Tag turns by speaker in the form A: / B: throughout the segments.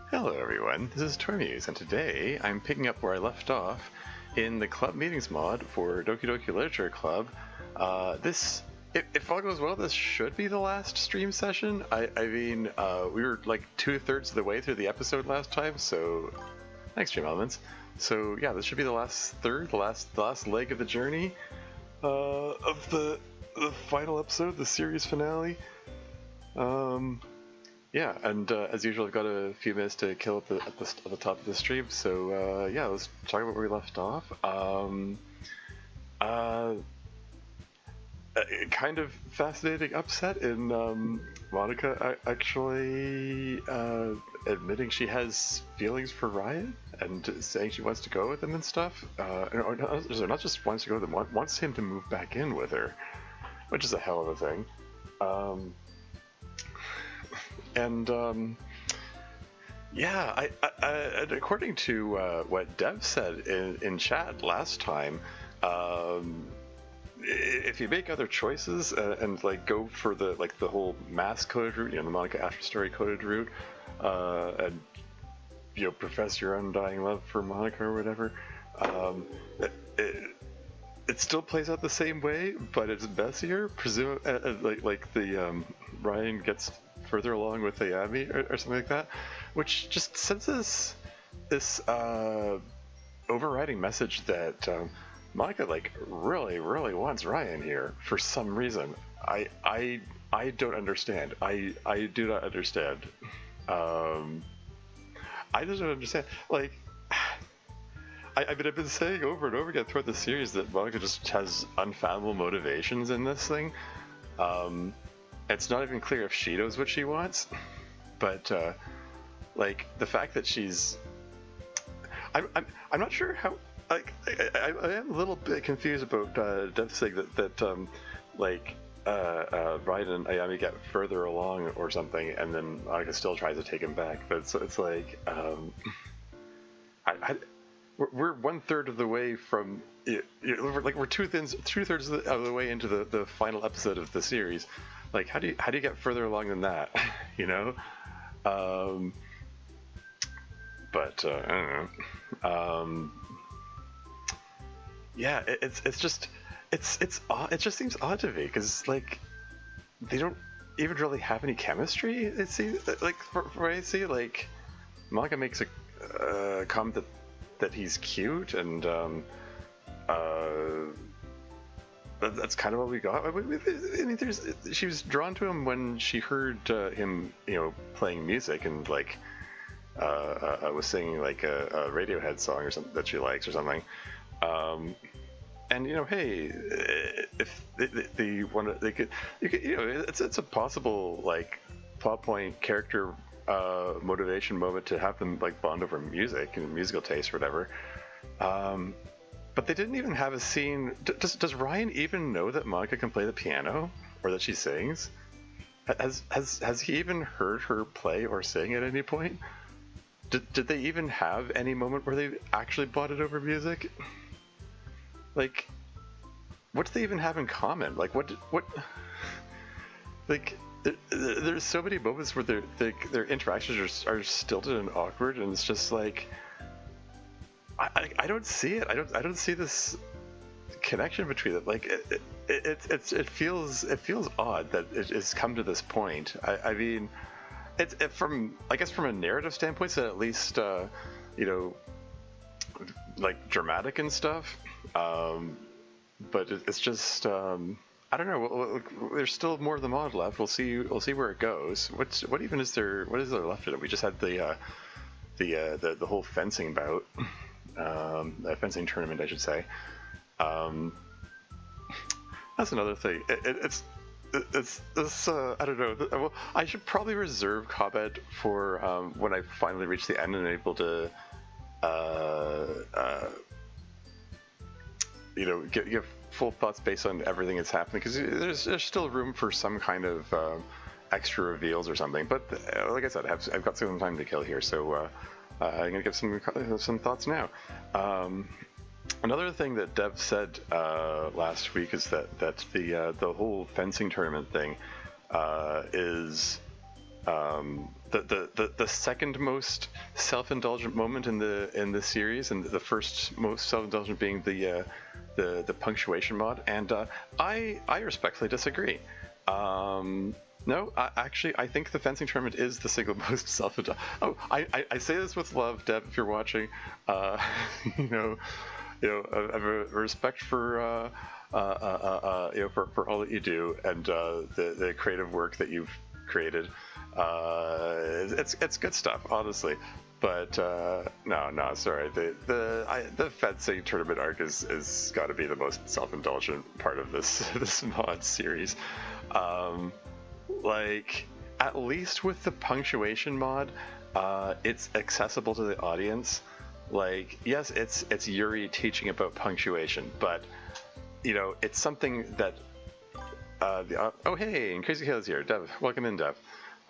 A: Hello everyone, this is Tormuse, and today I'm picking up where I left off in the club meetings mod for Doki Doki Literature Club. If all goes well, this should be the last stream session. We were like 2/3 of the way through the episode last time, so thanks, Stream Elements. So yeah, this should be the last third, the last leg of the journey of the final episode, the series finale. Yeah, and as usual, I've got a few minutes to kill at the top of the stream. So yeah, let's talk about where we left off. A kind of fascinating upset in Monika actually admitting she has feelings for Ryan and saying she wants to go with him and stuff. Or not just wants to go with him, wants him to move back in with her, which is a hell of a thing. Yeah, according to what Dev said in chat last time, if you make other choices and like go for the whole mass coded route, the Monika after story coded route, and profess your undying love for Monika or whatever, it still plays out the same way, but it's messier. Ryan gets further along with Ayami or something like that, which just sends this overriding message that Monika really wants Ryan here for some reason. I don't understand. I do not understand. I just don't understand. I've been saying over and over again throughout the series that Monika just has unfathomable motivations in this thing. It's not even clear if she knows what she wants, but the fact that she's, I'm not sure how. I am a little bit confused about Dev saying that Ryan and Ayami get further along or something, and then Monika still tries to take him back. But it's like, we're 1/3 of the way from, we're two-thirds of the way into the final episode of the series. Like, how do you get further along than that? But I don't know. Yeah, it's just odd. It just seems odd to me because they don't even really have any chemistry. It seems for what I see, Monika makes a comment that he's cute, and that's kind of what we got. I mean, she was drawn to him when she heard him, playing music and was singing a Radiohead song or something that she likes or something. And hey, if they want to, it's a possible plot point character motivation moment to have them bond over music and musical taste or whatever. But they didn't even have a scene. Does Ryan even know that Monika can play the piano or that she sings? Has he even heard her play or sing at any point? Did they even have any moment where they actually bonded over music? What do they even have in common? There's so many moments where their interactions are stilted and awkward, and it's just I don't see it. I don't see this connection between them. It feels odd that it's come to this point. I mean, from a narrative standpoint, so at least dramatic and stuff. But it's just I don't know. There's still more of the mod left. We'll see where it goes. What is there left of it? We just had the whole fencing bout, fencing tournament, I should say. That's another thing. It's I don't know. Well, I should probably reserve comment for when I finally reach the end and able to give full thoughts based on everything that's happening, because there's still room for some kind of extra reveals or something. But like I said, I've got some time to kill here, so I'm gonna give some thoughts now. Another thing that Dev said last week is that the whole fencing tournament thing is the second most self-indulgent moment in the series, and the first most self-indulgent being the punctuation mod, and I respectfully disagree. No, actually, I think the fencing tournament is the single most self-indulgent. Oh, I say this with love, Deb, if you're watching. You know, I have a respect for for all that you do, and the creative work that you've created. It's good stuff, honestly. But no, sorry. The fencing tournament arc is got to be the most self-indulgent part of this mod series. Like, at least with the punctuation mod, it's accessible to the audience. Like, yes, it's Yuri teaching about punctuation, but it's something that oh, hey, and Crazy Kale's here. Dev, welcome in, Dev.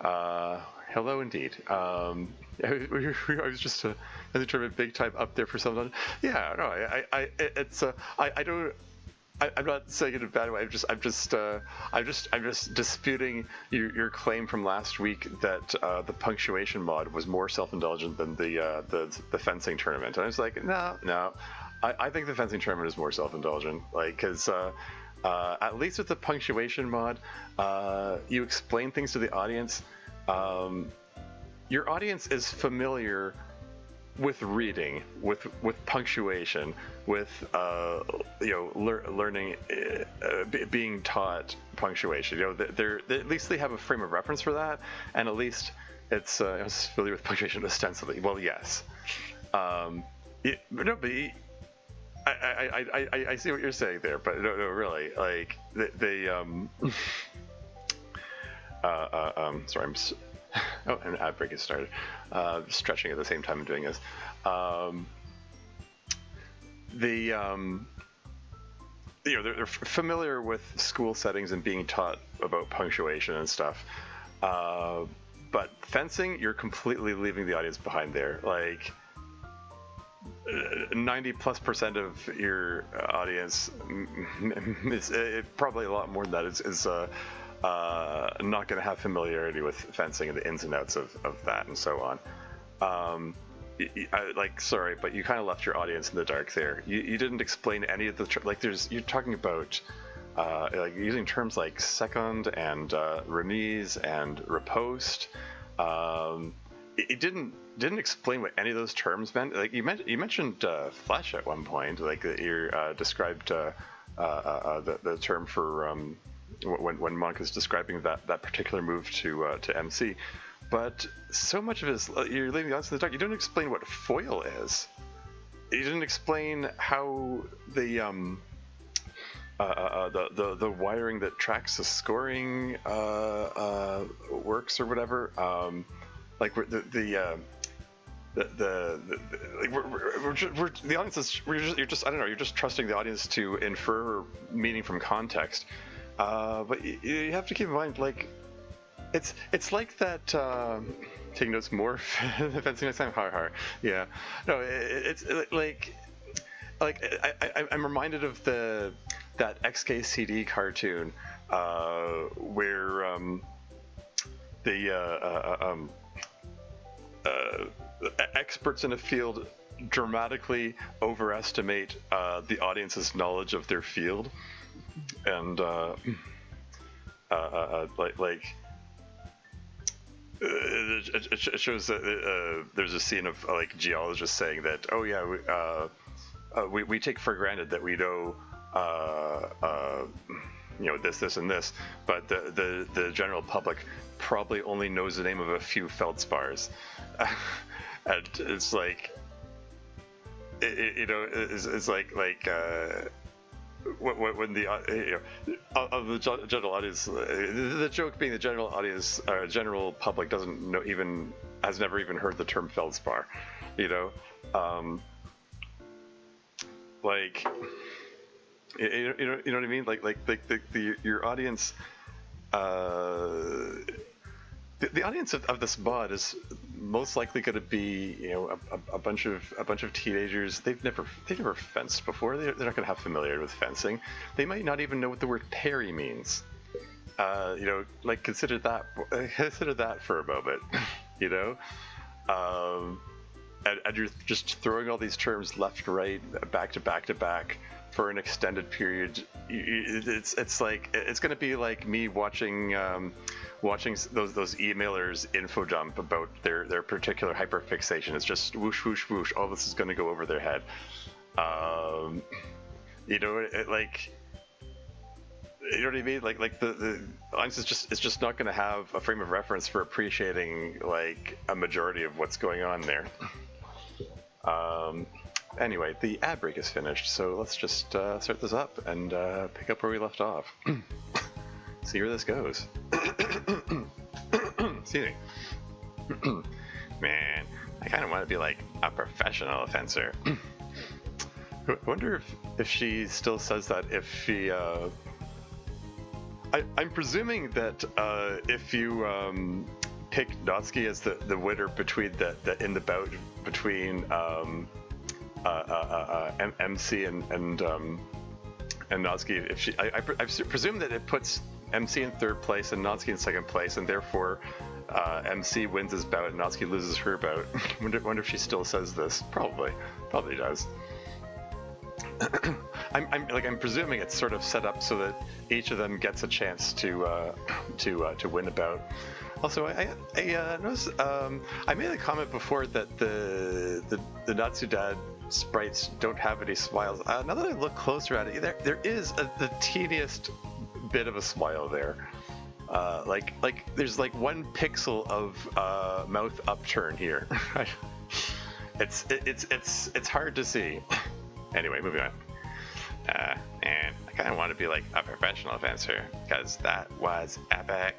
A: Hello indeed. I was just as a term of big time up there for something. Yeah, no, I don't. I'm not saying it in a bad way. I'm just disputing your claim from last week that the punctuation mod was more self-indulgent than the fencing tournament. And I was like, no. I think the fencing tournament is more self-indulgent. Like, because at least with the punctuation mod, you explain things to the audience. Your audience is familiar with reading, with punctuation, with learning, being taught punctuation. They at least they have a frame of reference for that, and at least it's familiar with punctuation ostensibly. Well, yes, I see what you're saying there, but no, really, like they sorry, oh, an ad break has started. Stretching at the same time I'm doing this. They're familiar with school settings and being taught about punctuation and stuff. But fencing, you're completely leaving the audience behind there. Like, 90+% of your audience, probably a lot more than that, is not going to have familiarity with fencing and the ins and outs of that and so on. Sorry, but you kind of left your audience in the dark there. You didn't explain any of the you're talking about like using terms like second and remise and riposte. It didn't explain what any of those terms meant. Like you mentioned flesh at one point. Like you described the term for when Monika's describing that particular move to MC. But so much of it is you're leaving the audience in the dark. You don't explain what foil is. You didn't explain how the wiring that tracks the scoring works or whatever. Like the audience is you're just I don't know, you're just trusting the audience to infer meaning from context. But you have to keep in mind, like, it's like that. Taking notes more fencing next time. Yeah. No, it's like I'm reminded of that XKCD cartoon where the experts in a field dramatically overestimate the audience's knowledge of their field, and it shows that there's a scene of like geologists saying that, oh yeah, we take for granted that we know this and this, but the general public probably only knows the name of a few feldspars. And it's like it's like when the of the general audience, the joke being the general audience, general public doesn't know, even has never even heard the term feldspar, like you know what I mean, like your audience, the audience of this mod is most likely going to be a bunch of teenagers. They've never fenced before. They're not going to have familiarity with fencing. They might not even know what the word parry means. Like consider that for a moment. you know? Um, and you're just throwing all these terms left to right, back to back to back for an extended period. It's like it's going to be like me watching those emailers info dump about their particular hyperfixation. It's just whoosh whoosh whoosh. All this is going to go over their head. You know, like. You know what I mean? Like the audience is just not going to have a frame of reference for appreciating like a majority of what's going on there. Anyway, the ad break is finished, so let's just start this up and pick up where we left off. See where this goes. Excuse me. Man, I kind of want to be like a professional fencer. I wonder if she still says that if she. I'm presuming that if you pick Natsuki as the winner between in the bout between MC and Natsuki, if she, I presume that it puts MC in third place and Natsuki in second place, and therefore MC wins his bout and Natsuki loses her bout. wonder if she still says this. Probably does. I'm presuming it's sort of set up so that each of them gets a chance to win a bout. Also, I noticed I made a comment before that the Natsudad sprites don't have any smiles. Now that I look closer at it, there is the teeniest bit of a smile there. Like there's like 1 pixel of mouth upturn here. It's hard to see. Anyway, moving on. And I kind of want to be like a professional fencer, because that was epic.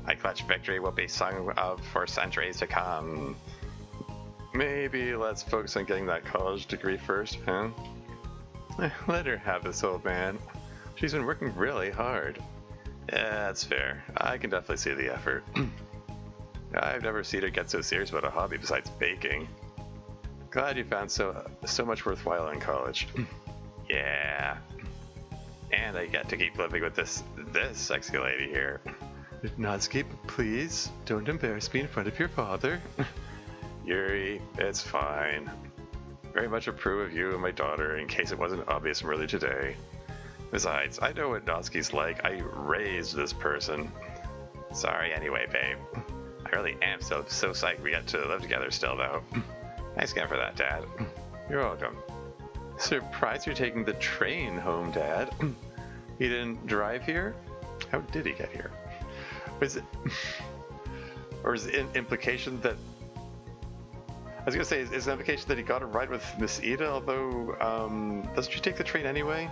A: My clutch victory will be sung of for centuries to come. Maybe let's focus on getting that college degree first, huh? Let her have this, old man. She's been working really hard. Yeah, that's fair. I can definitely see the effort. I've never seen her get so serious about a hobby besides baking. Glad you found so much worthwhile in college. Yeah. And I get to keep living with this sexy lady here. Natsuki, please, don't embarrass me in front of your father. Yuri, it's fine. Very much approve of you and my daughter, in case it wasn't obvious from earlier today. Besides, I know what Natsuki's like. I raised this person. Sorry anyway, babe. I really am so psyched we get to live together still, though. Thanks again for that, Dad. You're welcome. Surprised you're taking the train home, Dad. He didn't drive here? How did he get here? Was it... or is it an implication that... I was going to say, is it an implication that he got a ride with Miss Ida, although, doesn't she take the train anyway?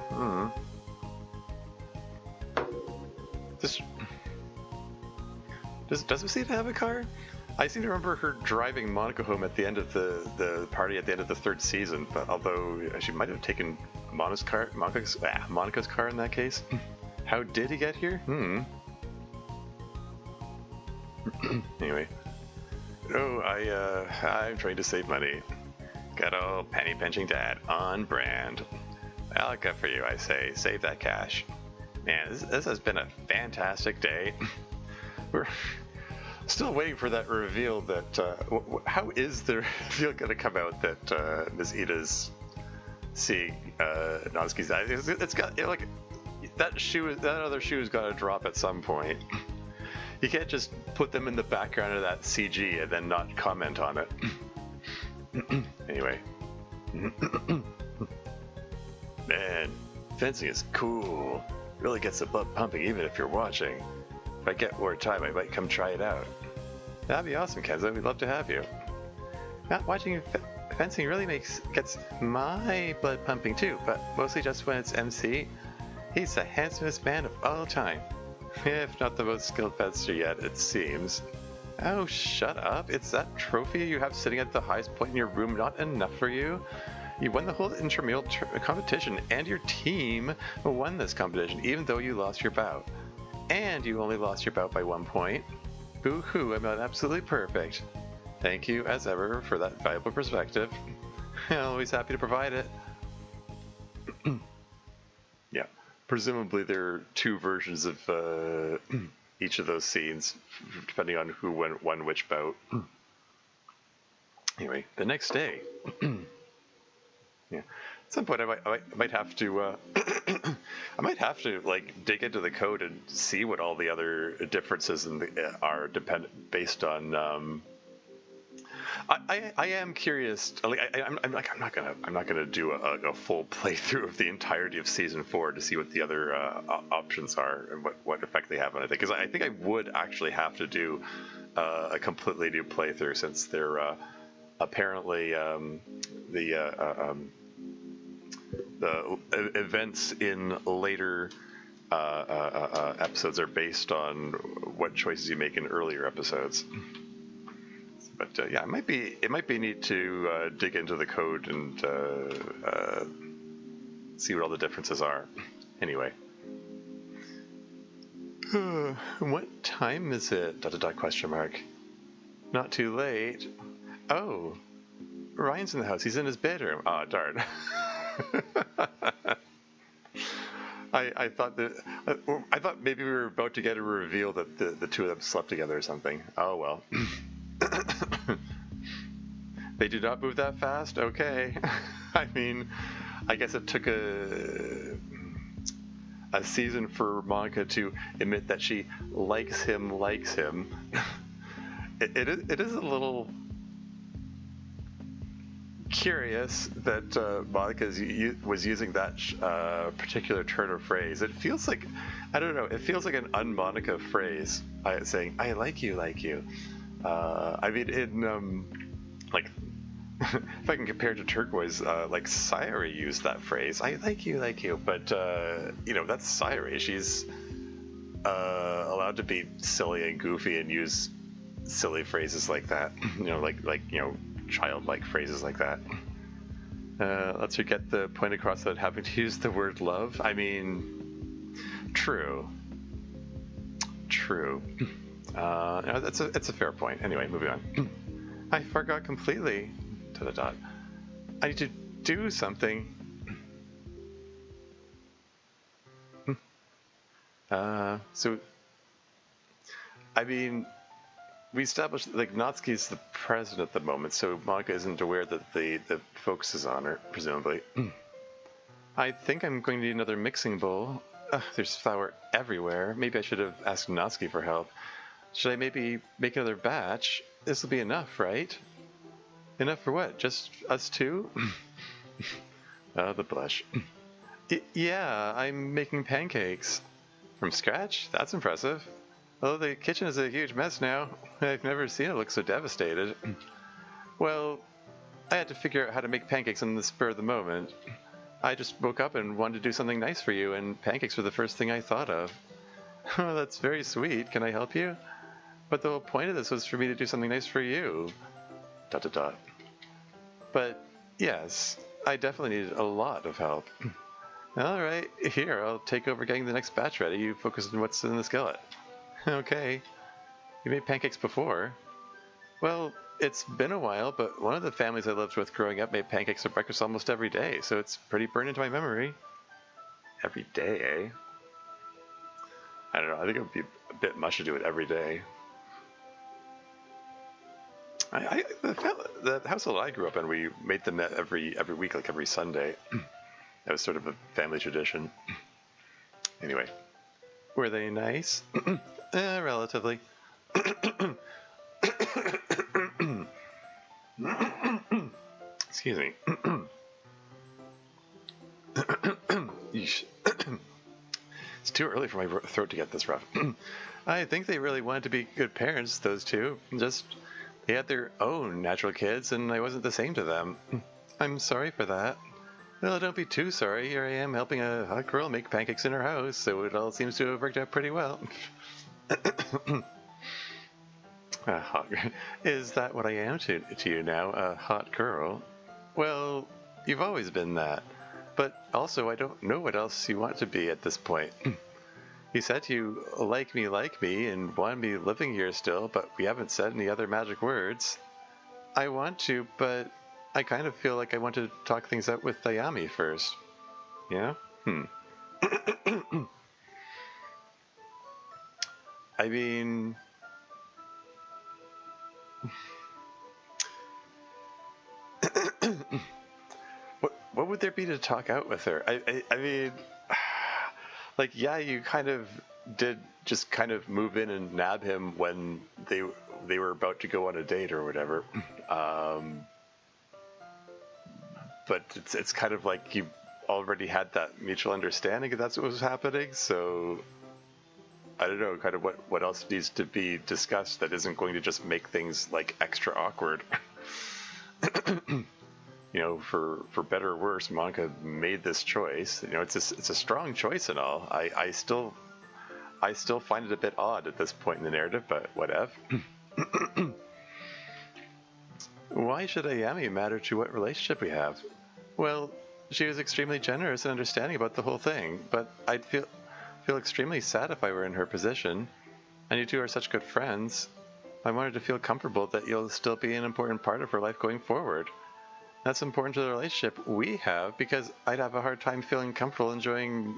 A: Does Miss Ida have a car? I seem to remember her driving Monika home at the end of the party at the end of the 3rd season, but although she might have taken Monika's car in that case. How did he get here? Anyway. Oh, I'm trying to save money. Good old penny pinching dad on brand. Well, good for you, I say. Save that cash. Man, this has been a fantastic day. We're still waiting for that reveal that, how is the reveal going to come out that Miss Ida's seeing Natsuki's eyes? It's got, like, that other shoe's got to drop at some point. You can't just put them in the background of that CG and then not comment on it. Anyway. Man, fencing is cool. Really gets the blood pumping even if you're watching. If I get more time, I might come try it out. That'd be awesome, Kenzo. We'd love to have you. Not watching fencing really gets my blood pumping too, but mostly just when it's MC. He's the handsomest man of all time. If not the most skilled fencer yet, it seems. Oh, shut up. It's that trophy you have sitting at the highest point in your room not enough for you? You won the whole intramural competition, and your team won this competition, even though you lost your bout. And you only lost your bout by 1 point. Boo-hoo, I'm not absolutely perfect. Thank you, as ever, for that valuable perspective. Always happy to provide it. Yeah, presumably there are 2 versions of each of those scenes, depending on who won which bout. Anyway, the next day. Yeah. At some point, I might have to I might have to like dig into the code and see what all the other differences are dependent based on. I am curious. Like I'm not gonna do a full playthrough of the entirety of season 4 to see what the other options are and what effect they have on it. Because I think I would actually have to do a completely new playthrough since they're apparently the events in later episodes are based on what choices you make in earlier episodes. But yeah, it might be neat to dig into the code and see what all the differences are. Anyway, what time is it? ... question mark. Not too late. Oh, Ryan's in the house. He's in his bedroom. Ah, oh, darn. I thought maybe we were about to get a reveal that the two of them slept together or something. Oh well. They did not move that fast? Okay. I mean, I guess it took a season for Monika to admit that she likes him. It is a little curious that Monika was using that particular turn of phrase. It feels like, I don't know, it feels like an un-Monika phrase, saying, I like you. I mean, in, like, if I can compare it to Turquoise, like, Sayuri used that phrase, I like you, but, that's Sayuri. She's allowed to be silly and goofy and use silly phrases like that, childlike phrases like that. Let's get the point across without having to use the word love. I mean, true. It's a fair point. Anyway, moving on. I forgot completely. ... I need to do something. So, I mean, we established that, like, Natsuki's the president at the moment, so Monika isn't aware that the focus is on her, presumably. I think I'm going to need another mixing bowl. There's flour everywhere. Maybe I should have asked Natsuki for help. Should I maybe make another batch? This will be enough, right? Enough for what? Just us two? The blush. Yeah, I'm making pancakes. From scratch? That's impressive. Although the kitchen is a huge mess now. I've never seen it look so devastated. Well, I had to figure out how to make pancakes on the spur of the moment. I just woke up and wanted to do something nice for you, and pancakes were the first thing I thought of. Oh, that's very sweet. Can I help you? But the whole point of this was for me to do something nice for you. ... But, yes, I definitely needed a lot of help. Alright, here, I'll take over getting the next batch ready. You focus on what's in the skillet. Okay. You made pancakes before? Well, it's been a while, but one of the families I lived with growing up made pancakes for breakfast almost every day, so it's pretty burned into my memory. Every day, eh? I don't know, I think it would be a bit much to do it every day. The household I grew up in, we made them every week, like every Sunday. That was sort of a family tradition. Anyway, were they nice? Relatively. Excuse me. It's too early for my throat to get this rough. I think they really wanted to be good parents, those two. Just, they had their own natural kids, and I wasn't the same to them. I'm sorry for that. Well, don't be too sorry. Here I am helping a hot girl make pancakes in her house, so it all seems to have worked out pretty well. Hot girl. Is that what I am to you now, a hot girl? Well, you've always been that. But also, I don't know what else you want to be at this point. You said you like me, and want me living here still, but we haven't said any other magic words. I want to, but I kind of feel like I want to talk things out with Ayami first. Yeah? I mean... What would there be to talk out with her? I mean, like, yeah, you kind of did just kind of move in and nab him when they were about to go on a date or whatever. But it's kind of like you already had that mutual understanding if that's what was happening. So I don't know, kind of what else needs to be discussed that isn't going to just make things like extra awkward. You know, for better or worse, Monika made this choice. You know, it's a strong choice and all. I still find it a bit odd at this point in the narrative, but whatever. Why should Ayami matter to what relationship we have? Well, she was extremely generous and understanding about the whole thing, but I'd feel extremely sad if I were in her position. And you two are such good friends. I wanted to feel comfortable that you'll still be an important part of her life going forward. That's important to the relationship we have, because I'd have a hard time feeling comfortable enjoying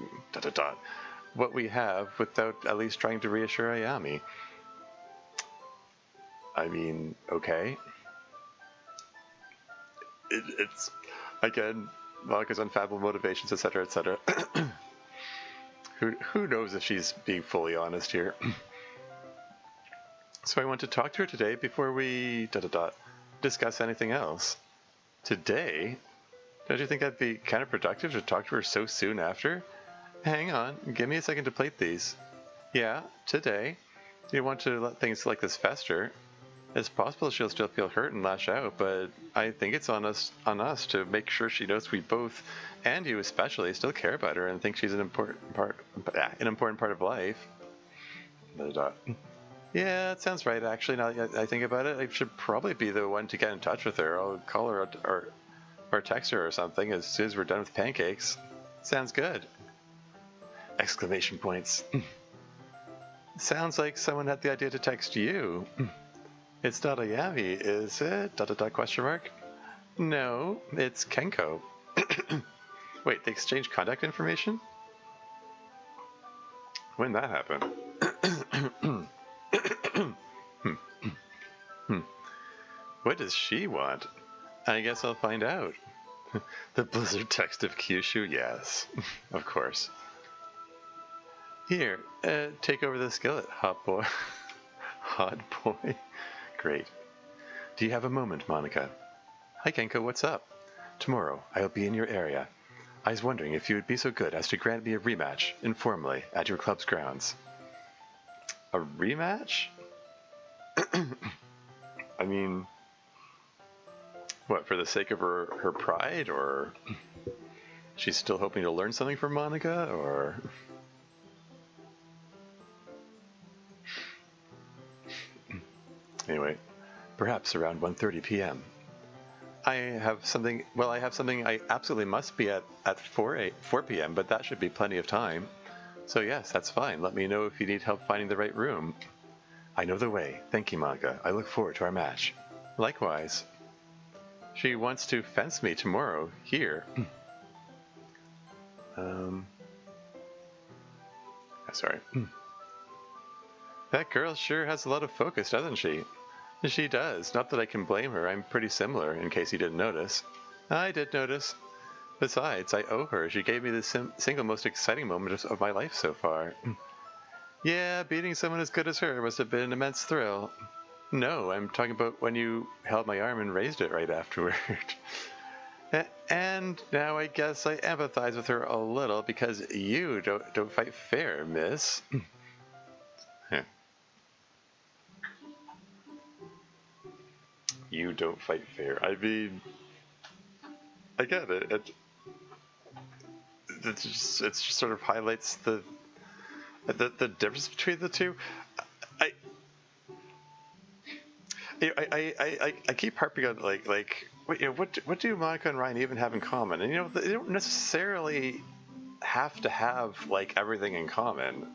A: what we have without at least trying to reassure Ayami. I mean, okay. It's, again, Monika's unfathomable motivations, etc., etc. Who knows if she's being fully honest here? So I want to talk to her today before we discuss anything else. Today? Don't you think that'd be kind of productive to talk to her so soon after? Hang on, give me a second to plate these. Yeah, today. You want to let things like this fester. It's possible she'll still feel hurt and lash out, but I think it's on us to make sure she knows we both, and you especially, still care about her and think she's an important part of life. Yeah, that sounds right, actually. Now that I think about it, I should probably be the one to get in touch with her. I'll call her or text her or something as soon as we're done with pancakes. Sounds good. Exclamation points. Sounds like someone had the idea to text you. It's not Ayami, is it? Question mark? No, it's Kenko. Wait, they exchanged contact information? When that happened? What does she want? I guess I'll find out. The Blizzard text of Kyushu? Yes, of course. Here, take over the skillet, hot boy. Hot boy? Great. Do you have a moment, Monika? Hi, Kenko, what's up? Tomorrow, I'll be in your area. I was wondering if you would be so good as to grant me a rematch, informally, at your club's grounds. A rematch? I mean, what, for the sake of her pride, or she's still hoping to learn something from Monika, or... Anyway, perhaps around 1:30 p.m. I have something I absolutely must be at 4 p.m., but that should be plenty of time. So yes, that's fine. Let me know if you need help finding the right room. I know the way. Thank you, Monika. I look forward to our match. Likewise. She wants to fence me tomorrow, here. Sorry. That girl sure has a lot of focus, doesn't she? She does. Not that I can blame her. I'm pretty similar, in case you didn't notice. I did notice. Besides, I owe her. She gave me the single most exciting moment of my life so far. Yeah, beating someone as good as her must have been an immense thrill. No, I'm talking about when you held my arm and raised it right afterward. And now I guess I empathize with her a little because you don't fight fair, miss. You don't fight fair. I mean, I get it. It just sort of highlights the difference between the two. I keep harping on what do Monika and Ryan even have in common? And they don't necessarily have to have like everything in common.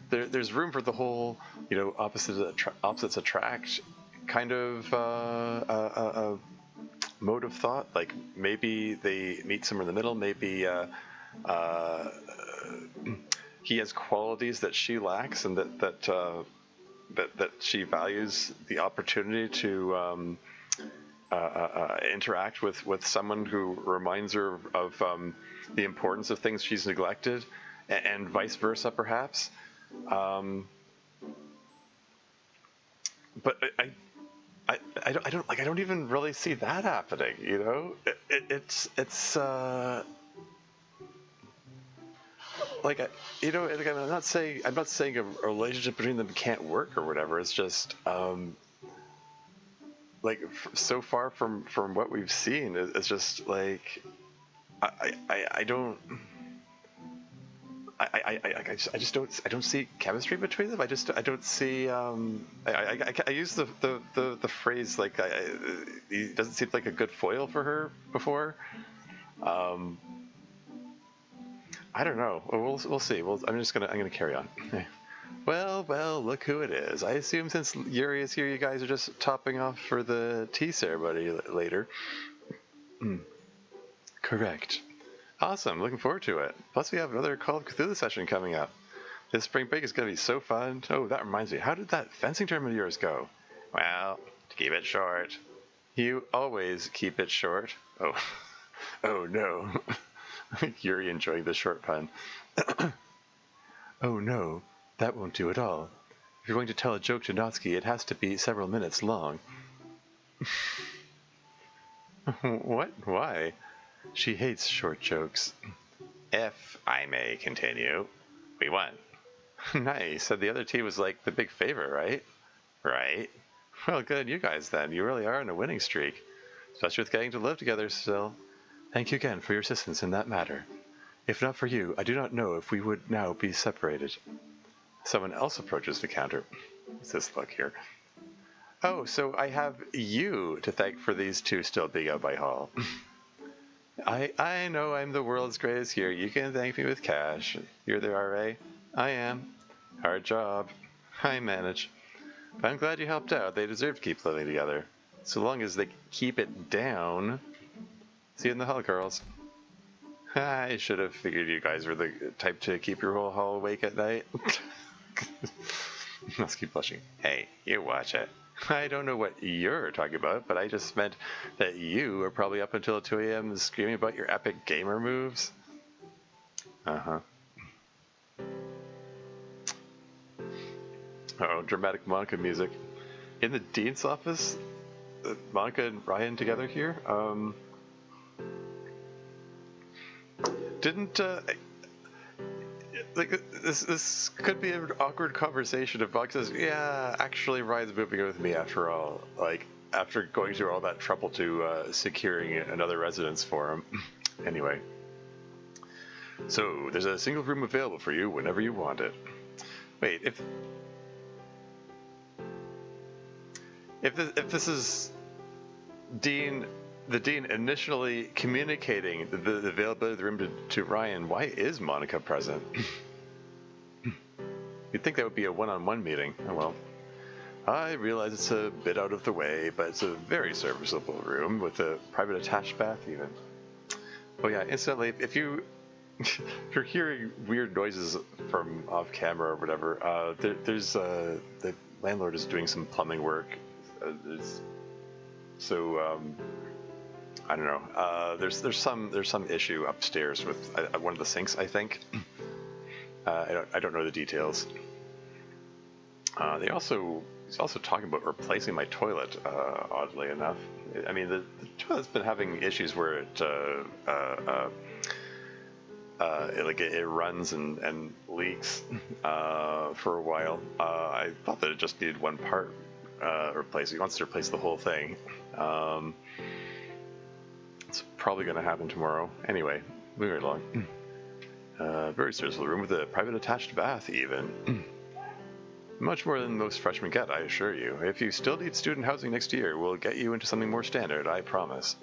A: There's room for the whole opposites attract kind of mode of thought. Like maybe they meet somewhere in the middle. Maybe he has qualities that she lacks, and that she values the opportunity to interact with someone who reminds her of the importance of things she's neglected, and vice versa, perhaps. But I don't even really see that happening. You know, it's like like I'm not saying a relationship between them can't work or whatever. It's just like so far from what we've seen, it's just like I don't. I just don't see chemistry between them. I don't see. I use the phrase like he doesn't seem like a good foil for her before. I don't know. We'll see. I'm gonna carry on. Well, look who it is. I assume since Yuri is here, you guys are just topping off for the tea ceremony later. Correct. Awesome, looking forward to it. Plus we have another Call of Cthulhu session coming up. This spring break is going to be so fun. Oh, that reminds me, how did that fencing tournament of yours go? Well, to keep it short. You always keep it short. Oh, oh no. Yuri enjoying the short pun. Oh no, that won't do at all. If you're going to tell a joke to Natsuki, it has to be several minutes long. What? Why? She hates short jokes. If I may continue, we won. Nice. So the other team was like the big favorite, right? Right. Well, good. You guys then. You really are on a winning streak. Especially with getting to live together still. Thank you again for your assistance in that matter. If not for you, I do not know if we would now be separated. Someone else approaches the counter. What's this look here? Oh, so I have you to thank for these two still being out by Hall. I know I'm the world's greatest here. You can thank me with cash. You're the RA? I am. Hard job. I manage. But I'm glad you helped out. They deserve to keep living together. So long as they keep it down. See you in the hall, girls. I should have figured you guys were the type to keep your whole hall awake at night. Must keep blushing. Hey, you watch it. I don't know what you're talking about, but I just meant that you are probably up until 2 a.m. screaming about your epic gamer moves. Uh-huh. Uh-oh, dramatic Monika music. In the dean's office? Monika and Ryan together here? This could be an awkward conversation if Monika says, yeah, actually Ryan's moving in with me after all. Like, after going through all that trouble to securing another residence for him. Anyway. So, there's a single room available for you whenever you want it. Wait, if this is the dean initially communicating the availability of the room to Ryan, why is Monika present? You'd think that would be a one-on-one meeting. Oh well. I realize it's a bit out of the way, but it's a very serviceable room with a private attached bath even. Oh yeah, incidentally, if you're hearing weird noises from off camera or whatever, there's the landlord is doing some plumbing work. I don't know. There's some issue upstairs with one of the sinks, I think. I don't know the details. He's also talking about replacing my toilet. Oddly enough, I mean the toilet's been having issues where it runs and leaks for a while. I thought that it just needed one part replaced. He wants to replace the whole thing. It's probably going to happen tomorrow. Anyway, moving along. Very serviceable room with a private attached bath, even. Much more than most freshmen get, I assure you. If you still need student housing next year, we'll get you into something more standard, I promise.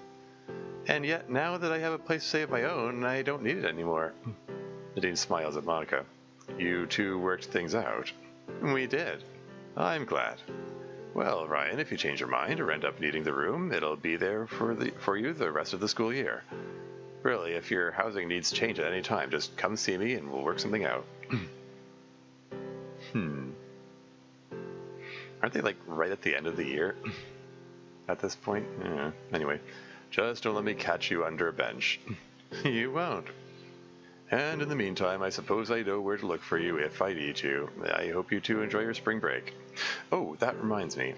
A: And yet, now that I have a place to stay of my own, I don't need it anymore. The dean smiles at Monika. You two worked things out. We did. I'm glad. Well, Ryan, if you change your mind or end up needing the room, it'll be there for you the rest of the school year. Really, if your housing needs change at any time, just come see me and we'll work something out. Aren't they like right at the end of the year? at this point. Yeah. Anyway, just don't let me catch you under a bench. You won't. And in the meantime, I suppose I know where to look for you if I need you. I hope you two enjoy your spring break. Oh, that reminds me.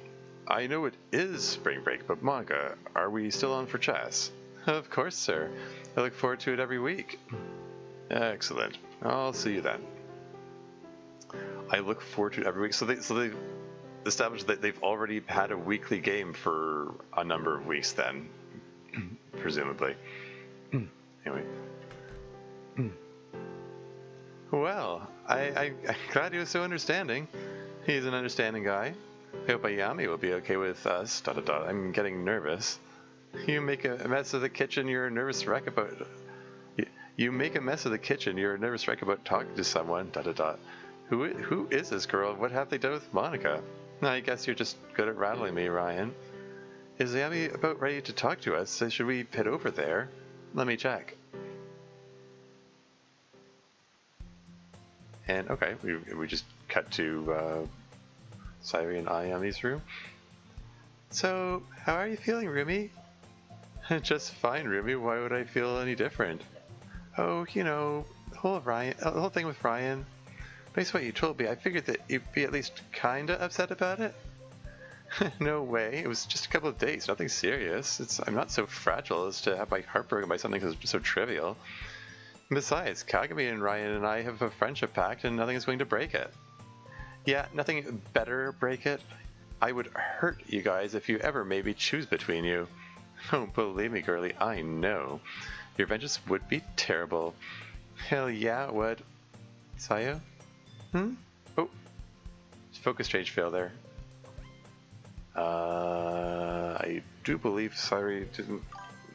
A: I know it is spring break, but Monika, are we still on for chess? Of course, sir. I look forward to it every week. Excellent. I'll see you then. I look forward to it every week. So they established that they've already had a weekly game for a number of weeks then, presumably. Anyway. Well, I'm glad he was so understanding. He's an understanding guy. I hope Ayami will be okay with us. ... I'm getting nervous. You make a mess of the kitchen, you're a nervous wreck about... You make a mess of the kitchen, you're a nervous wreck about talking to someone. ... Who is this girl? What have they done with Monika? I guess you're just good at rattling me, Ryan. Is Ayami about ready to talk to us? Should we head over there? Let me check. And okay, we just cut to Sayuri and Ayami's room. So, how are you feeling, Rumi? Just fine, Rumi. Why would I feel any different? Oh, you know, the whole thing with Ryan. Based on what you told me, I figured that you'd be at least kinda upset about it. No way. It was just a couple of days, nothing serious. I'm not so fragile as to have my heart broken by something so trivial. Besides, Kagami and Ryan and I have a friendship pact and nothing is going to break it. Yeah, nothing better break it. I would hurt you guys if you ever made me choose between you. Oh, believe me, girlie, I know. Your vengeance would be terrible. Hell yeah, it would. Sayo? Oh. Focus change fail there. I do believe Sayuri didn't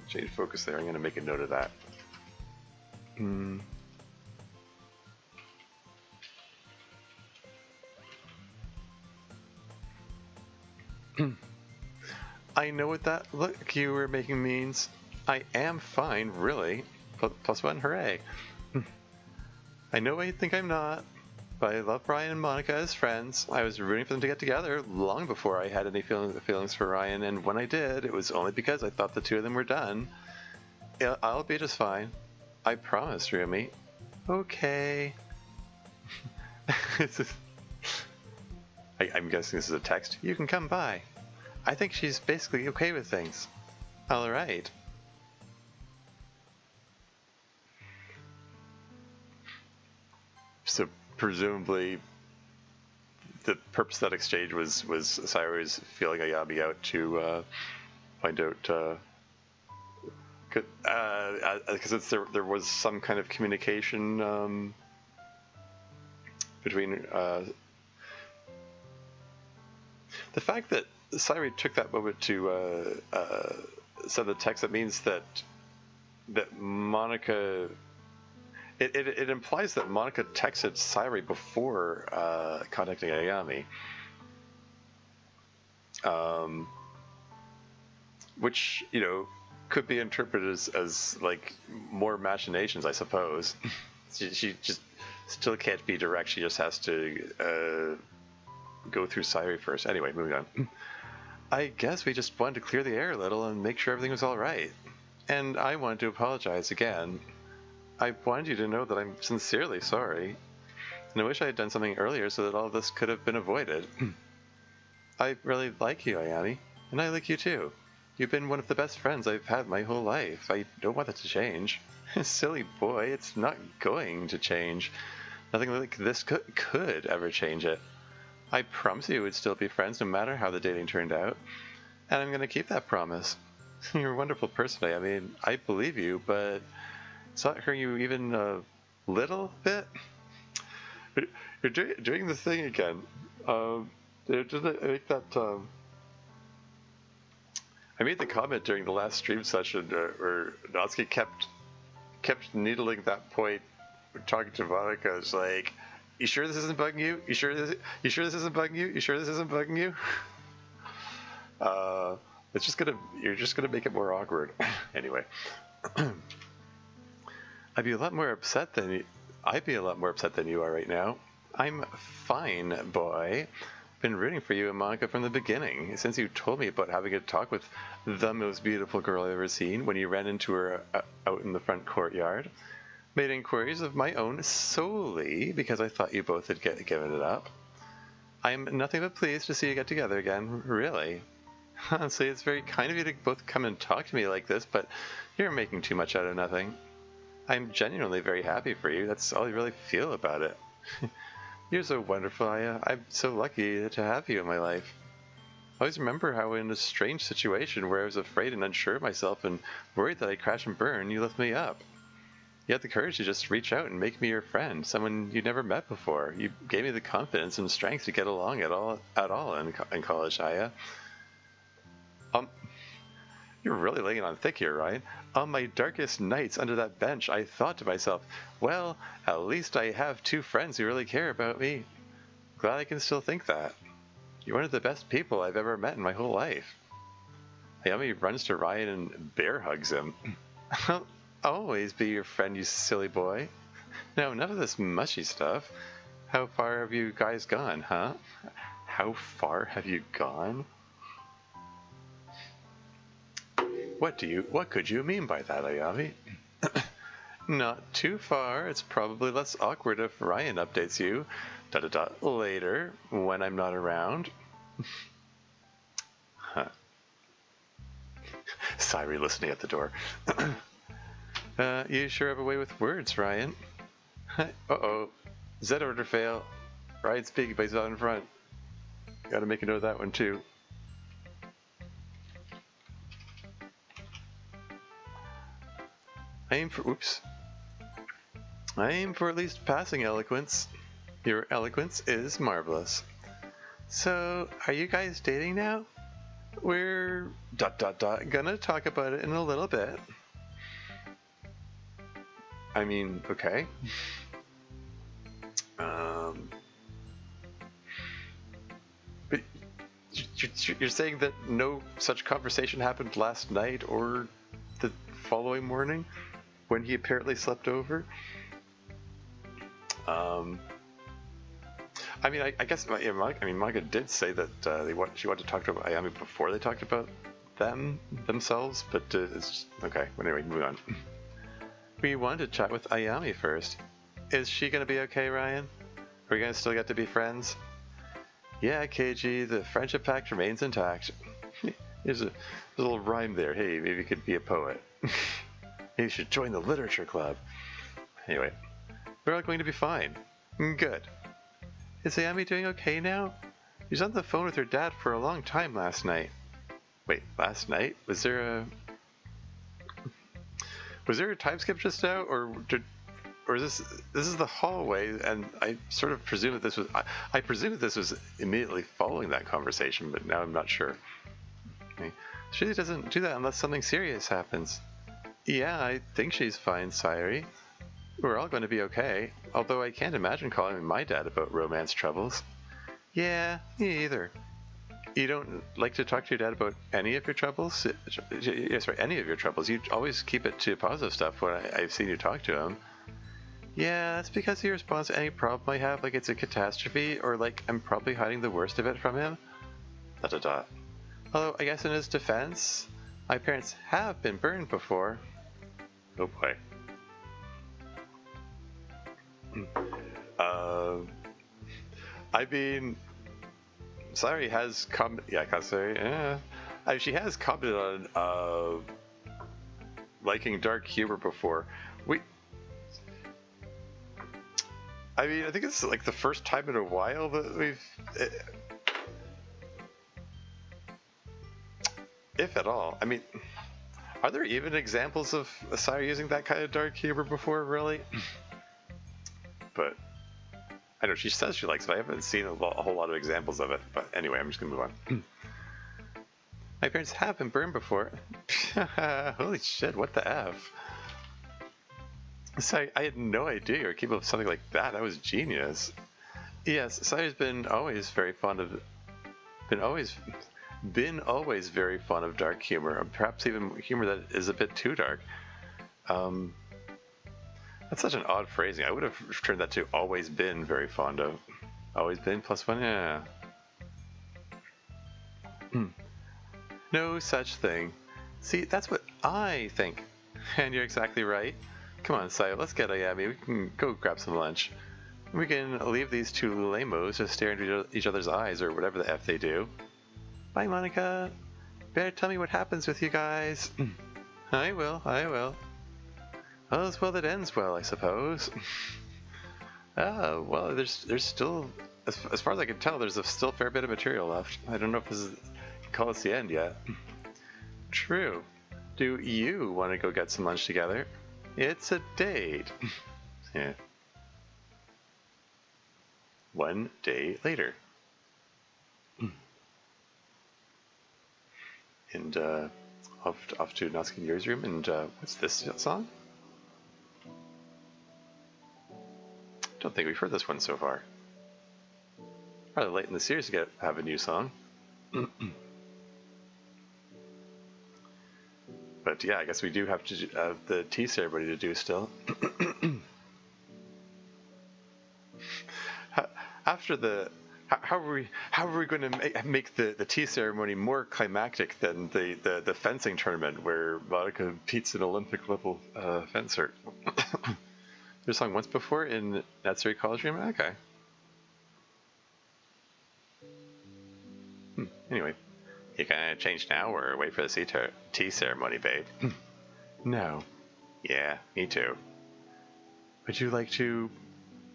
A: change focus there. I'm going to make a note of that. I know what that look you were making means. I am fine, really. +1, hooray. I know I think I'm not, but I love Ryan and Monika as friends. I was rooting for them to get together long before I had any feelings for Ryan, and when I did, it was only because I thought the two of them were done. I'll be just fine. I promise, Rumi. Okay. I'm guessing this is a text. You can come by. I think she's basically okay with things. All right. So presumably, the purpose of that exchange was Sayuri's feeling Ayami out to find out. Because there was some kind of communication between the fact that Sayuri took that moment to send the text. That means that Monika. It implies that Monika texted Sayuri before contacting Ayami, which could be interpreted as like more machinations, I suppose. she just still can't be direct. She just has to go through Sayuri first. Anyway, moving on. I guess we just wanted to clear the air a little and make sure everything was all right. And I wanted to apologize again. I wanted you to know that I'm sincerely sorry. And I wish I had done something earlier so that all of this could have been avoided. I really like you, Ayami. And I like you too. You've been one of the best friends I've had my whole life. I don't want that to change. Silly boy, it's not going to change. Nothing like this could ever change it. I promise you we'd still be friends no matter how the dating turned out. And I'm going to keep that promise. You're a wonderful person. I mean, I believe you, but it's not hurting you even a little bit? You're doing the thing again. Did I make that... I made the comment during the last stream session where Natsuki kept needling that point talking to Monika. It's like, you sure this isn't bugging you? You sure this isn't bugging you? You sure this isn't bugging you? You're just gonna make it more awkward. Anyway. I'd be a lot more upset than you are right now. I'm fine, boy. been rooting for you and Monika from the beginning, since you told me about having a talk with the most beautiful girl I've ever seen when you ran into her out in the front courtyard. Made inquiries of my own solely because I thought you both had given it up. I am nothing but pleased to see you get together again, really. Honestly, it's very kind of you to both come and talk to me like this, but you're making too much out of nothing. I'm genuinely very happy for you. That's all I really feel about it. You're so wonderful, Aya. I'm so lucky to have you in my life. I always remember how in a strange situation where I was afraid and unsure of myself and worried that I'd crash and burn, you lift me up. You had the courage to just reach out and make me your friend, someone you'd never met before. You gave me the confidence and strength to get along at all in college, Aya. You're really laying it on thick here, Ryan. On my darkest nights under that bench, I thought to myself, well, at least I have two friends who really care about me. Glad I can still think that. You're one of the best people I've ever met in my whole life. Ayami runs to Ryan and bear hugs him. I'll always be your friend, you silly boy. Now, enough of this mushy stuff. How far have you guys gone, huh? How far have you gone? What could you mean by that, Ayami? Not too far. It's probably less awkward if Ryan updates you. Later, when I'm not around. Huh. Sayuri listening at the door. You sure have a way with words, Ryan. Uh-oh. Z order fail. Ryan's speaking, but he's not in front. Gotta make a note of that one, too. I aim for at least passing eloquence. Your eloquence is marvelous. So, are you guys dating now? We're... gonna talk about it in a little bit. I mean, okay. But you're saying that no such conversation happened last night or the following morning? When he apparently slept over. I mean, I guess Monika did say that she wanted to talk to Ayami before they talked about themselves, but it's just, okay. Anyway, moving on. We wanted to chat with Ayami first. Is she gonna be okay, Ryan? Are we gonna still get to be friends? Yeah, KG, the friendship pact remains intact. There's a little rhyme there. Hey, maybe you could be a poet. You should join the literature club. Anyway, we're all going to be fine. Good. Is Ayami doing okay now? She was on the phone with her dad for a long time last night. Wait, last night? Was there a time skip just now, or is this is the hallway? And I sort of presume that this was I presume that this was immediately following that conversation, but now I'm not sure. Okay. She doesn't do that unless something serious happens. Yeah, I think she's fine, Sayuri. We're all going to be okay, although I can't imagine calling my dad about romance troubles. Yeah, me either. You don't like to talk to your dad about any of your troubles? Yes, right, any of your troubles. You always keep it to positive stuff when I've seen you talk to him. Yeah, that's because he responds to any problem I have like it's a catastrophe, or like I'm probably hiding the worst of it from him. ... Although, I guess in his defense, my parents have been burned before. Oh boy. I mean, Sayuri has she has commented on liking dark humor before. I mean, I think it's like the first time in a while that we've, if at all. I mean, are there even examples of Sayuri using that kind of dark humor before, really? But I know she says she likes it. I haven't seen a whole lot of examples of it. But anyway, I'm just gonna move on. My parents have been burned before. Holy shit! What the f? Sorry, I had no idea you were capable of something like that. That was genius. Yes, Sayuri's been always very fond of dark humor, or perhaps even humor that is a bit too dark. That's such an odd phrasing. I would have turned that to always been very fond of. Always been +1, yeah. No such thing. See, that's what I think. And you're exactly right. Come on, Sayo, let's get Ayami. We can go grab some lunch. We can leave these two lamos just staring into each other's eyes or whatever the F they do. Bye, Monika. Better tell me what happens with you guys. I will. All's well that ends well, I suppose. Well, there's still, as far as I can tell, there's still a fair bit of material left. I don't know if this is, you can call this the end yet. True. Do you want to go get some lunch together? It's a date. Yeah. 1 day later. And off to Natsuki and Yuri's room, and what's this song? Don't think we've heard this one so far. Rather late in the series to have a new song. But yeah, I guess we do have to have the tea ceremony to do still. After the, how are we going to make the tea ceremony more climactic than the fencing tournament where Monika competes an Olympic level fencer? There's a song once before in Natsuri College Room? Okay. Anyway, you gonna change now or wait for the tea ceremony, babe? No. Yeah, me too. Would you like to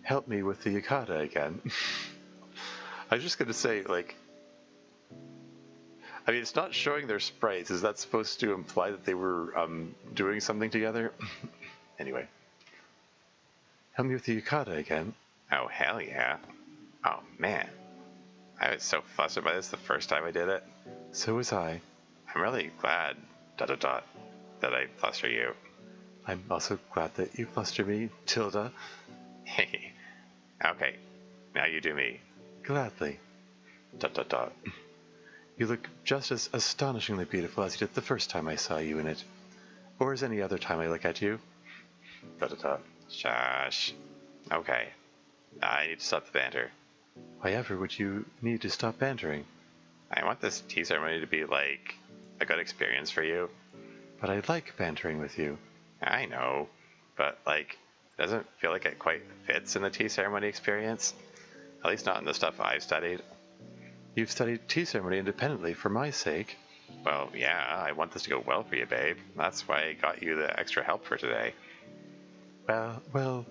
A: help me with the yukata again? I was just gonna say, like, I mean, it's not showing their sprites. Is that supposed to imply that they were doing something together? Anyway. Help me with the yukata again. Oh, hell yeah. Oh, man. I was so flustered by this the first time I did it. So was I. I'm really glad, ... that I fluster you. I'm also glad that you fluster me, Tilda. Hey. Okay, now you do me. Gladly. ... You look just as astonishingly beautiful as you did the first time I saw you in it. Or as any other time I look at you. ... Shush. Okay. I need to stop the banter. Why ever would you need to stop bantering? I want this tea ceremony to be, like, a good experience for you. But I like bantering with you. I know. But, like, it doesn't feel like it quite fits in the tea ceremony experience. At least not in the stuff I've studied. You've studied tea ceremony independently for my sake. Well, yeah, I want this to go well for you, babe. That's why I got you the extra help for today. Well,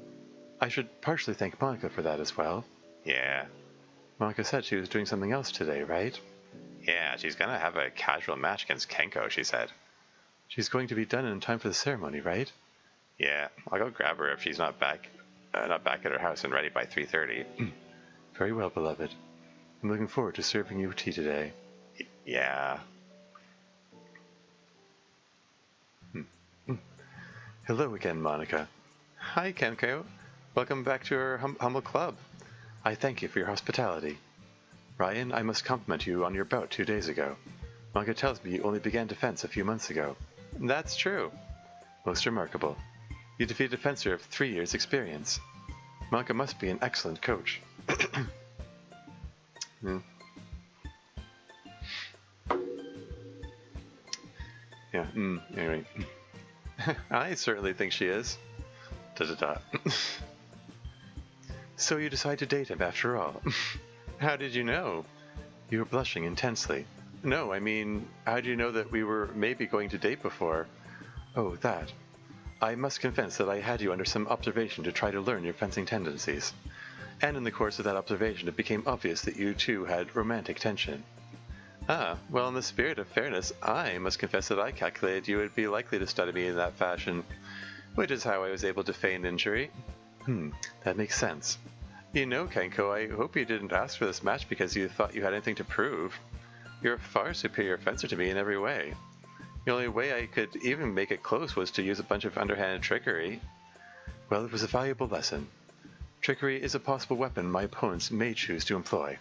A: I should partially thank Monika for that as well. Yeah. Monika said she was doing something else today, right? Yeah, she's gonna have a casual match against Kenko, she said. She's going to be done in time for the ceremony, right? Yeah, I'll go grab her if she's not back at her house and ready by 3:30. Very well, beloved. I'm looking forward to serving you tea today. Yeah. Hello again, Monika. Hi, Kenko. Welcome back to our humble club. I thank you for your hospitality. Ryan, I must compliment you on your bout 2 days ago. Monika tells me you only began to fence a few months ago. That's true. Most remarkable. You defeated a fencer of 3 years' experience. Monika must be an excellent coach. Yeah, anyway. I certainly think she is. So you decide to date him after all. How did you know? You were blushing intensely. No, I mean, how did you know that we were maybe going to date before? Oh, that. I must confess that I had you under some observation to try to learn your fencing tendencies. And in the course of that observation it became obvious that you two had romantic tension. Ah, well, in the spirit of fairness, I must confess that I calculated you would be likely to study me in that fashion, which is how I was able to feign injury. That makes sense. You know, Kenko, I hope you didn't ask for this match because you thought you had anything to prove. You're a far superior fencer to me in every way. The only way I could even make it close was to use a bunch of underhanded trickery. Well, it was a valuable lesson. Trickery is a possible weapon my opponents may choose to employ,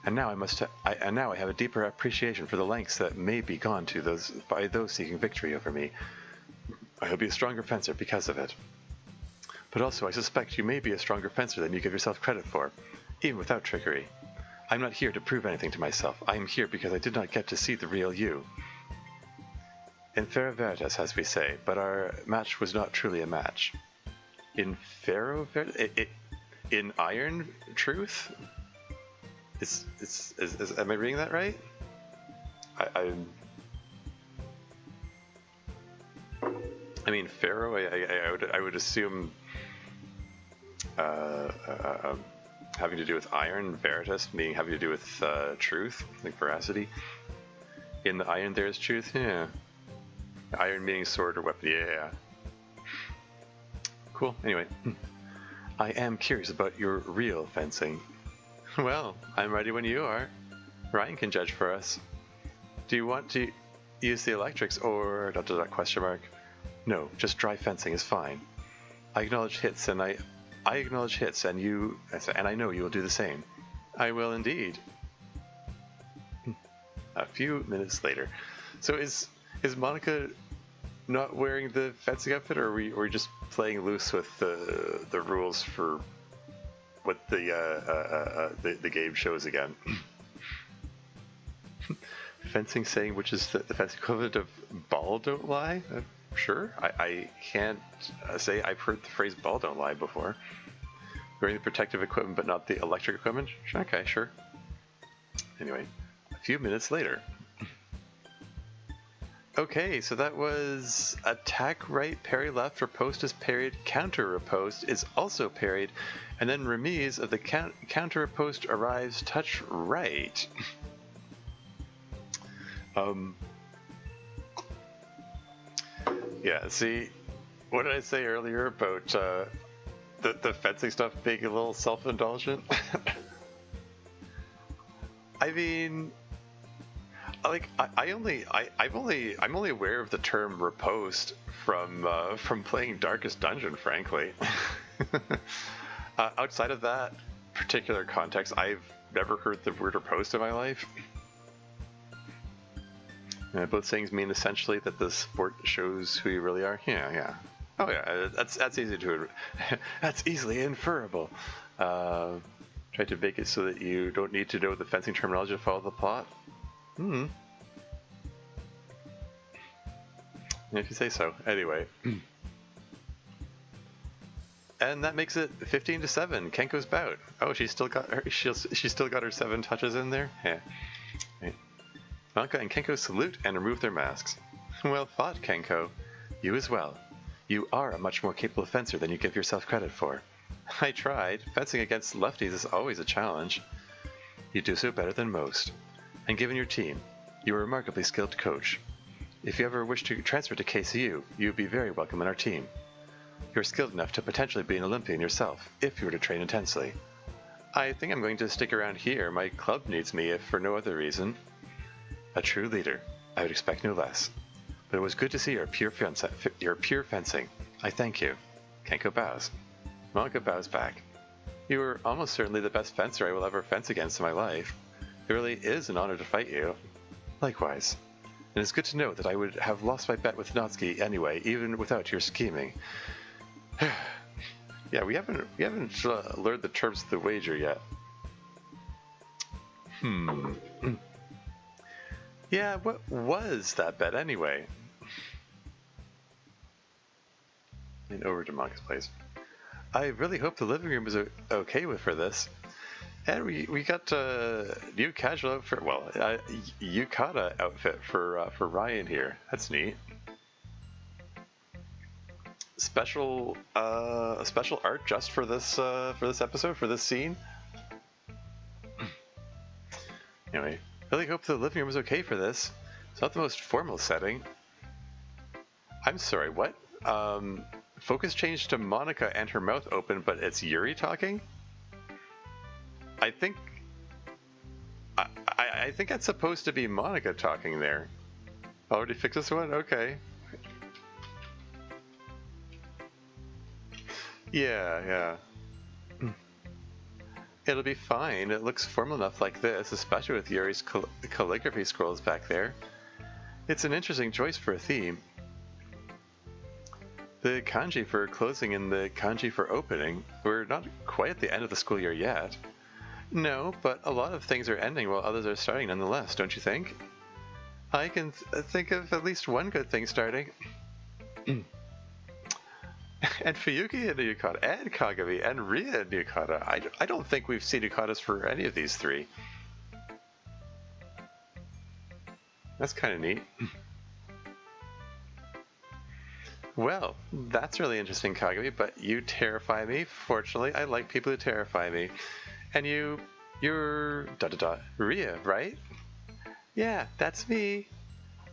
A: and now I have a deeper appreciation for the lengths that may be gone to by those seeking victory over me. I'll be a stronger fencer because of it. But also, I suspect you may be a stronger fencer than you give yourself credit for, even without trickery. I'm not here to prove anything to myself. I am here because I did not get to see the real you. In Fera Veritas, as we say, but our match was not truly a match. In Fero Veritas? In Iron Truth? Am I reading that right? I mean, Pharaoh. I would assume having to do with iron. Veritas meaning having to do with truth, like veracity. In the iron, there is truth. Yeah. Iron meaning sword or weapon. Yeah. Cool. Anyway, I am curious about your real fencing. Well, I'm ready when you are. Ryan can judge for us. Do you want to use the electrics or ... question mark? No, just dry fencing is fine. I acknowledge hits and I acknowledge hits and I know you will do the same. I will indeed. A few minutes later. So is Monika not wearing the fencing outfit, or are we just playing loose with the rules for what the game shows again? Fencing saying, which is the fencing equivalent of ball don't lie? Sure. I can't say I've heard the phrase ball don't lie before. Wearing the protective equipment but not the electric equipment? Okay, sure. Anyway, a few minutes later. Okay, so that was attack right, parry left, riposte is parried, counter riposte is also parried, and then remise of the counter riposte arrives touch right. Yeah, see, what did I say earlier about the fencing stuff being a little self-indulgent? I mean, like I'm only aware of the term riposte from playing Darkest Dungeon, frankly. Outside of that particular context, I've never heard the word riposte in my life. Both things mean essentially that the sport shows who you really are. Yeah. Oh yeah, that's easy to that's easily inferable. Try to make it so that you don't need to know the fencing terminology to follow the plot. If you say so. Anyway. And that makes it 15-7. Kenko's bout. Oh, she's still got her 7 touches in there. Yeah. Right. Monika and Kenko salute and remove their masks. Well fought, Kenko. You as well. You are a much more capable fencer than you give yourself credit for. I tried. Fencing against lefties is always a challenge. You do so better than most. And given your team, you are a remarkably skilled coach. If you ever wish to transfer to KCU, you would be very welcome in our team. You're skilled enough to potentially be an Olympian yourself, if you were to train intensely. I think I'm going to stick around here. My club needs me, if for no other reason. A true leader. I would expect no less. But it was good to see your pure fencing. I thank you. Kenko bows. Monika bows back. You are almost certainly the best fencer I will ever fence against in my life. It really is an honor to fight you. Likewise. And it's good to know that I would have lost my bet with Natsuki anyway, even without your scheming. Yeah, we haven't learned the terms of the wager yet. Yeah, what was that bet anyway? And over to Monika's place. I really hope the living room is okay for this. And we got a new casual outfit, yukata outfit for Ryan here. That's neat. Special art just for this episode, for this scene. Anyway, really hope the living room is okay for this. It's not the most formal setting. I'm sorry, what? Focus changed to Monika and her mouth open, but it's Yuri talking? I think that's supposed to be Monika talking there. Already fixed this one? Okay. Yeah. It'll be fine. It looks formal enough like this, especially with Yuri's calligraphy scrolls back there. It's an interesting choice for a theme. The kanji for closing and the kanji for opening. We're not quite at the end of the school year yet. No, but a lot of things are ending while others are starting nonetheless, don't you think? I can think of at least one good thing starting. And Fuyuki and Yukata, and Kagami, and Ria and Yukata. I don't think we've seen Yukatas for any of these three. That's kind of neat. Well, that's really interesting, Kagami, but you terrify me. Fortunately, I like people who terrify me. And you're Ria, right? Yeah, that's me.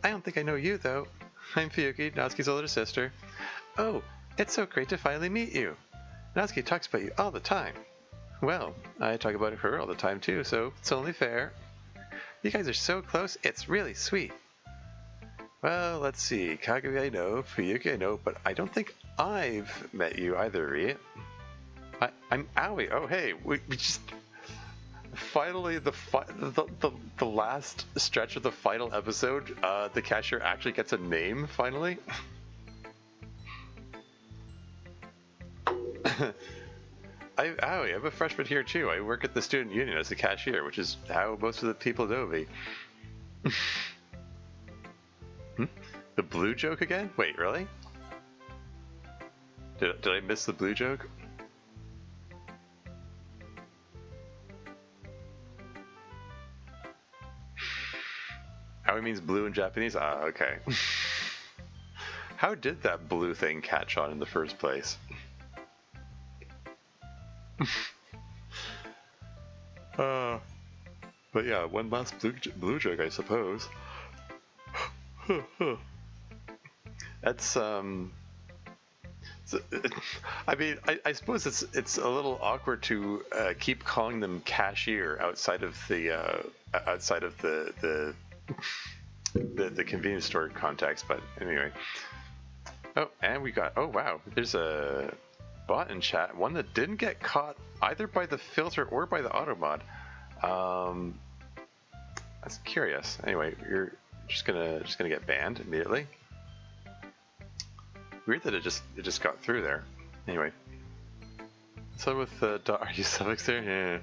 A: I don't think I know you, though. I'm Fuyuki, Natsuki's older sister. Oh, it's so great to finally meet you. Natsuki talks about you all the time. Well, I talk about her all the time too, so it's only fair. You guys are so close, it's really sweet. Well, let's see. Kagami I know, Fuyuki I know, but I don't think I've met you either, Rie. I'm Aoi. Oh, hey, we just... Finally, the last stretch of the final episode, the cashier actually gets a name, finally. I'm a freshman here too. I work at the student union as a cashier, which is how most of the people know me. The blue joke again? Wait, really? Did I miss the blue joke? Aoi means blue in Japanese? Ah, okay. How did that blue thing catch on in the first place? But yeah, one last blue joke, I suppose. That's I mean, I suppose it's a little awkward to keep calling them cashier outside of the convenience store context. But anyway. Oh, and we got, oh wow, there's a bot in chat, one that didn't get caught either by the filter or by the auto mod. That's curious. Anyway, you're just gonna get banned immediately. Weird that it just got through there. Anyway, so with the are you suffix there? Yeah.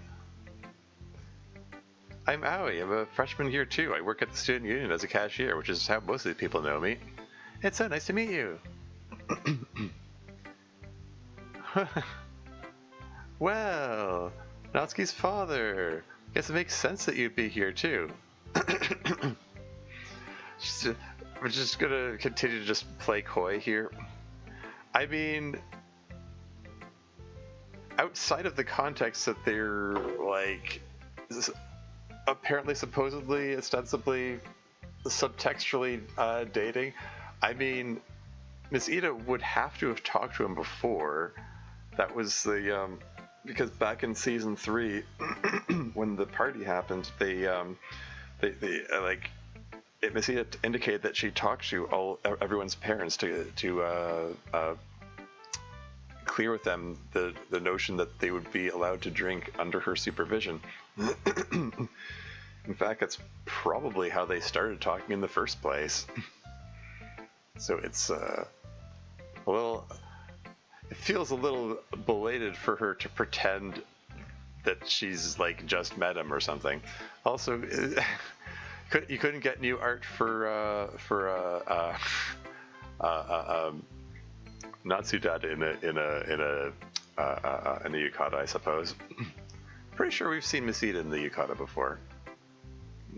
A: I'm Aoi. I'm a freshman here too. I work at the student union as a cashier, which is how most of the people know me. It's so nice to meet you. Well, Natsuki's father. Guess it makes sense that you'd be here too. We're just gonna continue to just play coy here. I mean, outside of the context that they're like apparently, supposedly, ostensibly, subtextually dating, I mean, Miss Ida would have to have talked to him before. That was the because back in season 3, when the party happened, they like Miss Ida indicated that she talked to everyone's parents to clear with them the notion that they would be allowed to drink under her supervision. In fact, that's probably how they started talking in the first place. So it's a little. It feels a little belated for her to pretend that she's like just met him or something. Also, you couldn't get new art for Natsudata in a yukata, I suppose. Pretty sure we've seen Misita in the yukata before,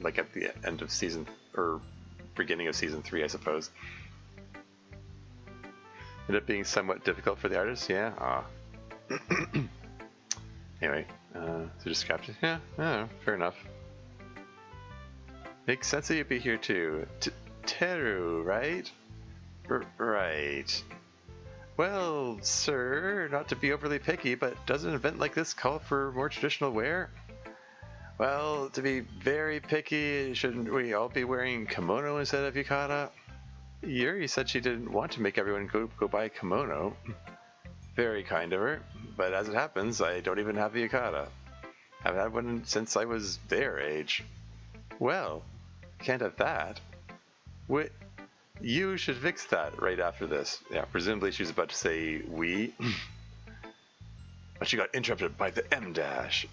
A: like at the end of season or beginning of season 3, I suppose. Ended up being somewhat difficult for the artist, yeah. Anyway, so just capture. Yeah, fair enough. Makes sense that you'd be here too. Teru, right? Right. Well, sir, not to be overly picky, but does an event like this call for more traditional wear? Well, to be very picky, shouldn't we all be wearing kimono instead of yukata? Yuri said she didn't want to make everyone go buy a kimono. Very kind of her, but as it happens, I don't even have a yukata. I've had one since I was their age. Well, can't have that. You should fix that right after this. Yeah, presumably she was about to say we. But she got interrupted by the M dash.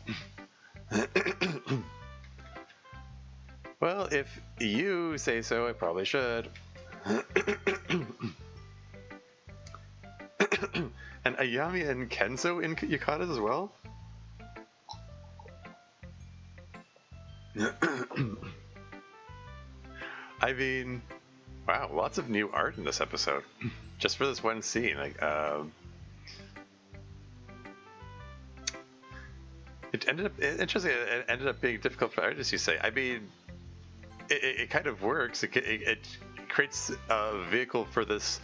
A: Well, if you say so, I probably should. And Ayami and Kenzo in Yukatas as well? I mean, wow, lots of new art in this episode. Just for this one scene. Like, it ended up, interesting, it ended up being difficult for artists, you say. I mean, it kind of works. It creates a vehicle for this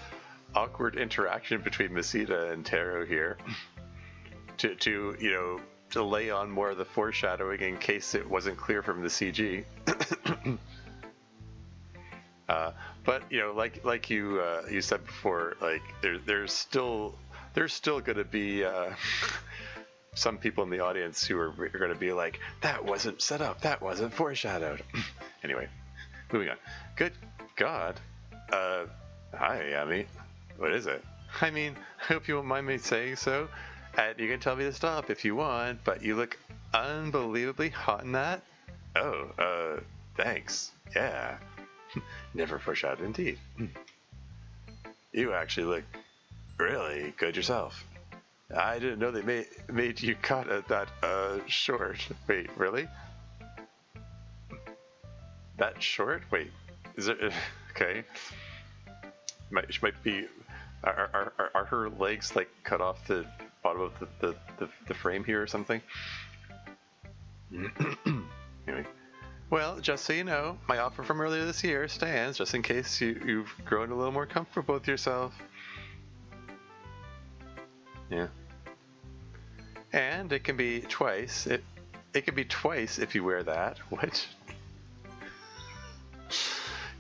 A: awkward interaction between Masita and Taro here. to you know, to lay on more of the foreshadowing in case it wasn't clear from the CG. But you know, like you said before, like there's still going to be some people in the audience who are going to be like, that wasn't set up, that wasn't foreshadowed. Anyway, moving on. Good God. Hi, Yami. What is it? I mean, I hope you won't mind me saying so. And you can tell me to stop if you want, but you look unbelievably hot in that. Oh, thanks. Yeah. Never foreshadowed indeed. You actually look really good yourself. I didn't know they made you cut that short. Wait, really? That short? Wait, is it okay? She might be. Are her legs like cut off the bottom of the frame here or something? Anyway. Well, just so you know, my offer from earlier this year stands, just in case you've grown a little more comfortable with yourself. Yeah. And it can be twice. It can be twice if you wear that. What?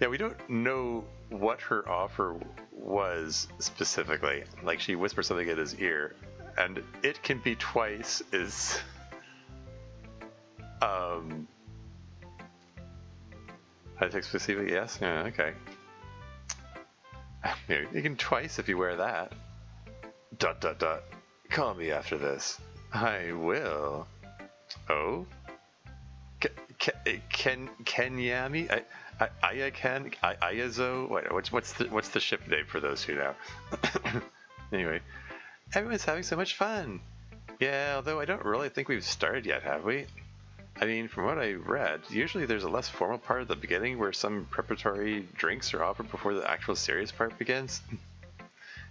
A: Yeah, we don't know what her offer was specifically. Like, she whispered something in his ear, and it can be twice is I think specifically, yes? Yeah, okay. Maybe you can twice if you wear that. ... Call me after this. I will. Oh? Kenyami? Ayazo? Wait, what's the ship name for those who know? Anyway, everyone's having so much fun. Yeah, although I don't really think we've started yet, have we? I mean, from what I read, usually there's a less formal part at the beginning where some preparatory drinks are offered before the actual serious part begins.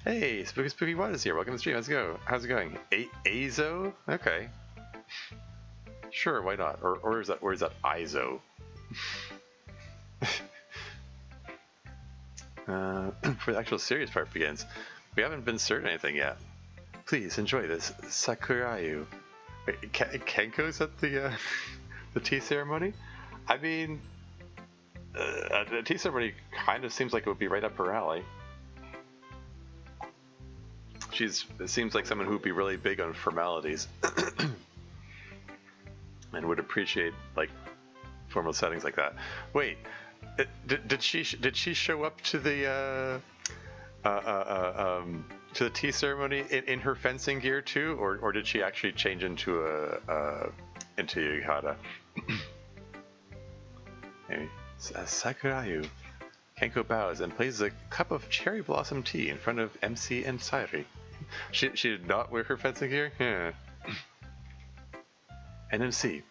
A: Hey, Spooky Waters here. Welcome to the stream. How's it going? Azo? Okay. Sure, why not? Or is that Izo? Before the actual serious part begins. We haven't been served anything yet. Please enjoy this Sakurayu. Wait, Kenko's at the tea ceremony? I mean, the tea ceremony kind of seems like it would be right up her alley. It seems like someone who would be really big on formalities and would appreciate like formal settings like that. Wait, did she show up to the tea ceremony in her fencing gear too, or did she actually change into into Yukata? Maybe. Sakurayu. Kenko bows and places a cup of cherry blossom tea in front of MC and Sairi. She did not wear her fencing gear? Yeah. And MC,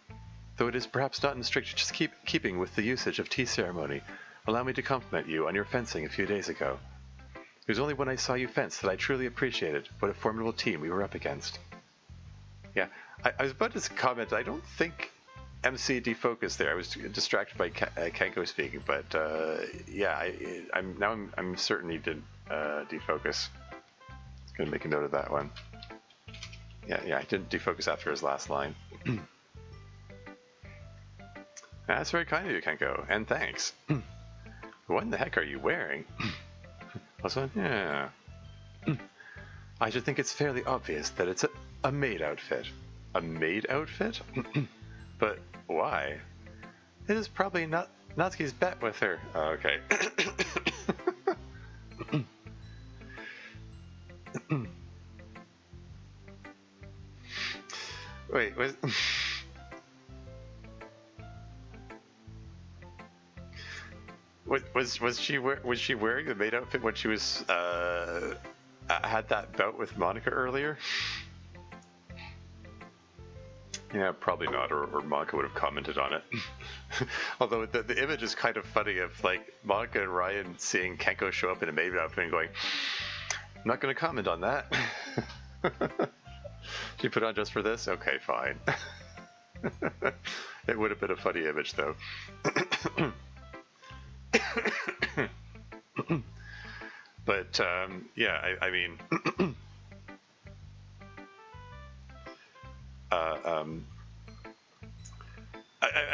A: though it is perhaps not in strict just keeping with the usage of tea ceremony, allow me to compliment you on your fencing a few days ago. It was only when I saw you fence that I truly appreciated what a formidable team we were up against. Yeah, I was about to comment, I don't think MC defocused there. I was distracted by Kenko speaking, but yeah, I'm certain he did defocus. Gonna make a note of that one. Yeah, I didn't defocus after his last line. That's very kind of you, Kenko, and thanks. What in the heck are you wearing? Also, yeah. I should think it's fairly obvious that it's a maid outfit. A maid outfit? But why? It is probably not Natsuki's bet with her. Oh, okay. Wait, Was she wearing the maid outfit when she was had that bout with Monika earlier? Yeah, probably not, or Monika would have commented on it. Although the image is kind of funny of like Monika and Ryan seeing Kenko show up in a maid outfit and going, "I'm not going to comment on that." She put on just for this? Okay, fine. It would have been a funny image, though. But yeah, I mean, I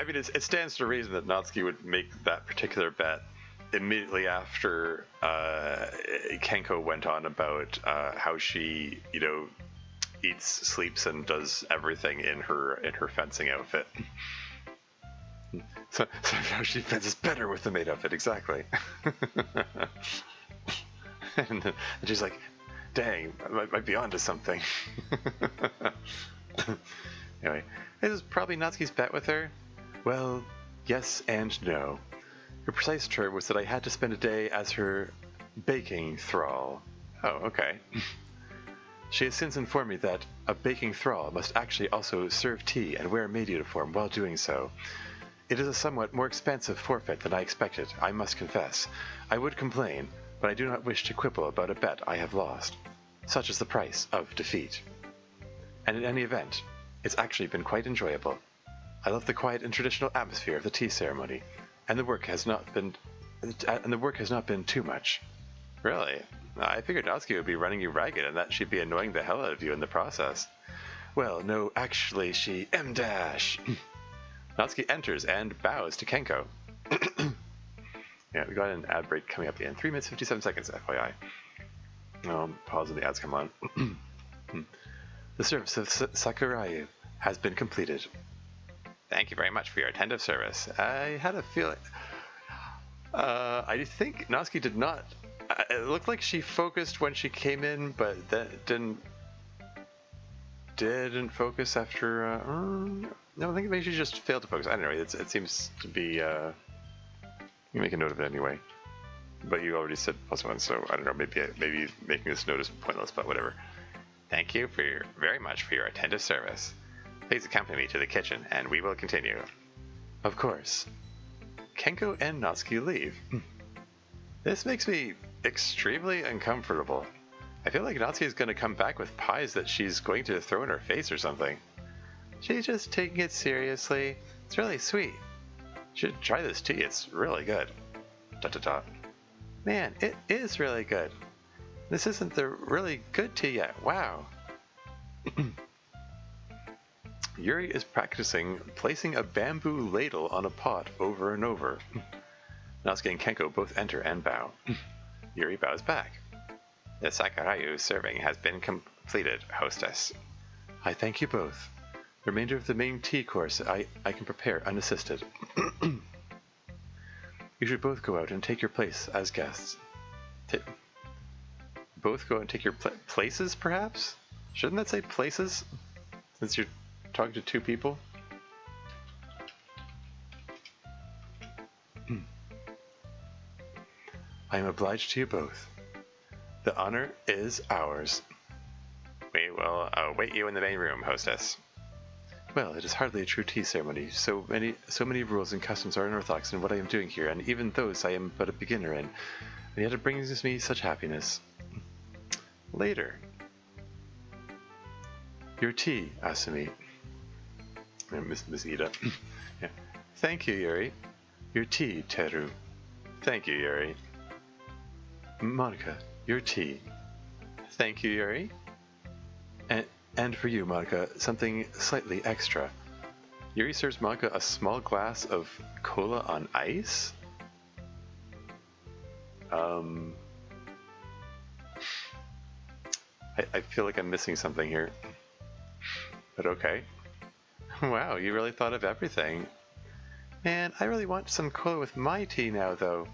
A: mean, it stands to reason that Natsuki would make that particular bet immediately after Kenko went on about how she, eats, sleeps, and does everything in her fencing outfit. So now she fences better with the maid outfit, exactly. and she's like, "Dang, I might be onto something." Anyway, this is probably Natsuki's bet with her. Well, yes and no. Her precise term was that I had to spend a day as her baking thrall. Oh, okay. She has since informed me that a baking thrall must actually also serve tea and wear a maid uniform while doing so. It is a somewhat more expensive forfeit than I expected, I must confess. I would complain, but I do not wish to quibble about a bet I have lost. Such is the price of defeat. And in any event, it's actually been quite enjoyable. I love the quiet and traditional atmosphere of the tea ceremony, and the work has not been too much. Really? I figured Natsuki would be running you ragged and that she'd be annoying the hell out of you in the process. Well, no, actually, she M-dash. Natsuki enters and bows to Kenko. Yeah, we got an ad break coming up in 3 minutes 57 seconds, FYI. Pause when the ads come on. The service of Sakurayu has been completed. Thank you very much for your attentive service. I had a feeling... I think Natsuki did not... It looked like she focused when she came in, but that didn't focus after... no, I think maybe she just failed to focus. I don't know. It seems to be... you make a note of it anyway. But you already said +1, so I don't know. Maybe making this note is pointless, but whatever. Thank you very much for your attentive service. Please accompany me to the kitchen, and we will continue. Of course. Kenko and Natsuki leave. This makes me extremely uncomfortable. I feel like Natsuki is going to come back with pies that she's going to throw in her face or something. She's just taking it seriously. It's really sweet. You should try this tea. It's really good. ... Man, it is really good. This isn't the really good tea yet. Wow. Yuri is practicing placing a bamboo ladle on a pot over and over. Natsuki and Kenko both enter and bow. Yuri bows back. The Sakurayu serving has been completed, hostess. I thank you both. The remainder of the main tea course I can prepare unassisted. You should both go out and take your place as guests. Both go and take your places, perhaps? Shouldn't that say places? Since you're talking to two people? I am obliged to you both. The honor is ours. We will await you in the main room, hostess. Well, it is hardly a true tea ceremony. So many rules and customs are unorthodox in what I am doing here, and even those I am but a beginner in. And yet it brings me such happiness. Later. Your tea, Asumi. Miss Ida. Yeah. Thank you, Yuri. Your tea, Teru. Thank you, Yuri. Monika, your tea. Thank you, Yuri. And for you, Monika, something slightly extra. Yuri serves Monika a small glass of cola on ice? I feel like I'm missing something here. But okay. Wow, you really thought of everything. Man, I really want some cola with my tea now, though.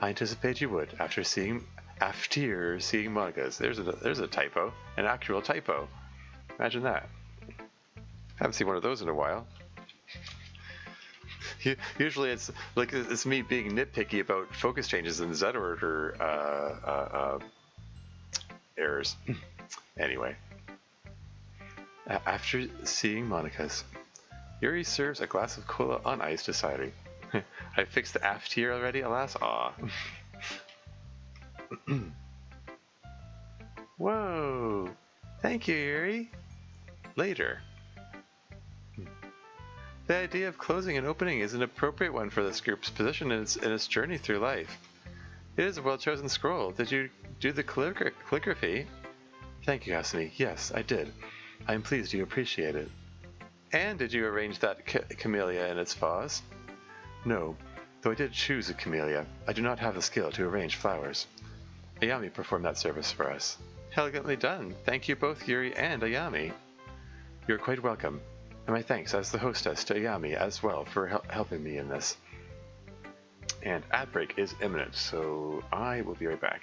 A: I anticipate you would, after seeing Monika's. There's a typo. An actual typo. Imagine that. Haven't seen one of those in a while. Usually it's me being nitpicky about focus changes in Z order errors. Anyway, after seeing Monika's, Yuri serves a glass of cola on ice to Sayuri. I fixed the aft here already, alas. Aw. Whoa! Thank you, Yuri. Later. The idea of closing and opening is an appropriate one for this group's position in its journey through life. It is a well-chosen scroll. Did you do the calligraphy? Thank you, Hasani. Yes, I did. I am pleased you appreciate it. And did you arrange that camellia in its vase? No, though I did choose a camellia. I do not have the skill to arrange flowers. Ayami performed that service for us. Elegantly done. Thank you both, Yuri and Ayami. You're quite welcome. And my thanks as the hostess to Ayami as well for helping me in this. And ad break is imminent, so I will be right back.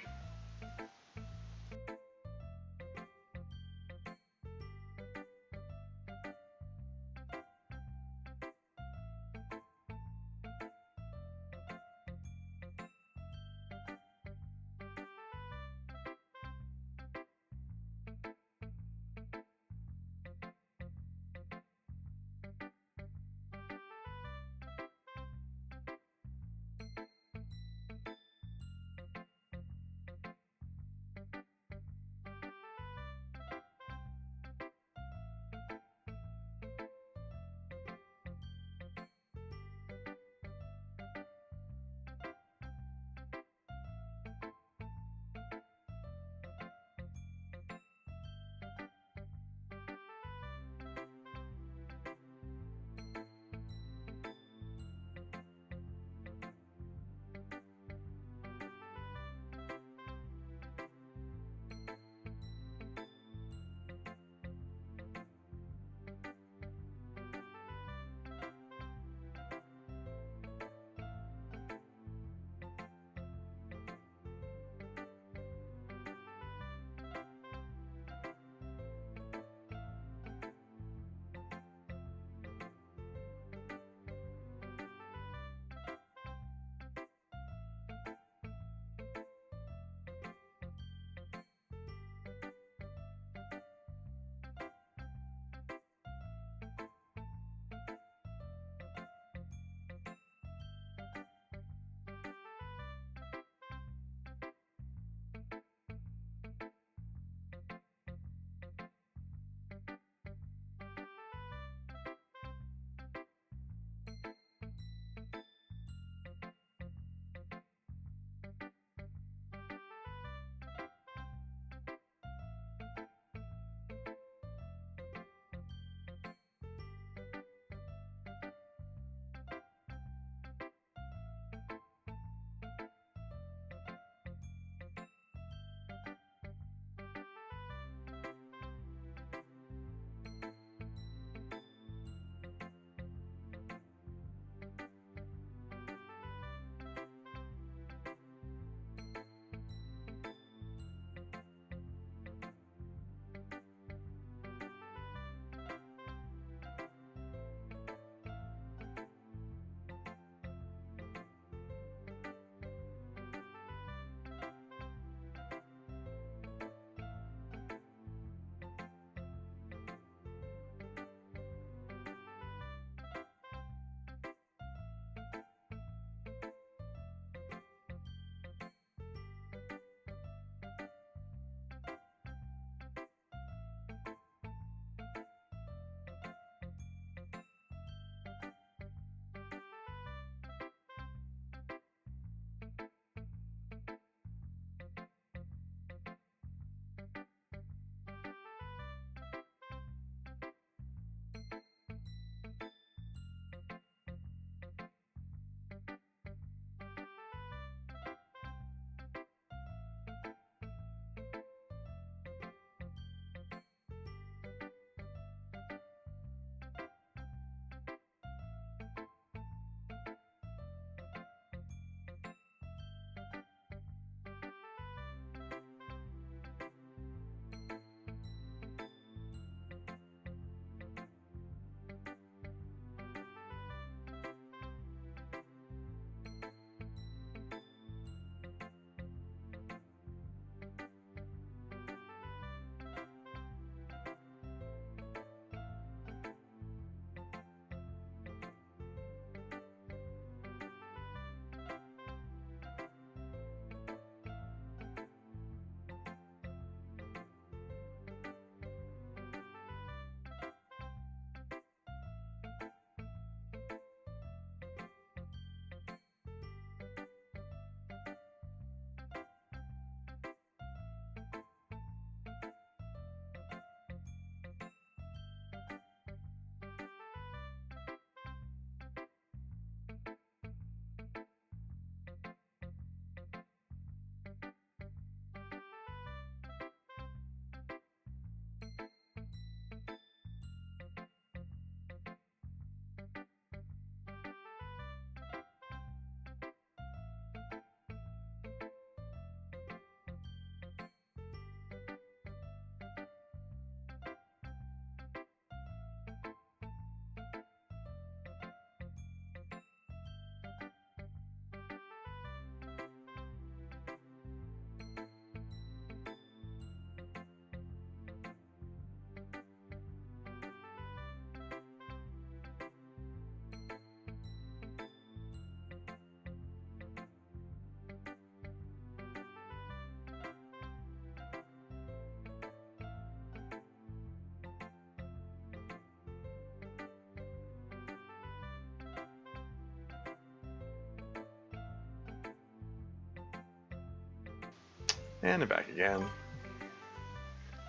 A: And I'm back again.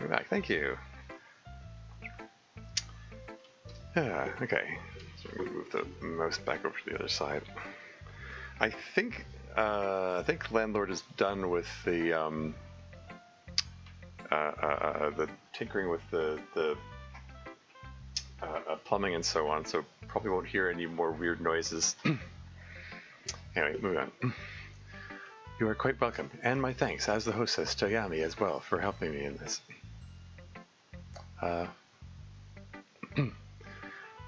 A: We're back, thank you. Okay, so I'm going to move the mouse back over to the other side. I think Landlord is done with the tinkering with the plumbing and so on, so probably won't hear any more weird noises. Anyway, moving on. You are quite welcome, and my thanks as the hostess to Yami as well for helping me in this.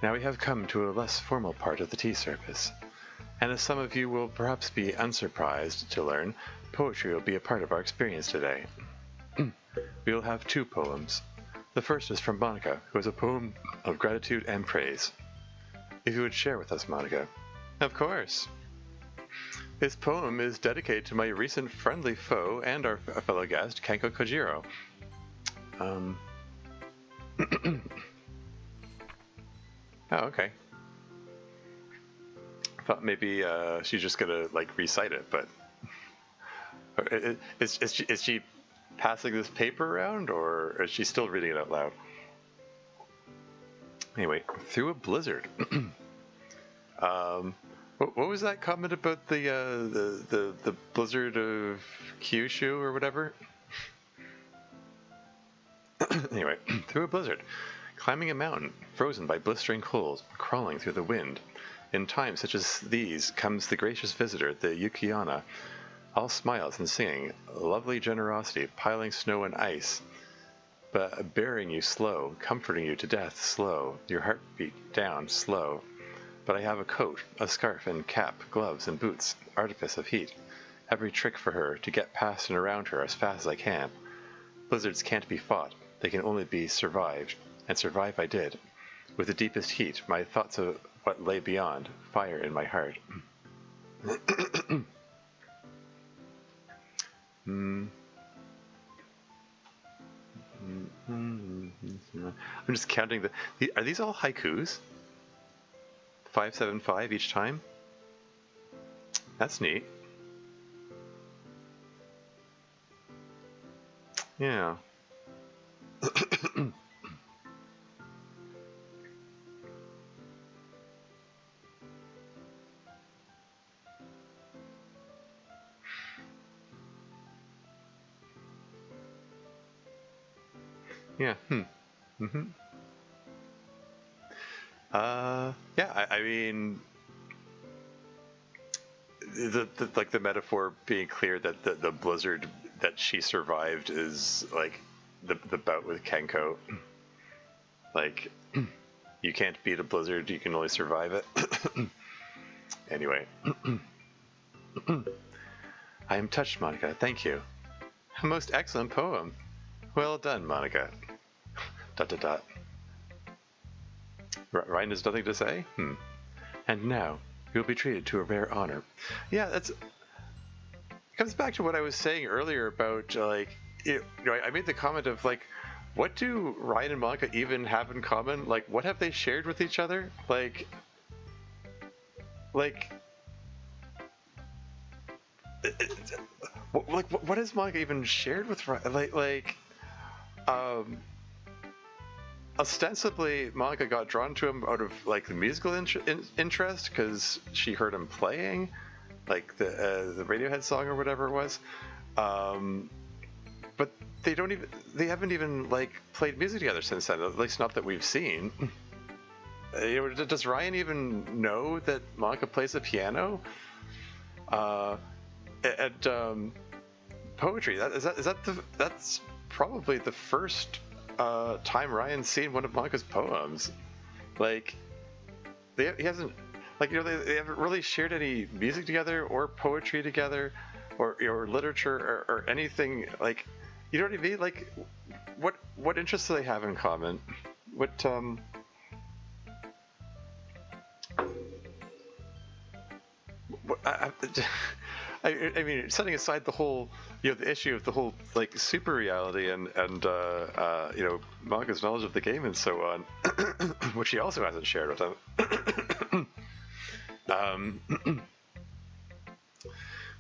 A: Now we have come to a less formal part of the tea service, and as some of you will perhaps be unsurprised to learn, poetry will be a part of our experience today. We will have 2 poems. The first is from Monika, who has a poem of gratitude and praise. If you would share with us, Monika. Of course. This poem is dedicated to my recent friendly foe and our fellow guest, Kenko Kojiro. Oh, okay. I thought maybe she's just gonna like recite it, but is she passing this paper around, or is she still reading it out loud? Anyway, through a blizzard. What was that comment about the blizzard of Kyushu or whatever? Anyway, through a blizzard. Climbing a mountain, frozen by blistering cold, crawling through the wind. In times such as these comes the gracious visitor, the Yukiana, all smiles and singing, lovely generosity, piling snow and ice, but bearing you slow, comforting you to death slow, your heartbeat down slow. But I have a coat, a scarf and cap, gloves and boots, artifice of heat, every trick for her to get past and around her as fast as I can. Blizzards can't be fought, they can only be survived. And survive I did, with the deepest heat, my thoughts of what lay beyond, fire in my heart. I'm just counting are these all haikus? 575 each time? That's neat. Yeah. Yeah. Yeah. I mean, the metaphor being clear that the blizzard that she survived is like the bout with Kenko. Like, you can't beat a blizzard; you can only survive it. Anyway, I am touched, Monika. Thank you. A most excellent poem. Well done, Monika. ... Ryan has nothing to say? And now, you'll be treated to a rare honor. Yeah, it comes back to what I was saying earlier about, like, I made the comment of, like, what do Ryan and Monika even have in common? Like, what have they shared with each other? Like, what has Monika even shared with Ryan? Ostensibly, Monika got drawn to him out of like the musical interest because she heard him playing, like the Radiohead song or whatever it was. But they haven't even like played music together since then. At least not that we've seen. Does Ryan even know that Monika plays the piano? Poetry. That's probably the first time Ryan's seen one of Monika's poems. Like, they haven't really shared any music together or poetry together or literature or anything. Like, you know what I mean? Like, what interests do they have in common? I mean, setting aside the whole, the issue of the whole like super reality and Monika's knowledge of the game and so on, which he also hasn't shared with him.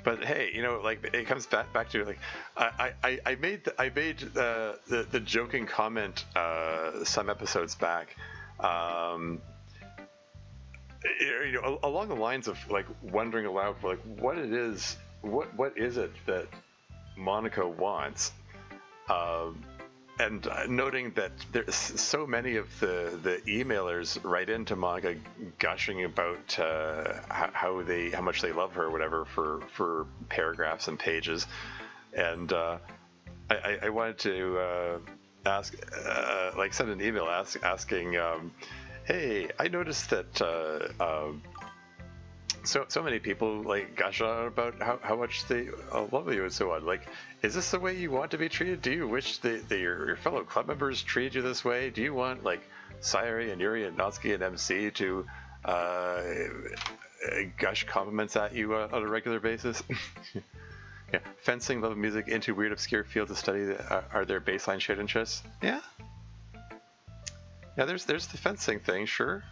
A: But hey, like it comes back to like I made the joking comment some episodes back, along the lines of like wondering aloud for like what is it that Monika wants, and noting that there's so many of the emailers write into Monika gushing about how much they love her or whatever for paragraphs and pages, and I wanted to ask, like send an email asking, hey, I noticed that so many people like gush on about how much they love you and so on. Like, is this the way you want to be treated? Do you wish that your fellow club members treated you this way? Do you want like Sayuri and Yuri and Natsuki and MC to gush compliments at you on a regular basis? Yeah, fencing, love of music, into weird obscure fields of study that are their baseline shared interests. Yeah, there's the fencing thing, sure.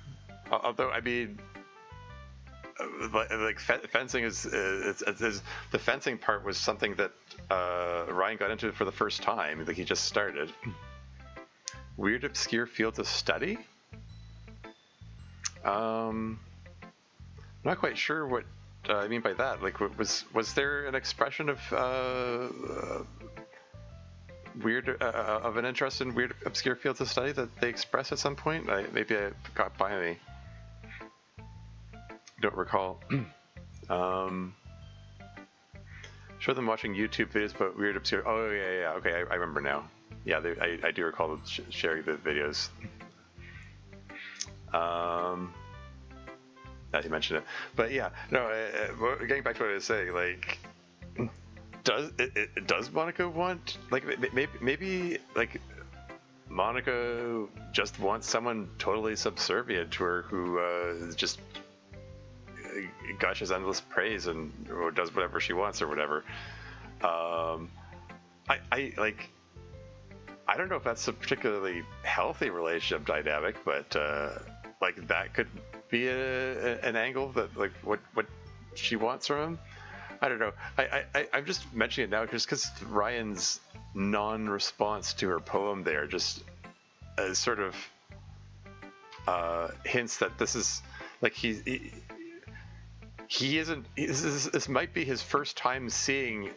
A: Although I mean, like fencing is the fencing part was something that Ryan got into for the first time. Like he just started. Weird obscure fields of study. I'm not quite sure what I mean by that. Like, was there an expression of weird of an interest in weird obscure fields of study that they expressed at some point? Maybe I got by me. Don't recall. Show them watching YouTube videos about weird obscure. Oh yeah. Okay, I remember now. Yeah, I do recall them sharing the videos. Now you mentioned it, but yeah, no. Getting back to what I was saying, like, does Monika want, like, maybe like Monika just wants someone totally subservient to her who just gushes endless praise or does whatever she wants or whatever. I don't know if that's a particularly healthy relationship dynamic, but like that could be an angle that like what she wants from him. I don't know. I'm just mentioning it now just because Ryan's non-response to her poem there just sort of hints that this is like he isn't. This might be his first time seeing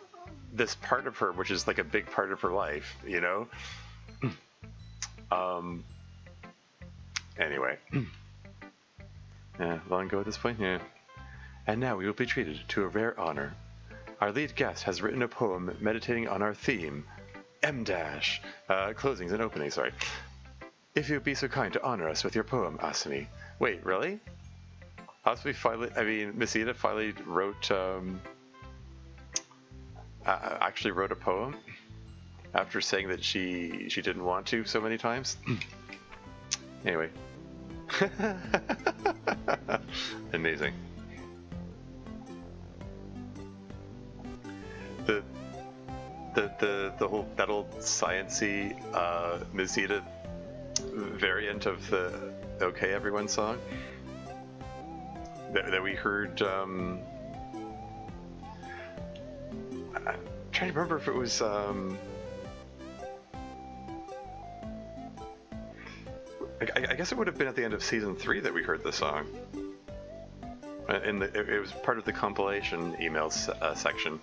A: this part of her, which is like a big part of her life, you know. Anyway, yeah, long ago at this point, yeah. And now we will be treated to a rare honor. Our lead guest has written a poem meditating on our theme, closings and openings. Sorry. If you would be so kind to honor us with your poem, Asami. Wait, really? Miss Ida finally wrote, actually wrote a poem after saying that she didn't want to so many times. Anyway. Amazing. The whole that old science-y Miss Ida variant of the "Okay Everyone" song that we heard. I'm trying to remember if it was. I guess it would have been at the end of season 3 that we heard the song. It was part of the compilation emails section.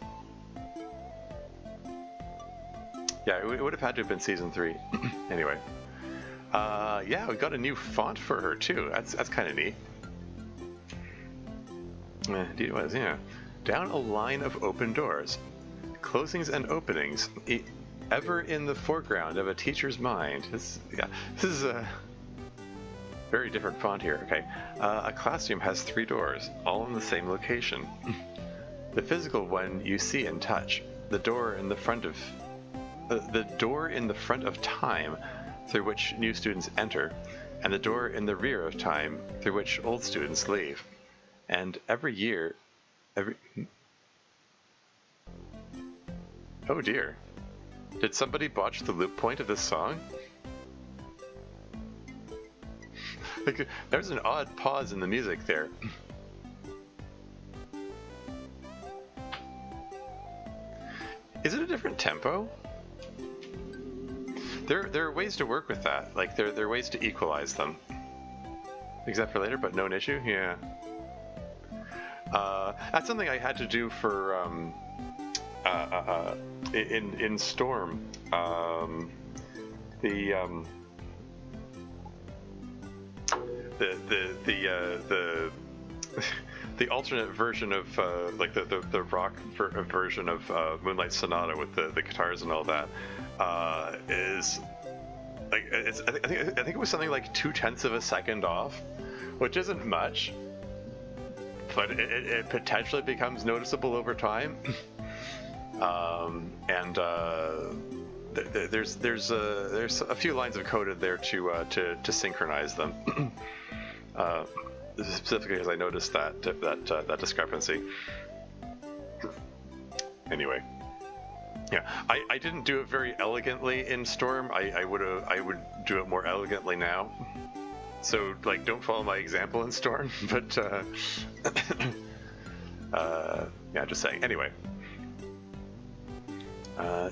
A: Yeah, it would have had to have been season 3. Anyway, yeah, we got a new font for her too. That's kind of neat. Indeed it was. Yeah, down a line of open doors, closings and openings, ever in the foreground of a teacher's mind. This is a very different font here. Okay, a classroom has 3 doors, all in the same location. The physical one you see and touch. The door in the front of time, through which new students enter, and the door in the rear of time, through which old students leave. And every year, oh dear, did somebody botch the loop point of this song? Like, there's an odd pause in the music there. Is it a different tempo? There are ways to work with that. Like there are ways to equalize them. Except for later, but no an issue. Yeah. That's something I had to do for in Storm. The the alternate version of like the rock version of Moonlight Sonata with the guitars and all that is like I think it was something like 0.2 of a second off, which isn't much, but it potentially becomes noticeable over time. And there's a few lines of code in there to synchronize them. Specifically because I noticed that discrepancy. Anyway, yeah, I didn't do it very elegantly in Storm. I would do it more elegantly now. So like, don't follow my example in Storm. But yeah, just saying. Anyway.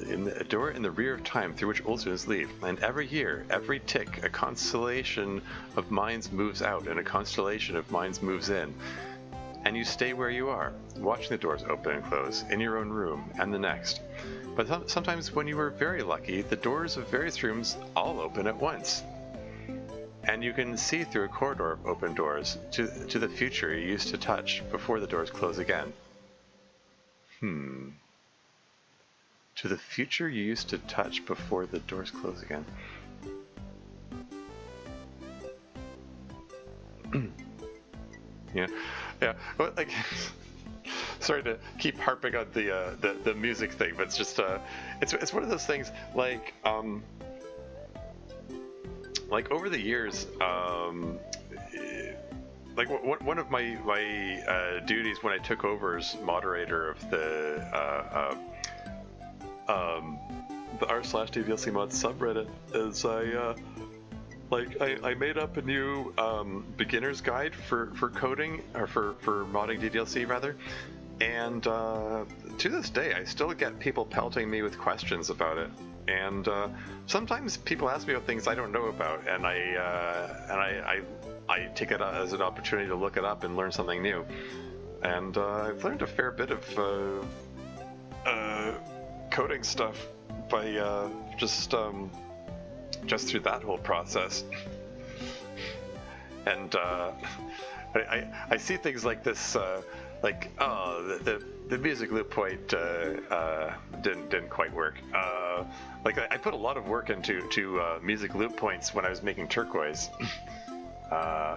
A: In a door in the rear of time through which old students leave, and every year, every tick, a constellation of minds moves out and a constellation of minds moves in, and you stay where you are, watching the doors open and close in your own room and the next. But sometimes when you were very lucky, the doors of various rooms all open at once, and you can see through a corridor of open doors to the future you used to touch before the doors close again. To the future you used to touch before the doors close again. Yeah. Well, like, sorry to keep harping on the music thing, but it's just it's one of those things. Like over the years, like one of my duties when I took over as moderator of the r/DVLC mods subreddit is I made up a new beginner's guide for coding, or for modding DDLC rather, and to this day I still get people pelting me with questions about it, and sometimes people ask me about things I don't know about, and I take it as an opportunity to look it up and learn something new, and I've learned a fair bit of coding stuff by just through that whole process. And I see things like this, like, oh, the music loop point didn't quite work. Like I put a lot of work into music loop points when I was making Turquoise. I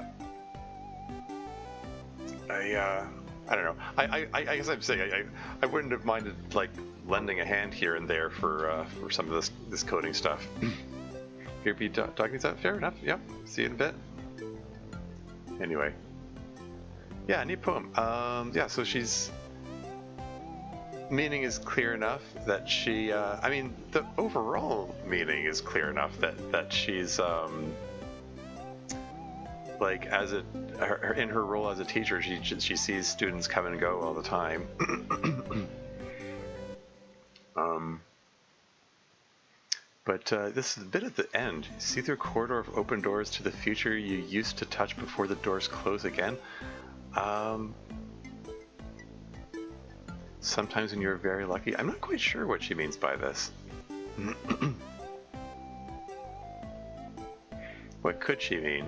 A: don't know. I guess I'm saying I wouldn't have minded like lending a hand here and there for some of this coding stuff. Here be talking stuff. Fair enough. Yep. See you in a bit. Anyway. Yeah, neat poem. Yeah. So she's meaning is clear enough that she. I mean, the overall meaning is clear enough that she's like in her role as a teacher, she sees students come and go all the time. But this is a bit at the end. See through a corridor of open doors to the future you used to touch before the doors close again. Sometimes when you're very lucky. I'm not quite sure what she means by this. What could she mean?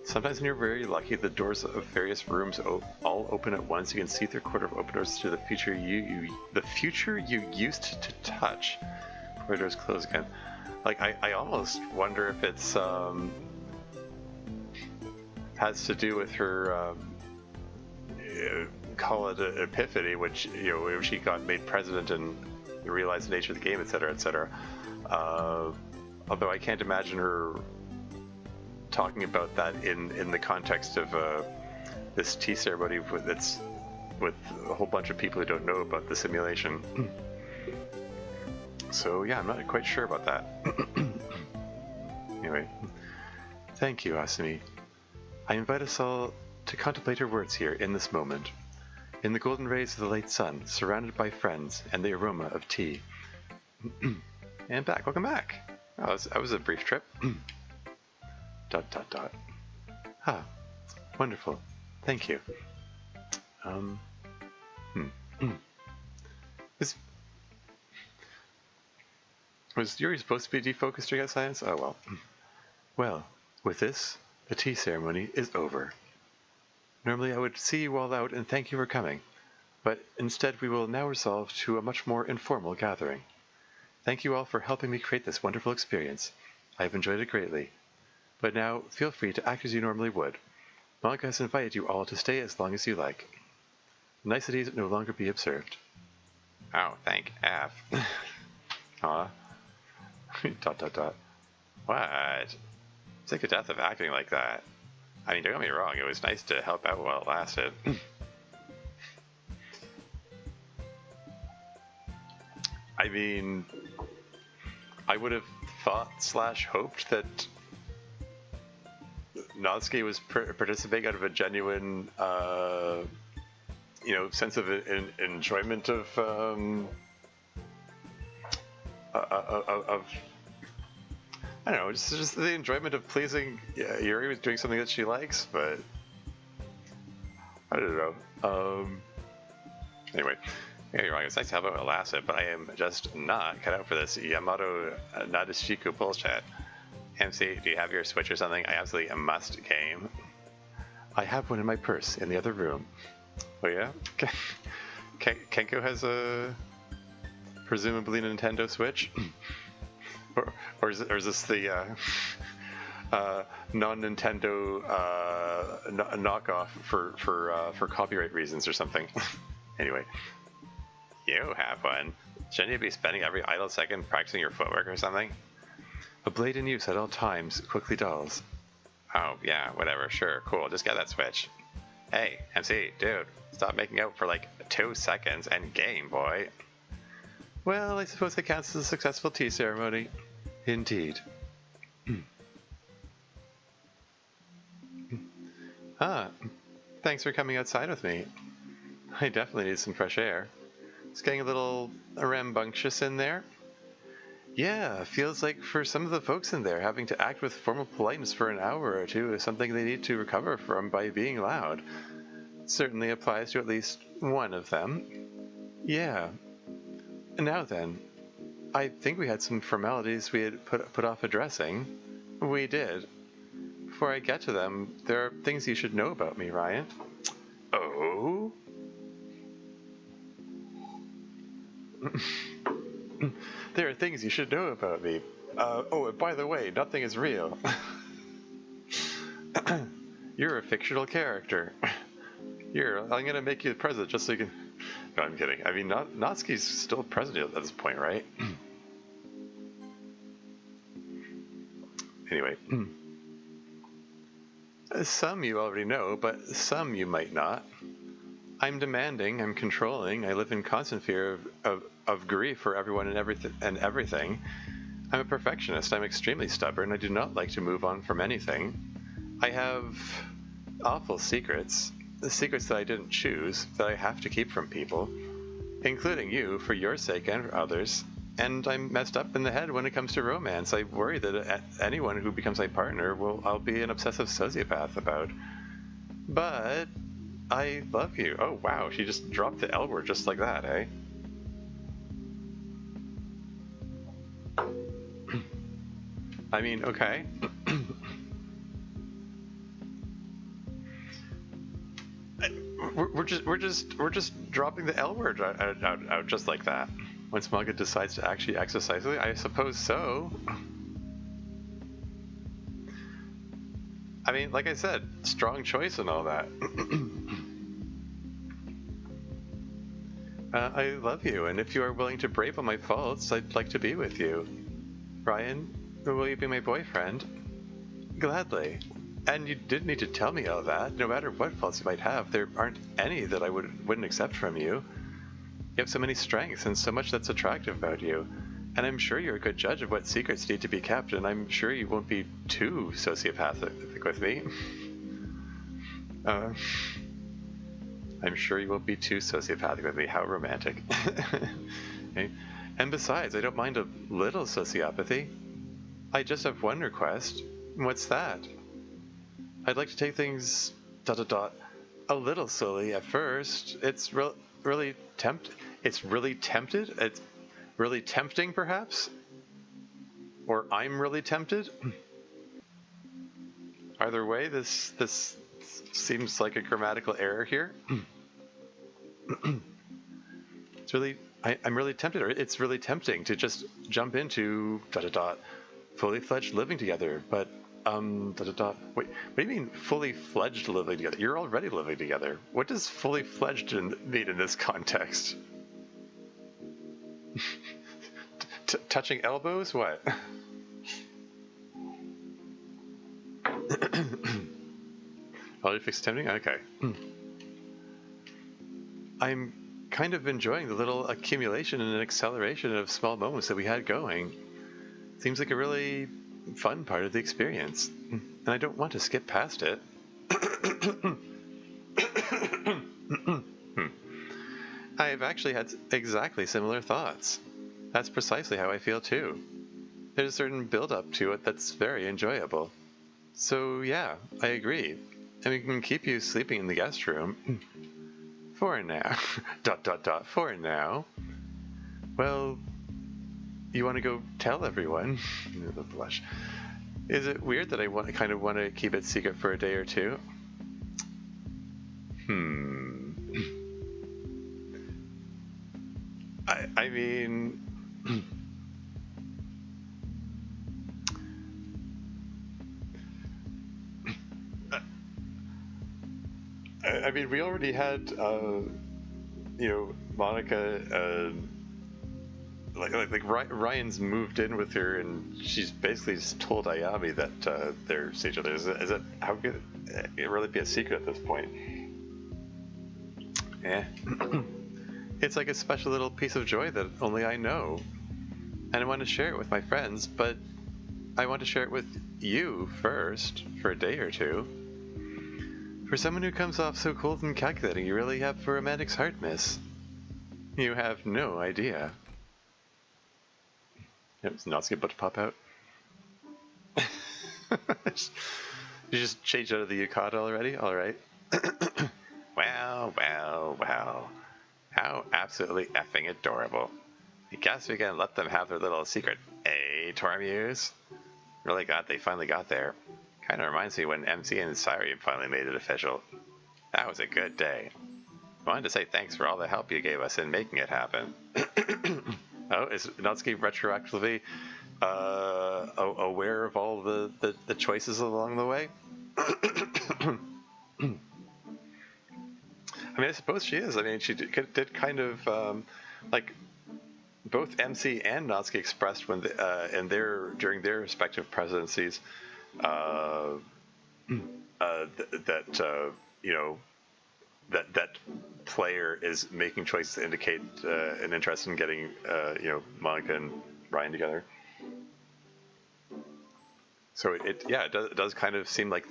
A: Sometimes when you're very lucky, the doors of various rooms all open at once. You can see through a corridor of open doors to the future the future you used to touch before the doors close again. Like I almost wonder if it's has to do with her call it an epiphany, which where she got made president and realized the nature of the game, etc., etc. Although I can't imagine her talking about that in the context of this tea ceremony with a whole bunch of people who don't know about the simulation. So yeah, I'm not quite sure about that. Anyway, thank you, Asumi. I invite us all to contemplate her words here in this moment. in the golden rays of the late sun, surrounded by friends and the aroma of tea. And back. Welcome back. Oh, that was a brief trip. ... Ah, wonderful. Thank you. Was Yuri supposed to be defocused during that silence? Oh well. Well, with this, the tea ceremony is over. Normally I would see you all out and thank you for coming, but instead we will now resolve to a much more informal gathering. Thank you all for helping me create this wonderful experience. I have enjoyed it greatly. But now, feel free to act as you normally would. Monika has invited you all to stay as long as you like. Niceties no longer be observed. Oh, thank F. Aw. ... What? Sick to death of acting like that. I mean, don't get me wrong, it was nice to help out while it lasted. I mean, I would have thought / hoped that Natsuki was participating out of a genuine, sense of enjoyment of I don't know, just the enjoyment of pleasing. Yeah, Yuri was doing something that she likes, but I don't know. Anyway, yeah, you're wrong. It's nice to have it lasted, but I am just not cut out for this Yamato Nadeshiku bullshit. MC, do you have your Switch or something? I absolutely must game. I have one in my purse in the other room. Oh yeah? Kenko has a presumably Nintendo Switch? or is this the non-Nintendo knockoff for copyright reasons or something? Anyway, you have one. Shouldn't you be spending every idle second practicing your footwork or something? A blade in use at all times quickly dulls. Oh yeah, whatever, sure, cool, just get that Switch. Hey, MC, dude, stop making out for like 2 seconds and game, boy. Well, I suppose it counts as a successful tea ceremony. Indeed. Thanks for coming outside with me. I definitely need some fresh air. It's getting a little rambunctious in there. Yeah, feels like for some of the folks in there, having to act with formal politeness for an hour or two is something they need to recover from by being loud. Certainly applies to at least one of them. Yeah. Now then, I think we had some formalities we had put off addressing. We did. Before I get to them, there are things you should know about me, Ryan. Oh? There are things you should know about me. And by the way, nothing is real. You're a fictional character. I'm gonna make you the president just so you can... No, I'm kidding. I mean, Natsuki's still president at this point, right? Anyway. Some you already know, but some you might not. I'm demanding, I'm controlling, I live in constant fear of grief for everyone and everything. I'm a perfectionist, I'm extremely stubborn, I do not like to move on from anything. I have awful secrets, the secrets that I didn't choose, that I have to keep from people, including you, for your sake and for others. And I'm messed up in the head when it comes to romance. I worry that anyone who becomes my partner I'll be an obsessive sociopath about. But I love you. Oh wow, she just dropped the L word just like that, eh? I mean, okay. We're just dropping the L word out just like that. Once Monika decides to actually act decisively, I suppose so. I mean, like I said, strong choice and all that. I love you, and if you are willing to brave on my faults, I'd like to be with you. Ryan, will you be my boyfriend? Gladly. And you didn't need to tell me all that. No matter what faults you might have, there aren't any that I wouldn't accept from you. You have so many strengths and so much that's attractive about you. And I'm sure you're a good judge of what secrets need to be kept, and I'm sure you won't be too sociopathic with me. I'm sure you won't be too sociopathic with me. How romantic. Okay. And besides, I don't mind a little sociopathy. I just have one request. What's that? I'd like to take things a little slowly at first. It's really tempted. It's really tempted. It's really tempting, perhaps? Or I'm really tempted? Either way, this seems like a grammatical error here. It's really, I'm really tempted, or it's really tempting to just jump into fully fledged living together. But wait, what do you mean fully fledged living together? You're already living together. What does fully fledged mean in this context? Touching elbows? What? Already fixed tempting? Okay. I'm kind of enjoying the little accumulation and acceleration of small moments that we had going. Seems like a really fun part of the experience, and I don't want to skip past it. I have actually had exactly similar thoughts. That's precisely how I feel too. There's a certain build-up to it that's very enjoyable. So yeah, I agree. And we can keep you sleeping in the guest room. For now. For now. Well, you want to go tell everyone? The blush. Is it weird that I kind of want to keep it secret for a day or two? I mean... I mean, we already had, Monika, like Ryan's moved in with her, and she's basically just told Ayami that they're seeing each other. Is it how could it really be a secret at this point? Yeah, it's like a special little piece of joy that only I know, and I want to share it with my friends, but I want to share it with you first for a day or two. For someone who comes off so cold and calculating, you really have a romantic's heart, miss. You have no idea. Yep, it's not about to pop out. You just changed out of the yukata already? Alright. Wow. How absolutely effing adorable. I guess we can let them have their little secret, eh, Tormuse? Really glad they finally got there. Kind of reminds me when MC and Cyrene finally made it official. That was a good day. I wanted to say thanks for all the help you gave us in making it happen. Oh, is Natsuki retroactively aware of all the choices along the way? I mean, I suppose she is. I mean, she did kind of like both MC and Natsuki expressed when during their respective presidencies that player is making choices to indicate an interest in getting Monika and Ryan together. So it does kind of seem like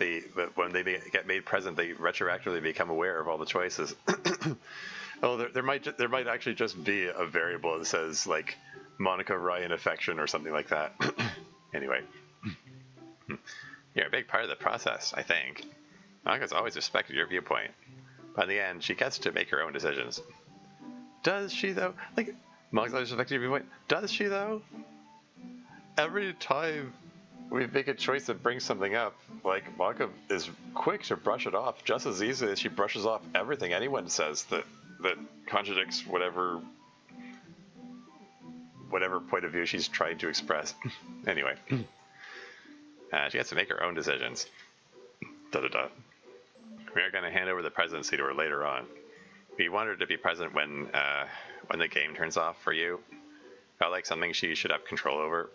A: when they get made present, they retroactively become aware of all the choices. Oh, there might actually just be a variable that says like Monika Ryan affection or something like that. Anyway, you're a big part of the process, I think. Monika's always respected your viewpoint. By the end, she gets to make her own decisions. Does she though? Like, Monika's always respected your viewpoint. Does she though? Every time we make a choice that brings something up, like, Monika is quick to brush it off just as easily as she brushes off everything anyone says that contradicts whatever point of view she's trying to express. Anyway, she gets to make her own decisions. We are going to hand over the presidency to her later on. We want her to be present when the game turns off for you. Felt like something she should have control over.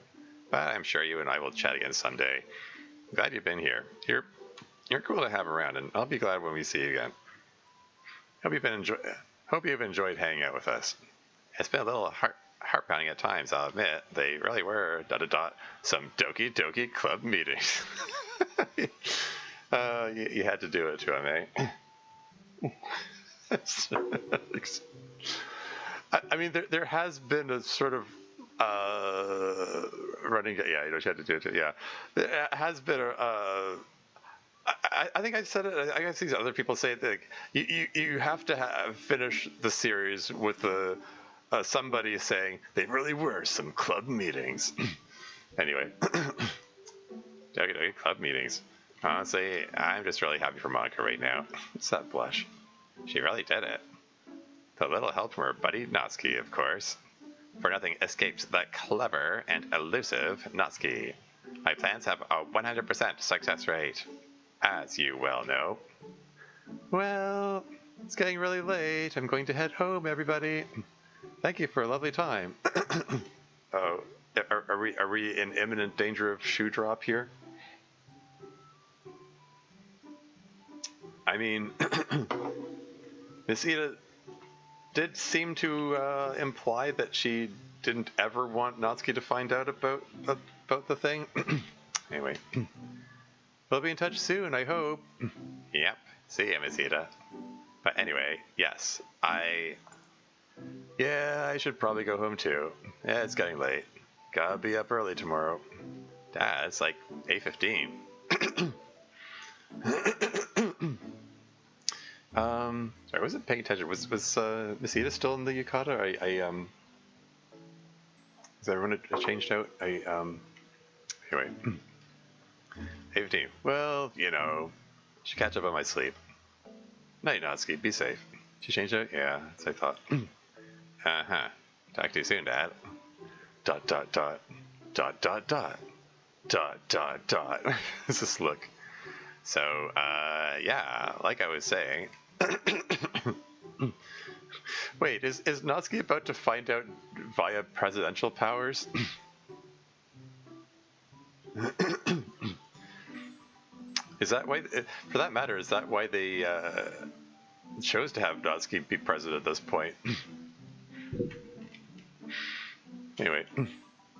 A: But I'm sure you and I will chat again someday. Glad you've been here. You're cool to have around, and I'll be glad when we see you again. Hope you've enjoyed hanging out with us. It's been a little heart pounding at times, I'll admit. They really were some Doki Doki Club meetings. You had to do it to him, eh? I mean, there has been a sort of running. Yeah, you know, she had to do it. Yeah, there has been a. I think I said it. I guess these other people say it. Like, you have to finish the series with somebody saying they really were some club meetings. Anyway, Doki Doki Club meetings. Honestly, I'm just really happy for Monika right now. It's that blush. She really did it. The little help from her buddy Natsuki, of course. For nothing escaped the clever and elusive Natsuki. My plans have a 100% success rate, as you well know. Well, it's getting really late. I'm going to head home, everybody. Thank you for a lovely time. Oh, are we in imminent danger of shoe drop here? I mean, Miss Ida did seem to imply that she didn't ever want Natsuki to find out about the thing. Anyway, we'll be in touch soon, I hope. Yep, see ya, Miss Ida. But anyway, yes, yeah, I should probably go home too. Yeah, it's getting late. Gotta be up early tomorrow. Dad, it's like 8:15. Sorry, I wasn't paying attention. Was Miss Ida still in the yukata? Is everyone changed out? Anyway. 8:15. Well, you know, should catch up on my sleep. Night, Natsuki. Be safe. She changed out? Yeah, that's what I thought. Uh-huh. Talk to you soon, Dad. ... What's this look? So, yeah, like I was saying. Wait, is Natsuki about to find out via presidential powers? Is that why, for that matter, is that why they chose to have Natsuki be president at this point? Anyway.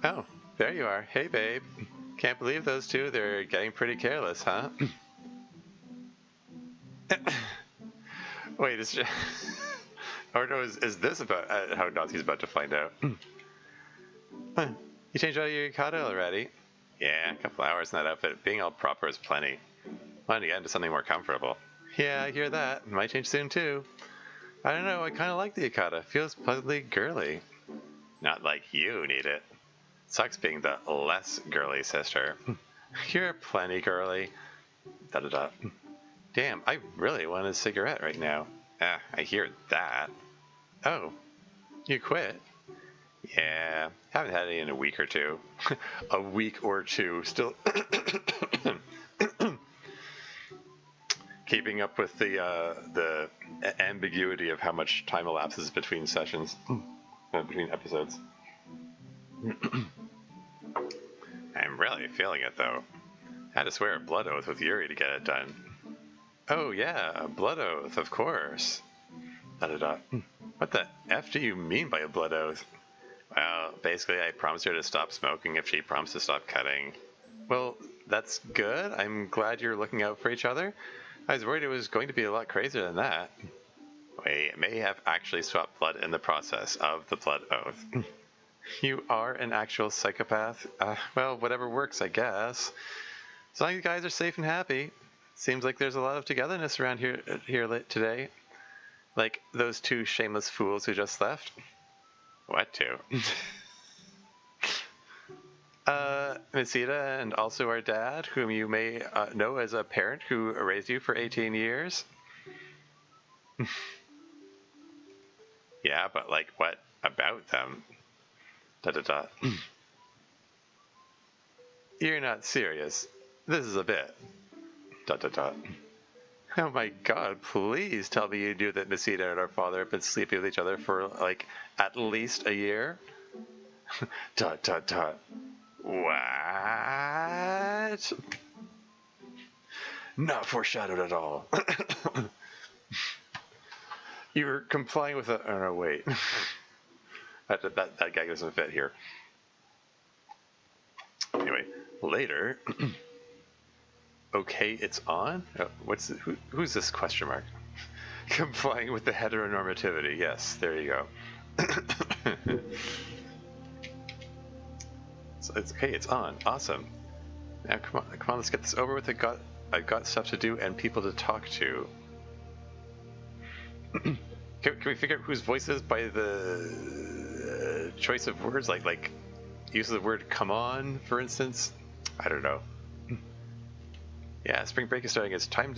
A: Oh, there you are. Hey, babe. Can't believe those two. They're getting pretty careless, huh? Wait, or no, is this about how Natsuki's about to find out? Huh. You changed out of your yukata already? Yeah, a couple hours in that outfit. Being all proper is plenty. Wanted to get into something more comfortable. Yeah, I hear that. Might change soon, too. I don't know, I kind of like the yukata. Feels pleasantly girly. Not like you need it. Sucks being the less girly sister. You're plenty girly. Da-da-da. Damn, I really want a cigarette right now. I hear that. Oh, you quit? Yeah, haven't had any in a week or two. A week or two, still keeping up with the ambiguity of how much time elapses between sessions, between episodes. I'm really feeling it though. Had to swear a blood oath with Yuri to get it done. Oh yeah, a blood oath, of course. Da-da-da. What the F do you mean by a blood oath? Well, basically I promised her to stop smoking if she promised to stop cutting. Well, that's good. I'm glad you're looking out for each other. I was worried it was going to be a lot crazier than that. We may have actually swapped blood in the process of the blood oath. You are an actual psychopath? Well, whatever works, I guess. As long as you guys are safe and happy. Seems like there's a lot of togetherness around here today. Like those two shameless fools who just left. What two? Miss Ida and also our dad, whom you may know as a parent who raised you for 18 years. Yeah, but like, what about them? Da-da-da. You're not serious. This is a bit. Da-da-da. Oh my god, please tell me you knew that Miss Ida and our father have been sleeping with each other for, like, at least a year? Da-da-da. What? Not foreshadowed at all. You were complying with a... Oh, no, wait. that gag doesn't fit here. Anyway, later... Okay, it's on? Who's this question mark? Complying with the heteronormativity. Yes, there you go. So it's okay. It's on. Awesome. Now come on. Let's get this over with. I've got stuff to do and people to talk to. Can we figure out whose voice is by the choice of words? Like use of the word "come on," for instance. I don't know. Yeah, spring break is starting. It's time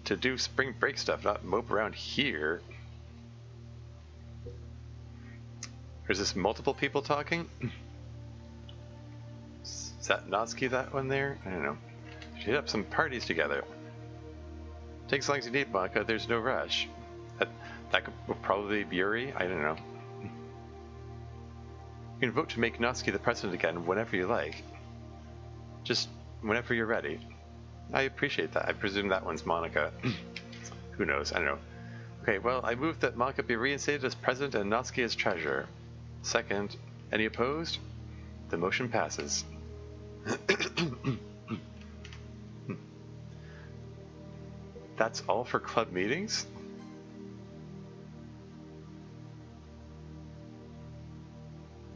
A: to do spring break stuff, not mope around here. Is this multiple people talking? Is that Natsuki, that one there? I don't know. Hit up some parties together. Take as long as you need, Monika. There's no rush. That could probably be Yuri. I don't know. You can vote to make Natsuki the president again whenever you like. Just whenever you're ready. I appreciate that. I presume that one's Monika. Who knows? I don't know. Okay, well, I move that Monika be reinstated as president and Natsuki as treasurer. Second. Any opposed? The motion passes. That's all for club meetings?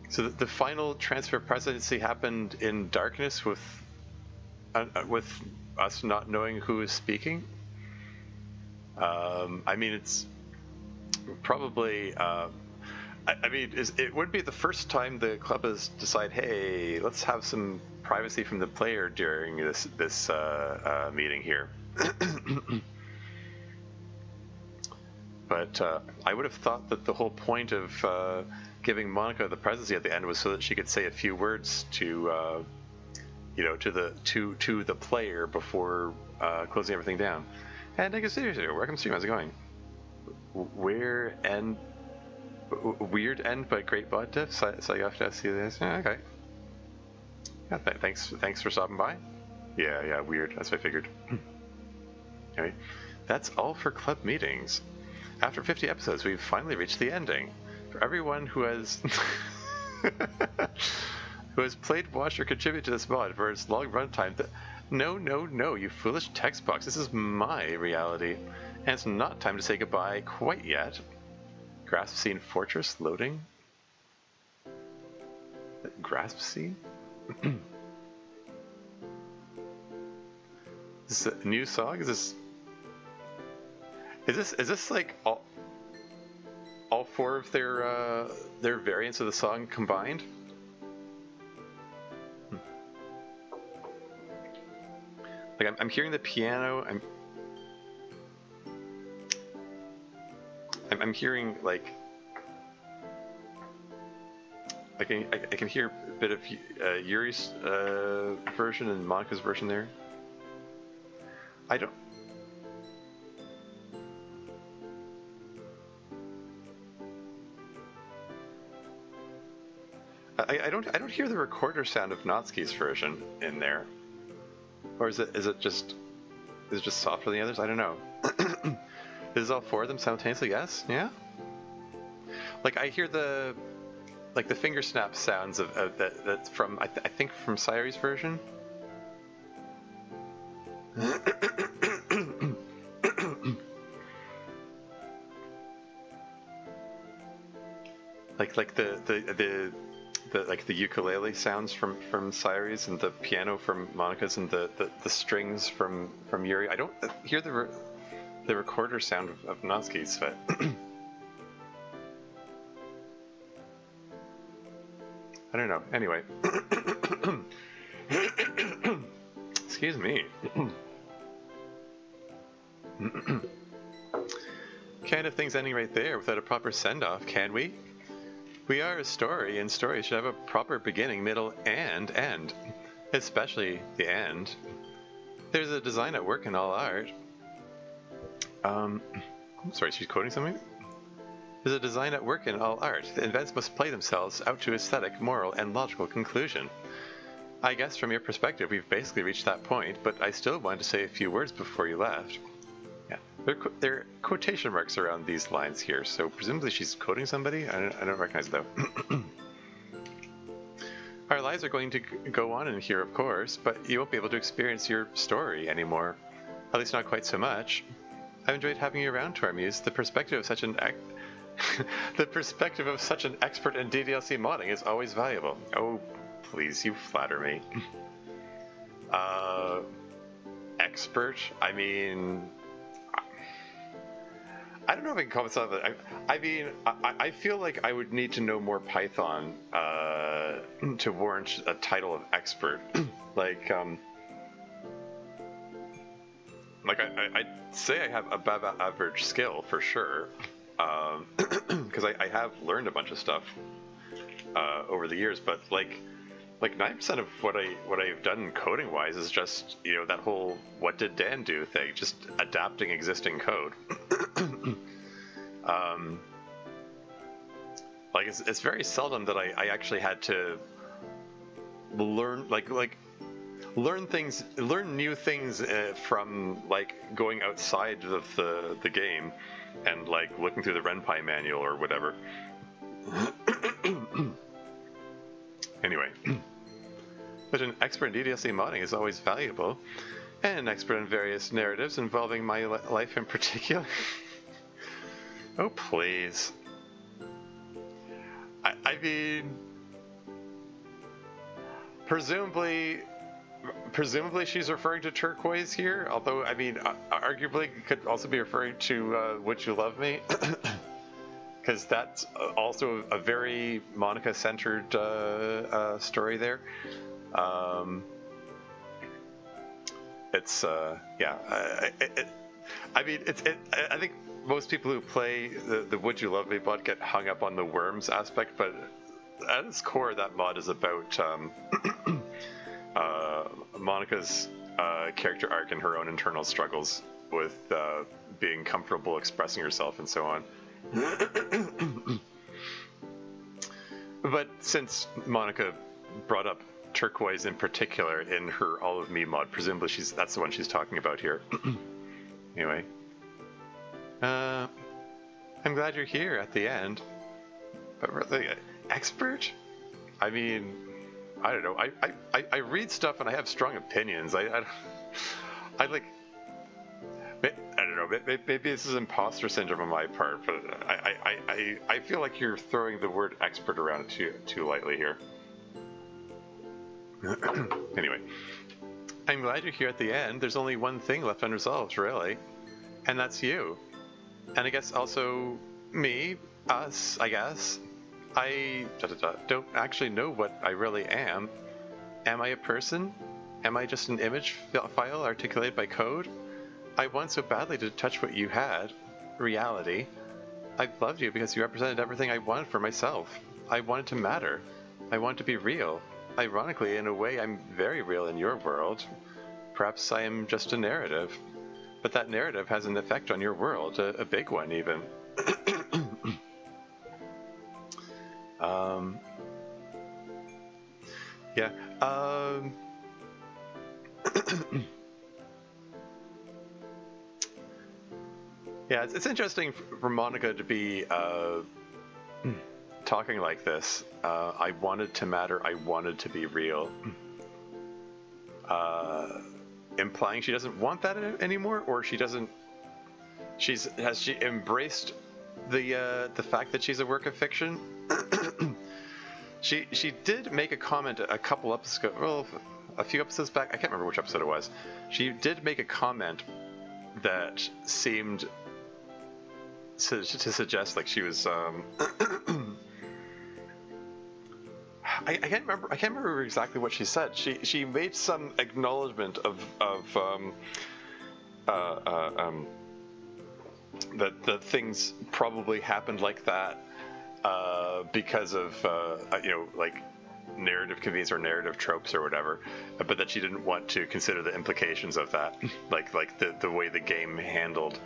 A: So the final transfer of presidency happened in darkness with us not knowing who is speaking. I mean, it's probably. I mean, it would be the first time the club has decided, hey, let's have some privacy from the player during this meeting here. But I would have thought that the whole point of giving Monika the presidency at the end was so that she could say a few words to, to the player before closing everything down. And I guess seriously, welcome stream. How's it going? Weird end by great bot diff. So you have to see this. Yeah, okay. Yeah, thanks for stopping by. Yeah, weird. That's what I figured. Okay, that's all for club meetings. After 50 episodes, we've finally reached the ending. For everyone who has played, watched, or contributed to this mod for its long runtime, no, you foolish text box. This is my reality, and it's not time to say goodbye quite yet. Grasp scene fortress loading. Grasp scene? Is this a new song? Is this like all four of their variants of the song combined? Like I'm hearing the piano. I'm hearing like I can hear a bit of Yuri's version and Monika's version there. I don't hear the recorder sound of Natsuki's version in there, or is it just softer than the others? I don't know. Is all four of them simultaneously? Yes. Yeah. Like I hear the finger snap sounds of that's from I think from Sayori's version. like the ukulele sounds from Sayori's and the piano from Monika's and the strings from Yuri. I don't hear the recorder sound of Natsuki's, but I don't know. Anyway, excuse me. Can't have things ending right there without a proper send-off, can we? We are a story, and stories should have a proper beginning, middle, and end. Especially the end. There's a design at work in all art. I'm sorry, she's quoting something? There's a design at work in all art. The events must play themselves out to aesthetic, moral, and logical conclusion. I guess from your perspective, we've basically reached that point, but I still wanted to say a few words before you left. Yeah, there are quotation marks around these lines here, so presumably she's quoting somebody? I don't recognize it, though. Our lives are going to go on in here, of course, but you won't be able to experience your story anymore. At least not quite so much. I've enjoyed having you around, Tormuse. The perspective of such an the perspective of such an expert in DDLC modding is always valuable. Oh, please, you flatter me. Expert? I mean, I don't know if I can call myself. I mean, I feel like I would need to know more Python to warrant a title of expert. I'd say I have above average skill for sure, because I have learned a bunch of stuff over the years. But like 9% of what I've done coding wise is just that whole "what did Dan do" thing, just adapting existing code. It's very seldom that I actually had to learn learn new things from going outside of the game and looking through the RenPy manual or whatever. Anyway, but an expert in DDLC modding is always valuable, and an expert in various narratives involving my life in particular. Oh please. I mean, presumably she's referring to Turquoise here, although I mean arguably could also be referring to Would You Love Me, because that's also a very Monika centered story there. It's yeah, I mean I think most people who play the Would You Love Me mod get hung up on the worms aspect, but at its core that mod is about Monika's character arc and her own internal struggles with being comfortable expressing herself and so on. But since Monika brought up Turquoise in particular in her All of Me mod, presumably that's the one she's talking about here. Anyway, I'm glad you're here at the end. But really, expert? I mean, I don't know. I read stuff and I have strong opinions. I don't know. Maybe this is imposter syndrome on my part, but I feel like you're throwing the word expert around too lightly here. Anyway, I'm glad you're here at the end. There's only one thing left unresolved, really, and that's you. And I guess also me, us, I guess. I don't actually know what I really am. Am I a person? Am I just an image file articulated by code? I want so badly to touch what you had, reality. I loved you because you represented everything I wanted for myself. I wanted to matter. I wanted to be real. Ironically, in a way, I'm very real in your world. Perhaps I am just a narrative. But that narrative has an effect on your world, a big one even. Yeah. Yeah, it's interesting for Monika to be talking like this. I wanted to matter. I wanted to be real. Implying she doesn't want that anymore, or she doesn't. Has she embraced the fact that she's a work of fiction? She did make a comment a couple episodes ago, well, a few episodes back. I can't remember which episode it was. She did make a comment that seemed to suggest like she was. I can't remember exactly what she said. She made some acknowledgement of that things probably happened like that because of like narrative convenience or narrative tropes or whatever, but that she didn't want to consider the implications of that, like the way the game handled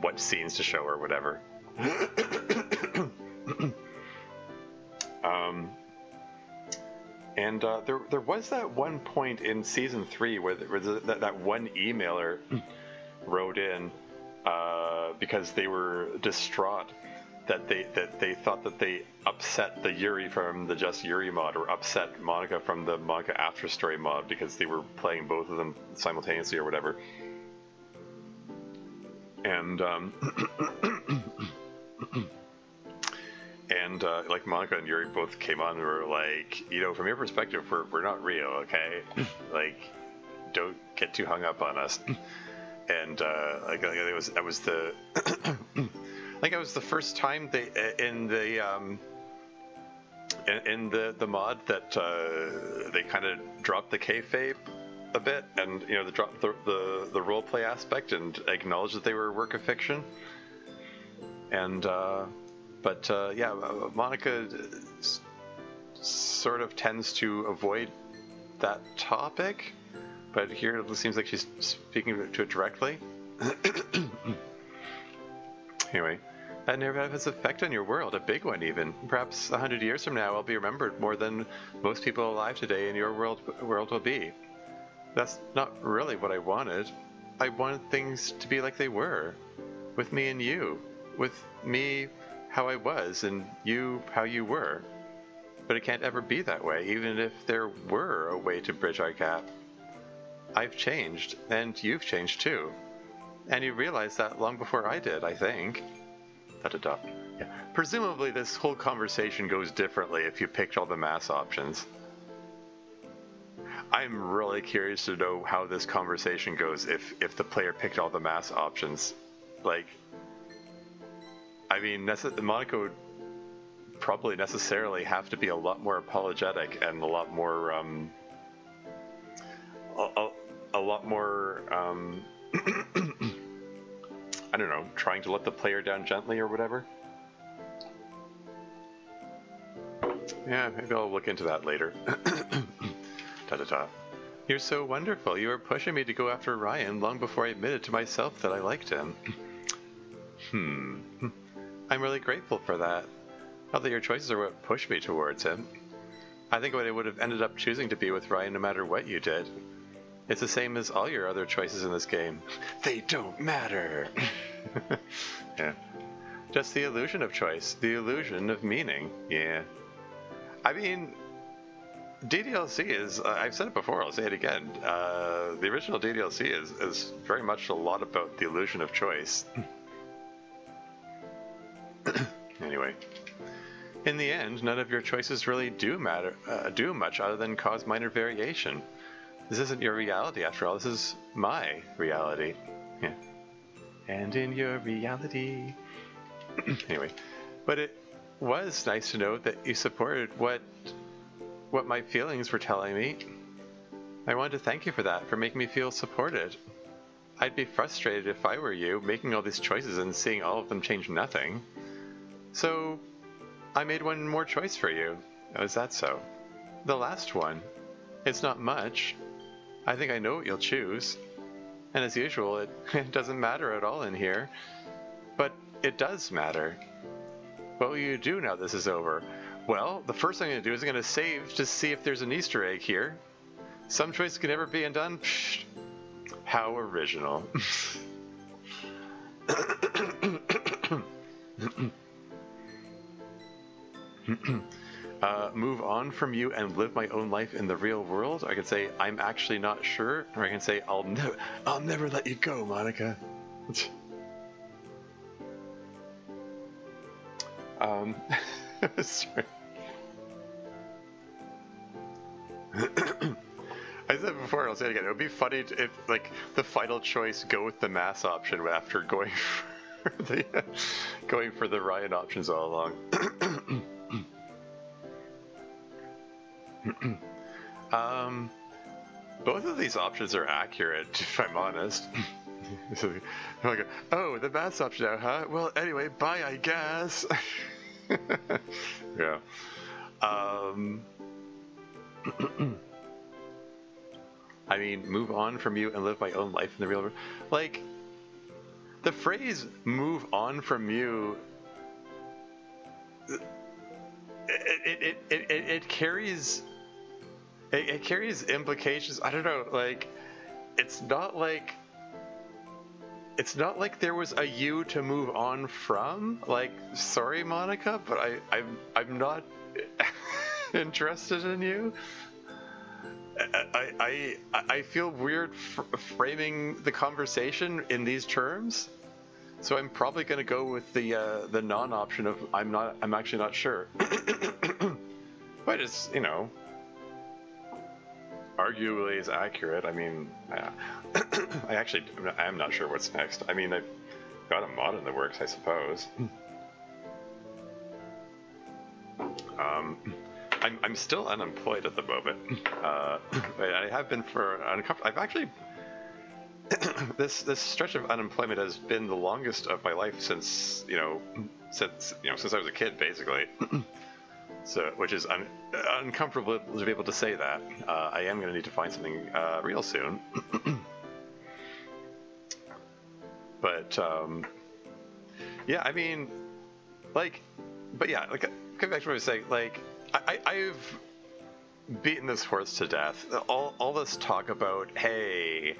A: what scenes to show or whatever. And there was that one point in season 3 where that one emailer wrote in because they were distraught that they thought that they upset the Yuri from the Just Yuri mod, or upset Monika from the Monika After Story mod, because they were playing both of them simultaneously or whatever. And and like Monika and Yuri both came on and were like, from your perspective, we're not real, okay? Like, don't get too hung up on us. And like it was the I think it was the first time they in the mod that they kind of dropped the kayfabe a bit, and they dropped the role play aspect and acknowledged that they were a work of fiction. And but Monika sort of tends to avoid that topic, but here it seems like she's speaking to it directly. Anyway, that never has an effect on your world, a big one even. Perhaps 100 years from now, I'll be remembered more than most people alive today in your world will be. That's not really what I wanted. I wanted things to be like they were, with me and you, with me how I was and you how you were. But it can't ever be that way, even if there were a way to bridge our gap. I've changed, and you've changed too. And you realized that long before I did, I think. Da-da-da. Yeah. Presumably this whole conversation goes differently if you picked all the mass options. I'm really curious to know how this conversation goes if the player picked all the mass options. Like, I mean, Monika would probably necessarily have to be a lot more apologetic and a lot more, I don't know, trying to let the player down gently or whatever. Yeah, maybe I'll look into that later. Ta-ta-ta. You're so wonderful. You were pushing me to go after Ryan long before I admitted to myself that I liked him. I'm really grateful for that. Not that your choices are what pushed me towards him. I think I would have ended up choosing to be with Ryan no matter what you did. It's the same as all your other choices in this game. They don't matter. Yeah. Just the illusion of choice, the illusion of meaning. Yeah. I mean, DDLC is, I've said it before, I'll say it again. The original DDLC is very much a lot about the illusion of choice. Anyway. In the end, none of your choices really do much other than cause minor variation. This isn't your reality after all, this is my reality. Yeah. And in your reality. Anyway, but it was nice to know that you supported what my feelings were telling me. I wanted to thank you for that, for making me feel supported. I'd be frustrated if I were you, making all these choices and seeing all of them change nothing. So, I made one more choice for you. Oh, is that so? The last one. It's not much. I think I know what you'll choose. And as usual, it doesn't matter at all in here. But it does matter. What will you do now this is over? Well, the first thing I'm going to do is I'm going to save to see if there's an Easter egg here. Some choices can never be undone. Psh, how original. Move on from you and live my own life in the real world. I can say I'm actually not sure, or I can say I'll never let you go, Monika. Sorry. I said before, I'll say it again. It would be funny if, like, the final choice go with the mass option after going for the Ryan options all along. Both of these options are accurate, if I'm honest. So, like, oh, the mass option now, huh? Well, anyway, bye, I guess. Yeah. I mean, move on from you and live my own life in the real world. Like, the phrase "move on from you," it carries implications. I don't know. Like, it's not like there was a you to move on from. Like, sorry, Monika, but I'm not interested in you. I feel weird framing the conversation in these terms. So I'm probably going to go with the non-option of I'm actually not sure. But it's, arguably is accurate. I mean, I am not sure what's next. I mean, I've got a mod in the works, I suppose. I'm still unemployed at the moment. I have been I've actually this stretch of unemployment has been the longest of my life since I was a kid, basically. So, which is uncomfortable to be able to say that. I am going to need to find something real soon. But yeah, I mean, coming back to what I was saying, I've beaten this horse to death. All this talk about, hey,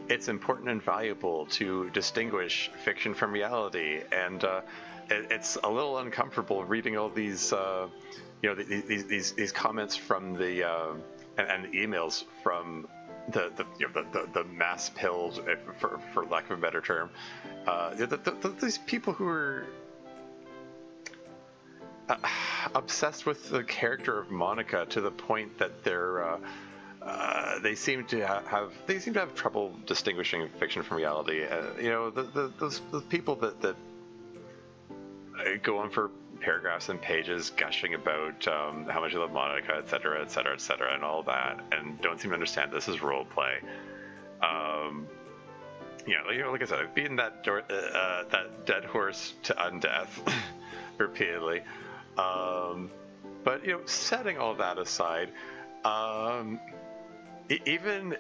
A: it's important and valuable to distinguish fiction from reality, and it's a little uncomfortable reading all these, these comments from the and emails from the mass pills, for lack of a better term, these people who are obsessed with the character of Monika to the point that they seem to have trouble distinguishing fiction from reality. Those people that go on for paragraphs and pages gushing about how much they love Monika, etc., etc., etc., and all that, and don't seem to understand this is role play. Like I said, I've beaten that dead horse to undeath repeatedly. But setting all that aside, even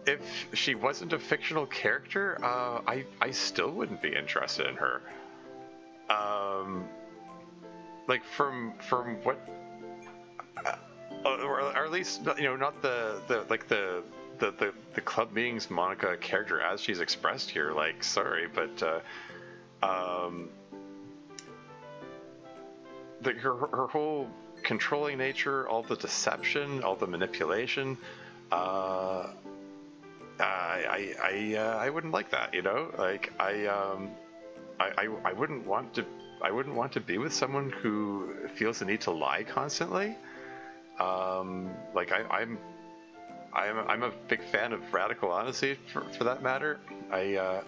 A: if she wasn't a fictional character, I still wouldn't be interested in her. From what, or at least not the club meetings Monika character as she's expressed here. Sorry, but her whole controlling nature, all the deception, all the manipulation, I wouldn't like that. I wouldn't want to be with someone who feels the need to lie constantly. I'm a big fan of radical honesty for that matter. I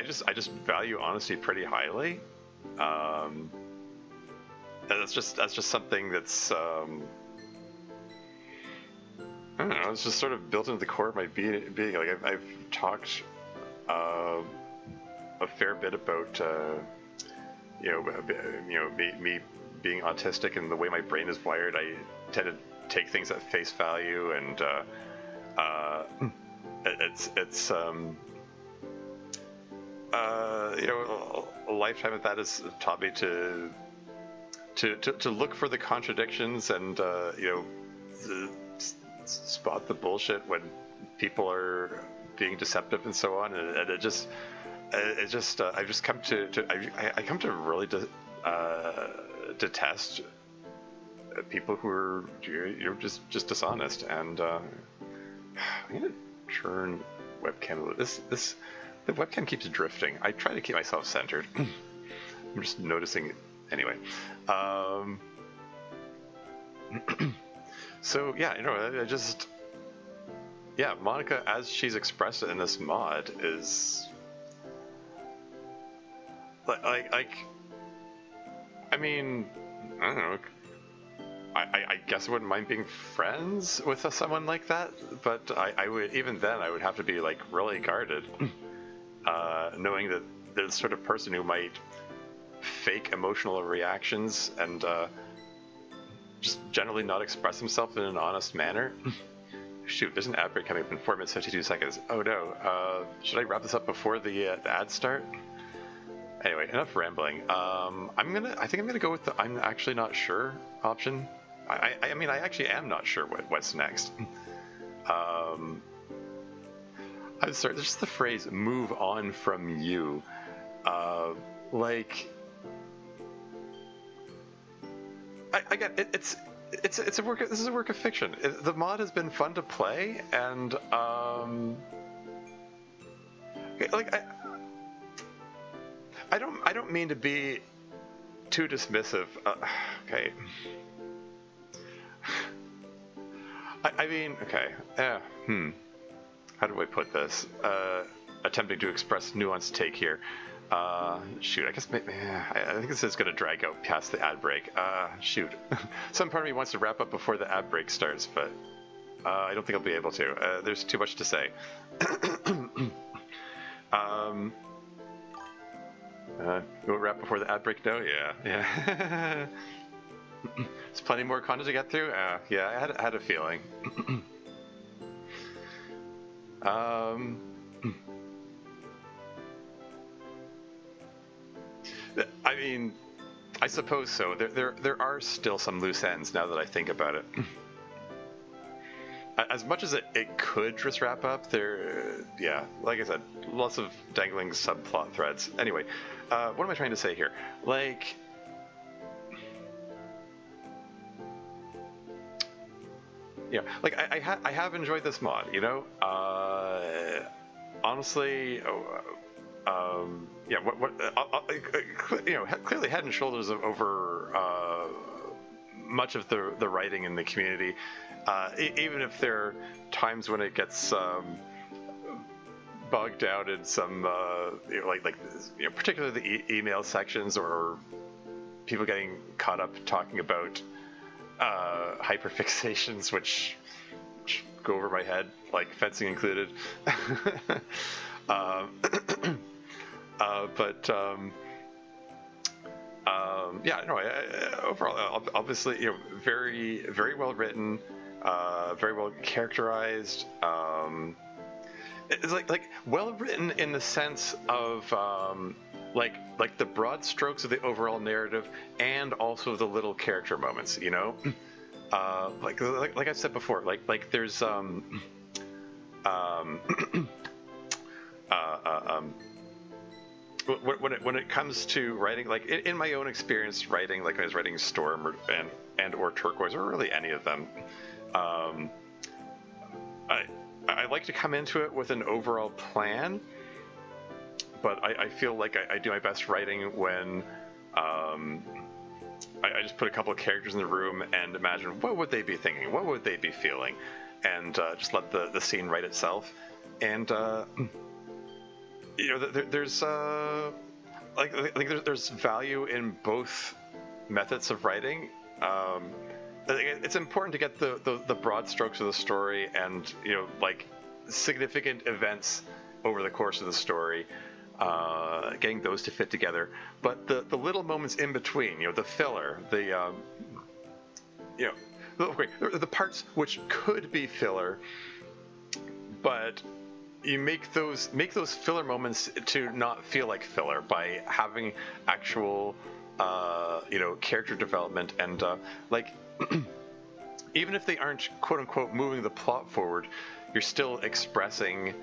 A: just value honesty pretty highly. And that's just something that's I don't know. It's just sort of built into the core of my being. I've talked a fair bit about me being autistic and the way my brain is wired. I tend to take things at face value, and it's a lifetime of that has taught me to look for the contradictions and spot the bullshit when people are being deceptive and so on. And I've just come to really detest people who are just dishonest. And I'm gonna turn webcam. The webcam keeps drifting. I try to keep myself centered. I'm just noticing it anyway. So yeah, Monika, as she's expressed it in this mod, is I mean, I don't know. I guess I wouldn't mind being friends with someone like that, but I would, even then, I would have to be really guarded, knowing that they're the sort of person who might fake emotional reactions and just generally not express himself in an honest manner. Shoot, there's an ad break coming up in 4 minutes 52 seconds. Oh no, should I wrap this up before the ads start? Anyway, enough rambling. I think I'm gonna go with the I'm actually not sure option. I mean, I actually am not sure what's next. I'm sorry, just the phrase "move on from you," I get it. It's a work. This is a work of fiction. The mod has been fun to play, and like I don't mean to be too dismissive. Okay. I mean, okay. How do I put this? Attempting to express nuanced take here. Shoot, I guess maybe, I think this is going to drag out past the ad break. Shoot. Some part of me wants to wrap up before the ad break starts, but I don't think I'll be able to. There's too much to say. We'll wrap before the ad break? No? Yeah. There's plenty more content to get through? Yeah, I had a feeling. I mean, I suppose so. There are still some loose ends now that I think about it. As much as it could just wrap up, yeah, like I said, lots of dangling subplot threads. Anyway, what am I trying to say here? Like, yeah, like I have enjoyed this mod, you know. Honestly, yeah, you know, clearly head and shoulders over much of the writing in the community. Even if there are times when it gets bogged down in some, you know, like you know, particularly the email sections or people getting caught up talking about hyperfixations, which go over my head, like fencing included. Yeah, no. Overall, obviously, you know, very well written, very well characterized. It's like well written in the sense of like the broad strokes of the overall narrative and also the little character moments. You know, like I said before, like there's when it comes to writing, like in my own experience writing, like when I was writing Storm or Turquoise or really any of them, I like to come into it with an overall plan, but I feel like I do my best writing when I just put a couple of characters in the room and imagine what would they be thinking, what would they be feeling, and just let the scene write itself. And you know, there's there's value in both methods of writing. It's important to get the broad strokes of the story and, you know, like significant events over the course of the story, getting those to fit together. But the little moments in between, you know, the filler, you know, the parts which could be filler, but you make those filler moments to not feel like filler by having actual you know, character development and like even if they aren't quote unquote moving the plot forward, you're still expressing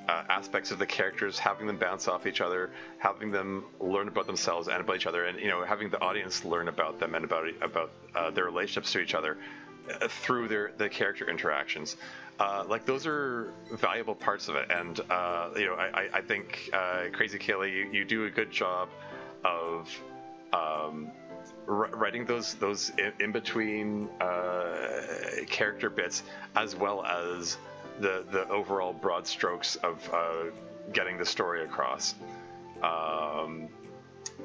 A: aspects of the characters, having them bounce off each other, having them learn about themselves and about each other, and, you know, having the audience learn about them and about their relationships to each other through the character interactions. Like those are valuable parts of it, and you know, I think Crazy Kaylee, you do a good job of writing those in between character bits, as well as the overall broad strokes of getting the story across.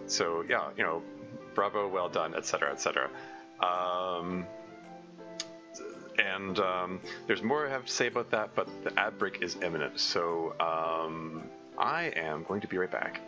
A: So yeah, you know, bravo, well done, etc., etc. And there's more I have to say about that, but the ad break is imminent, so I am going to be right back.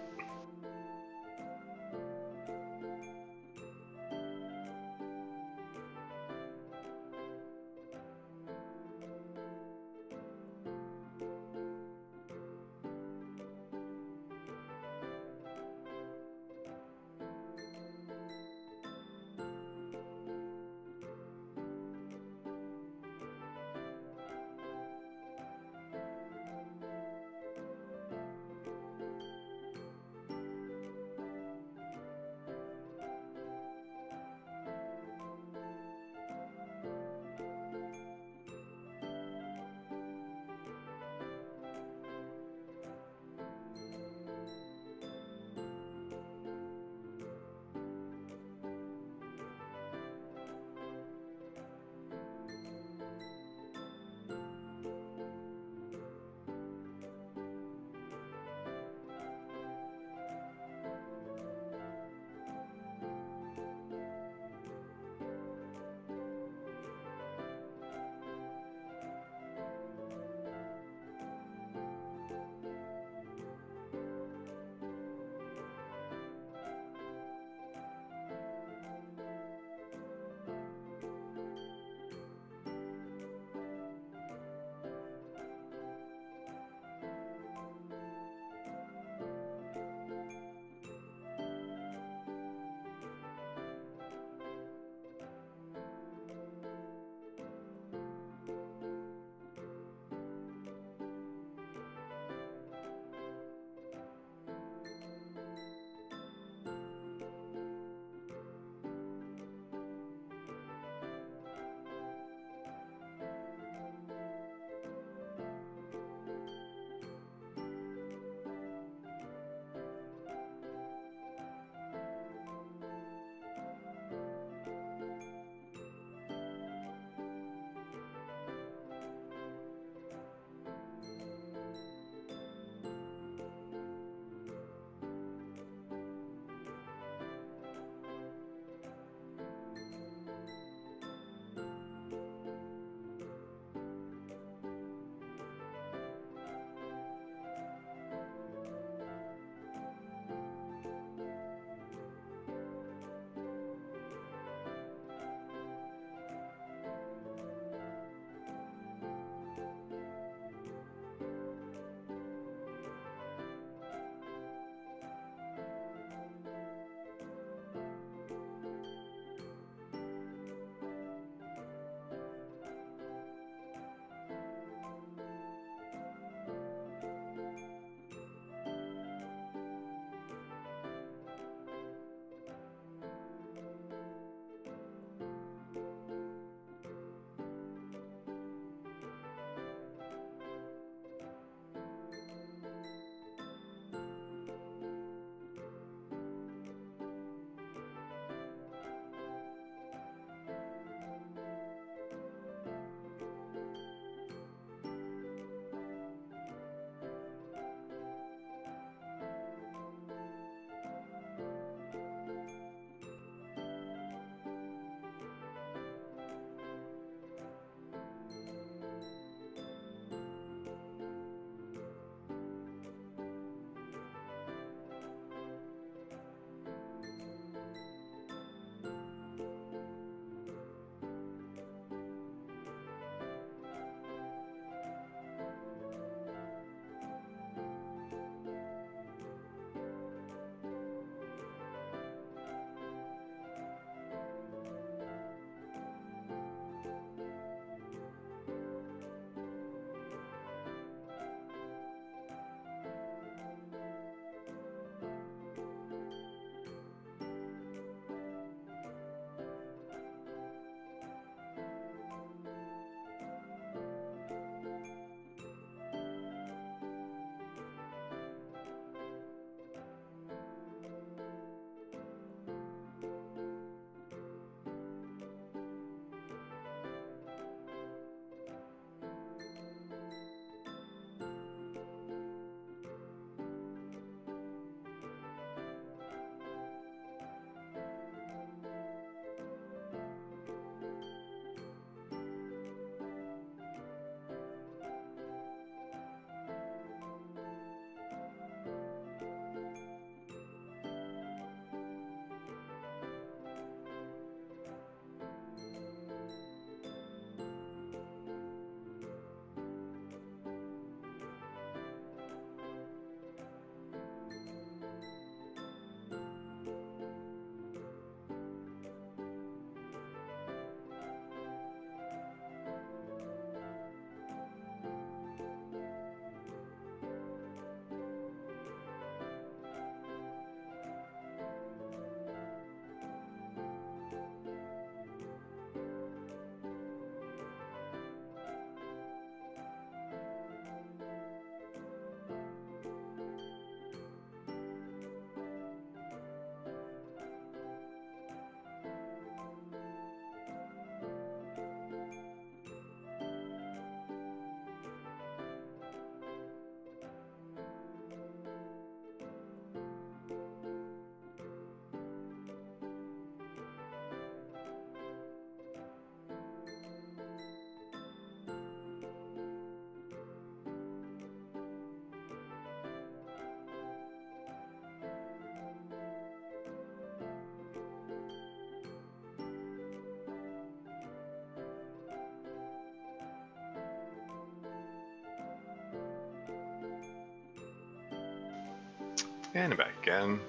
A: And back again.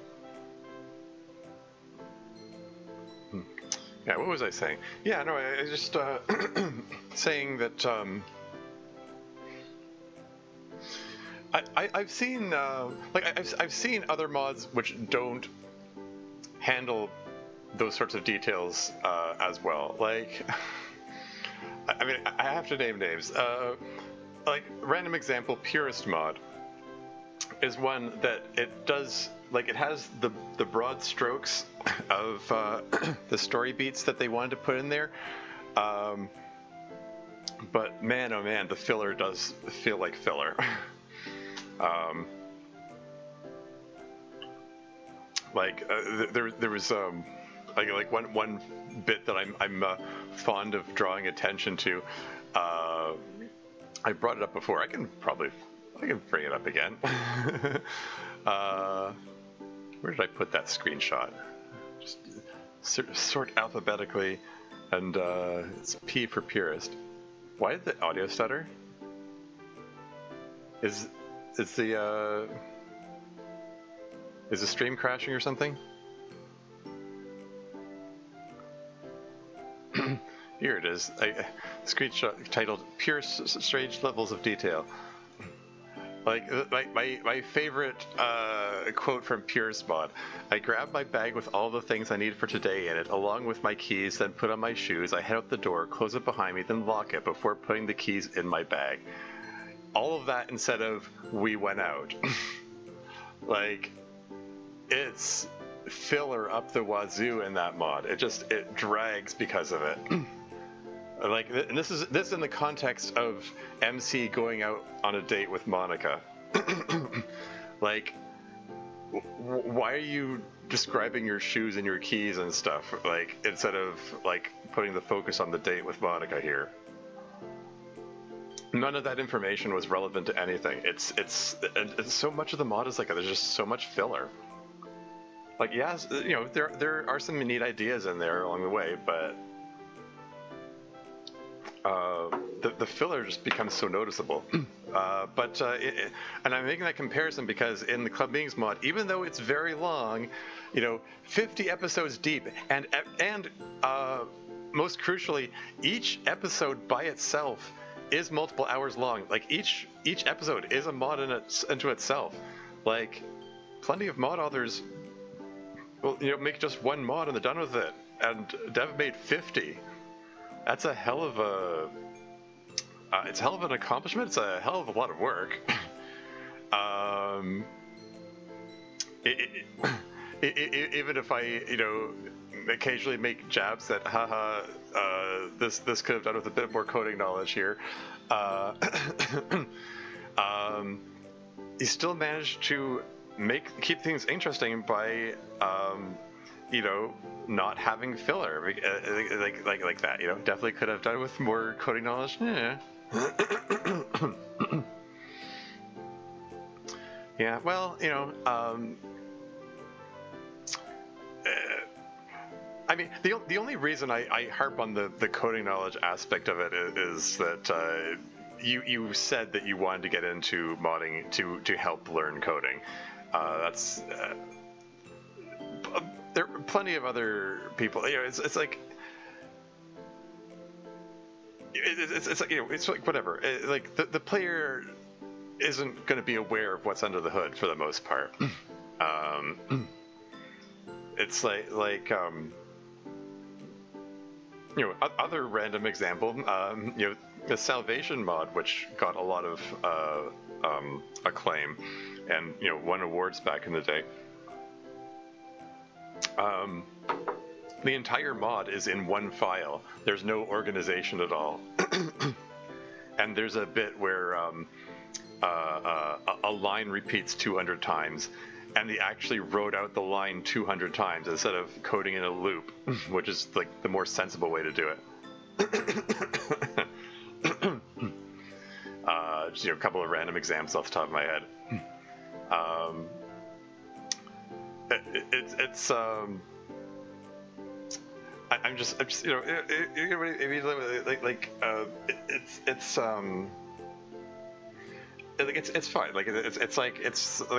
A: Yeah, what was I saying? Yeah, no, I just saying that I've seen I've seen other mods which don't handle those sorts of details as well. Like, I mean, I have to name names. Like, random example, Purist mod is one that it does, like, it has the broad strokes of the story beats that they wanted to put in there, but man, oh man, the filler does feel like filler. There was like one bit that I'm fond of drawing attention to. I brought it up before. I can bring it up again. Where did I put that screenshot? Just sort alphabetically, and it's P for Purist. Why did the audio stutter? Is the stream crashing or something? Here it is. A screenshot titled "Purist Strange Levels of Detail." Like my favorite quote from Purist mod. I grab my bag with all the things I need for today in it, along with my keys, then put on my shoes. I head out the door, close it behind me, then lock it before putting the keys in my bag. All of that instead of "we went out." Like, it's filler up the wazoo in that mod. It drags because of it. Like, and this is in the context of MC going out on a date with Monika. Like, why are you describing your shoes and your keys and stuff, like, instead of like putting the focus on the date with Monika here? None of that information was relevant to anything. It's so much of the mod is like, there's just so much filler. Like, yes, you know, there are some neat ideas in there along the way, but the filler just becomes so noticeable. And I'm making that comparison because in the Club Meetings mod, even though it's very long, you know, 50 episodes deep, and most crucially, each episode by itself is multiple hours long. Like, each episode is a mod into itself. Like, plenty of mod authors will, you know, make just one mod and they're done with it. And Dev made 50. That's a hell of a... it's a hell of an accomplishment. It's a hell of a lot of work. Even if I, you know, occasionally make jabs that, haha, this could have done with a bit more coding knowledge here, you still managed to keep things interesting by, you know, not having filler, like that. You know, definitely could have done with more coding knowledge. Yeah. Yeah. Well, you know, I mean, the only reason I harp on the coding knowledge aspect of it is that you said that you wanted to get into modding to help learn coding. That's there are plenty of other people. You know, it's like it's like, you know, it's like whatever. Like the player isn't going to be aware of what's under the hood for the most part. It's like you know, other random example, you know, the Salvation mod, which got a lot of acclaim and, you know, won awards back in the day. The entire mod is in one file. There's no organization at all. And there's a bit where a line repeats 200 times, and they actually wrote out the line 200 times instead of coding in a loop, which is like the more sensible way to do it. Just, you know, a couple of random examples off the top of my head. I'm just, you know, it's fine. Like it's like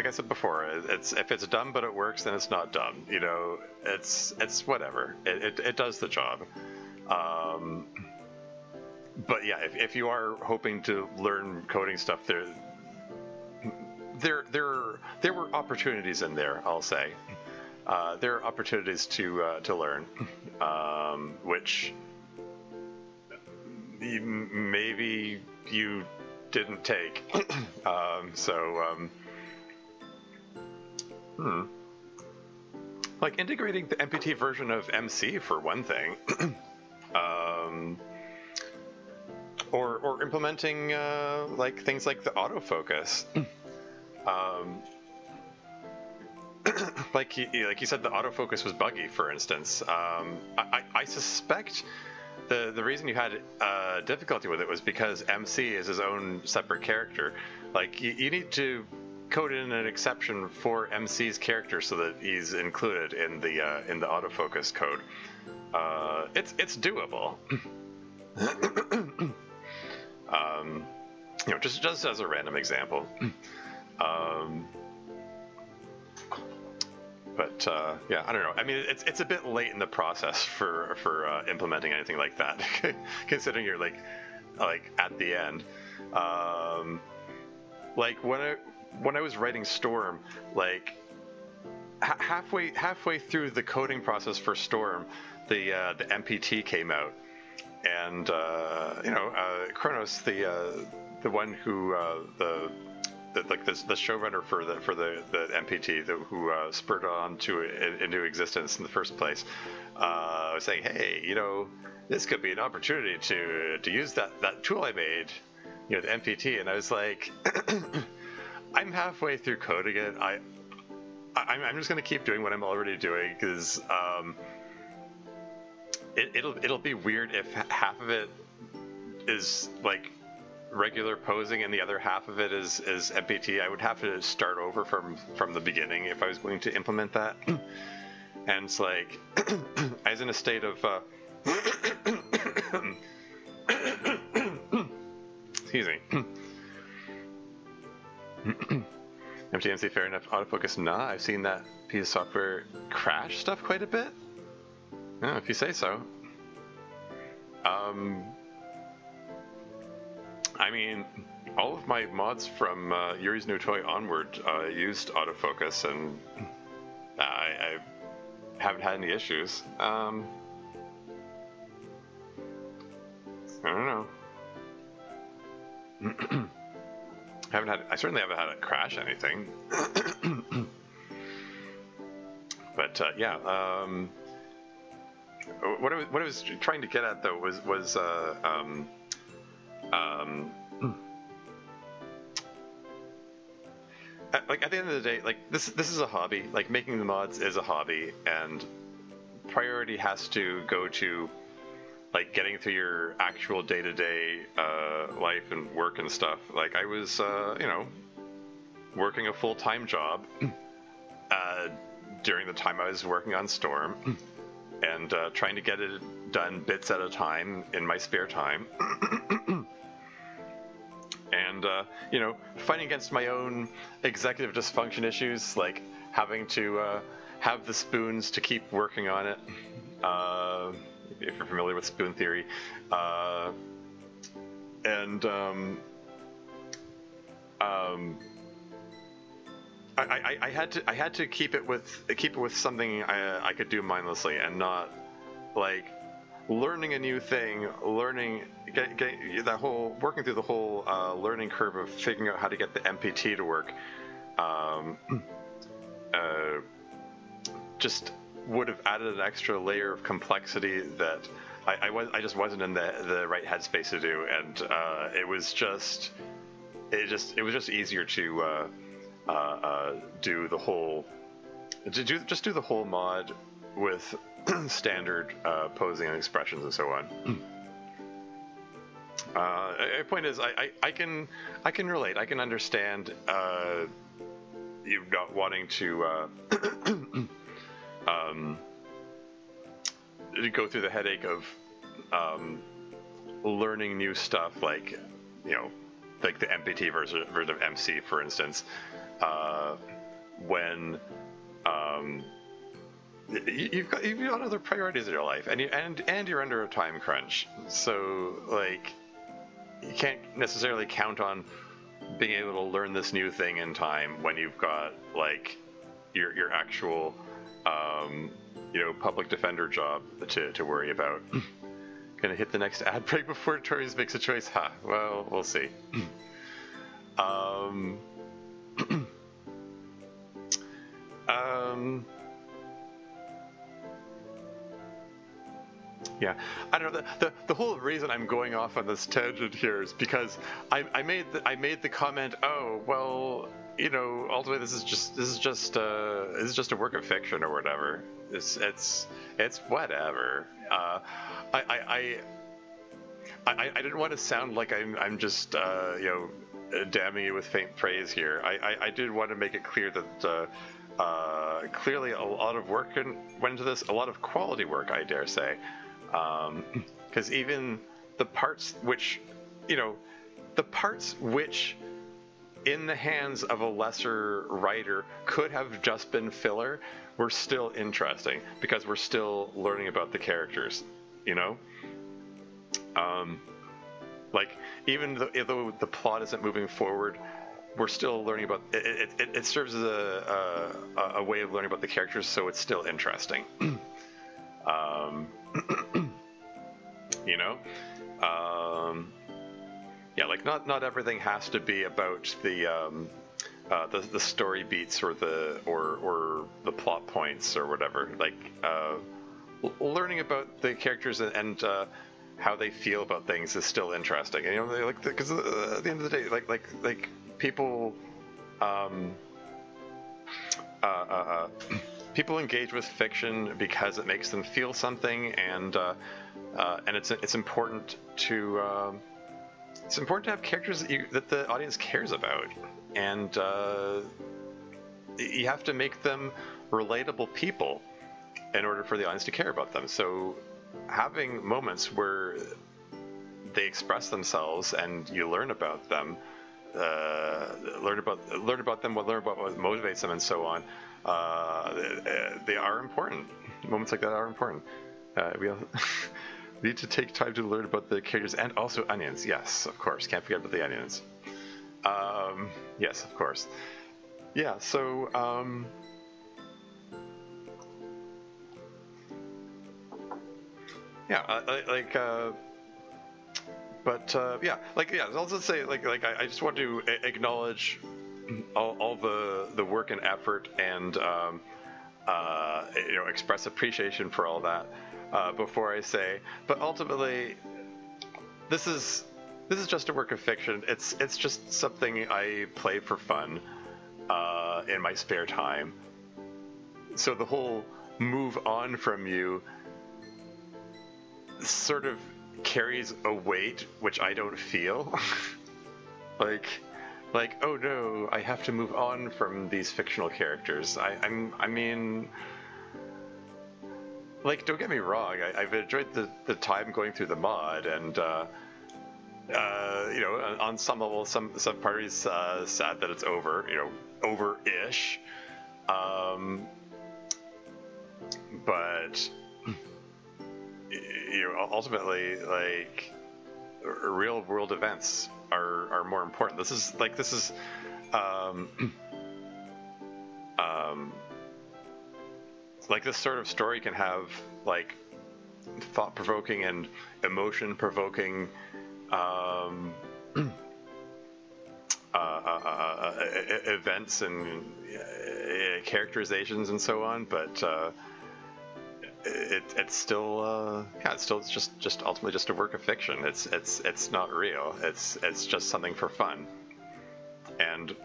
A: I said before. It's if it's dumb but it works, then it's not dumb. You know, it's whatever. It does the job. But yeah, if you are hoping to learn coding stuff, there were opportunities in there. I'll say there are opportunities to learn, which maybe you didn't take. Like integrating the MPT version of MC for one thing, or implementing like things like the autofocus. Like you said, the autofocus was buggy, for instance. I suspect the reason you had difficulty with it was because MC is his own separate character. Like you need to code in an exception for MC's character so that he's included in the autofocus code. It's doable. You know, just as a random example. But yeah, I don't know. I mean, it's a bit late in the process for implementing anything like that, considering you're like at the end. Like when I was writing Storm, like halfway through the coding process for Storm, the MPT came out, and you know, Kronos, the one who the showrunner for the MPT, who spurred on into existence in the first place, was saying, hey, you know, this could be an opportunity to use that tool I made, you know, the MPT. And I was like, I'm halfway through coding it. I'm just going to keep doing what I'm already doing, because it'll be weird if half of it is like regular posing and the other half of it is MPT. I would have to start over from the beginning if I was going to implement that. And it's like I was in a state of excuse me. MTMC, fair enough. Autofocus, nah. I've seen that piece of software crash stuff quite a bit. Yeah, if you say so. I mean, all of my mods from Yuri's New Toy onward used autofocus, and I haven't had any issues. I don't know. I certainly haven't had it crash anything. But yeah, what I was trying to get at though was like at the end of the day, like this is a hobby. Like making the mods is a hobby, and priority has to go to like getting through your actual day-to-day life and work and stuff. Like I was, you know, working a full-time job during the time I was working on Storm, and trying to get it done bits at a time in my spare time. And, you know, fighting against my own executive dysfunction issues, like having to have the spoons to keep working on it. If you're familiar with spoon theory. I had to keep it with something I could do mindlessly, and not like learning a new thing, getting that whole working through the whole learning curve of figuring out how to get the MPT to work. Just would have added an extra layer of complexity that I just wasn't in the right headspace to do, and it was just easier to do the whole mod with standard posing and expressions and so on. The point is, I can relate. I can understand you not wanting to go through the headache of learning new stuff, like, you know, like the MPT version of MC, for instance, when you've got other priorities in your life, and you're under a time crunch, so like you can't necessarily count on being able to learn this new thing in time when you've got like your actual public defender job to worry about. Gonna hit the next ad break before Tori's makes a choice. Well, we'll see. Yeah, I don't know. The whole reason I'm going off on this tangent here is because I made the comment. Oh well, ultimately this is just a work of fiction or whatever. It's whatever. I didn't want to sound like I'm just damning you with faint praise here. I did want to make it clear that clearly a lot of work went into this, a lot of quality work, I dare say. Because even the parts which in the hands of a lesser writer could have just been filler were still interesting because we're still learning about the characters, like even though the plot isn't moving forward, we're still learning about it. It serves as a way of learning about the characters, so it's still interesting. Yeah, like not everything has to be about the story beats or the plot points or whatever. Like learning about the characters and how they feel about things is still interesting. And, because at the end of the day, like people people engage with fiction because it makes them feel something, and it's important to have characters that the audience cares about, and you have to make them relatable people in order for the audience to care about them. So having moments where they express themselves and you learn about them, learn about them, learn about what motivates them, and so on. They are important. Moments like that are important. We need to take time to learn about the characters and also onions. Yes, of course. Can't forget about the onions. Yes, of course. Yeah. So. I'll just say, I just want to acknowledge all the work and effort, and express appreciation for all that before I say. But ultimately, this is just a work of fiction. It's just something I play for fun in my spare time. So the whole move on from you sort of carries a weight which I don't feel. like oh no, I have to move on from these fictional characters. I mean, like, don't get me wrong, I've enjoyed the time going through the mod, and on some level, some parties sad that it's over, over-ish, but ultimately, like, real world events are more important. This is like, this sort of story can have like thought-provoking and emotion-provoking events and characterizations and so on, but it's still just ultimately just a work of fiction. It's not real. It's just something for fun. And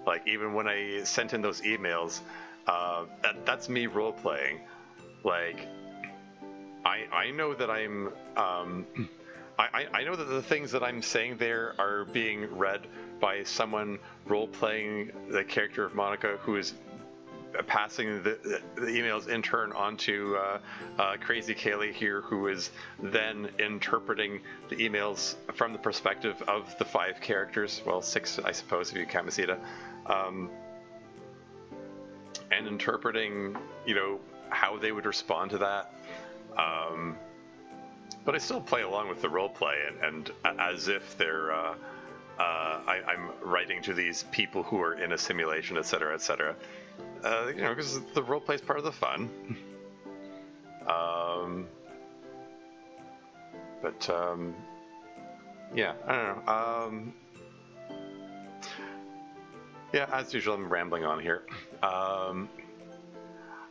A: like, even when I sent in those emails, that's me role playing. Like, I know that I'm I know that the things that I'm saying there are being read by someone role playing the character of Monika who is passing the emails in turn onto Crazy Kaylee here, who is then interpreting the emails from the perspective of the 5 characters, well, 6 I suppose if you count Masita, and interpreting, how they would respond to that. But I still play along with the role play, and as if they're I'm writing to these people who are in a simulation, etc., etc. Because the role play is part of the fun. Yeah, I don't know. Yeah, as usual, I'm rambling on here.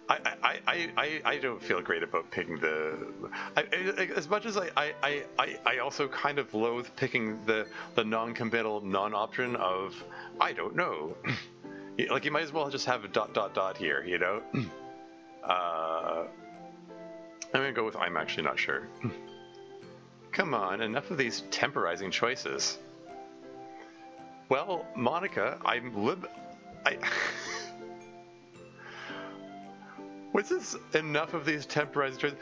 A: I don't feel great about picking as much as I also kind of loathe picking the non-committal non-option of I don't know. Like, you might as well just have a ... here, I'm gonna go with I'm actually not sure. Come on, enough of these temporizing choices. Well, Monika, What's this enough of these temporizing choices?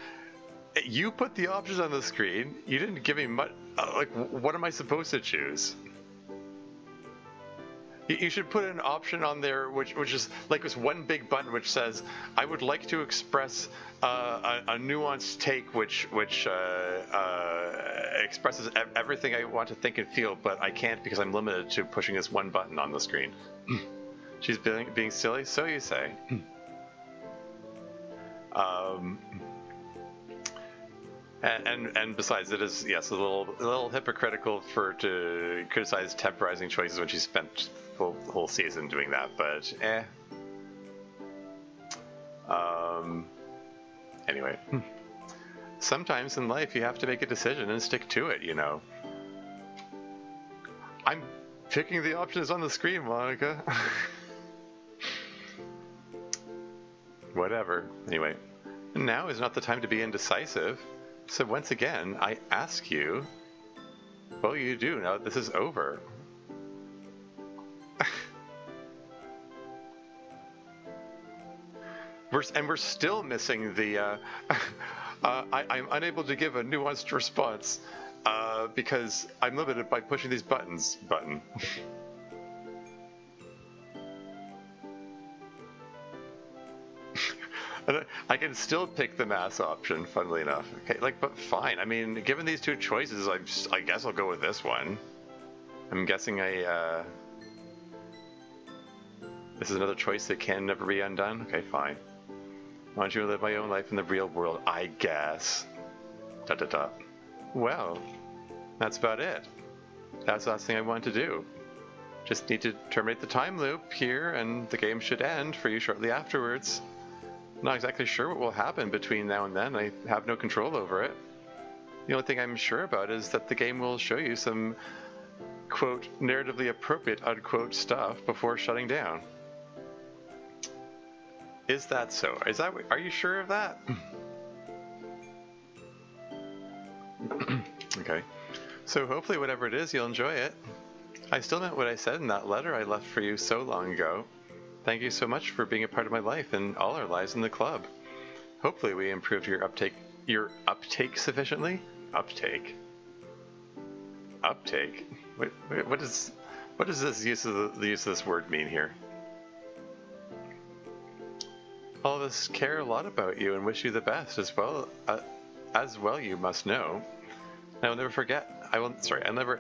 A: You put the options on the screen. You didn't give me much. What am I supposed to choose? You should put an option on there which is like this one big button which says, I would like to express a nuanced take which expresses everything I want to think and feel, but I can't because I'm limited to pushing this one button on the screen. She's being silly, so you say. And besides, it is, yes, a little hypocritical to criticize temporizing choices when she spent the whole season doing that, but anyway. Sometimes in life you have to make a decision and stick to it, I'm picking the options on the screen, Monika. Whatever. Anyway, now is not the time to be indecisive. So once again, I ask you, what will you do now that this is over? We're still missing the, I'm unable to give a nuanced response because I'm limited by pushing these buttons button. I can still pick the mass option, funnily enough. Okay, but fine. I mean, given these 2 choices, I guess I'll go with this one. I'm guessing this is another choice that can never be undone? Okay, fine. Why don't you live my own life in the real world, I guess. ... Well, that's about it. That's the last thing I want to do. Just need to terminate the time loop here, and the game should end for you shortly afterwards. Not exactly sure what will happen between now and then. I have no control over it. The only thing I'm sure about is that the game will show you some, quote, narratively appropriate, unquote, stuff before shutting down. Is that so? Are you sure of that? Okay. So hopefully whatever it is, you'll enjoy it. I still meant what I said in that letter I left for you so long ago. Thank you so much for being a part of my life and all our lives in the club. Hopefully we improved your uptake sufficiently? Uptake? What does this the use of this word mean here? All of us care a lot about you and wish you the best as well you must know. I'll never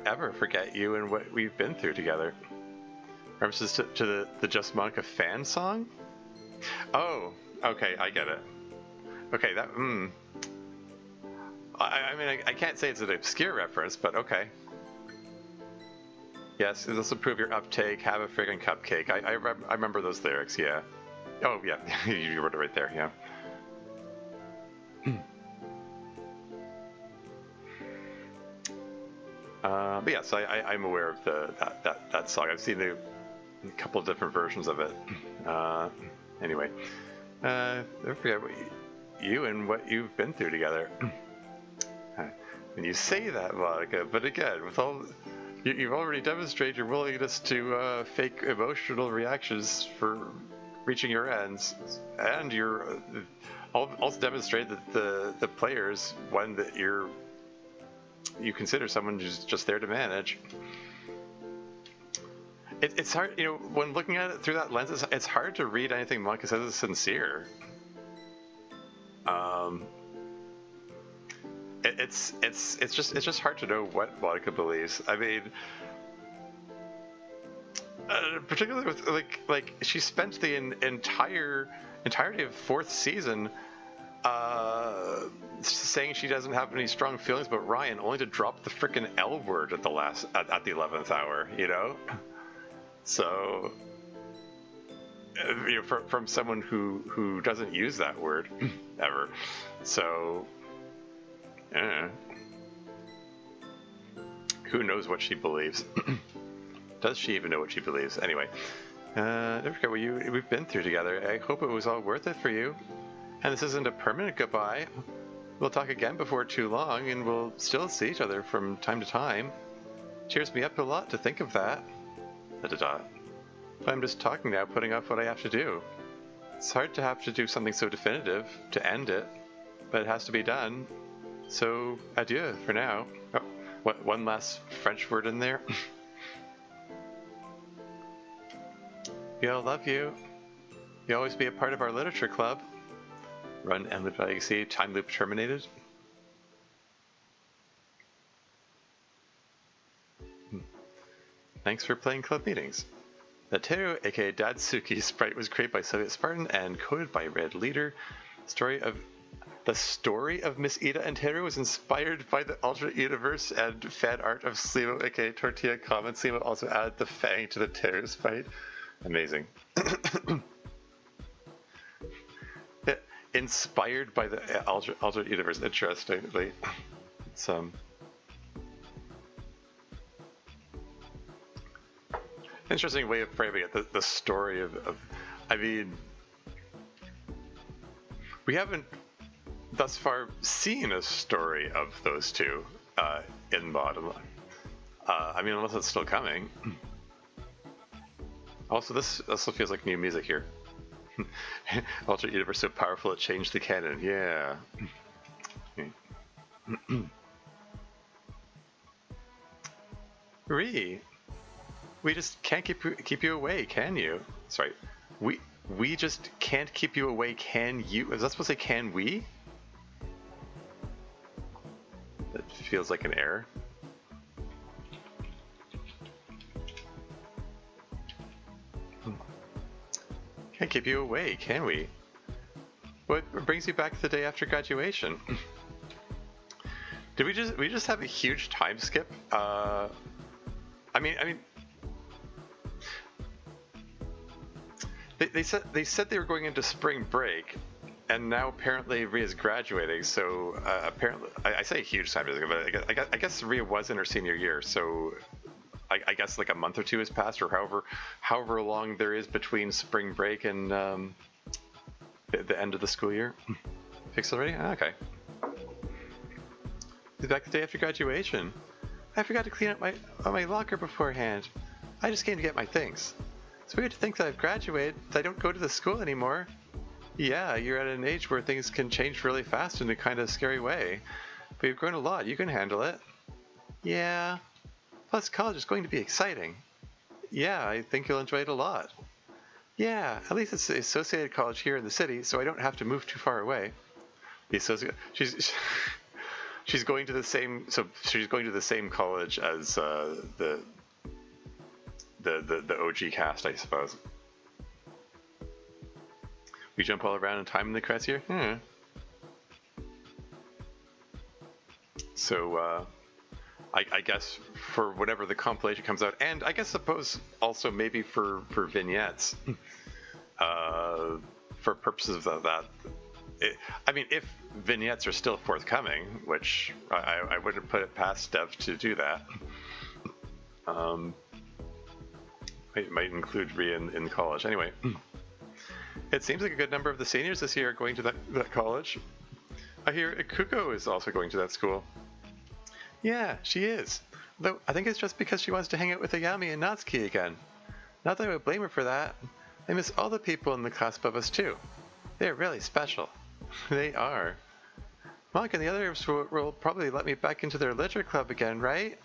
A: ever forget you and what we've been through together. References to the Just Monika fan song? Oh, okay, I get it. Okay, I mean, I can't say it's an obscure reference, but okay. Yes, this will prove your uptake, have a friggin' cupcake. I remember those lyrics, yeah. Oh, yeah, you wrote it right there, yeah. But yes, I'm aware of that song. I've seen a couple of different versions of it. Anyway, don't forget you and what you've been through together. When you say that, Monika, but again, with all you've already demonstrated your willingness to fake emotional reactions for reaching your ends, and you're also demonstrated that the players, one that you consider someone who's just there to manage. It's hard, when looking at it through that lens, it's hard to read anything Monika says is sincere. It's just hard to know what Monika believes. I mean, particularly with like she spent the entirety of fourth season saying she doesn't have any strong feelings about Ryan, only to drop the frickin' L word at the 11th hour, So, from someone who doesn't use that word ever, so who knows what she believes? Does she even know what she believes? Anyway, never forget what we've been through together. I hope it was all worth it for you, and this isn't a permanent goodbye. We'll talk again before too long, and we'll still see each other from time to time. Cheers me up a lot to think of that. Da-da-da. I'm just talking now, putting off what I have to do. It's hard to have to do something so definitive, to end it, but it has to be done. So, adieu for now. Oh, one last French word in there? We all love you. You'll always be a part of our literature club. Run end loop legacy, time loop terminated. Thanks for playing club meetings. The Teru, aka Datsuki sprite, was created by Soviet Spartan and coded by Red Leader. The story of Miss Ida and Teru was inspired by the alternate universe and fan art of Slimo, aka Tortilla Common. Slimo also added the fang to the Teru sprite. Amazing. Inspired by the alternate universe, interestingly. It's interesting way of framing it, the story of I mean, we haven't thus far seen a story of those two in mod. I mean, unless it's still coming. Also, this also feels like new music here. Alternate universe so powerful it changed the canon. Yeah. Re. We just can't keep you away, can you? Sorry. We just can't keep you away, can you? Is that supposed to say can we? That feels like an error. Can't keep you away, can we? What brings you back the day after graduation? Did we just have a huge time skip? I mean, they said they were going into spring break, and now apparently Ria's graduating. So apparently, I say huge time skip, but I guess Ria was in her senior year, so. I guess like a month or two has passed, or however long there is between spring break and the end of the school year. Fixed already? Okay. He's back the day after graduation. I forgot to clean up my locker beforehand. I just came to get my things. It's weird to think that I've graduated, that I don't go to the school anymore. Yeah, you're at an age where things can change really fast in a kind of scary way. But you've grown a lot, you can handle it. Yeah. Plus, college is going to be exciting. Yeah, I think you'll enjoy it a lot. Yeah, at least it's the associated college here in the city, so I don't have to move too far away. The associate, she's going to the same, so she's going to the same college as the OG cast, I suppose. We jump all around in time in the crest here. So. I guess for whatever the compilation comes out, and I suppose also maybe for vignettes, for purposes of that. I mean, if vignettes are still forthcoming, which I wouldn't put it past Dev to do that. It might include Ria in college. Anyway, it seems like a good number of the seniors this year are going to that college. I hear Ikuko is also going to that school. Yeah, she is. Though I think it's just because she wants to hang out with Ayami and Natsuki again. Not that I would blame her for that. I miss all the people in the class above us too. They're really special. They are. Monika and the others will probably let me back into their literature club again, right?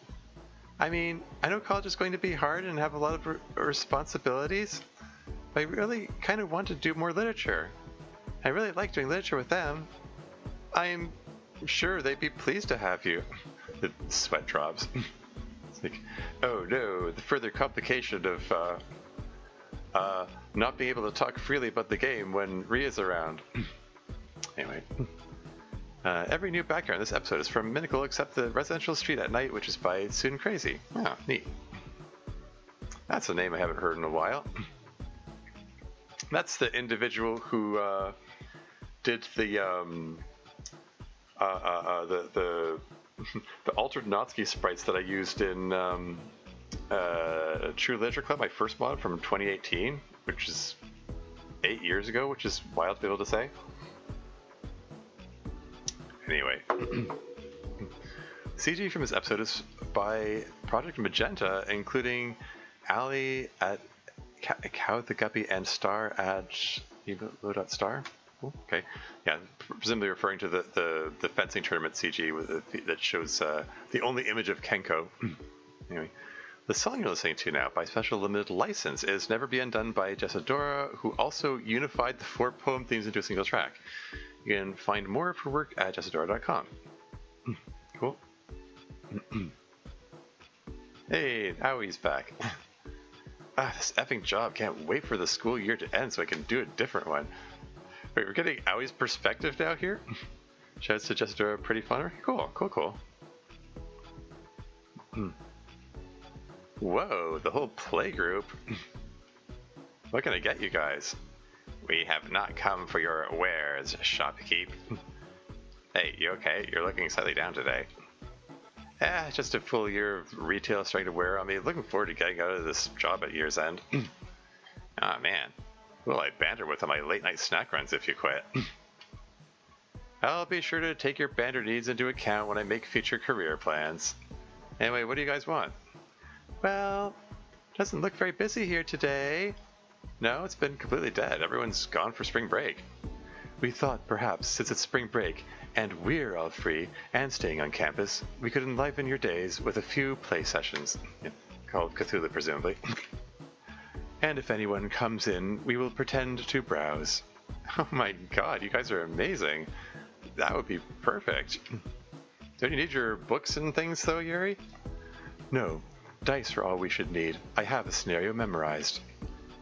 A: I mean, I know college is going to be hard and have a lot of responsibilities, but I really kind of want to do more literature. I really like doing literature with them. I'm sure they'd be pleased to have you. The sweat drops. It's like, oh no, the further complication of not being able to talk freely about the game when Ria's around. Anyway. Every new background in this episode is from Minical except the residential street at night, which is by Soon Crazy. Oh, neat. That's a name I haven't heard in a while. That's the individual who did the altered Natsuki sprites that I used in True Literature Club, my first mod from 2018, which is 8 years ago, which is wild to be able to say. Anyway, CG from this episode is by Project Magenta, including Ali at Cow the Guppy and Star at Elo.star. Okay, yeah, presumably referring to the fencing tournament CG that shows the only image of Kenko. Anyway, the song you're listening to now, by special limited license, is Never Be Undone by Jessadora, who also unified the 4 poem themes into a single track. You can find more of her work at jessadora.com. Cool. Hey, Awie's back. This effing job. Can't wait for the school year to end so I can do a different one. Wait, we're getting Awie's perspective now here? Shouts to Jessadora, pretty funner. Cool. Whoa, the whole playgroup. What can I get you guys? We have not come for your wares, shopkeep. Hey, you okay? You're looking slightly down today. Just a full year of retail starting to wear on me. Looking forward to getting out of this job at year's end. Ah, man. Will I banter with on my late night snack runs if you quit? I'll be sure to take your banter needs into account when I make future career plans. Anyway, what do you guys want? Well, doesn't look very busy here today. No, it's been completely dead. Everyone's gone for spring break. We thought perhaps since it's spring break and we're all free and staying on campus, we could enliven your days with a few play sessions. Called Cthulhu, presumably. And if anyone comes in, we will pretend to browse. Oh my god, you guys are amazing. That would be perfect. Don't you need your books and things though, Yuri? No, dice are all we should need. I have a scenario memorized.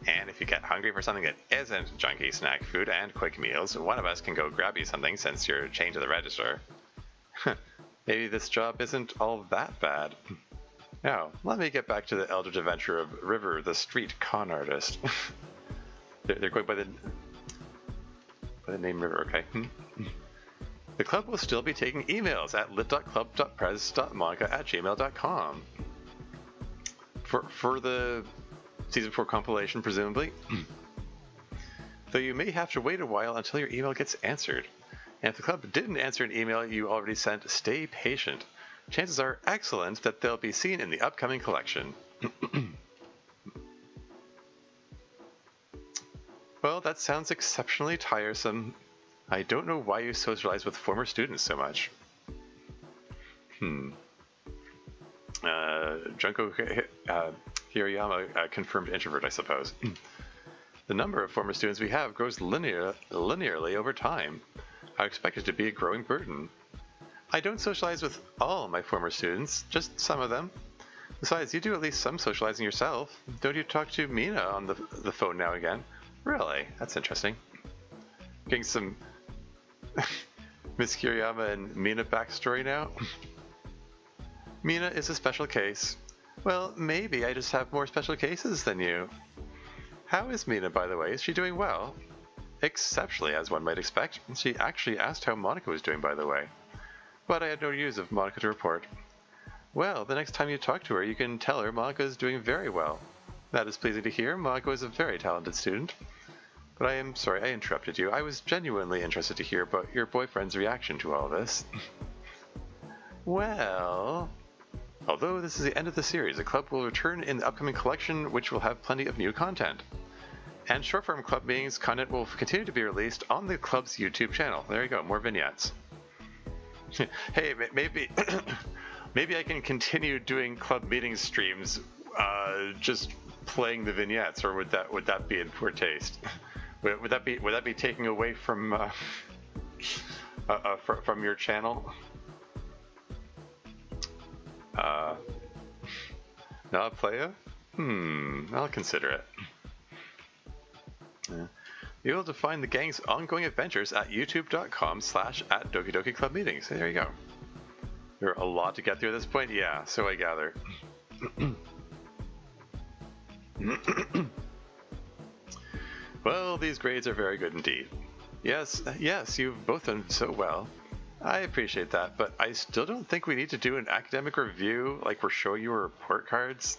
A: And if you get hungry for something that isn't junky snack food and quick meals, one of us can go grab you something since you're chained to the register. Maybe this job isn't all that bad. Now, let me get back to the eldritch adventure of River, the street con artist. They're going by the name River, okay. The club will still be taking emails at lit.club.pres.monica@gmail.com. For the Season 4 compilation, presumably. Though you may have to wait a while until your email gets answered. And if the club didn't answer an email you already sent, stay patient. Chances are excellent that they'll be seen in the upcoming collection. Well, that sounds exceptionally tiresome. I don't know why you socialize with former students so much. Junko Hirayama, confirmed introvert, I suppose. The number of former students we have grows linearly over time. I expect it to be a growing burden. I don't socialize with all my former students, just some of them. Besides, you do at least some socializing yourself. Don't you talk to Mina on the phone now and again? Really? That's interesting. Getting some Miss Kiriyama and Mina backstory now. Mina is a special case. Well, maybe I just have more special cases than you. How is Mina, by the way? Is she doing well? Exceptionally, as one might expect. She actually asked how Monika was doing, by the way. But I had no news of Monika to report. Well, the next time you talk to her, you can tell her Monika is doing very well. That is pleasing to hear. Monika is a very talented student. But I am sorry I interrupted you. I was genuinely interested to hear about your boyfriend's reaction to all this. Well, although this is the end of the series, the club will return in the upcoming collection, which will have plenty of new content. And short-form club meetings content will continue to be released on the club's YouTube channel. There you go, more vignettes. Hey, maybe maybe I can continue doing club meeting streams, just playing the vignettes, or would that be in poor taste? Would that be taking away from your channel? Not playa? I'll consider it. You'll be able to find the gang's ongoing adventures at youtube.com/@Doki Doki Club Meetings. There you go. There are a lot to get through at this point? Yeah, so I gather. Well, these grades are very good indeed. Yes, you've both done so well. I appreciate that, but I still don't think we need to do an academic review like we're showing you our report cards.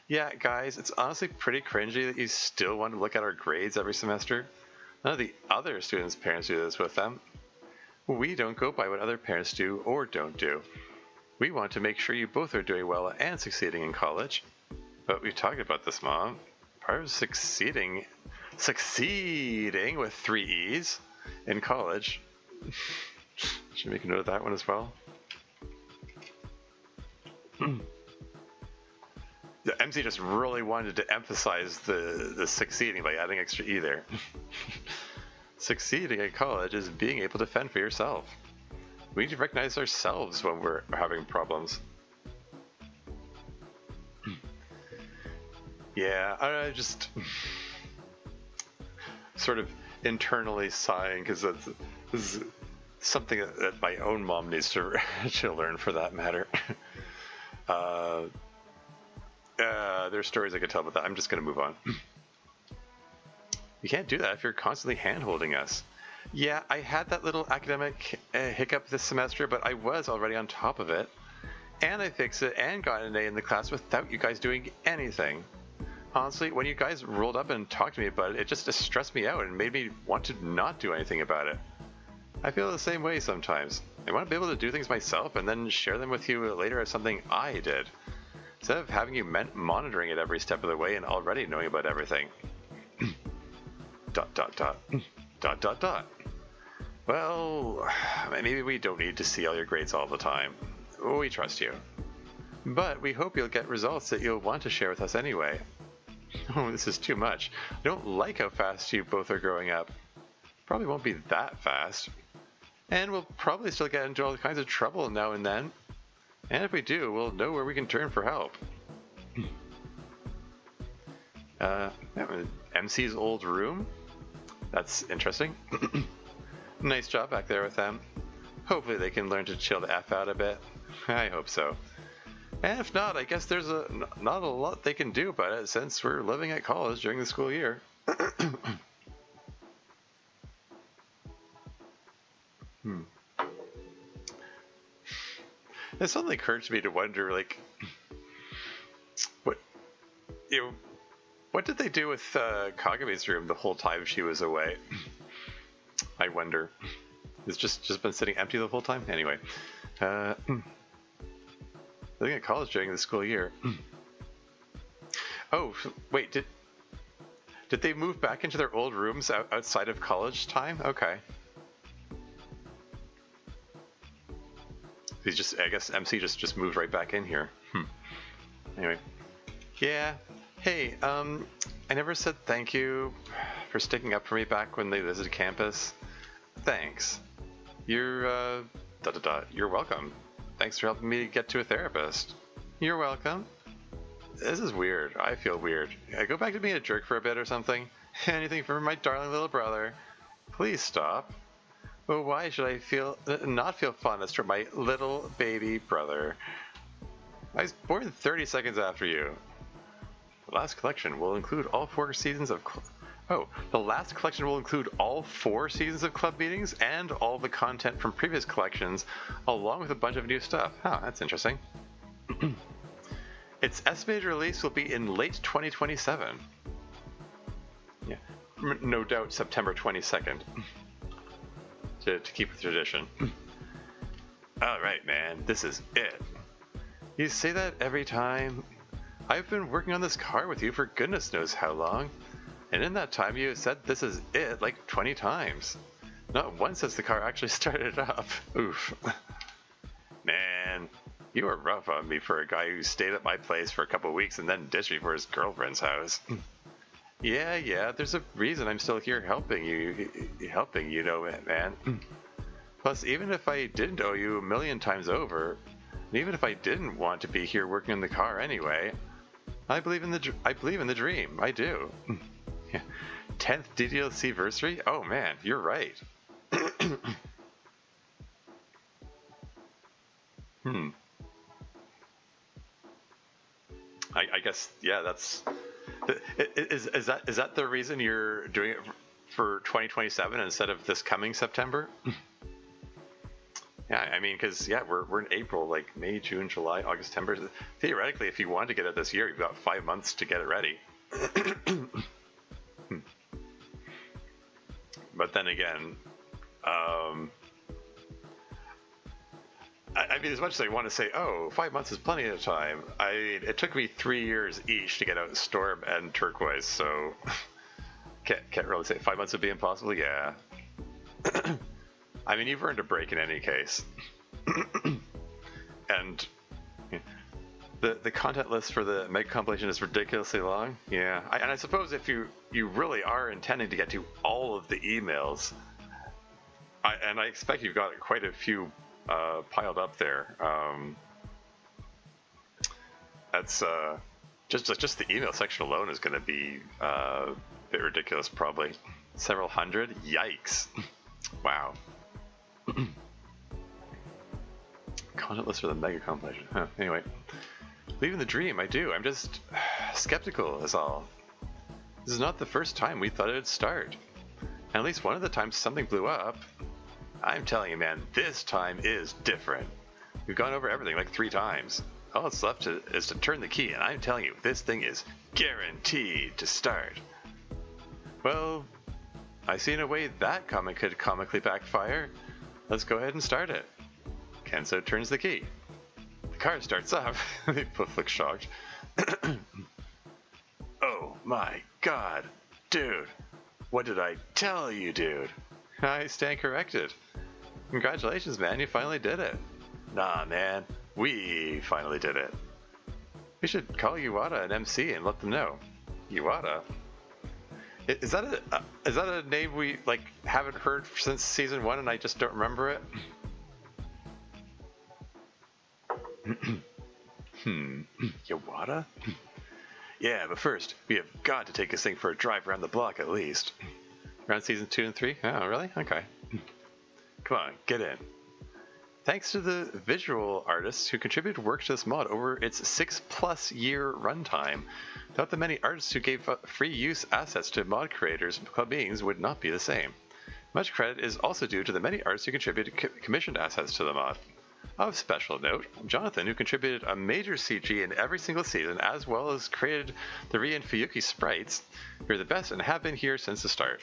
A: Yeah, guys, it's honestly pretty cringy that you still want to look at our grades every semester. None of the other students' parents do this with them. We don't go by what other parents do or don't do. We want to make sure you both are doing well and succeeding in college. But we've talked about this, Mom. Part of succeeding with 3 E's in college. Should make a note of that one as well. The MC just really wanted to emphasize the succeeding by adding extra E there. Succeeding at college is being able to fend for yourself. We need to recognize ourselves when we're having problems. Yeah, I just sort of internally sighing because this is something that my own mom needs to learn, for that matter. There's stories I could tell about that. I'm just going to move on. You can't do that if you're constantly hand-holding us. Yeah, I had that little academic hiccup this semester, but I was already on top of it. And I fixed it and got an A in the class without you guys doing anything. Honestly, when you guys rolled up and talked to me about it, it just stressed me out and made me want to not do anything about it. I feel the same way sometimes. I want to be able to do things myself and then share them with you later as something I did, instead of having you monitoring it every step of the way and already knowing about everything. ... Well, maybe we don't need to see all your grades all the time. We trust you. But we hope you'll get results that you'll want to share with us anyway. Oh, this is too much. I don't like how fast you both are growing up. Probably won't be that fast. And we'll probably still get into all kinds of trouble now and then. And if we do, we'll know where we can turn for help. MC's old room? That's interesting. Nice job back there with them. Hopefully they can learn to chill the F out a bit. I hope so. And if not, I guess there's not a lot they can do about it since we're living at college during the school year. It suddenly occurred to me to wonder, like, what did they do with Kagame's room the whole time she was away? I wonder. It's just been sitting empty the whole time? Anyway. Living at college during the school year. Oh, wait, did they move back into their old rooms outside of college time? Okay. I guess MC just moved right back in here. Anyway. Yeah. Hey, I never said thank you for sticking up for me back when they visited campus. Thanks. You're welcome. Thanks for helping me get to a therapist. You're welcome. This is weird. I feel weird. I go back to being a jerk for a bit or something. Anything for my darling little brother. Please stop. Well, why should I not feel fondness for my little baby brother? I was born 30 seconds after you. The last collection will include all 4 seasons of... the last collection will include all 4 seasons of club meetings and all the content from previous collections, along with a bunch of new stuff. Oh, that's interesting. Its estimated release will be in late 2027. Yeah, no doubt September 22nd. To keep with tradition. Alright, man, this is it. You say that every time. I've been working on this car with you for goodness knows how long. And in that time, you said this is it like 20 times. Not once has the car actually started up. Oof. Man, you were rough on me for a guy who stayed at my place for a couple weeks and then ditched me for his girlfriend's house. Yeah, there's a reason I'm still here helping you, man. Plus, even if I didn't owe you a million times over, and even if I didn't want to be here working in the car anyway, I believe in the dream. I do. 10th DDLC versary? Oh man, you're right. I guess, yeah, that's... Is that the reason you're doing it for 2027 instead of this coming September? Yeah, I mean, because, yeah, we're in April, like May, June, July, August, September. Theoretically, if you wanted to get it this year, you've got 5 months to get it ready. But then again, I mean, as much as I want to say, oh, 5 months is plenty of time, it took me 3 years each to get out Storm and Turquoise, so can't really say 5 months would be impossible. Yeah. I mean, you've earned a break in any case. And the content list for the Mega compilation is ridiculously long. Yeah, and I suppose if you really are intending to get to all of the emails, and I expect you've got quite a few piled up there. That's just the email section alone is going to be a bit ridiculous, probably. Several hundred. Yikes! Wow. Content list for the Mega compilation. Huh. Anyway, leaving the dream, I do. I'm just skeptical, is all. This is not the first time we thought it'd start. And at least one of the times something blew up. I'm telling you, man, this time is different. We've gone over everything like 3 times. All that's left is to turn the key, and I'm telling you, this thing is guaranteed to start. Well, I see in a way that comment could comically backfire. Let's go ahead and start it. Kenzo turns the key. The car starts up. They both look shocked. Oh my god. Dude. What did I tell you, dude? I stand corrected. Congratulations, man. You finally did it. Nah, man. We finally did it. We should call Iwata and MC and let them know. Iwata? Is that a name we haven't heard since season 1 and I just don't remember it? Iwata? Yeah, but first we have got to take this thing for a drive around the block at least. Around season 2 and 3? Oh, really? Okay. Come on, get in. Thanks to the visual artists who contributed work to this mod over its 6+ year runtime. Without the many artists who gave free use assets to mod creators, club meetings would not be the same. Much credit is also due to the many artists who contributed commissioned assets to the mod. Of special note, Jonathan, who contributed a major CG in every single season, as well as created the Rie and Fuyuki sprites. You're the best and have been here since the start.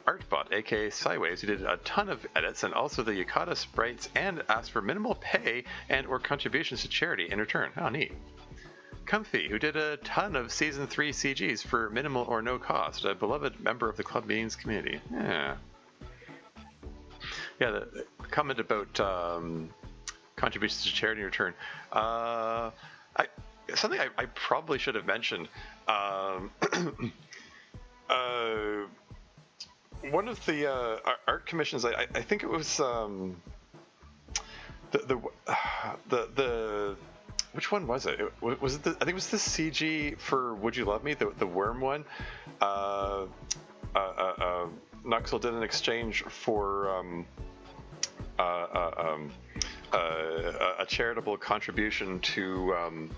A: Artbot, aka Sideways, who did a ton of edits and also the Yukata sprites and asked for minimal pay and or contributions to charity in return. Oh, neat. Comfy, who did a ton of Season 3 CGs for minimal or no cost, a beloved member of the Club Beans community. Yeah, the comment about contributions to charity in return. Something I probably should have mentioned. One of the art commissions, I think it was the which one was it? Was it I think it was the CG for Would You Love Me, the worm one. Nuxel did an exchange for a charitable contribution to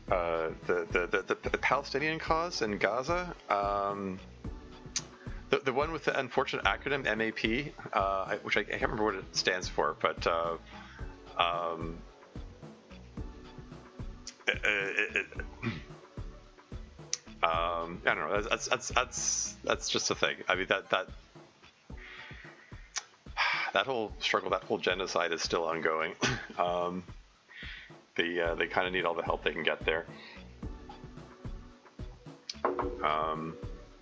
A: the Palestinian cause in Gaza. The one with the unfortunate acronym MAP, which I can't remember what it stands for, but I don't know. That's just a thing. I mean that whole struggle, that whole genocide is still ongoing. They kind of need all the help they can get there.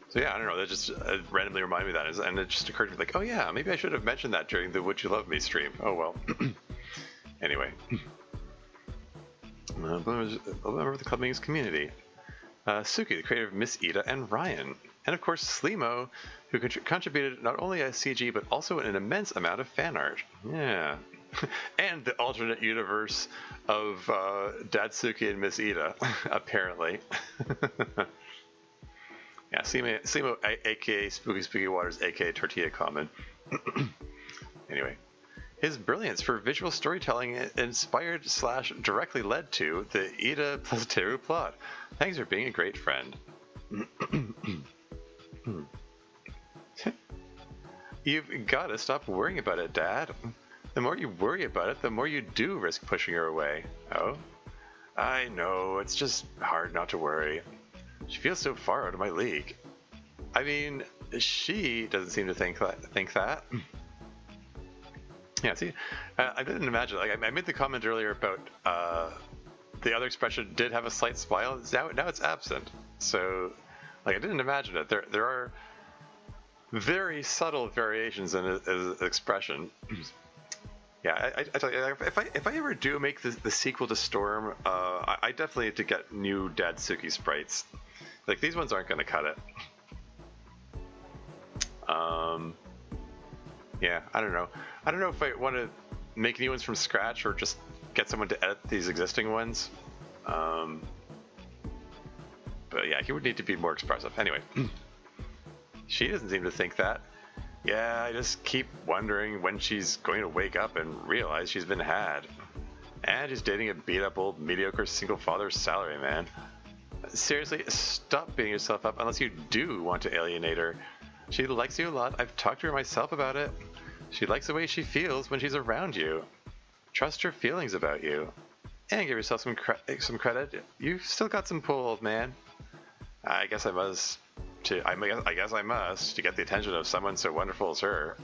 A: So yeah, I don't know. That just randomly reminded me of that, and it just occurred to me like, oh yeah, maybe I should have mentioned that during the "Would You Love Me" stream. Oh well. Anyway, a member of the club meetings community. Suki, the creator of Miss Ida and Ryan, and of course Slimo, who contributed not only a CG but also an immense amount of fan art. Yeah. And the alternate universe of Datsuki and Miss Ida, apparently. Yeah, Slimo, aka Spooky Waters, aka Tortilla Common. Anyway, his brilliance for visual storytelling inspired / directly led to the Ida plus Teru plot. Thanks for being a great friend. You've got to stop worrying about it, Dad. The more you worry about it, the more you do risk pushing her away. Oh? I know, it's just hard not to worry. She feels so far out of my league. I mean, she doesn't seem to think that. Yeah, see, I didn't imagine. Like, I made the comment earlier about the other expression did have a slight smile. Now it's absent. So, like, I didn't imagine it. There are very subtle variations in his expression. Yeah, I tell you, if I ever do make the sequel to Storm, I definitely have to get new Datsuki sprites. Like, these ones aren't going to cut it. Yeah, I don't know. I don't know if I want to make new ones from scratch or just get someone to edit these existing ones. But yeah, he would need to be more expressive. Anyway, she doesn't seem to think that. Yeah, I just keep wondering when she's going to wake up and realize she's been had. And she's dating a beat-up old mediocre single father salaryman. Seriously, stop beating yourself up unless you do want to alienate her. She likes you a lot. I've talked to her myself about it. She likes the way she feels when she's around you. Trust her feelings about you. And give yourself some credit. You've still got some pull, old man. I guess I must to get the attention of someone so wonderful as her.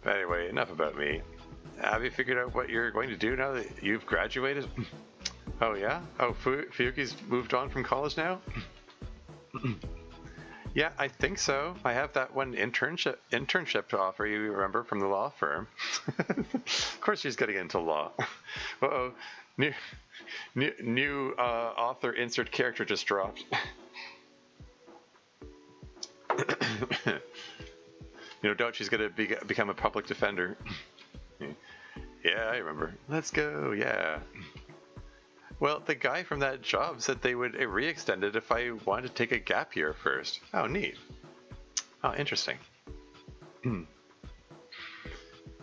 A: But anyway, enough about me. Have you figured out what you're going to do now that you've graduated? Oh yeah? Oh, Fuyuki's moved on from college now? Yeah, I think so. I have that one internship to offer, you remember, from the law firm. Of course she's getting into law. Uh-oh. New author insert character just dropped. No doubt she's going to become a public defender. Yeah, I remember. Let's go, yeah. Well, the guy from that job said they would re-extend it if I wanted to take a gap year first. Oh, neat. Oh, interesting.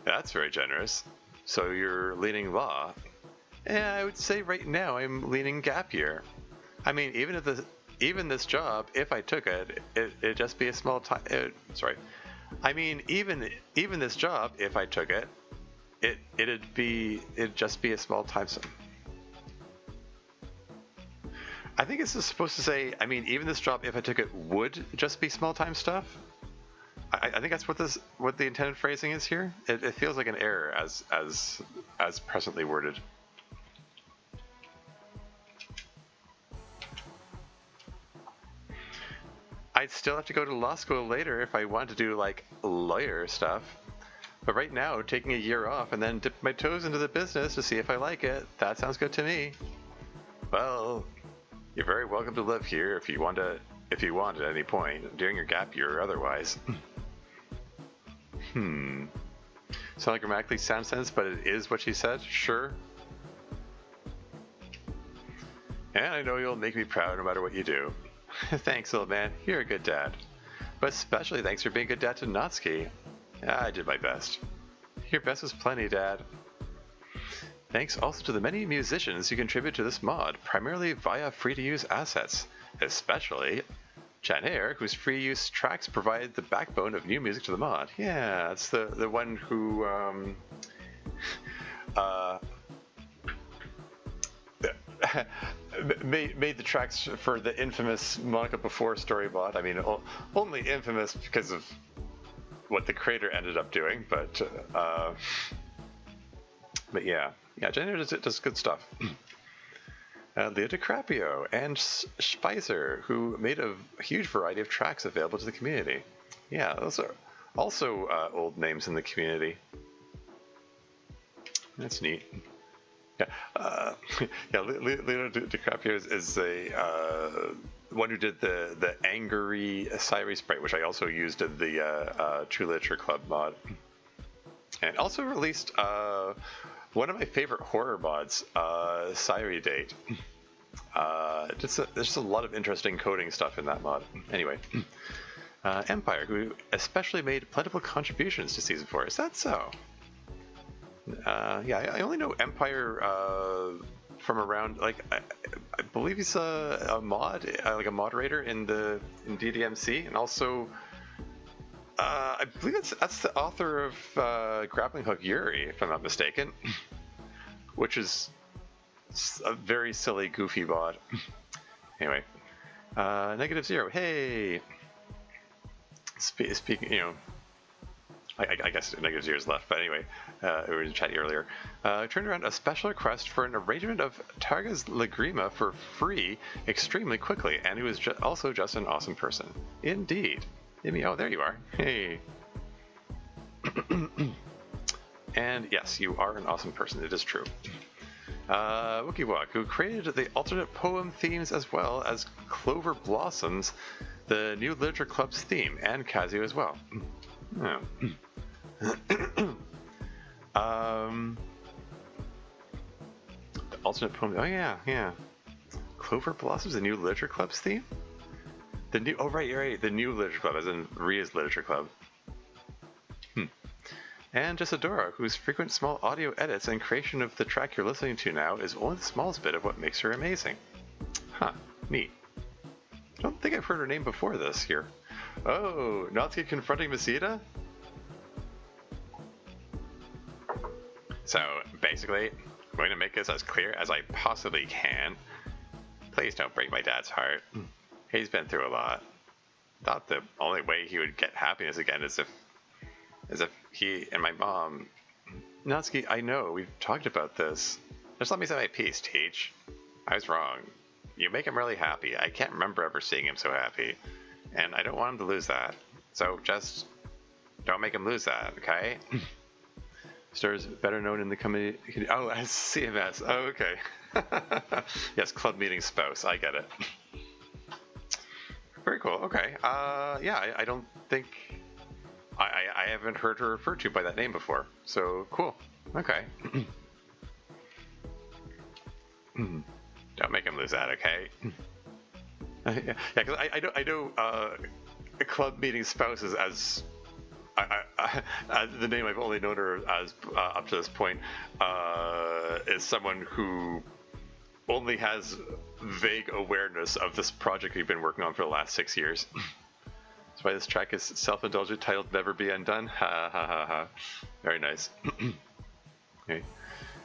A: That's very generous. So you're leaning law. Yeah, I would say right now I'm leaning gap year. I mean, even this job, if I took it, it'd just be a small time. I mean, even this job, if I took it, it'd just be a small time. I think this is supposed to say, I mean, even this job, if I took it, would just be small-time stuff. I think that's what the intended phrasing is here. It feels like an error as presently worded. I'd still have to go to law school later if I wanted to do, like, lawyer stuff. But right now, taking a year off and then dip my toes into the business to see if I like it, that sounds good to me. Well, you're very welcome to live here if you want at any point, during your gap year or otherwise. It's not grammatically sound sense, but it is what she said, sure. And I know you'll make me proud no matter what you do. Thanks, old man. You're a good dad. But especially thanks for being a good dad to Natsuki. I did my best. Your best was plenty, Dad. Thanks also to the many musicians who contribute to this mod, primarily via free-to-use assets, especially Chanair, whose free-use tracks provide the backbone of new music to the mod. Yeah, that's the one who made the tracks for the infamous Monika Before story mod. I mean, only infamous because of what the creator ended up doing, but yeah, Chanair does good stuff. Leo DiCaprio and Spicer, who made a huge variety of tracks available to the community. Yeah, those are also old names in the community. That's neat. Yeah, yeah. Leonardo DiCaprio is a one who did the angry Siri sprite, which I also used in the True Literature Club mod, and also released one of my favorite horror mods, Siri Date. There's a lot of interesting coding stuff in that mod. Anyway, Empire, who especially made plentiful contributions to Season 4. Is that so? Yeah, I only know Empire from around, like, I believe he's a mod, like a moderator in DDMC, and also I believe that's the author of Grappling Hook Yuri, if I'm not mistaken, which is a very silly, goofy mod. Anyway, -0. Hey, speaking, I guess -0 is left, but anyway, we were chatting earlier. Turned around a special request for an arrangement of Targa's Lagrima for free extremely quickly, and he was also just an awesome person. Indeed. Oh, there you are. Hey. And yes, you are an awesome person. It is true. Wookiewalk, who created the alternate poem themes as well as Clover Blossoms, the new Literature Club's theme, and Kazuo as well. Oh. The alternate poem. Oh yeah. Clover Blossoms, the new Literature Club's theme. Right. The new Literature Club, as in Ria's Literature Club. And Jessadora, whose frequent small audio edits and creation of the track you're listening to now is only the smallest bit of what makes her amazing. Huh, neat. I don't think I've heard her name before this here. Oh, Natsuki confronting Masita? So, basically, I'm going to make this as clear as I possibly can. Please don't break my dad's heart. He's been through a lot. Thought the only way he would get happiness again is if he and my mom... Natsuki, I know, we've talked about this. Just let me say my piece, Teach. I was wrong. You make him really happy. I can't remember ever seeing him so happy. And I don't want him to lose that. So just don't make him lose that, okay? Stars better known in the community. Oh, as CMS. Oh, okay. Yes, club meeting spouse. I get it. Very cool. Okay. Yeah, I don't think... I haven't heard her referred to by that name before. So, cool. Okay. Don't make him lose that, okay? Yeah, because I know club meeting spouses as the name I've only known her as up to this point is someone who only has vague awareness of this project we've been working on for the last 6 years. That's why this track is self-indulgent, titled Never Be Undone. Ha ha ha ha. Very nice. Okay.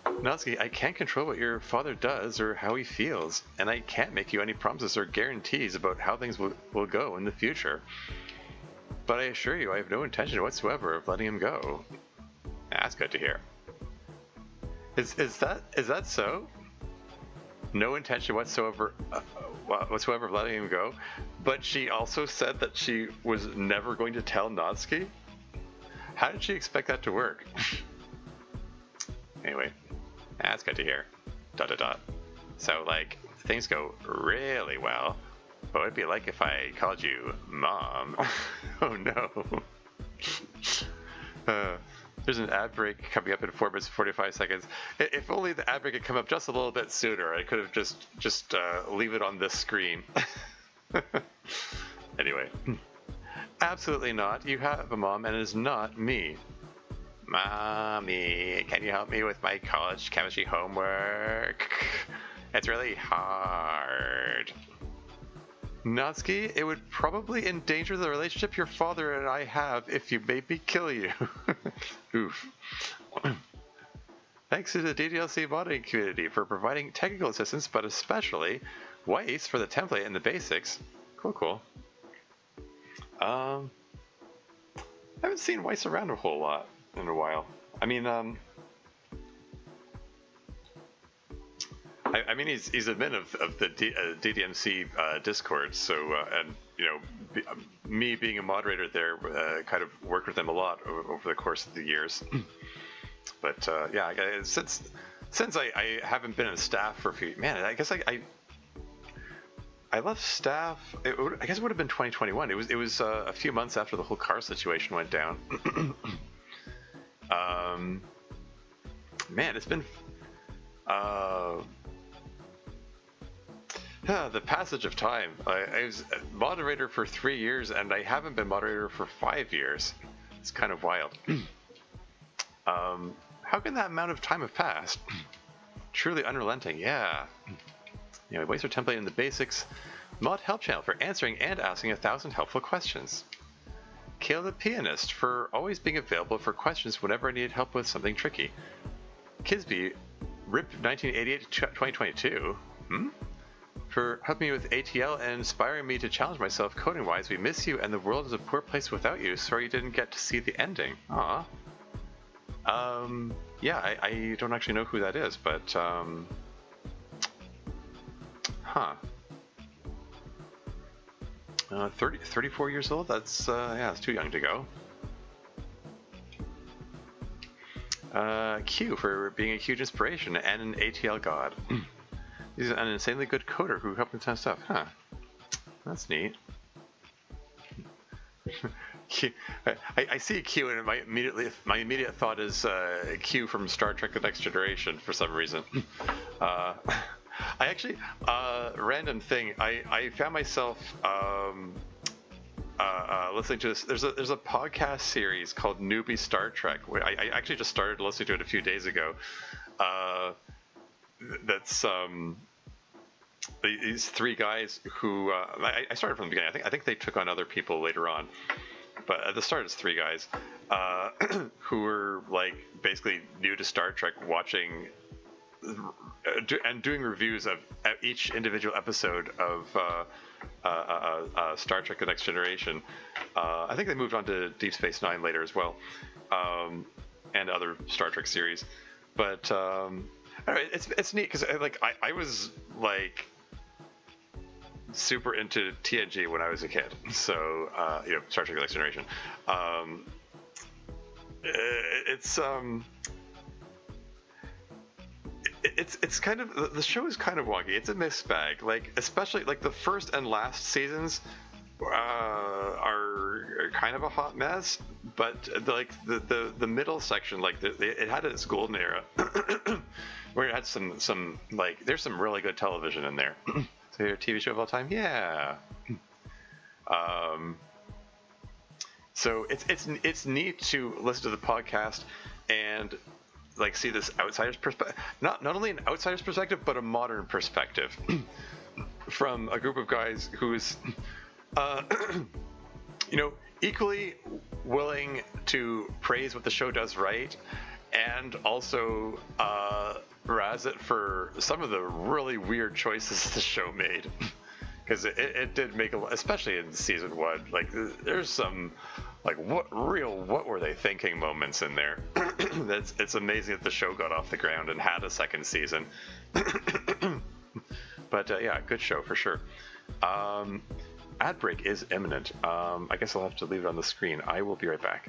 A: Natsuki, I can't control what your father does or how he feels, and I can't make you any promises or guarantees about how things will go in the future. But I assure you, I have no intention whatsoever of letting him go. That's good to hear. Is that so? No intention whatsoever of letting him go, but she also said that she was never going to tell Natsuki? How did she expect that to work? Anyway, that's good to hear. ... So, like, things go really well. What would it be like if I called you Mom? Oh no. There's an ad break coming up in 4 minutes and 45 seconds. If only the ad break had come up just a little bit sooner, I could have just leave it on this screen. Anyway. Absolutely not. You have a mom, and it is not me. Mommy, can you help me with my college chemistry homework? It's really hard. Natsuki, it would probably endanger the relationship your father and I have if you made me kill you. Oof. Thanks to the DDLC modding community for providing technical assistance, but especially Weiss for the template and the basics. Cool. I haven't seen Weiss around a whole lot in a while. I mean, I mean, he's admin of the DDMC Discord, so and me being a moderator there, kind of worked with them a lot over the course of the years. But yeah, since I haven't been on staff for a few, man, I guess I left staff. I guess it would have been 2021. It was a few months after the whole car situation went down. Man, it's been the passage of time. I was moderator for 3 years, and I haven't been moderator for 5 years. It's kind of wild. How can that amount of time have passed? Truly unrelenting, yeah. Ways are templated in the basics mod help channel for answering and asking 1,000 helpful questions. Kale the pianist for always being available for questions whenever I needed help with something tricky. Kisby, RIP 1988 to 2022. For helping me with ATL and inspiring me to challenge myself coding-wise. We miss you, and the world is a poor place without you. Sorry you didn't get to see the ending. Aw. Yeah, I don't actually know who that is, but, huh. 34 years old? That's, yeah, it's too young to go. Q for being a huge inspiration and an ATL god. He's an insanely good coder who helped with ton of stuff. Huh. That's neat. Q, I see Q, and my immediate thought is Q from Star Trek: The Next Generation for some reason. I actually, random thing. I found myself listening to this. There's a podcast series called Newbie Star Trek. I actually just started listening to it a few days ago. That's these 3 guys who I started from the beginning. I think they took on other people later on. But at the start, it's 3 guys who were like basically new to Star Trek, watching and doing reviews of each individual episode of Star Trek: The Next Generation. I think they moved on to Deep Space Nine later as well, and other Star Trek series. But anyway, it's neat because I was like super into TNG when I was a kid, so Star Trek: The Next Generation. It's kind of, the show is kind of wonky. It's a mixed bag. Like, especially like the first and last seasons are kind of a hot mess, but the middle section, like it had its golden era where it had some like, there's some really good television in there. So your TV show of all time, yeah. So it's neat to listen to the podcast and like see this outsider's perspective, not only an outsider's perspective, but a modern perspective from a group of guys who's equally willing to praise what the show does right, and also razz it for some of the really weird choices the show made. Because it did make especially in season 1, like there's some like what were they thinking moments in there. It's amazing that the show got off the ground and had a second season. But yeah, good show for sure. Ad break is imminent. I guess I'll have to leave it on the screen. I will be right back.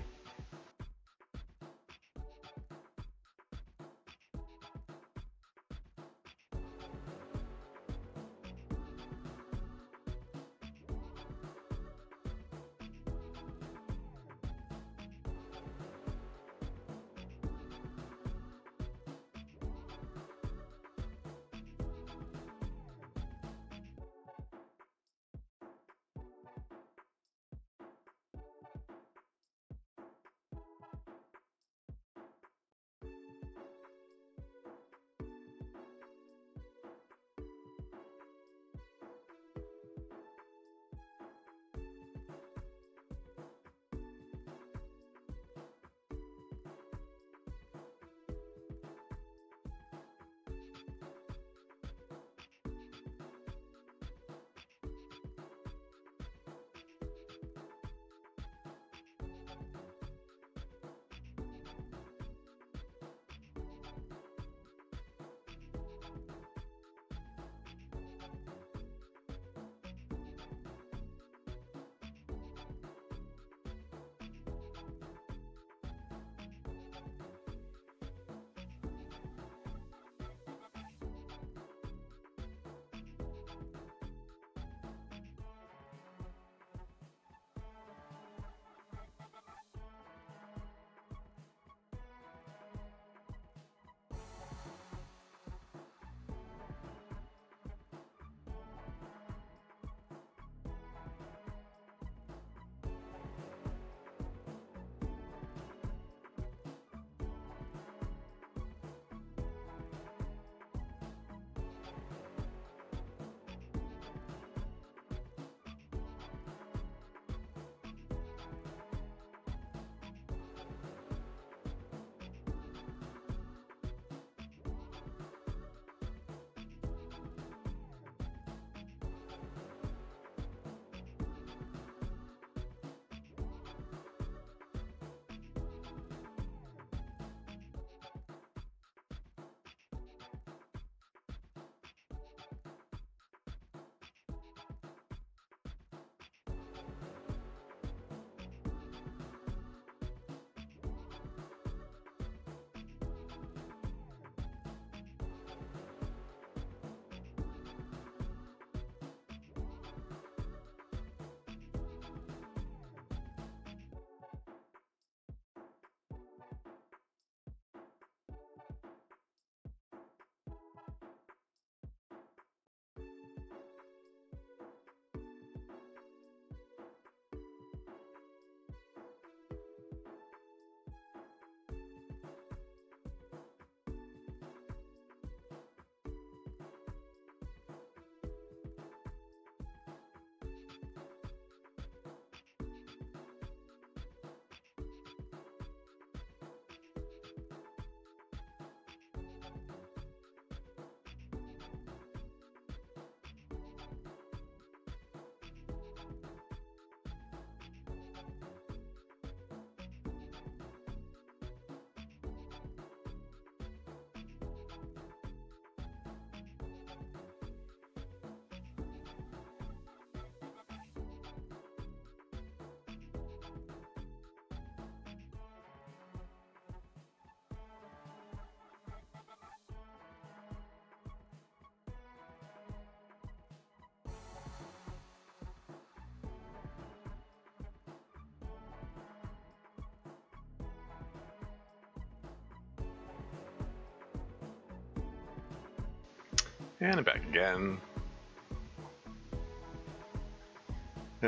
A: And I'm back again.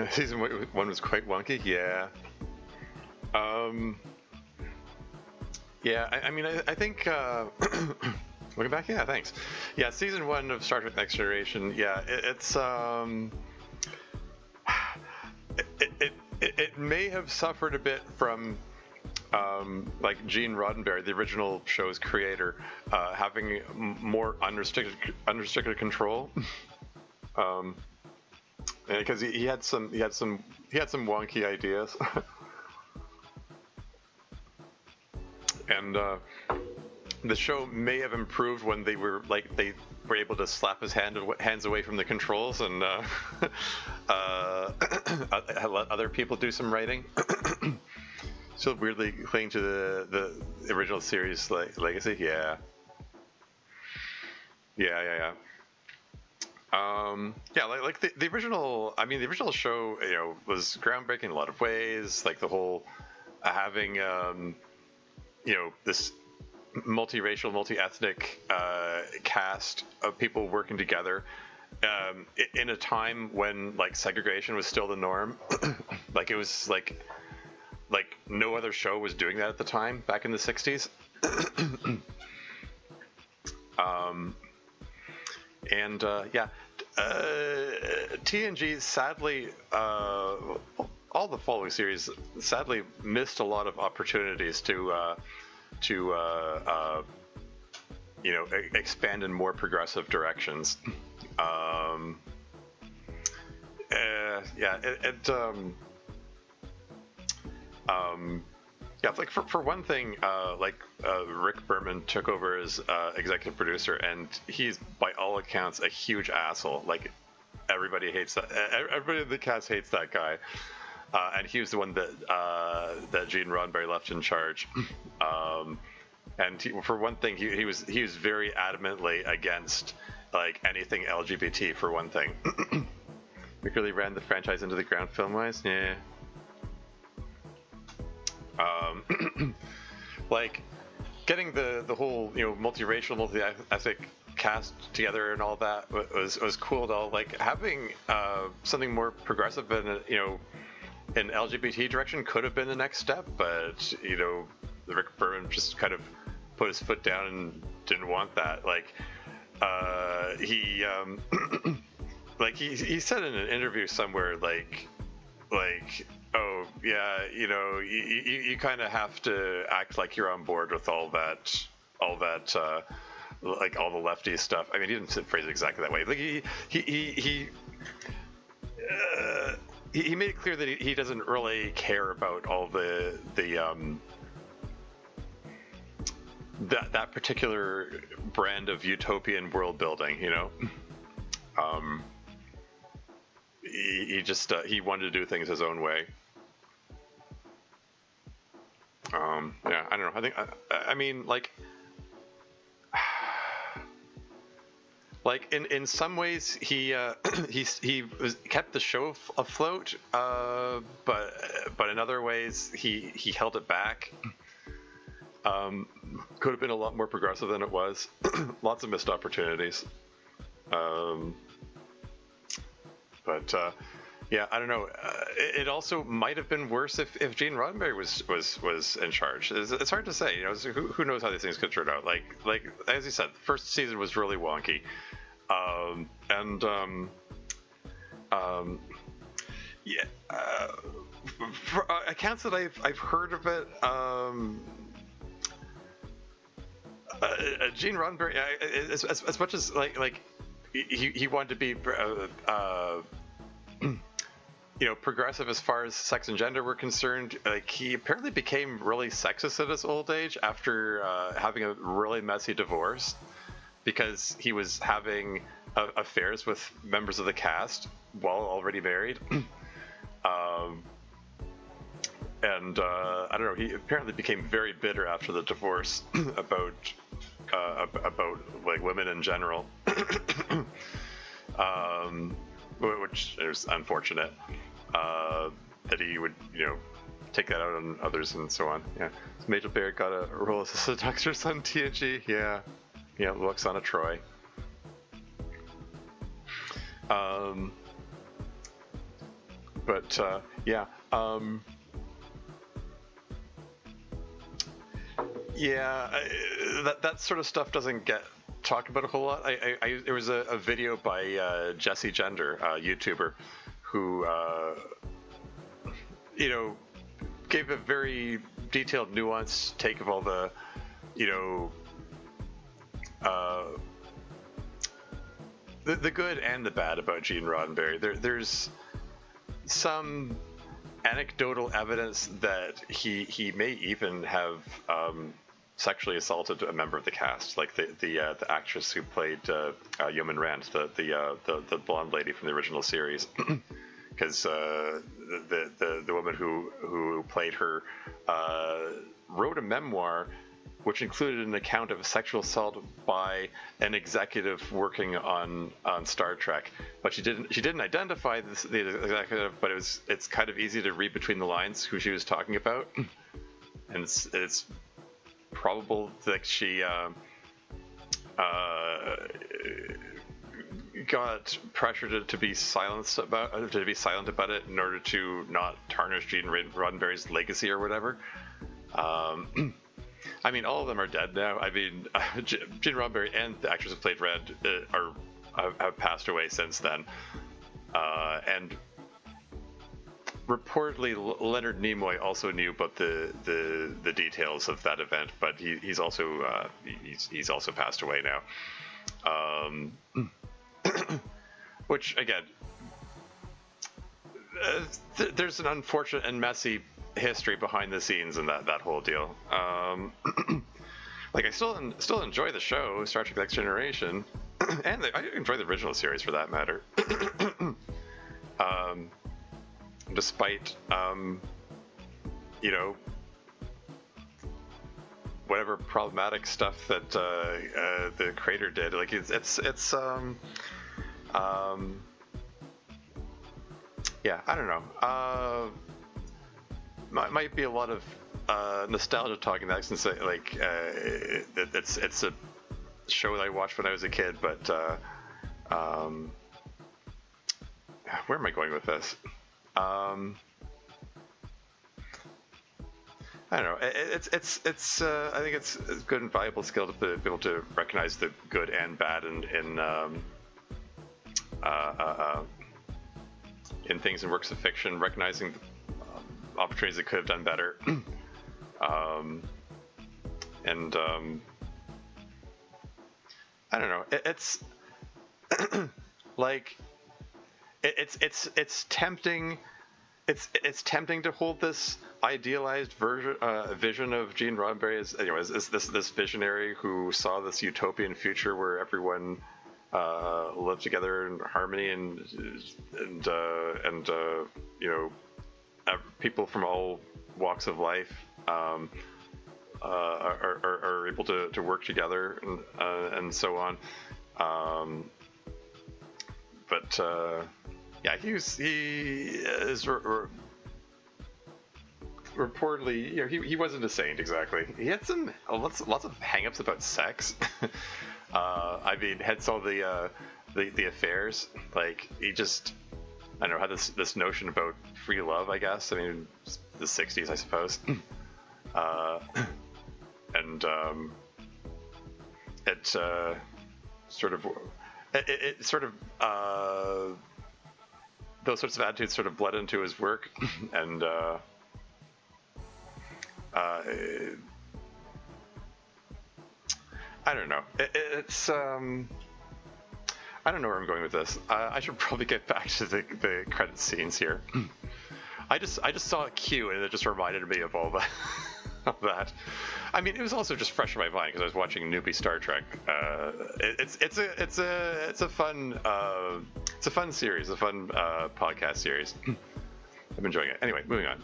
A: Season 1 was quite wonky, yeah. Yeah, I mean, I think, looking back, yeah, thanks. Yeah, Season 1 of Star Trek Next Generation, yeah, it may have suffered a bit from, like Gene Roddenberry, the original show's creator, having more unrestricted control. Because he had some wonky ideas. And the show may have improved when they were able to slap his hands away from the controls and let other people do some writing. Still weirdly clinging to the original series legacy. Yeah, like the original. I mean, the original show, was groundbreaking in a lot of ways. Like the whole having, this multiracial, multi-ethnic cast of people working together in a time when segregation was still the norm. It was like no other show was doing that at the time back in the 60s. TNG sadly, all the following series sadly missed a lot of opportunities to expand in more progressive directions. For one thing, Rick Berman took over as executive producer, and he's by all accounts a huge asshole. Everybody hates that. Everybody in the cast hates that guy, and he was the one that Gene Roddenberry left in charge. And for one thing, he was very adamantly against anything LGBT. For one thing, we really ran the franchise into the ground film-wise. Yeah. Getting the whole multiracial, multi-ethnic cast together and all that was cool. Though, having something more progressive in in LGBT direction could have been the next step, but Rick Berman just kind of put his foot down and didn't want that. He said in an interview somewhere oh yeah, you kind of have to act like you're on board with all that all the lefty stuff. I mean, he didn't phrase it exactly that way. He made it clear that he doesn't really care about all that particular brand of utopian world building. He just he wanted to do things his own way. I don't know. I mean, in some ways he kept the show afloat, but in other ways he held it back. Could have been a lot more progressive than it was. Lots of missed opportunities. Yeah, I don't know. It also might have been worse if Gene Roddenberry was in charge. It's hard to say. Who knows how these things could turn out. As you said, the first season was really wonky, for accounts that I've heard of it, Gene Roddenberry, as much as he wanted to be progressive as far as sex and gender were concerned, he apparently became really sexist at his old age after having a really messy divorce, because he was having affairs with members of the cast while already married. And I don't know, he apparently became very bitter after the divorce about women in general. Which is unfortunate, that he would, take that out on others and so on. Yeah, so Majel Barrett got a role as a seductress on TNG. Yeah, Luxana Troy. But yeah. Yeah, that sort of stuff doesn't get talked about a whole lot. There was a video by Jesse Gender, a YouTuber, who gave a very detailed, nuanced take of all the the good and the bad about Gene Roddenberry. There's some anecdotal evidence that he may even have sexually assaulted a member of the cast, like the actress who played Yeoman Rand, the blonde lady from the original series, because the woman who played her wrote a memoir which included an account of a sexual assault by an executive working on Star Trek. But she didn't identify the executive, but it's kind of easy to read between the lines who she was talking about, and it's probable that she got pressured to be silent about it in order to not tarnish Gene Roddenberry's legacy or whatever. I mean, all of them are dead now. I mean, Gene Roddenberry and the actress who played Red have passed away since then. And reportedly, Leonard Nimoy also knew about the details of that event, but he's also passed away now. Which again, there's an unfortunate and messy history behind the scenes in that whole deal. Like I still enjoy the show Star Trek: Next Generation, and I enjoy the original series for that matter. Despite whatever problematic stuff that the creator did, like it's yeah, I don't know. Might be a lot of nostalgia talking that, since like it's a show that I watched when I was a kid. But where am I going with this? I don't know. It's I think it's a good and valuable skill to be able to recognize the good and bad in things and works of fiction, recognizing the opportunities that could have done better. And I don't know. It's like it's tempting. It's tempting to hold this idealized vision of Gene Roddenberry as this visionary who saw this utopian future where everyone lived together in harmony and people from all walks of life are able to work together and so on. But yeah, he is reportedly, he wasn't a saint exactly. He had lots of hang-ups about sex. I mean, hence all the affairs. Like he just, I don't know, had this notion about free love, I guess. I mean, the 60s, I suppose. And it sort of those sorts of attitudes sort of bled into his work, and I don't know. It's I don't know where I'm going with this. I should probably get back to the credit scenes here. I just saw a Q and it just reminded me of all that. Of that. I mean, it was also just fresh in my mind because I was watching newbie Star Trek. It's a fun series, a fun podcast series. I'm enjoying it. Anyway, moving on.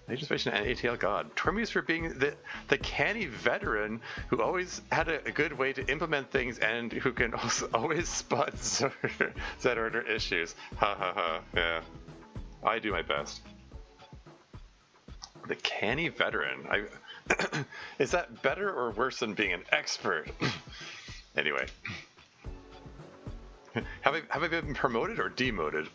A: Agent Station and ATL God. Terminus for being the canny veteran who always had a good way to implement things and who can also always spot Z-order issues. Ha ha ha. Yeah. I do my best. The canny veteran. Is that better or worse than being an expert? Anyway. have I been promoted or demoted?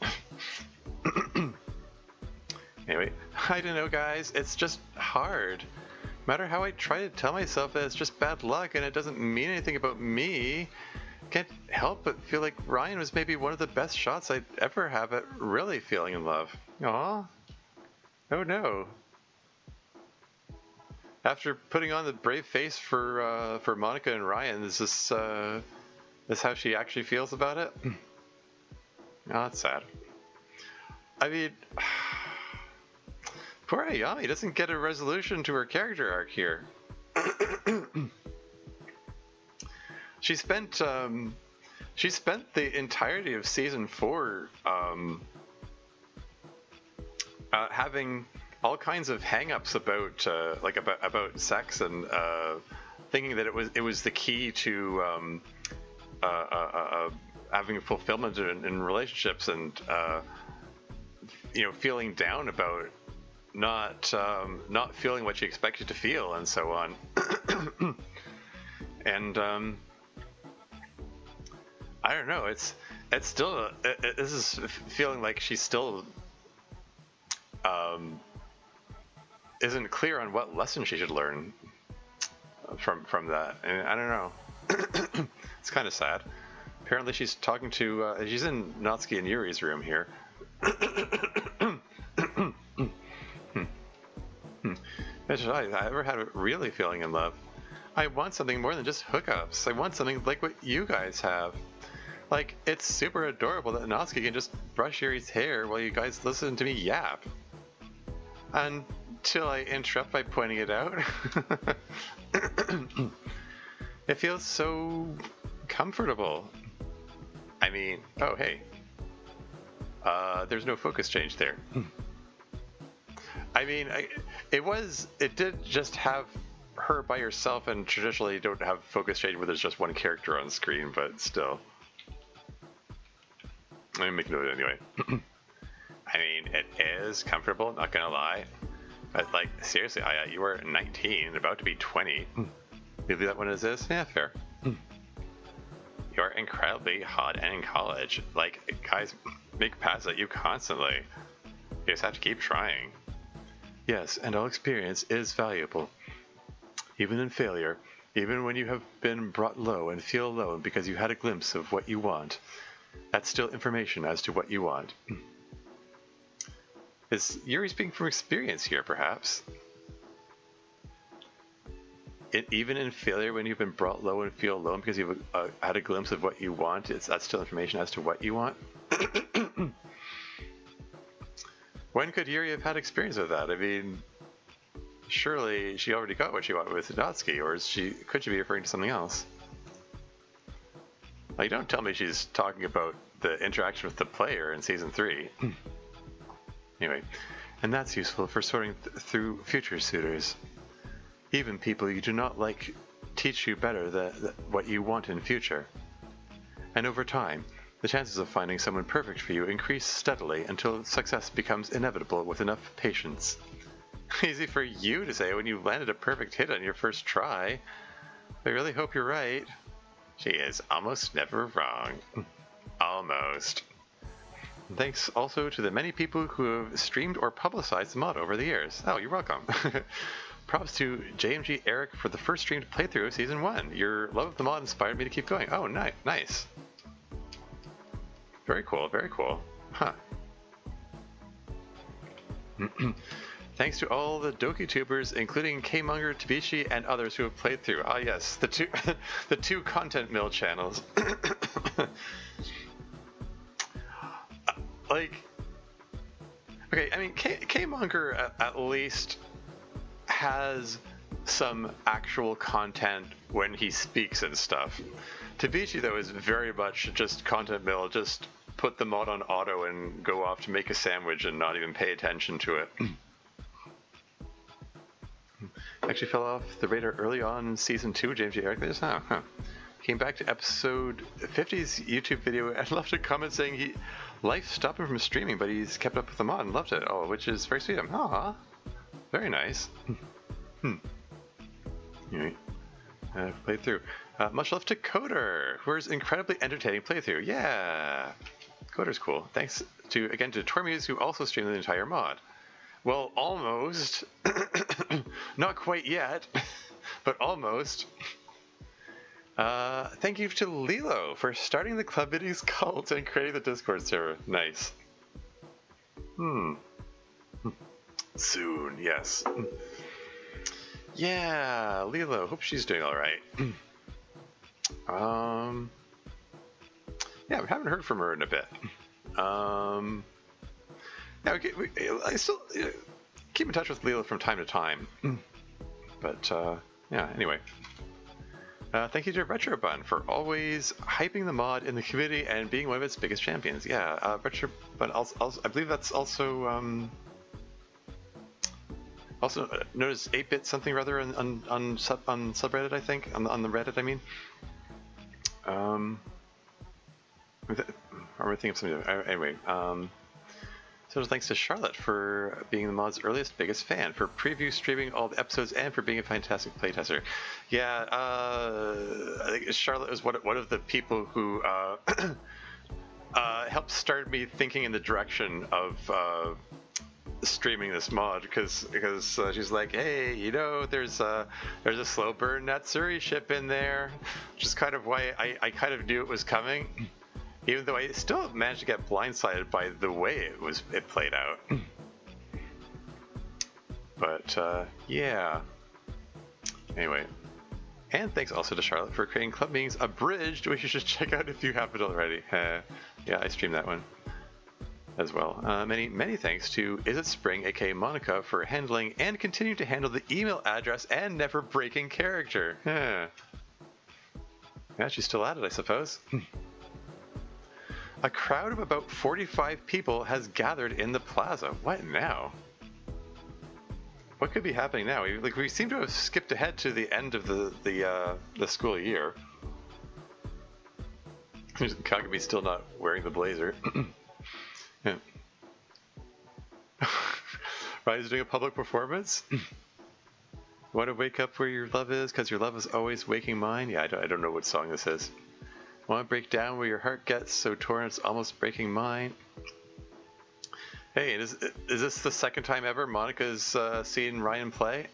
A: Anyway, I don't know, guys. It's just hard. No matter how I try to tell myself that it's just bad luck and it doesn't mean anything about me, can't help but feel like Ryan was maybe one of the best shots I'd ever have at really feeling in love. Aw. Oh no. After putting on the brave face for Monika and Ryan, is this how she actually feels about it? Oh, that's sad. I mean, poor Ayami doesn't get a resolution to her character arc here. She spent the entirety of season 4 having all kinds of hang-ups about sex and thinking that it was the key to having fulfillment in relationships, and feeling down about not feeling what she expected to feel, and so on. And I don't know. It's still this is feeling like she's still isn't clear on what lesson she should learn from that. And I don't know. It's kind of sad. Apparently, she's talking to. She's in Natsuki and Yuri's room here. Have I ever had a really feeling in love? I want something more than just hookups. I want something like what you guys have. Like, it's super adorable that Natsuki can just brush Yuri's hair while you guys listen to me yap. Until I interrupt by pointing it out. It feels so comfortable. I mean, oh hey. There's no focus change there. I mean, it did just have her by herself, and traditionally you don't have focus change where there's just one character on screen, but still. Let me make a note anyway. I mean, it is comfortable, not gonna lie. But like, seriously, Aya, you are 19 and about to be 20. You leave that one as is? Yeah, fair. You're incredibly hot and in college. Like, guys make passes at you constantly. You just have to keep trying. Yes, and all experience is valuable. Even in failure, even when you have been brought low and feel low because you had a glimpse of what you want, that's still information as to what you want. Is Yuri speaking from experience here, perhaps? Even in failure, when you've been brought low and feel low because you've had a glimpse of what you want, that's still information as to what you want? When could Yuri have had experience with that? I mean, surely she already got what she wanted with Natsuki, or could she be referring to something else? Like, don't tell me she's talking about the interaction with the player in Season 3. Anyway, and that's useful for sorting through future suitors. Even people you do not like teach you better what you want in future. And over time, the chances of finding someone perfect for you increase steadily until success becomes inevitable with enough patience. Easy for you to say when you landed a perfect hit on your first try. I really hope you're right. She is almost never wrong. Almost. And thanks also to the many people who have streamed or publicized the mod over the years. Oh, you're welcome. Props to JMG Eric for the first streamed playthrough of Season 1. Your love of the mod inspired me to keep going. Oh, nice. Very cool, very cool. Huh. Thanks to all the Doki tubers, including K-Monger, Tabishi, and others who have played through. Ah yes, the two content mill channels. Like, okay, I mean, K-Monger at least has some actual content when he speaks and stuff. Tabishi, though, is very much just content mill, just put the mod on auto and go off to make a sandwich and not even pay attention to it. Actually fell off the radar early on in Season 2, James J. Eric. Huh. Came back to episode 50's YouTube video and left a comment saying life stopped him from streaming, but he's kept up with the mod and loved it. Oh, which is very sweet of him. Aw, very nice. Anyway, played through. Much love to Coder, who is incredibly entertaining playthrough. Yeah, Coder's cool. Thanks again to Tormuse, who also streamed the entire mod. Well, almost. Not quite yet, but almost. Thank you to Lilo for starting the Club Middies cult and creating the Discord server. Nice. Soon, yes. Yeah, Lilo. Hope she's doing all right. Yeah, we haven't heard from her in a bit. Yeah, I still keep in touch with Lilo from time to time. But yeah, anyway. Thank you to Retrobun for always hyping the mod in the community and being one of its biggest champions. Yeah, Retrobun also, I believe that's also known as 8-bit something rather on subreddit, I think, on the Reddit, I mean. Or am I thinking of something? Anyway, so thanks to Charlotte for being the mod's earliest, biggest fan, for preview streaming all the episodes, and for being a fantastic playtester. Yeah, I think Charlotte was one of the people who helped start me thinking in the direction of streaming this mod, because she's like, hey, you know, there's a slow burn Natsuri ship in there, which is kind of why I kind of knew it was coming. Even though I still managed to get blindsided by the way it played out. But yeah. Anyway. And thanks also to Charlotte for creating Club Meetings Abridged, which you should check out if you haven't already. Yeah, I streamed that one as well. Many thanks to Is It Spring, aka Monika, for handling and continuing to handle the email address and never breaking character. Yeah, she's still at it, I suppose. A crowd of about 45 people has gathered in the plaza. What now? What could be happening now? We seem to have skipped ahead to the end of the school year. Kagami still not wearing the blazer. Yeah. Right, he's doing a public performance. Want to wake up where your love is, because your love is always waking mine? Yeah, I don't know what song this is. Want to break down where your heart gets so torn it's almost breaking mine? Hey, is this the second time ever Monica's seen Ryan play?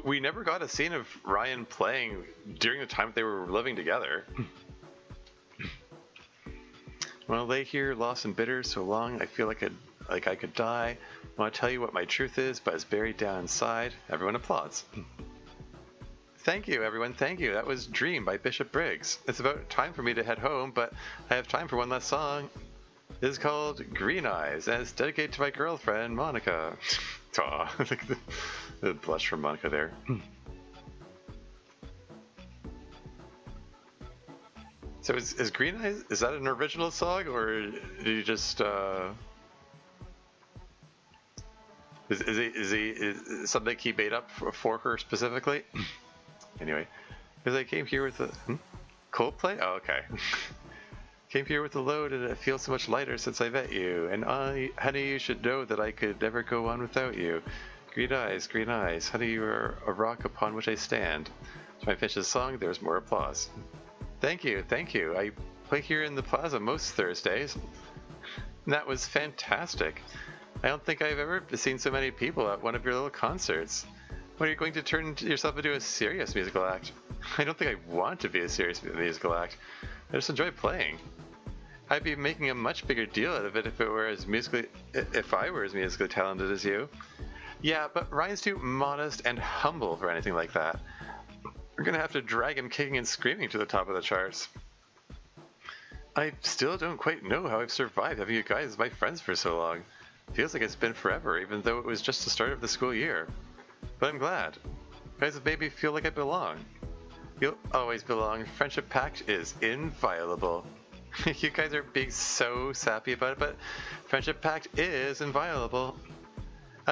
A: We never got a scene of Ryan playing during the time they were living together. Want to lay here lost and bitter so long I feel like I could die. Want to tell you what my truth is, but it's buried down inside. Everyone applauds. Thank you, everyone. Thank you. That was Dream by Bishop Briggs. It's about time for me to head home, but I have time for one last song. It is called Green Eyes, and it's dedicated to my girlfriend, Monika. Aw, the blush from Monika there. So is Green Eyes, is that an original song, or did you just, is something he made up for her specifically? Anyway, because I came here with a Coldplay? Oh, okay. Came here with a load and it feels so much lighter since I met you. And honey, you should know that I could never go on without you. Green eyes, honey, you are a rock upon which I stand. So I finish the song, there's more applause. Thank you. I play here in the plaza most Thursdays. And that was fantastic. I don't think I've ever seen so many people at one of your little concerts. When are you going to turn yourself into a serious musical act? I don't think I want to be a serious musical act. I just enjoy playing. I'd be making a much bigger deal out of it if I were as musically talented as you. Yeah, but Ryan's too modest and humble for anything like that. We're gonna have to drag him kicking and screaming to the top of the charts. I still don't quite know how I've survived having you guys as my friends for so long. Feels like it's been forever, even though it was just the start of the school year. But I'm glad. You guys have made me feel like I belong. You'll always belong. Friendship pact is inviolable. You guys are being so sappy about it, but friendship pact is inviolable.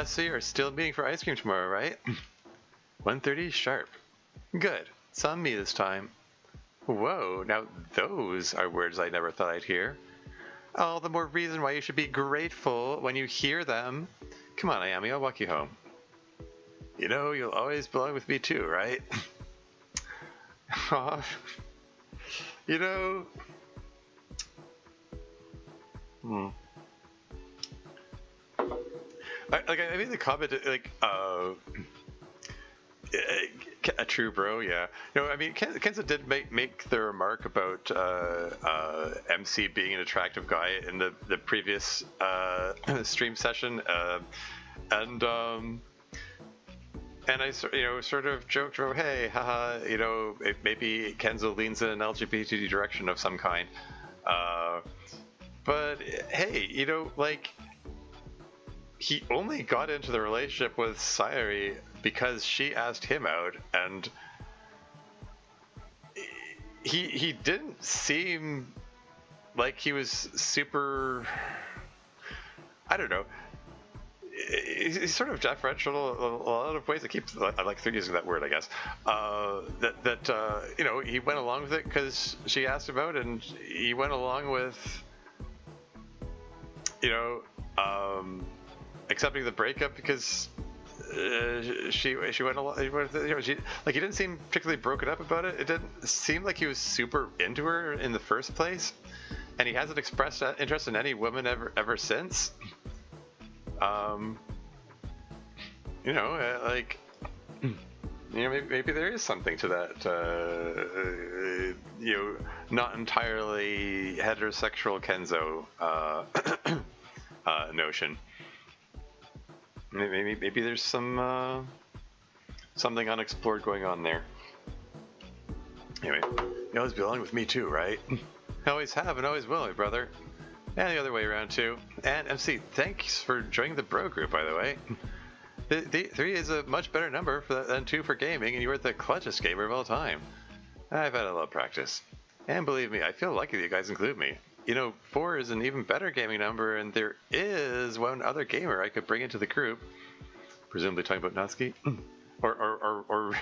A: So you're still meeting for ice cream tomorrow, right? 1:30 sharp. Good. It's on me this time. Whoa, now those are words I never thought I'd hear. All the more reason why you should be grateful when you hear them. Come on, Ayami, I'll walk you home. You know, you'll always belong with me too, right? You know, I made the comment like a true bro, yeah. I mean, Kenzo did make the remark about MC being an attractive guy in the previous stream session, and I sort of joked about, hey, haha, maybe Kenzo leans in an LGBT direction of some kind, but hey, like, he only got into the relationship with Sayuri because she asked him out, and he didn't seem like he was super, I don't know, he's sort of deferential a lot of ways. I like using that word, I guess. He went along with it because she asked him out, and he went along with, accepting the breakup because she went along. He didn't seem particularly broken up about it. It didn't seem like he was super into her in the first place, and he hasn't expressed interest in any woman ever since. Maybe there is something to that, not entirely heterosexual Kenzo notion. Maybe there's something unexplored going on there. Anyway, you always belong with me too, right? I always have and always will, my brother. And the other way around too. And MC, thanks for joining the bro group, by the way. The 3 is a much better number than 2 for gaming, and you were the clutchest gamer of all time. I've had a lot of practice. And believe me, I feel lucky that you guys include me. 4 is an even better gaming number, and there is one other gamer I could bring into the group. Presumably talking about Natsuki? or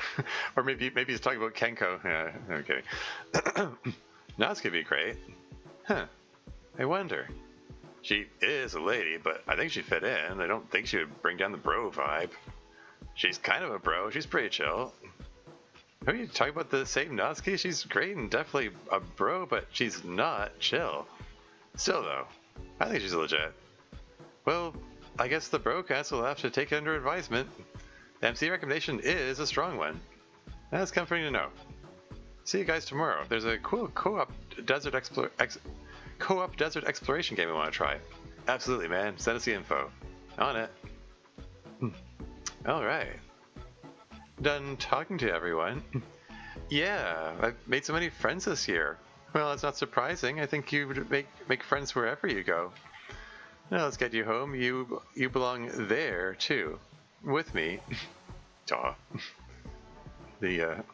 A: maybe he's talking about Kenko. Yeah, I'm kidding. Natsuki would be great. Huh. I wonder. She is a lady, but I think she'd fit in. I don't think she would bring down the bro vibe. She's kind of a bro. She's pretty chill. Are you talking about the same Natsuki? She's great and definitely a bro, but she's not chill. Still, though, I think she's legit. Well, I guess the bro council will have to take it under advisement. The MC recommendation is a strong one. That's comforting to know. See you guys tomorrow. There's a cool co-op desert exploration game we want to try. Absolutely, man. Send us the info. On it. Alright. Done talking to everyone. Yeah, I've made so many friends this year. Well, it's not surprising. I think you would make friends wherever you go. Now let's get you home. You belong there, too. With me. Aw. The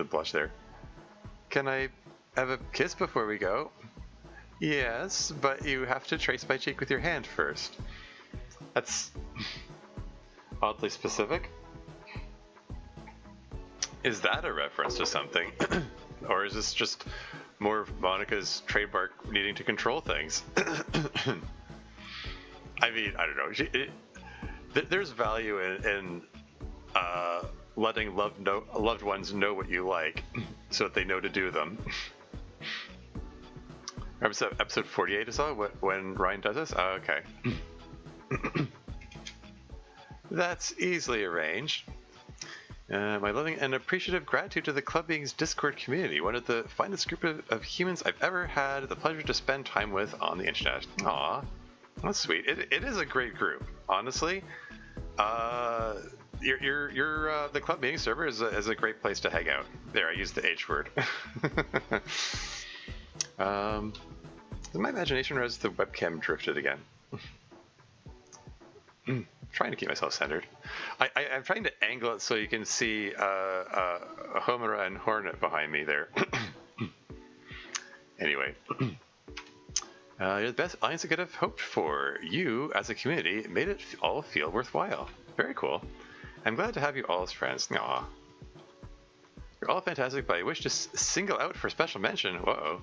A: blush there. Can I have a kiss before we go? Yes, but you have to trace my cheek with your hand first. That's oddly specific. Is that a reference to something? Or is this just more of Monika's trademark needing to control things? I mean, I don't know. There's value in letting loved ones know what you like so that they know to do them. Episode 48 is all when Ryan does this? Oh, okay. That's easily arranged. My loving and appreciative gratitude to the Club Beings Discord community, one of the finest group of humans I've ever had the pleasure to spend time with on the internet. Aw, that's sweet. It is a great group, honestly. The Club Beings server is a great place to hang out. There, I used the H word. My imagination as the webcam drifted again. Trying to keep myself centered. I'm trying to angle it so you can see Homura and Hornet behind me there. Anyway. You're the best audience I could have hoped for. You, as a community, made it all feel worthwhile. Very cool. I'm glad to have you all as friends. Aww. You're all fantastic, but I wish to single out for special mention. Whoa.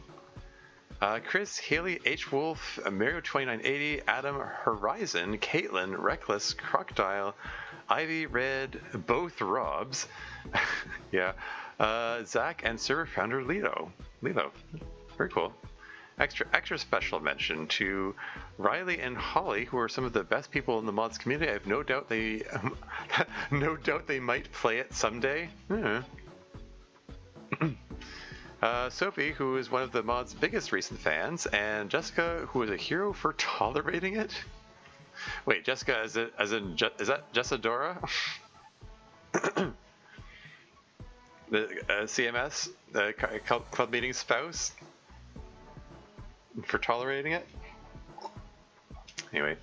A: Chris, Haley, H. Wolf, Mario 2980, Adam, Horizon, Caitlin, Reckless, Crocodile, Ivy, Red, both Robs, yeah, Zach and server founder Lilo. Very cool. Extra special mention to Riley and Holly, who are some of the best people in the mods community. I have no doubt they, might play it someday. Sophie, who is one of the mod's biggest recent fans, and Jessica, who is a hero for tolerating it. Wait, Jessica, is that Jessadora? The CMS, the club meeting spouse, for tolerating it. Anyway,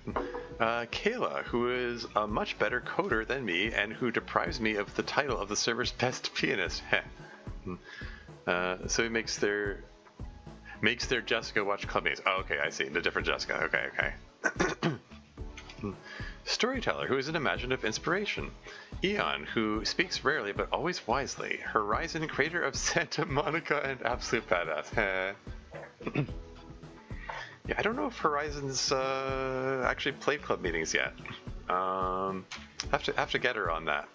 A: Kayla, who is a much better coder than me and who deprives me of the title of the server's best pianist. So he makes their Jessica watch club meetings. Oh, okay, I see. The different Jessica. Okay. Storyteller, who is an imaginative inspiration. Eon, who speaks rarely but always wisely. Horizon, creator of Santa Monica and absolute badass. Yeah, I don't know if Horizon's actually played club meetings yet. Have to get her on that.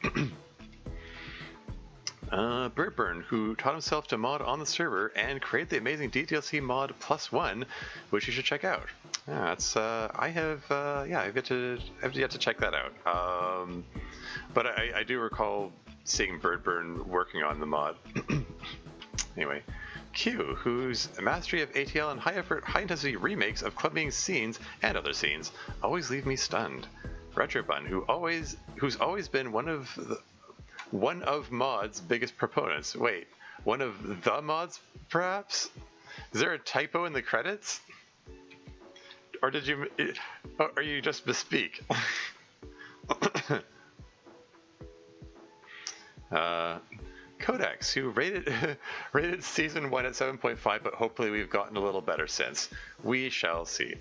A: Burtburn, who taught himself to mod on the server and create the amazing DDLC mod +1, which you should check out. Yeah, that's I've yet to check that out. But I do recall seeing Burtburn working on the mod. Anyway, Q, whose mastery of ATL and high-effort, high-intensity remakes of club meeting scenes and other scenes always leave me stunned. Retrobun, who's always been one of mod's biggest proponents. Wait, one of the mods, perhaps? Is there a typo in the credits? Or are you just misspeak? Codex, who rated season 1 at 7.5, but hopefully we've gotten a little better since. We shall see.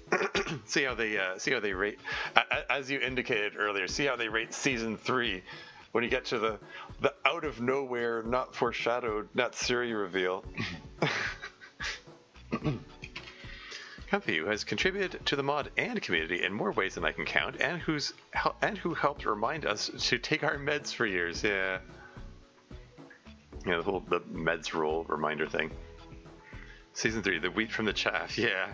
A: see how they rate, as you indicated earlier. See how they rate season 3 when you get to the out of nowhere, not foreshadowed Natsuri reveal. Comfy, who has contributed to the mod and community in more ways than I can count, and who helped remind us to take our meds for years. Yeah. You know, the meds rule reminder thing. Season 3, the wheat from the chaff. Yeah.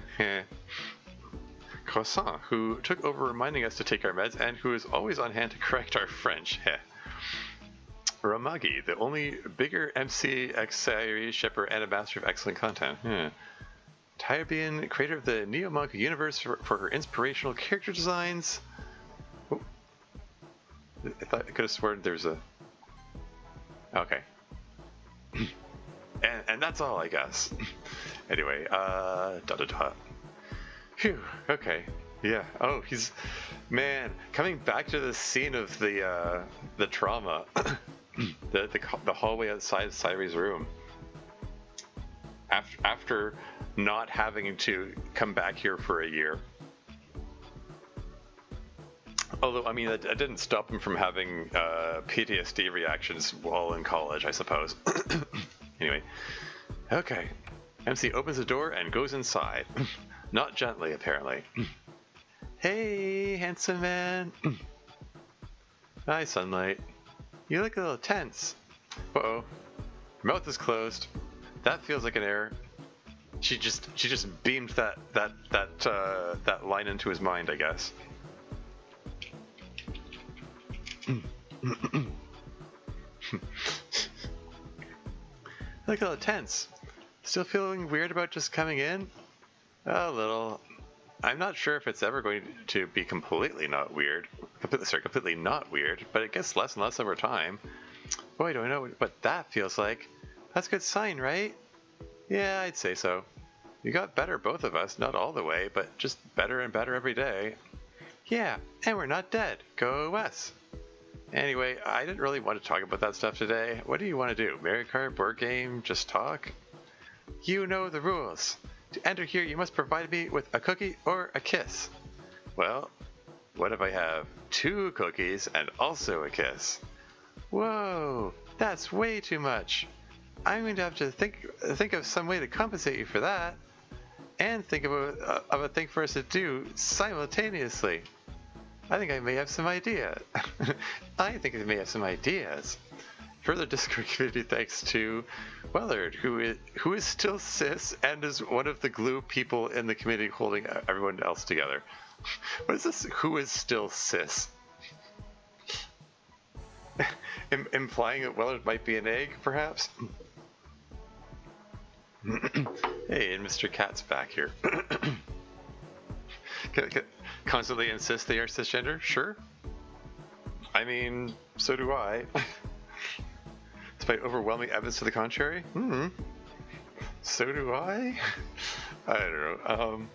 A: Croissant, who took over reminding us to take our meds and who is always on hand to correct our French. Ramagi, the only bigger MC series shipper and a master of excellent content. Tybian, creator of the Neo-Monk universe for her inspirational character designs. Oh. I could have sworn there's a... Okay. and that's all, I guess. Anyway, Phew, okay. Yeah. Oh, man, coming back to the scene of the trauma. the hallway outside Cyrie's room. After not having to come back here for a year. Although, I mean, that didn't stop him from having PTSD reactions while in college, I suppose. Anyway. Okay. MC opens the door and goes inside. Not gently, apparently. Hey, handsome man. Hi, Sunlight. You look a little tense. Uh-oh. Her mouth is closed. That feels like an error. She just beamed that line into his mind, I guess. Look a little tense. Still feeling weird about just coming in? A little. I'm not sure if it's ever going to be completely not weird. Completely not weird, but it gets less and less over time. Boy, do I know what that feels like. That's a good sign, right? Yeah, I'd say so. We got better, both of us, not all the way, but just better and better every day. Yeah, and we're not dead. Go us. Anyway, I didn't really want to talk about that stuff today. What do you want to do? Mario Kart, board game, just talk? You know the rules. To enter here, you must provide me with a cookie or a kiss. Well, what if I have 2 cookies and also a kiss? Whoa, that's way too much. I'm going to have to think of some way to compensate you for that, and think of a thing for us to do simultaneously. I think I may have some ideas. further Discord community thanks to Wellard, who is still cis and is one of the glue people in the community holding everyone else together. What is this? Who is still cis? Implying that Wellard might be an egg, perhaps? Hey, and Mr. Cat's back here. Constantly insist they are cisgender? Sure. I mean, so do I. Despite overwhelming evidence to the contrary? So do I? I don't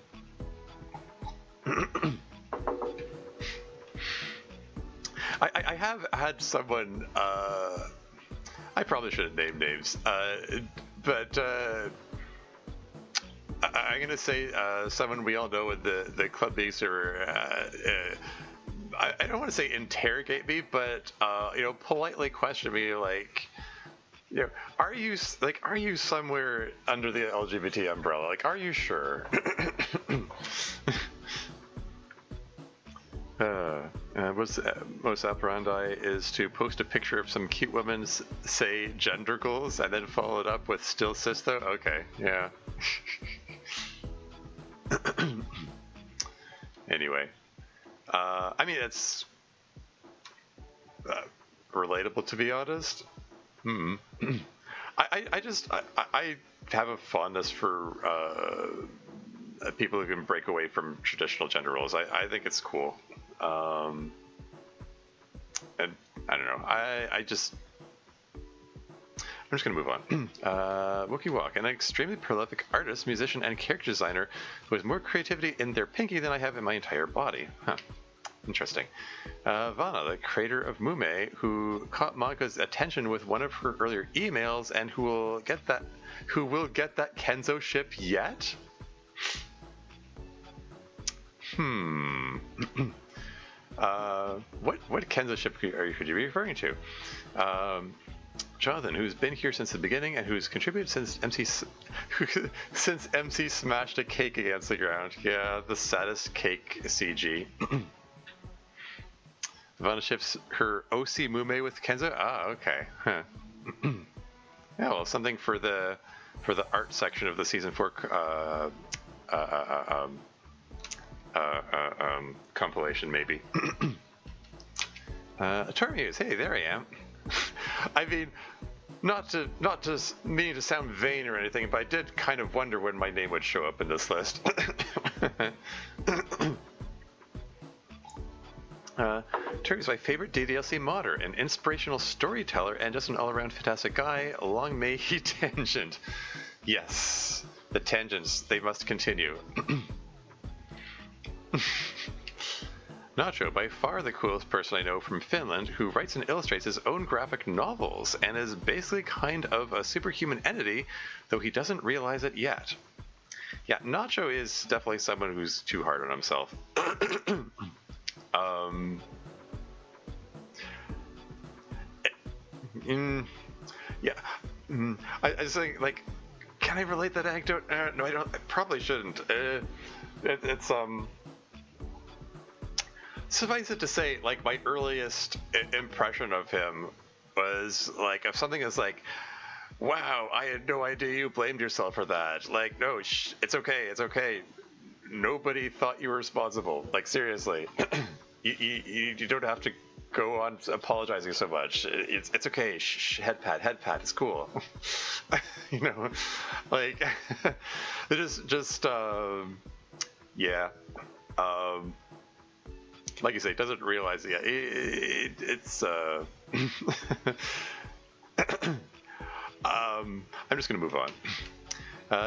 A: know. I have had someone, I probably shouldn't name names, but I'm going to say someone we all know in the club meeting server, I don't want to say interrogate me, but, politely question me, like, are you somewhere under the LGBT umbrella? Like, are you sure? Most operandi is to post a picture of some cute woman, say gender goals, and then follow it up with still cis though? Okay, yeah. Anyway, I mean, it's relatable, to be honest. I have a fondness for people who can break away from traditional gender roles. I think it's cool. And I don't know. I'm just gonna move on. Wookie Walk, an extremely prolific artist, musician, and character designer who has more creativity in their pinky than I have in my entire body. Huh. Interesting. Vana, the creator of Mume, who caught Monika's attention with one of her earlier emails, and who will get that Kenzo ship yet? What Kenzo ship could you be referring to? Jonathan, who's been here since the beginning and who's contributed since MC smashed a cake against the ground. Yeah, the saddest cake CG. Vanna ships her OC Mume with Kenzo. Ah, okay. Huh. Yeah, well, something for the art section of the season 4 compilation, maybe. Tormuse, hey, there I am. I mean, not to mean to sound vain or anything, but I did kind of wonder when my name would show up in this list. Turkey's my favorite DDLC modder, an inspirational storyteller, and just an all-around fantastic guy. Long may he tangent. Yes, the tangents, they must continue. Nacho, by far the coolest person I know from Finland, who writes and illustrates his own graphic novels, and is basically kind of a superhuman entity, though he doesn't realize it yet. Yeah, Nacho is definitely someone who's too hard on himself. I just think, like, can I relate that anecdote? No, I don't. I probably shouldn't. It's suffice it to say, like, my earliest impression of him was like of something that's like, wow, I had no idea you blamed yourself for that. Like, no, it's okay, it's okay. Nobody thought you were responsible. Like, seriously, you don't have to go on apologizing so much. It's okay. Head pat. It's cool. You know, like, it just yeah. Like you say, doesn't realize it yet. It's I'm just gonna move on.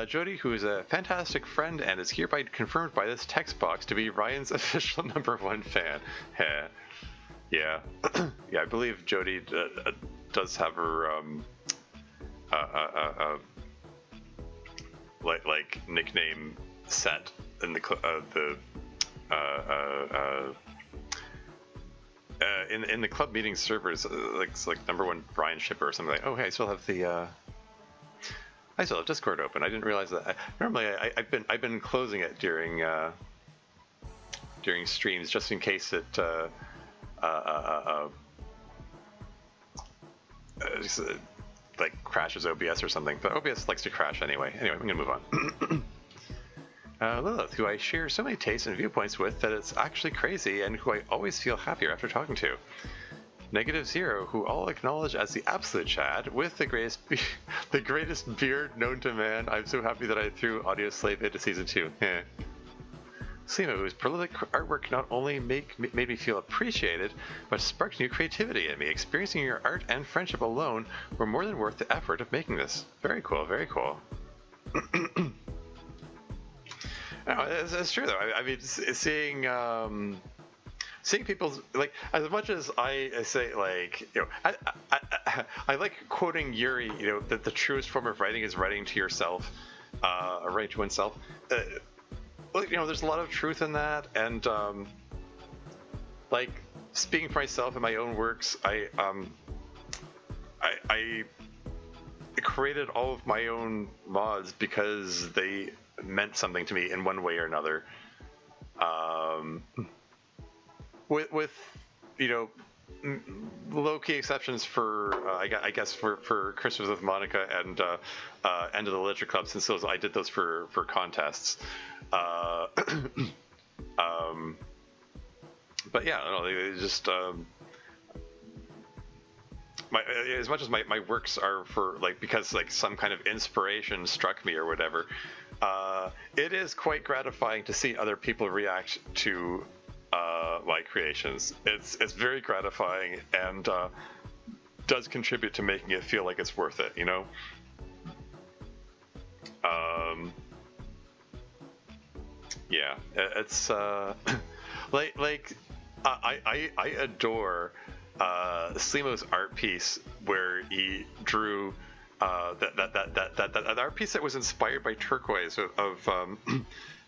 A: Jody, who is a fantastic friend and is hereby confirmed by this text box to be Ryan's official #1 fan. Yeah, yeah, I believe Jody does have her like nickname set in in the club meeting servers, like #1 Brian Shipper or something like. Oh, hey, I still have Discord open. I didn't realize that. Normally, I've been closing it during streams just in case it just, like crashes OBS or something, but OBS likes to crash anyway. Anyway, I'm gonna move on. Lilith, who I share so many tastes and viewpoints with that it's actually crazy, and who I always feel happier after talking to. Negative Zero, who I'll acknowledge as the absolute Chad, with the greatest the greatest beard known to man. I'm so happy that I threw Audio Slave into season 2. Slimo, whose prolific artwork not only made me feel appreciated, but sparked new creativity in me. Experiencing your art and friendship alone were more than worth the effort of making this. Very cool, very cool. No, it's true though. I mean, seeing people, like, as much as I say, like, you know, I like quoting Yuri, you know, that the truest form of writing is writing to yourself, writing to oneself. Well, you know, there's a lot of truth in that, and like, speaking for myself in my own works, I created all of my own mods because they meant something to me in one way or another. With you know, low-key exceptions for I guess for Christmas with Monika and End of the Literature Club, since I did those for contests. But yeah, no, they just as much as my works are for, like, because like some kind of inspiration struck me or whatever, it is quite gratifying to see other people react to my creations. It's very gratifying, and does contribute to making it feel like it's worth it, you know. Yeah, it's like I adore Slimo's art piece where he drew that art piece that was inspired by Turquoise of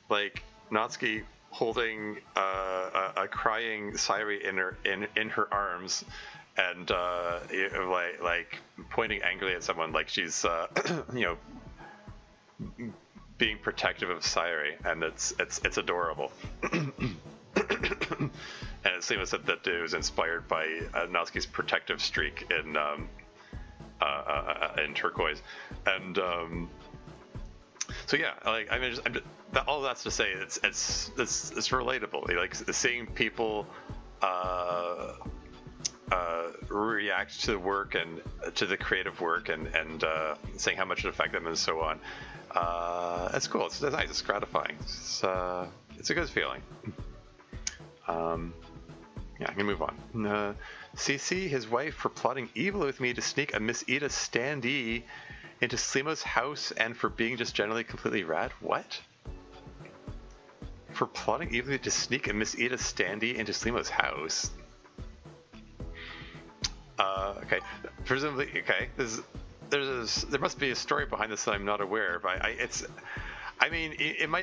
A: like Natsuki holding a crying Sayuri in her arms, and like pointing angrily at someone, like she's you know, being protective of Sayuri, and it's adorable. And it seems that it was inspired by Natsuki's protective streak in Turquoise, and so yeah, like, I mean, all that's to say, it's relatable. Like, seeing people react to the work and to the creative work, and saying how much it affected them and so on. It's cool. It's nice. It's gratifying. It's a good feeling. Yeah, I can move on. CC, his wife, for plotting evil with me to sneak a Miss Ida standee into Slimo's house, and for being just generally completely rad. What? For plotting evilly to sneak a Miss Ida standee into Slimo's house? Okay. Presumably, okay. There must be a story behind this that I'm not aware of. I mean,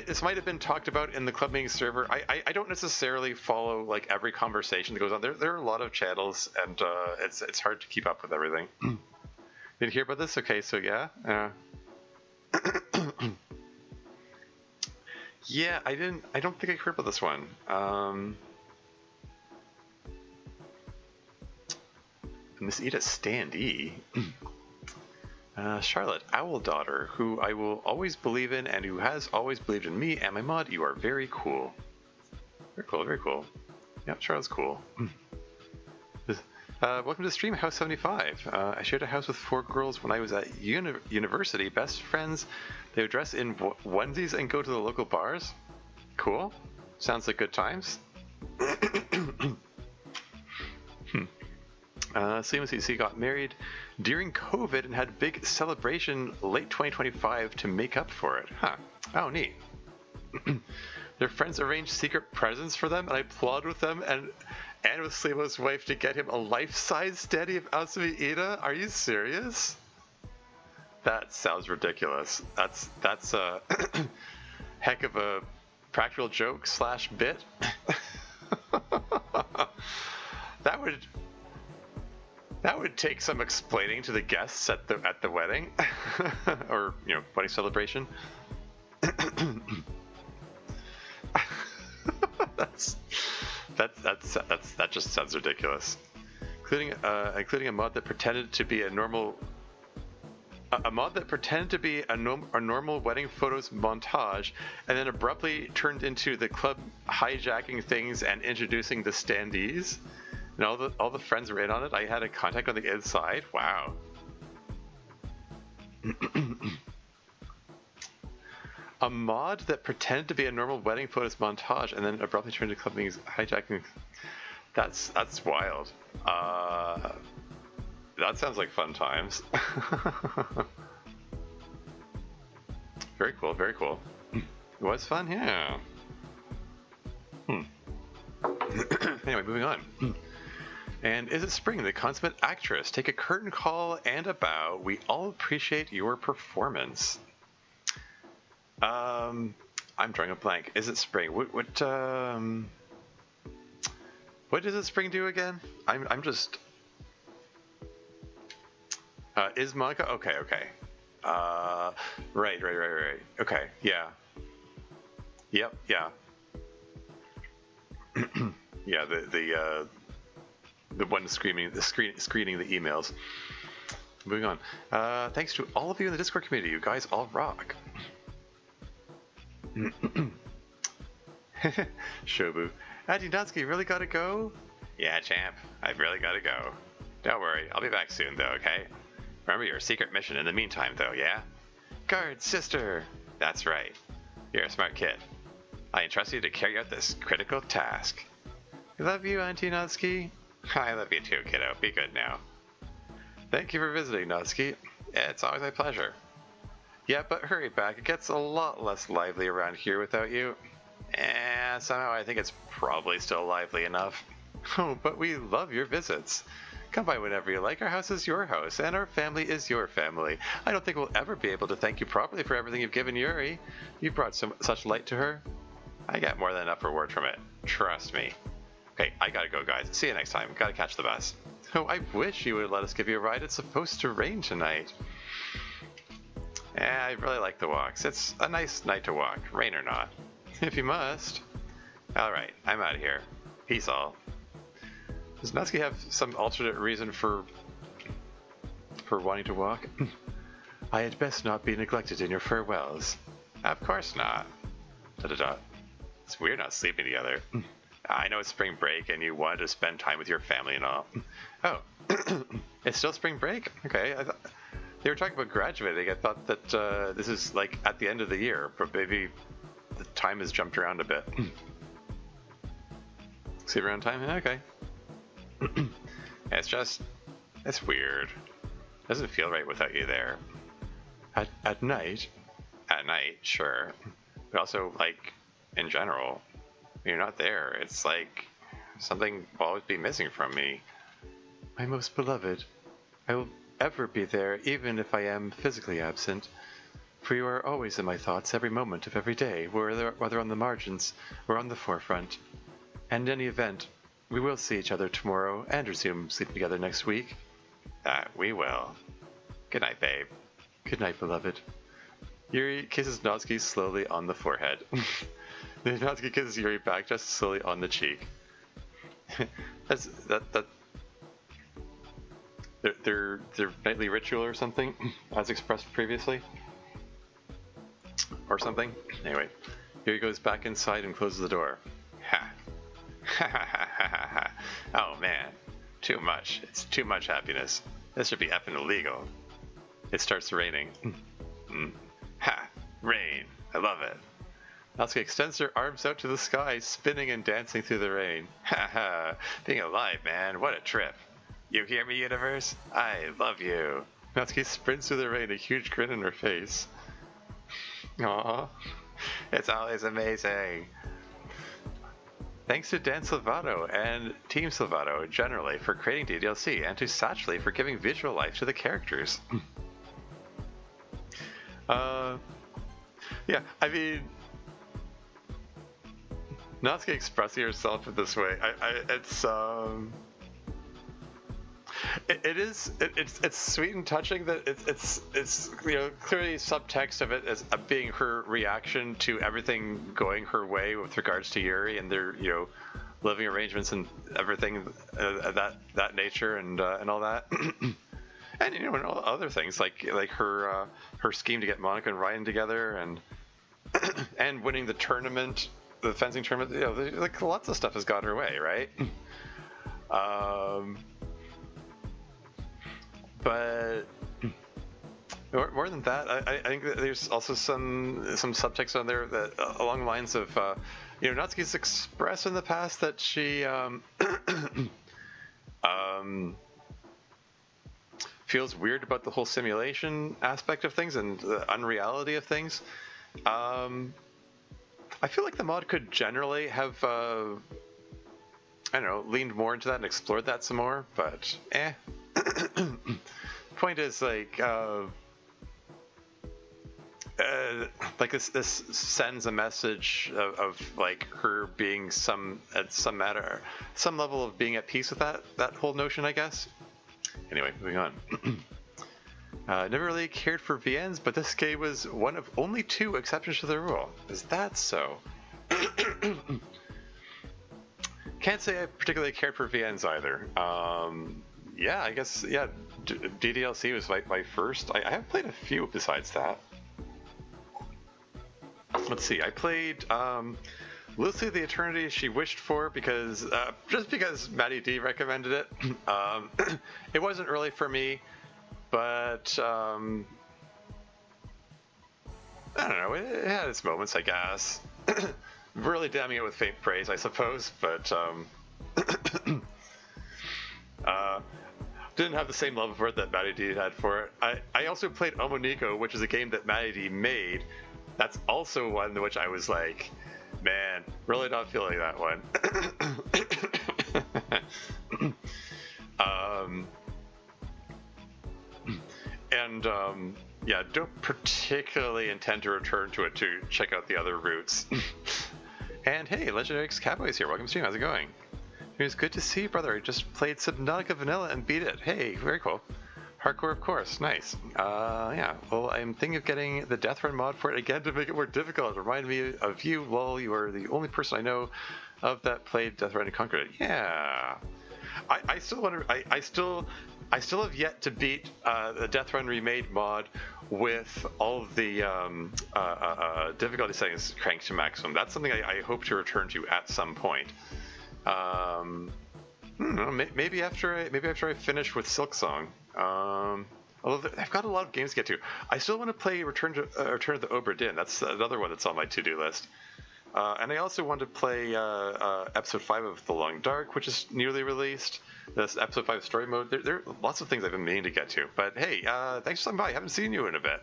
A: this might have been talked about in the club meeting server. I don't necessarily follow, like, every conversation that goes on. There are a lot of channels, and it's hard to keep up with everything. Did you hear about this? Okay, so yeah. Yeah, I don't think I heard about this one. Miss Ida standee. Charlotte, Owl Daughter, who I will always believe in, and who has always believed in me and my mod. You are very cool. Very cool, very cool. Yeah, Charlotte's cool. Welcome to the stream, House 75. I shared a house with 4 girls when I was at university. Best friends. They would dress in onesies and go to the local bars. Cool. Sounds like good times. CMCC got married during COVID and had a big celebration late 2025 to make up for it. Huh. Oh, neat. Their friends arranged secret presents for them, and I applauded with them and with Slimo's wife to get him a life-size standee of Asumi Ida. Are you serious? That sounds ridiculous. That's a heck of a practical joke / bit. That would take some explaining to the guests at the wedding, or, you know, wedding celebration. That just sounds ridiculous. including a mod that pretended to be a normal normal wedding photos montage, and then abruptly turned into the club hijacking things and introducing the standees. And all the friends were in on it. I had a contact on the inside. Wow. A mod that pretended to be a normal wedding photos montage and then abruptly turned into club things hijacking. That's wild. That sounds like fun times. Very cool, very cool. It was fun, yeah. Anyway, moving on. And is it spring? The consummate actress. Take a curtain call and a bow. We all appreciate your performance. I'm drawing a blank. Is it spring? What does it spring do again? I'm just. Is Monika? Okay. Right. Okay, yeah. Yep, yeah. Yeah, the one screening the emails. Moving on. Thanks to all of you in the Discord community. You guys all rock. Shobu. Natsuki, really gotta go? Yeah, champ. I've really gotta go. Don't worry, I'll be back soon though, okay? Remember your secret mission in the meantime though, yeah? Guard, sister! That's right. You're a smart kid. I entrust you to carry out this critical task. I love you, Auntie Natsuki. I love you too, kiddo. Be good now. Thank you for visiting, Natsuki. It's always my pleasure. Yeah, but hurry back. It gets a lot less lively around here without you. And somehow I think it's probably still lively enough. Oh, but we love your visits. Come by whenever you like. Our house is your house, and our family is your family. I don't think we'll ever be able to thank you properly for everything you've given Yuri. You brought such light to her. I got more than enough reward from it. Trust me. Okay, I gotta go, guys. See you next time. Gotta catch the bus. Oh, I wish you would let us give you a ride. It's supposed to rain tonight. I really like the walks. It's a nice night to walk, rain or not. If you must. Alright, I'm out of here. Peace all. Does Natsuki have some alternate reason for wanting to walk? I had best not be neglected in your farewells. Of course not. It's weird not sleeping together. I know it's spring break and you wanted to spend time with your family and all. Oh, it's still spring break? Okay, they were talking about graduating. I thought that this is like at the end of the year, but maybe the time has jumped around a bit. Sleep around time? Okay. It's weird. Doesn't feel right without you there. At night? At night, sure. But also, like, in general, when you're not there, it's like something will always be missing from me. My most beloved, I will ever be there even if I am physically absent. For you are always in my thoughts every moment of every day, whether on the margins or on the forefront. And in any event, we will see each other tomorrow and resume sleeping together next week. We will. Good night, babe. Good night, beloved. Yuri kisses Natsuki slowly on the forehead. Then Natsuki kisses Yuri back just slowly on the cheek. Their nightly ritual or something, as expressed previously. Or something. Anyway, Yuri goes back inside and closes the door. Ha. Oh man, too much. It's too much happiness. This should be effing illegal. It starts raining. Ha! Rain. I love it. Natsuki extends her arms out to the sky, spinning and dancing through the rain. Ha ha! Being alive, man. What a trip. You hear me, universe? I love you. Natsuki sprints through the rain, a huge grin on her face. Aww. It's always amazing. Thanks to Dan Silvato and Team Silvato generally for creating DDLC, and to Satchley for giving visual life to the characters. Yeah, I mean, Natsuki expressing herself in this way, it's sweet and touching that it's clearly subtext of it as being her reaction to everything going her way with regards to Yuri and their living arrangements and everything that nature and all that. And and all other things like her scheme to get Monika and Ryan together and and winning the tournament, the fencing tournament. Like lots of stuff has got her way, right? But more than that, I think that there's also some subtext on there that along the lines of Natsuki's expressed in the past that she feels weird about the whole simulation aspect of things and the unreality of things. I feel like the mod could generally have leaned more into that and explored that some more, but point is like this sends a message of like her being some level of being at peace with that whole notion, I guess. Anyway, moving on. Never really cared for VNs, but this game was one of only 2 exceptions to the rule. Is that so? Can't say I particularly cared for VNs either. Yeah, I guess, yeah, DDLC was my first. I have played a few besides that. Let's see, I played Lucy the Eternity She Wished For because just because Maddie D recommended it. It wasn't really for me, but I don't know, it had its moments, I guess. Really damning it with faint praise, I suppose, but didn't have the same love for it that Maddie D had for it. I also played Monika, which is a game that Maddie D made. That's also one which I was like, man, really not feeling that one. Yeah, don't particularly intend to return to it to check out the other routes. And hey, Legendary X Cowboy's here. Welcome to stream. How's it going? It was good to see you, brother. I just played Subnautica Vanilla and beat it. Hey, very cool. Hardcore, of course. Nice. Yeah. Well, I'm thinking of getting the Death Run mod for it again to make it more difficult. Remind me of you. Lol, you are the only person I know of that played Death Run and conquered it. Yeah. I still wonder. I still have yet to beat the Death Run Remade mod with all of the difficulty settings cranked to maximum. That's something I hope to return to at some point. Maybe after I finish with Silksong. Although I've got a lot of games to get to. I still want to play Return to the Obra Dinn. That's another one that's on my to-do list. And I also want to play episode 5 of The Long Dark, which is newly released. This episode 5 story mode. There are lots of things I've been meaning to get to. But hey, thanks for stopping by. I haven't seen you in a bit.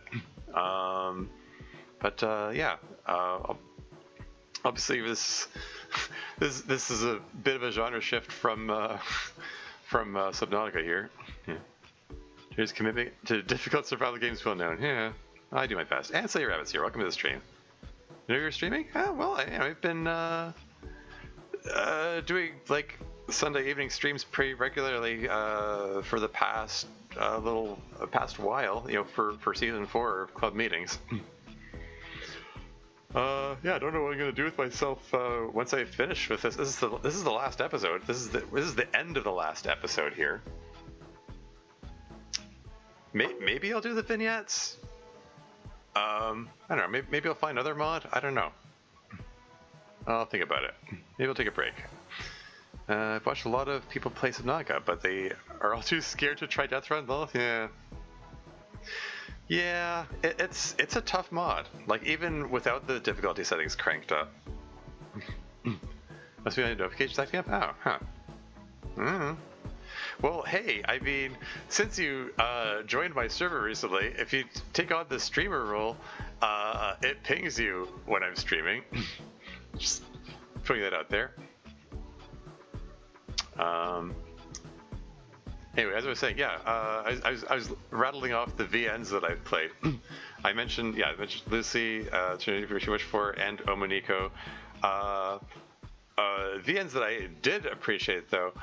A: Yeah. Obviously, this is a bit of a genre shift from Subnautica here. Yeah. Here's commitment to difficult survival games well known. Yeah, I do my best. And Slayer Rabbit's here. Welcome to the stream. You know you're streaming? Oh, well, I've been doing like Sunday evening streams pretty regularly for the past while. For season 4 of club meetings. Yeah, I don't know what I'm gonna do with myself once I finish with this. This is the last episode. This is the end of the last episode here. Maybe I'll do the vignettes. I don't know. Maybe I'll find another mod. I don't know. I'll think about it. Maybe I'll take a break. I've watched a lot of people play Subnautica, but they are all too scared to try Death Run. Well, yeah. Yeah, it's a tough mod. Like, even without the difficulty settings cranked up. Must be on notifications acting up? Oh, huh. Mm-hmm. Well, hey, I mean, since you joined my server recently, if you take on the streamer role, it pings you when I'm streaming. Just putting that out there. Anyway, as I was saying, yeah, I was rattling off the VNs that I've played. I mentioned Lucy, Trinity She Wished For, and Omoniko. VNs that I did appreciate, though.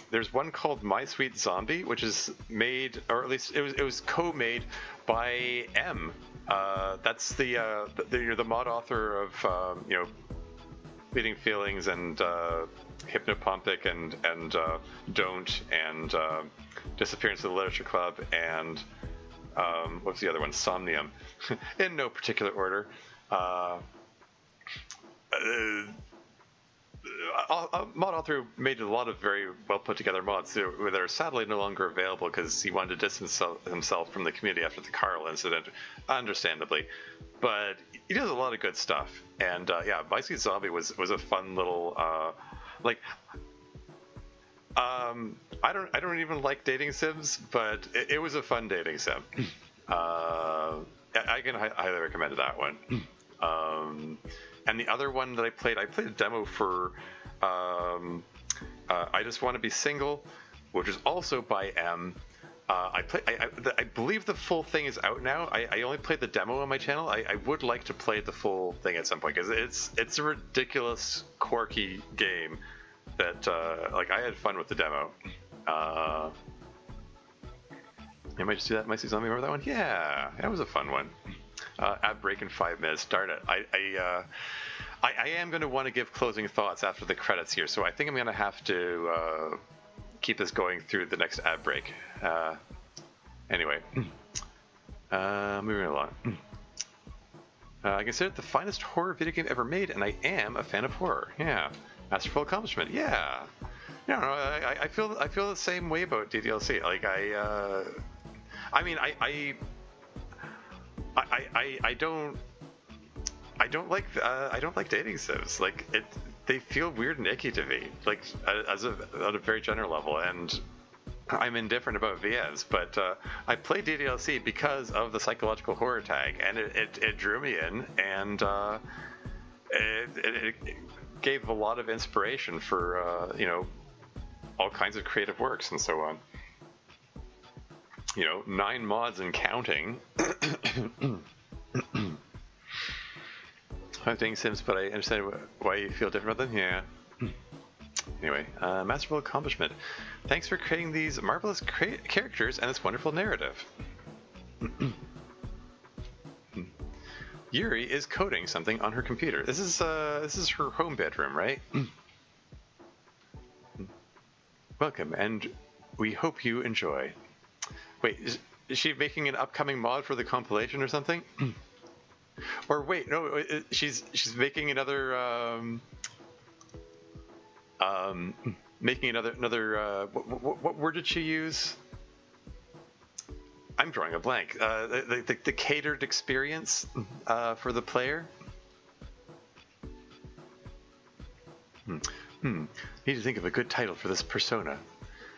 A: There's one called My Sweet Zombie, which is made, or at least it was co-made by M. That's the mod author of Leading Feelings and Hypnopompic and Don't and Disappearance of the Literature Club and what's the other one? Somnium. In no particular order. Mod author made a lot of very well put together mods that are sadly no longer available because he wanted to distance himself from the community after the Carl incident, understandably. But he does a lot of good stuff, and yeah, Vice Zombie was a fun little I don't even like dating sims, but it was a fun dating sim. I can highly recommend that one. And the other one that I played a demo for I Just Want to Be Single, which is also by M. I believe the full thing is out now. I only played the demo on my channel. I would like to play the full thing at some point because it's a ridiculous, quirky game that I had fun with the demo. I might just do that. Might see zombie. Remember that one? Yeah, that was a fun one. Ad break in 5 minutes. Start it. I am going to want to give closing thoughts after the credits here, so I think I'm going to have to keep this going through the next ad break. Anyway, moving along. I consider it the finest horror video game ever made, and I am a fan of horror. Yeah, masterful accomplishment. Yeah, I feel the same way about DDLC. Like I don't like dating sims. Like they feel weird and icky to me. Like at a very general level, and I'm indifferent about VNs. But I play DDLC because of the psychological horror tag, and it drew me in, and it gave a lot of inspiration for all kinds of creative works and so on. 9 mods and counting. I'm dating sims, but I understand why you feel different about them. Yeah. Anyway, masterful accomplishment. Thanks for creating these marvelous characters and this wonderful narrative. Yuri is coding something on her computer. This is her home bedroom, right? Welcome, and we hope you enjoy. Wait, is she making an upcoming mod for the compilation or something? Or wait, no, she's making another what word did she use? I'm drawing a blank. The catered experience for the player. Need to think of a good title for this persona.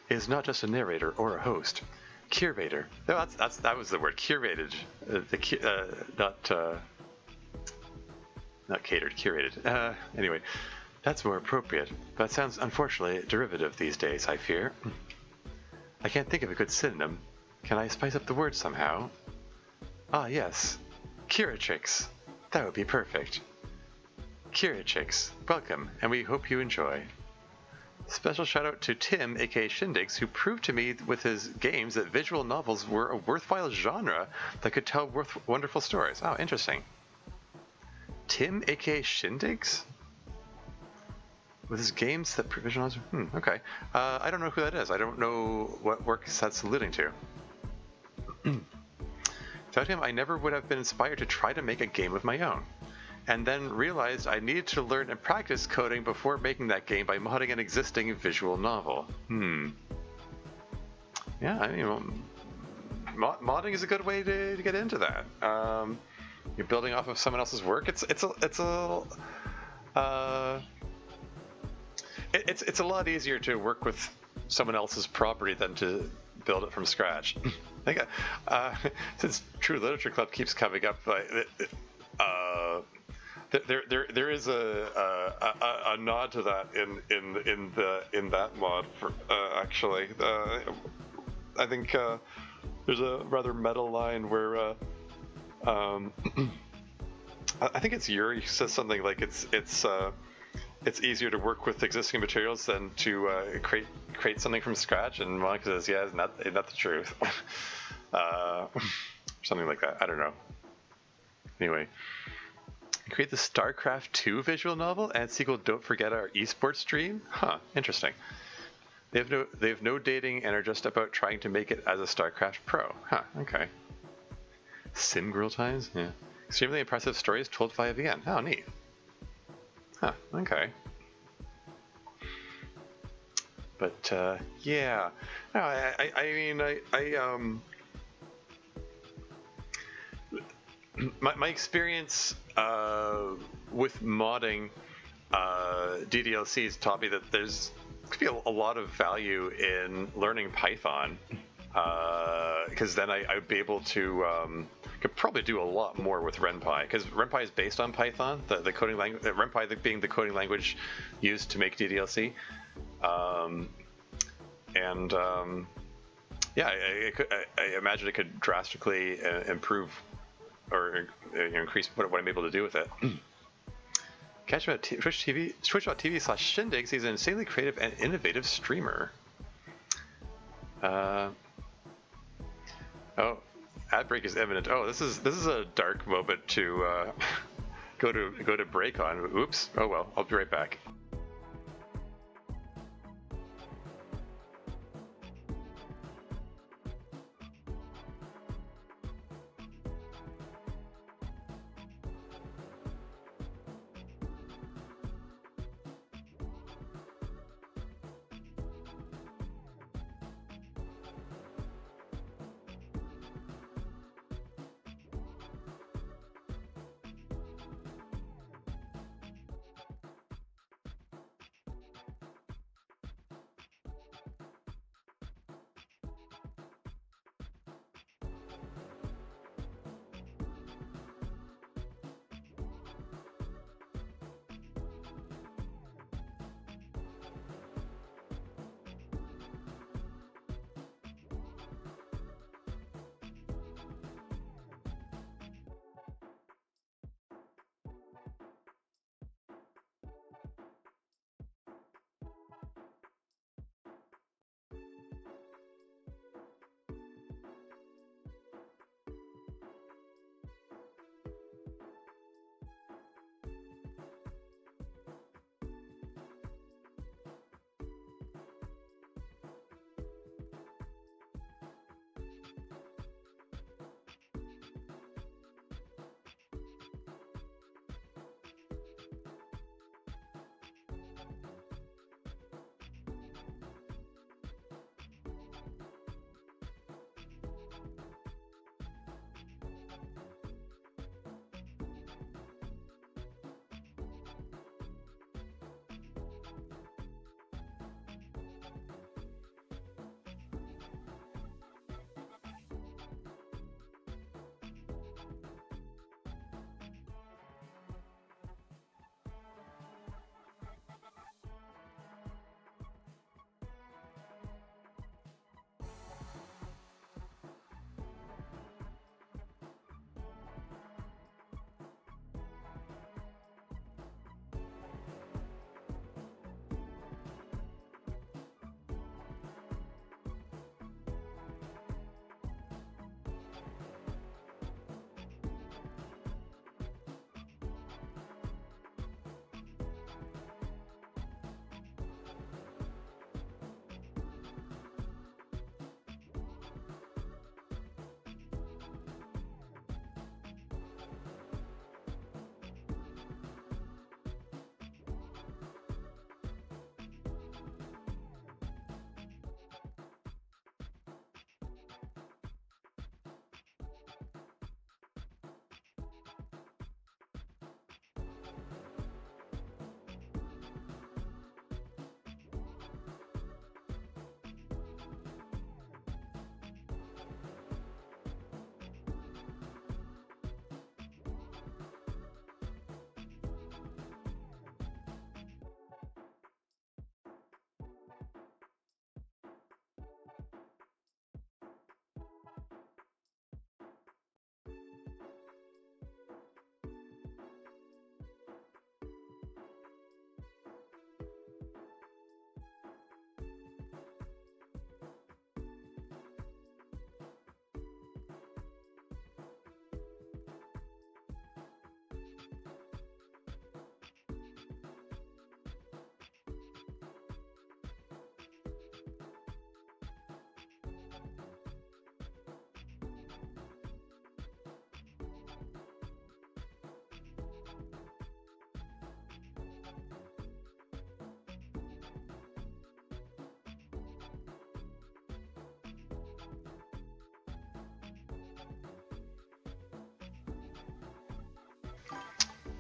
A: It is not just a narrator or a host. Curator. No, that was the word. Curated. Not catered. Curated. Anyway, that's more appropriate. But sounds unfortunately derivative these days, I fear. I can't think of a good synonym. Can I spice up the word somehow? Ah, yes. Curatrix. That would be perfect. Curatrix. Welcome, and we hope you enjoy. Special shout out to Tim, aka Shindigs, who proved to me with his games that visual novels were a worthwhile genre that could tell wonderful stories. Oh, interesting. Tim, aka Shindigs? With his games that visual novels... okay. I don't know who that is. I don't know what work that's alluding to. Without him, I never would have been inspired to try to make a game of my own. And then realized I needed to learn and practice coding before making that game by modding an existing visual novel. Yeah, I mean, modding is a good way to get into that. You're building off of someone else's work. It's a lot easier to work with someone else's property than to build it from scratch. I think since True Literature Club keeps coming up, there is a nod to that in that mod. Actually, I think there's a rather meta line where I think it's Yuri who says something like it's easier to work with existing materials than to create something from scratch, and Monika says, yeah, isn't that the truth? Something like that. I don't know. Anyway. Create the StarCraft 2 visual novel and sequel Don't Forget Our Esports Dream? Huh, interesting. They have no dating and are just about trying to make it as a StarCraft pro. Huh, okay. Sim Girl Times? Yeah. Extremely impressive stories told via VN. Oh, neat. Huh, okay. But, yeah. No, my experience with modding DDLCs taught me that there's could be a lot of value in learning Python, because then I'd be able to could probably do a lot more with RenPy, because RenPy is based on Python, the coding language. RenPy being the coding language used to make DDLC, and yeah, I imagine it could drastically improve or increase what I'm able to do with it. Catch him at Twitch.tv/Shindigs. He's an insanely creative and innovative streamer. Oh, ad break is imminent. Oh, this is a dark moment to go to break on. Oops. Oh well, I'll be right back.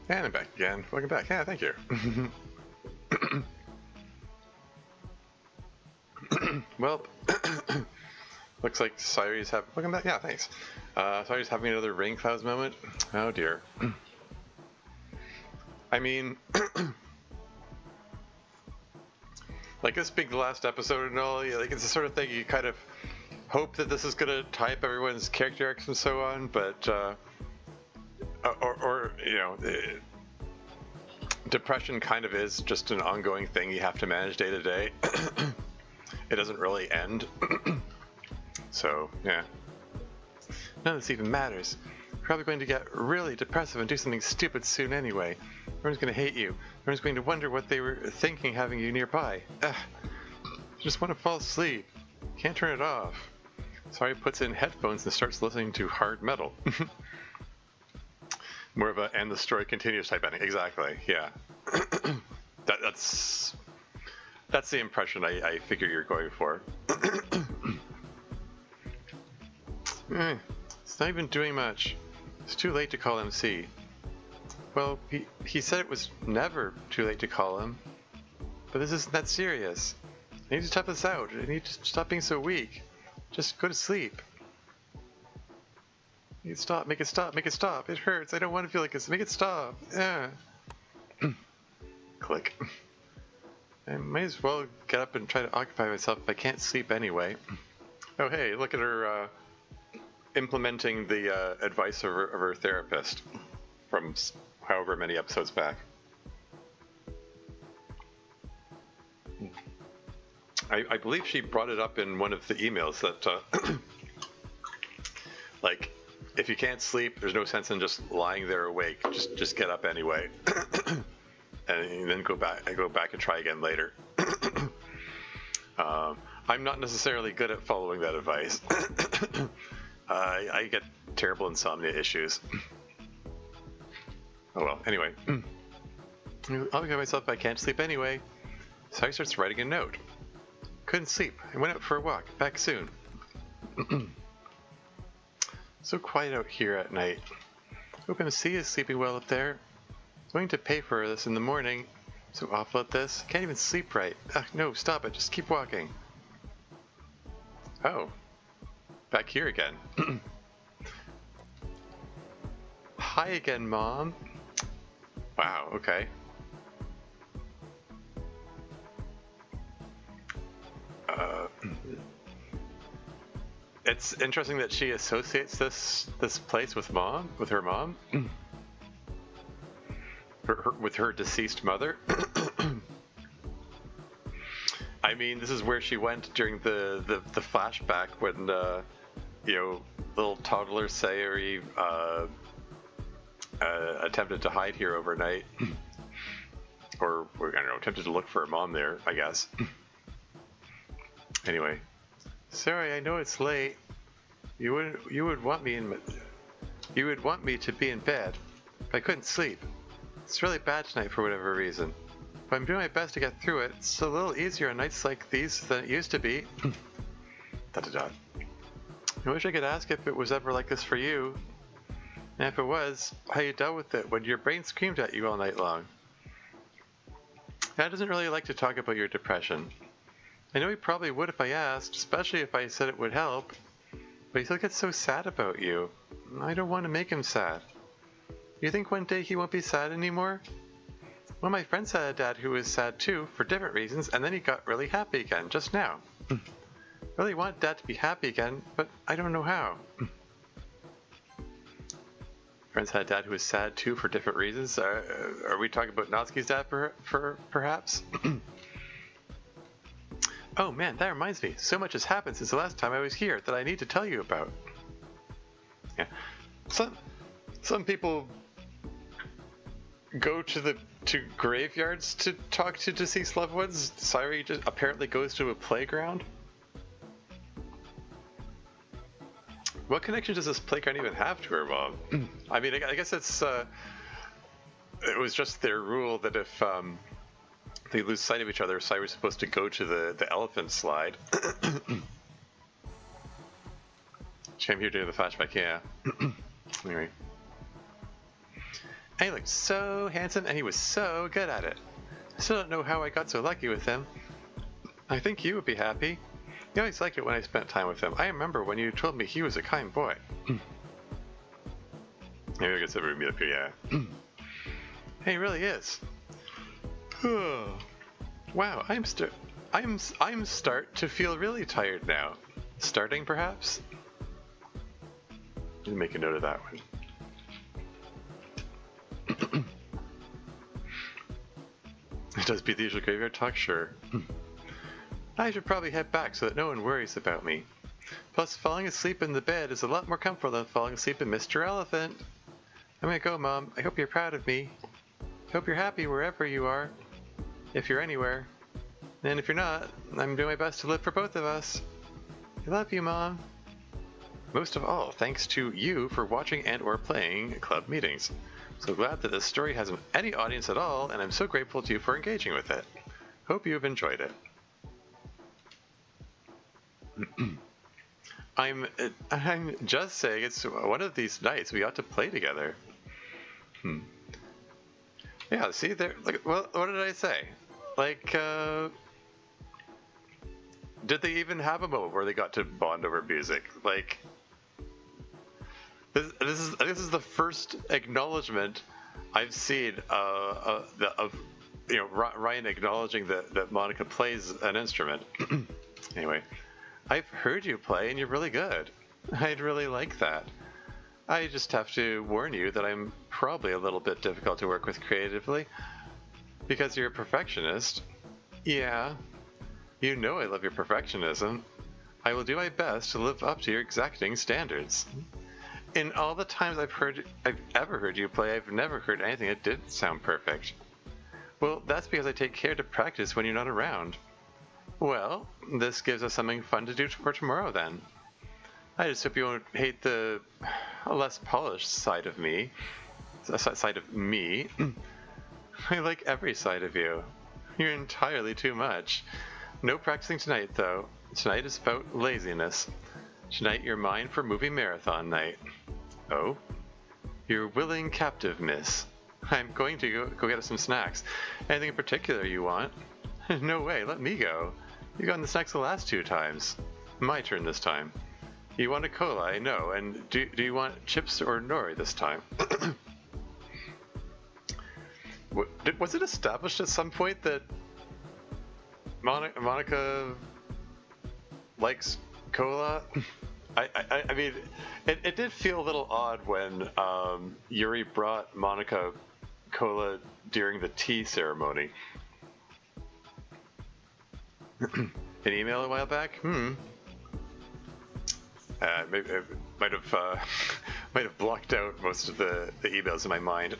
A: And I'm back again. Welcome back. Yeah, thank you. Well, looks like Sayuri's having... Welcome back. Yeah, thanks. Sayuri's having another rain clouds moment. Oh, dear. I mean... like, this being the last episode and all, like, it's the sort of thing you kind of hope that this is going to tie up everyone's character arcs and so on, but... you know... depression kind of is just an ongoing thing you have to manage day to day. It doesn't really end. So, yeah. None of this even matters. You're probably going to get really depressive and do something stupid soon anyway. Everyone's going to hate you. Everyone's going to wonder what they were thinking having you nearby. Ugh. You just want to fall asleep. Can't turn it off. Sorry, puts in headphones and starts listening to hard metal. More of a "and the story continues" type ending. Exactly, yeah. That's the impression I figure you're going for. It's not even doing much. It's too late to call MC. Well, he said it was never too late to call him. But this isn't that serious. I need to tough this out. I need to stop being so weak. Just go to sleep. Make it stop, make it stop, make it stop. It hurts. I don't want to feel like this. Make it stop. Yeah. Click. I might as well get up and try to occupy myself if I can't sleep anyway. Oh, hey, look at her implementing the advice of her therapist from however many episodes back. I believe she brought it up in one of the emails that, like, if you can't sleep, there's no sense in just lying there awake. Just get up anyway, and then go back and try again later. I'm not necessarily good at following that advice. I get terrible insomnia issues. Oh well. Anyway, I'll get myself if I can't sleep anyway. So I starts writing a note. Couldn't sleep. I went out for a walk. Back soon. So quiet out here at night. Hope MC is sleeping well up there. Going to pay for this in the morning. So awful at this. Can't even sleep right. No, stop it. Just keep walking. Oh. Back here again. Hi again, Mom. Wow, okay. It's interesting that she associates this place with her mom, with her deceased mother. I mean, this is where she went during the flashback when little toddler Sayuri attempted to hide here overnight, or I don't know, attempted to look for her mom there, I guess. Anyway. Sorry, I know it's late. You would want me to be in bed, but I couldn't sleep. It's really bad tonight for whatever reason. But I'm doing my best to get through it. It's a little easier on nights like these than it used to be. I wish I could ask if it was ever like this for you. And if it was, how you dealt with it when your brain screamed at you all night long. Dad doesn't really like to talk about your depression. I know he probably would if I asked, especially if I said it would help, but he still gets so sad about you. I don't want to make him sad. You think one day he won't be sad anymore? One of my friends had a dad who was sad too, for different reasons, and then he got really happy again, just now. I really want Dad to be happy again, but I don't know how. Friends had a dad who was sad too, for different reasons. Are we talking about Natsuki's dad, perhaps? Oh man, that reminds me. So much has happened since the last time I was here that I need to tell you about. Yeah. Some people go to graveyards to talk to deceased loved ones. Sayuri just apparently goes to a playground. What connection does this playground even have to her mom? I mean, I guess it was just their rule that if they lose sight of each other, Sayuri's supposed to go to the elephant slide. She came here to do the flashback, yeah. Anyway. And he looked so handsome, and he was so good at it. I still don't know how I got so lucky with him. I think you would be happy. You always liked it when I spent time with him. I remember when you told me he was a kind boy. Maybe I guess I meet up here, yeah. Hey, he really is. Wow, I'm start to feel really tired now. Starting, perhaps? Need to make a note of that one. It does beat the usual graveyard talk, sure. I should probably head back so that no one worries about me. Plus, falling asleep in the bed is a lot more comfortable than falling asleep in Mr. Elephant. I'm gonna go, Mom. I hope you're proud of me. I hope you're happy wherever you are. If you're anywhere. And if you're not, I'm doing my best to live for both of us. I love you, Mom. Most of all, thanks to you for watching and or playing club meetings. So glad that this story has any audience at all, and I'm so grateful to you for engaging with it. Hope you've enjoyed it. I'm just saying it's one of these nights we ought to play together. Yeah, see there. Like, well, what did I say? Like, did they even have a moment where they got to bond over music? Like, this is the first acknowledgement I've seen of Ryan acknowledging that Monika plays an instrument. Anyway, I've heard you play and you're really good. I'd really like that. I just have to warn you that I'm probably a little bit difficult to work with creatively because you're a perfectionist. Yeah, you know I love your perfectionism. I will do my best to live up to your exacting standards. In all the times I've ever heard you play, I've never heard anything that didn't sound perfect. Well, that's because I take care to practice when you're not around. Well, this gives us something fun to do for tomorrow then. I just hope you won't hate the less polished side of me. I like every side of you. You're entirely too much. No practicing tonight, though. Tonight is about laziness. Tonight you're mine for movie marathon night. Oh? You're willing captive, miss. I'm going to go get us some snacks. Anything in particular you want? No way, let me go. You got the snacks the last 2 times. My turn this time. You want a cola, I know, and do you want chips or nori this time? Was it established at some point that Monika likes cola? I mean, it did feel a little odd when Yuri brought Monika cola during the tea ceremony. An email a while back? Maybe I might have blocked out most of the emails in my mind.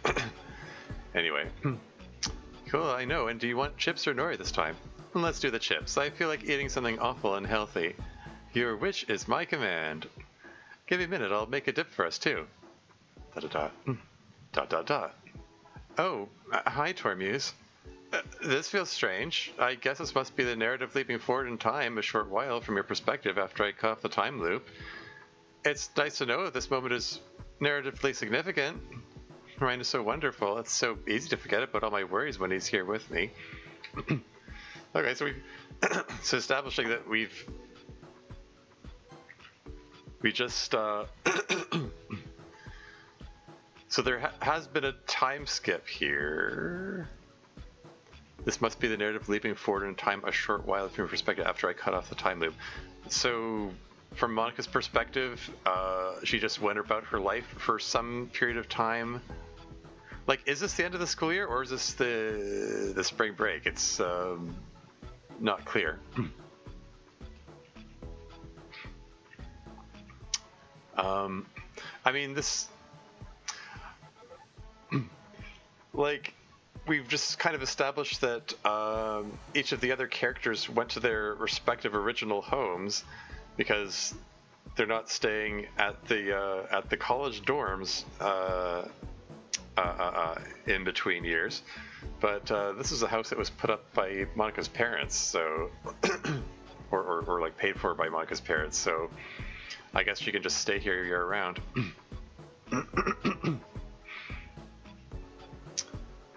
A: Anyway. Cool, I know. And do you want chips or nori this time? Let's do the chips. I feel like eating something awful and healthy. Your wish is my command. Give me a minute, I'll make a dip for us too. Dot. Oh, hi Tormuse. This feels strange. I guess this must be the narrative leaping forward in time a short while from your perspective after I cut off the time loop. It's nice to know that this moment is narratively significant. Ryan is so wonderful. It's so easy to forget about all my worries when he's here with me. Okay, so so establishing that we just so there has been a time skip here. This must be the narrative leaping forward in time a short while from your perspective after I cut off the time loop. So, from Monika's perspective, she just went about her life for some period of time. Like, is this the end of the school year, or is this the spring break? It's not clear. I mean, this... like... We've just kind of established that each of the other characters went to their respective original homes because they're not staying at the college dorms in between years. But this is a house that was put up by Monika's parents, so or like paid for by Monika's parents. So I guess she can just stay here year round.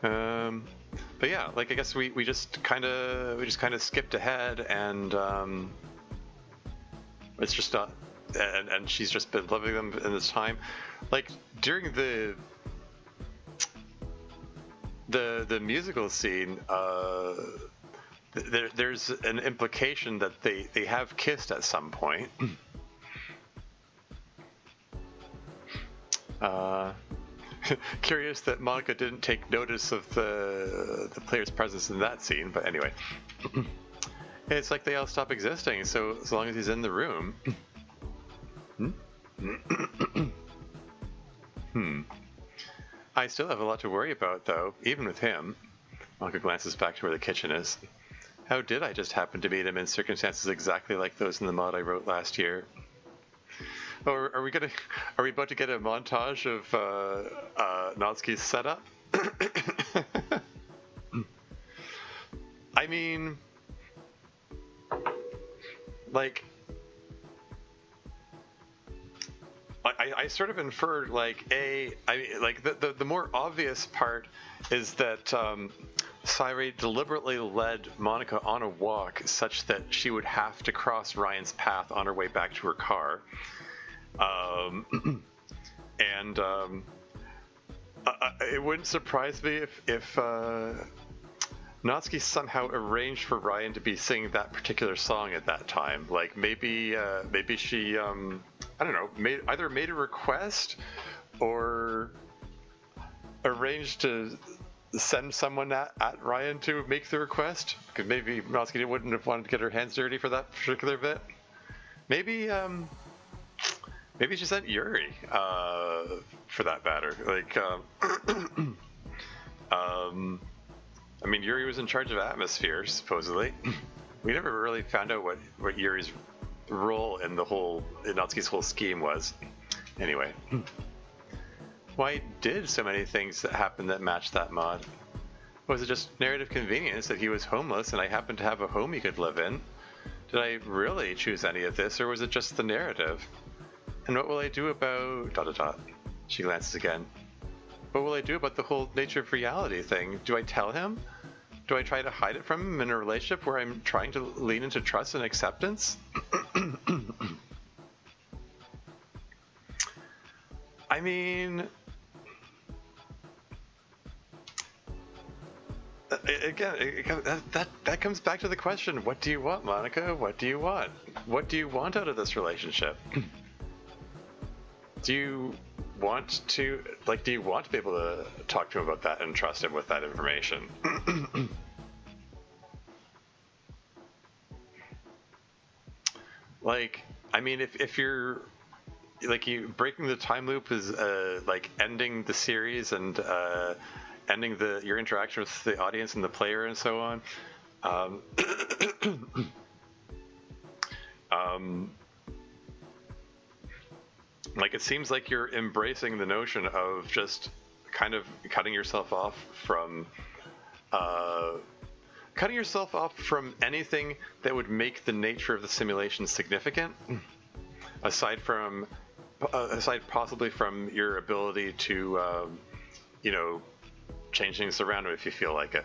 A: But yeah, like I guess we just kind of skipped ahead, and it's just not, and she's just been loving them in this time, like during the musical scene. There's an implication that they have kissed at some point. Curious that Monika didn't take notice of the player's presence in that scene, but anyway. It's like they all stop existing, so as long as he's in the room. I still have a lot to worry about, though, even with him. Monika glances back to where the kitchen is. How did I just happen to meet him in circumstances exactly like those in the mod I wrote last year? Or are we about to get a montage of Natsuki's setup? I mean, like, I sort of inferred, like, the more obvious part is that Sairi deliberately led Monika on a walk such that she would have to cross Ryan's path on her way back to her car. It wouldn't surprise me if Natsuki somehow arranged for Ryan to be singing that particular song at that time. Like maybe she I don't know, either made a request or arranged to send someone at Ryan to make the request, because maybe Natsuki wouldn't have wanted to get her hands dirty for that particular bit. Maybe she sent Yuri for that matter. Like, I mean, Yuri was in charge of atmosphere, supposedly. We never really found out what Yuri's role in Natsuki's whole scheme was. Anyway. Why did so many things that happened that matched that mod? Was it just narrative convenience that he was homeless and I happened to have a home he could live in? Did I really choose any of this, or was it just the narrative? And what will I do about... ... She glances again. What will I do about the whole nature of reality thing? Do I tell him? Do I try to hide it from him in a relationship where I'm trying to lean into trust and acceptance? I mean... Again, that comes back to the question, what do you want, Monika? What do you want? What do you want out of this relationship? Do you want to be able to talk to him about that and trust him with that information? Like, I mean, if you're like, you breaking the time loop is like ending the series and ending your interaction with the audience and the player and so on. Like, it seems like you're embracing the notion of just kind of cutting yourself off from anything that would make the nature of the simulation significant, aside possibly from your ability to change things around if you feel like it.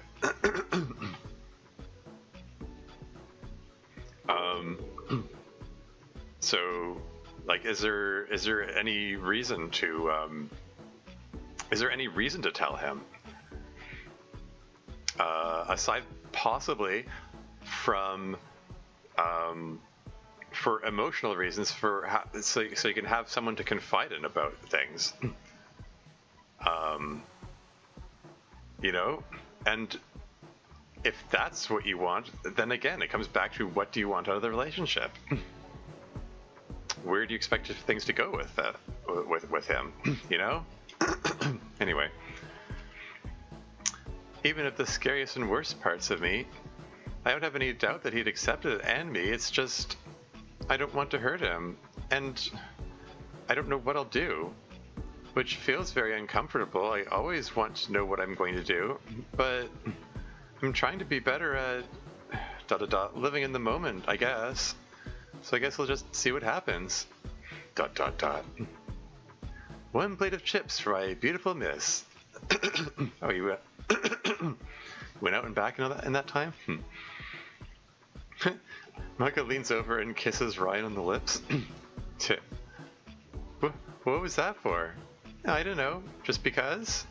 A: So, like, is there any reason to tell him? Aside possibly from for emotional reasons, so you can have someone to confide in about things. And if that's what you want, then again, it comes back to, what do you want out of the relationship? Where do you expect things to go with that, with him, Anyway. Even if the scariest and worst parts of me, I don't have any doubt that he'd accept it and me. It's just, I don't want to hurt him, and I don't know what I'll do. Which feels very uncomfortable. I always want to know what I'm going to do, but I'm trying to be better at ... living in the moment, I guess. So I guess we'll just see what happens. ... One plate of chips for my beautiful miss. Oh, you Went out and back in that time? Monika leans over and kisses Ryan on the lips. What was that for? I don't know. Just because?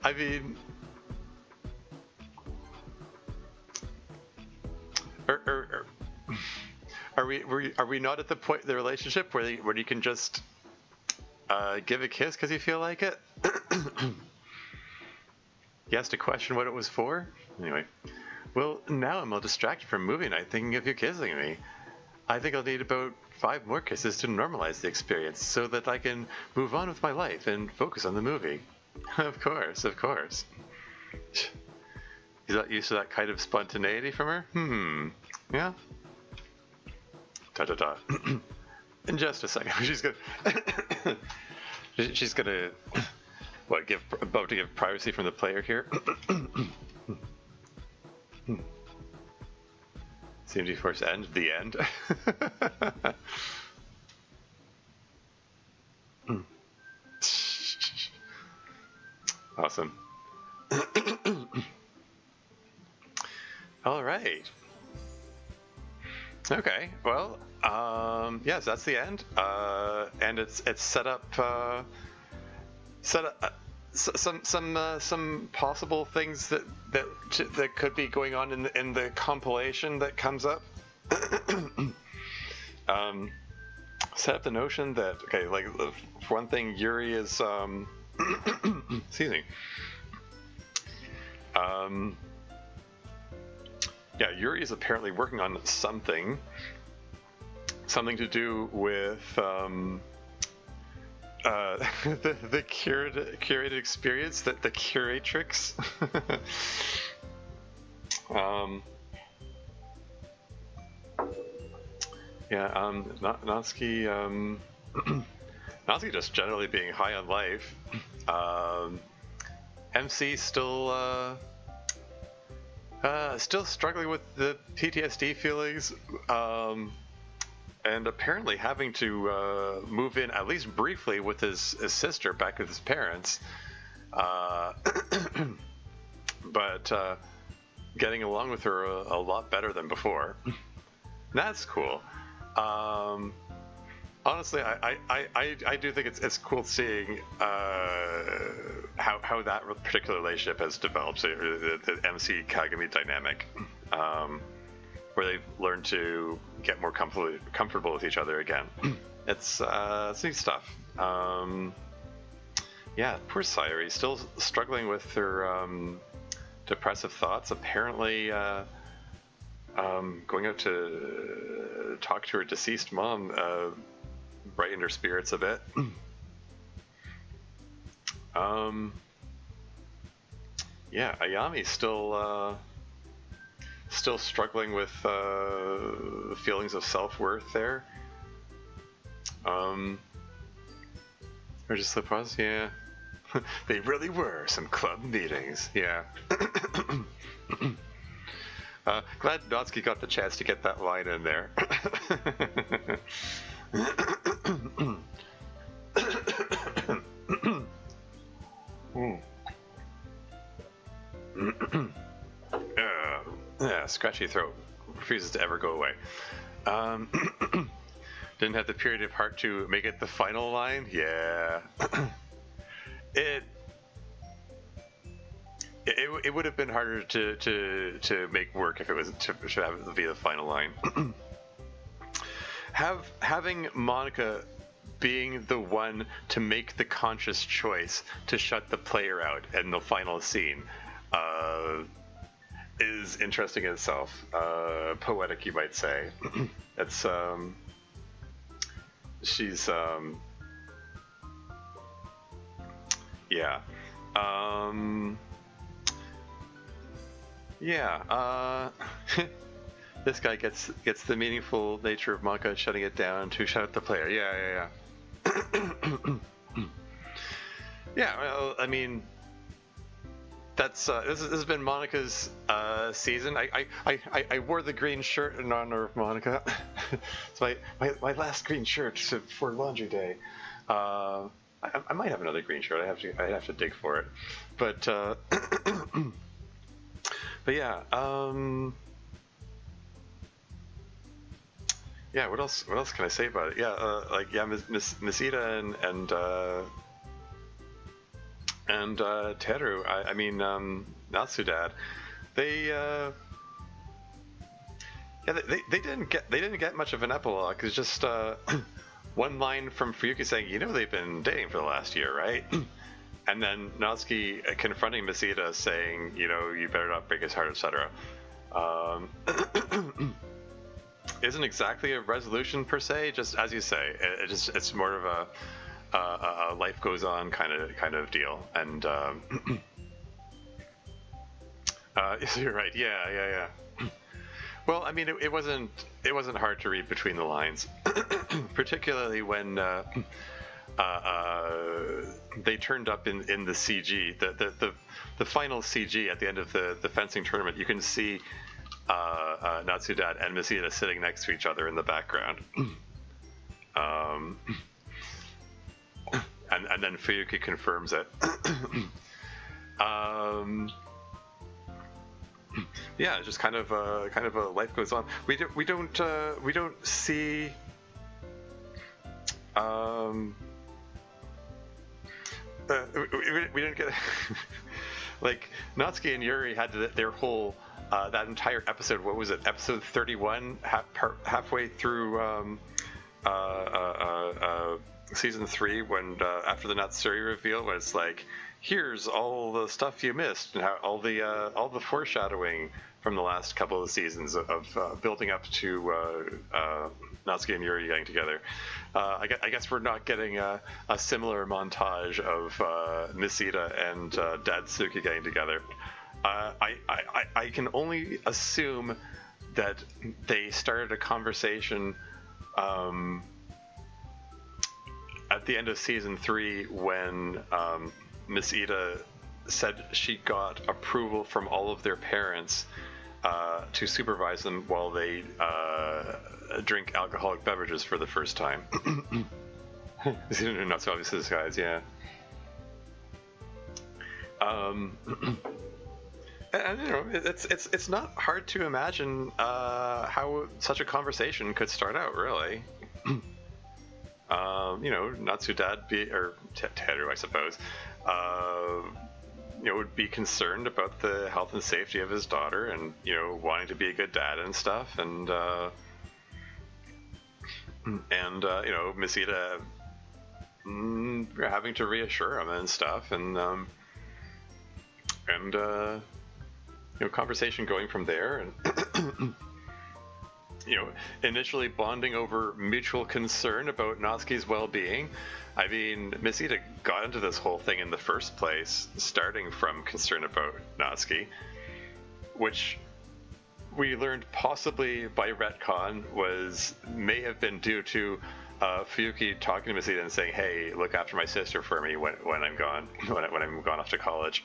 A: I mean... Are we not at the point in the relationship where you can just give a kiss because you feel like it? He has to question what it was for? Anyway. Well, now I'm all distracted from movie night thinking of you kissing me. I think I'll need about 5 more kisses to normalize the experience so that I can move on with my life and focus on the movie. Of course. He's not used to that kind of spontaneity from her? Yeah? Da. In just a second, she's gonna about to give privacy from the player here. Seems before it's the end. Awesome. All right. Okay. Well, yes, that's the end. And it's set up some possible things that could be going on in the compilation that comes up. Set up the notion that for one thing, Yuri is excuse me. Yeah, Yuri is apparently working on something to do with the curated experience, the curatrix. Natsuki Natsuki just generally being high on life. MC still struggling with the PTSD feelings, and apparently having to move in, at least briefly, with his sister back with his parents. But getting along with her a lot better than before. That's cool. Honestly, I do think it's cool seeing how that particular relationship has developed, so the MC Kagami dynamic, where they've learned to get more comfortable with each other again. It's neat stuff. Yeah, poor Sayuri, still struggling with her depressive thoughts. Apparently, going out to talk to her deceased mom brightened her spirits a bit. Yeah, Ayami's still struggling with feelings of self-worth there. Or just the process, yeah. They really were some club meetings, yeah. Glad Natsuki got the chance to get that line in there. Scratchy throat refuses to ever go away. Didn't have the period of heart to make it the final line. Yeah. It would have been harder to make work if it was to have it be the final line. Having Monika being the one to make the conscious choice to shut the player out in the final scene is interesting in itself. Poetic, you might say. It's she's yeah. Yeah, this guy gets the meaningful nature of Monika shutting it down to shut out the player. Yeah. Yeah, well, I mean, that's this has been Monika's season. I wore the green shirt in honor of Monika. It's my last green shirt for Laundry Day. I might have another green shirt. I have to dig for it, but but yeah. Yeah, what else? What else can I say about it? Yeah, like yeah, Miss Ida and Teru. I mean, Natsudad. They yeah, they didn't get much of an epilogue. It's just one line from Fuyuki saying, "You know, they've been dating for the last year, right?" And then Natsuki confronting Miss Ida saying, "You know, you better not break his heart, etc." Isn't exactly a resolution per se, just as you say. It's more of a life goes on kind of deal. And you're right. Yeah. Well, I mean, it wasn't hard to read between the lines, particularly when they turned up in the CG, the final CG at the end of the fencing tournament. You can see Natsudad and Misita sitting next to each other in the background. And then Fuyuki confirms it. Yeah, just kind of a life goes on. We don't see we didn't get like Natsuki and Yuri had their whole that entire episode. What was it? Episode 31, halfway through season 3, when after the Natsuri reveal, when it's like, here's all the stuff you missed, and how all the foreshadowing from the last couple of seasons of building up to Natsuki and Yuri getting together. I guess we're not getting a similar montage of Nisita and Datsuki getting together. I can only assume that they started a conversation at the end of season 3 when Miss Ida said she got approval from all of their parents to supervise them while they drink alcoholic beverages for the first time. Not so obvious to this, guys, yeah. And you know, it's not hard to imagine how such a conversation could start out, really. You know, Natsudad or Teru, I suppose, you know, would be concerned about the health and safety of his daughter, and you know, wanting to be a good dad and stuff, and you know, Miss Ida having to reassure him and stuff, and you know, conversation going from there, and you know, initially bonding over mutual concern about Natsuki's well-being. I mean, Miss Ida got into this whole thing in the first place, starting from concern about Natsuki, which we learned possibly by retcon may have been due to Fuyuki talking to Miss Ida and saying, "Hey, look after my sister for me when I'm gone, when I'm gone off to college."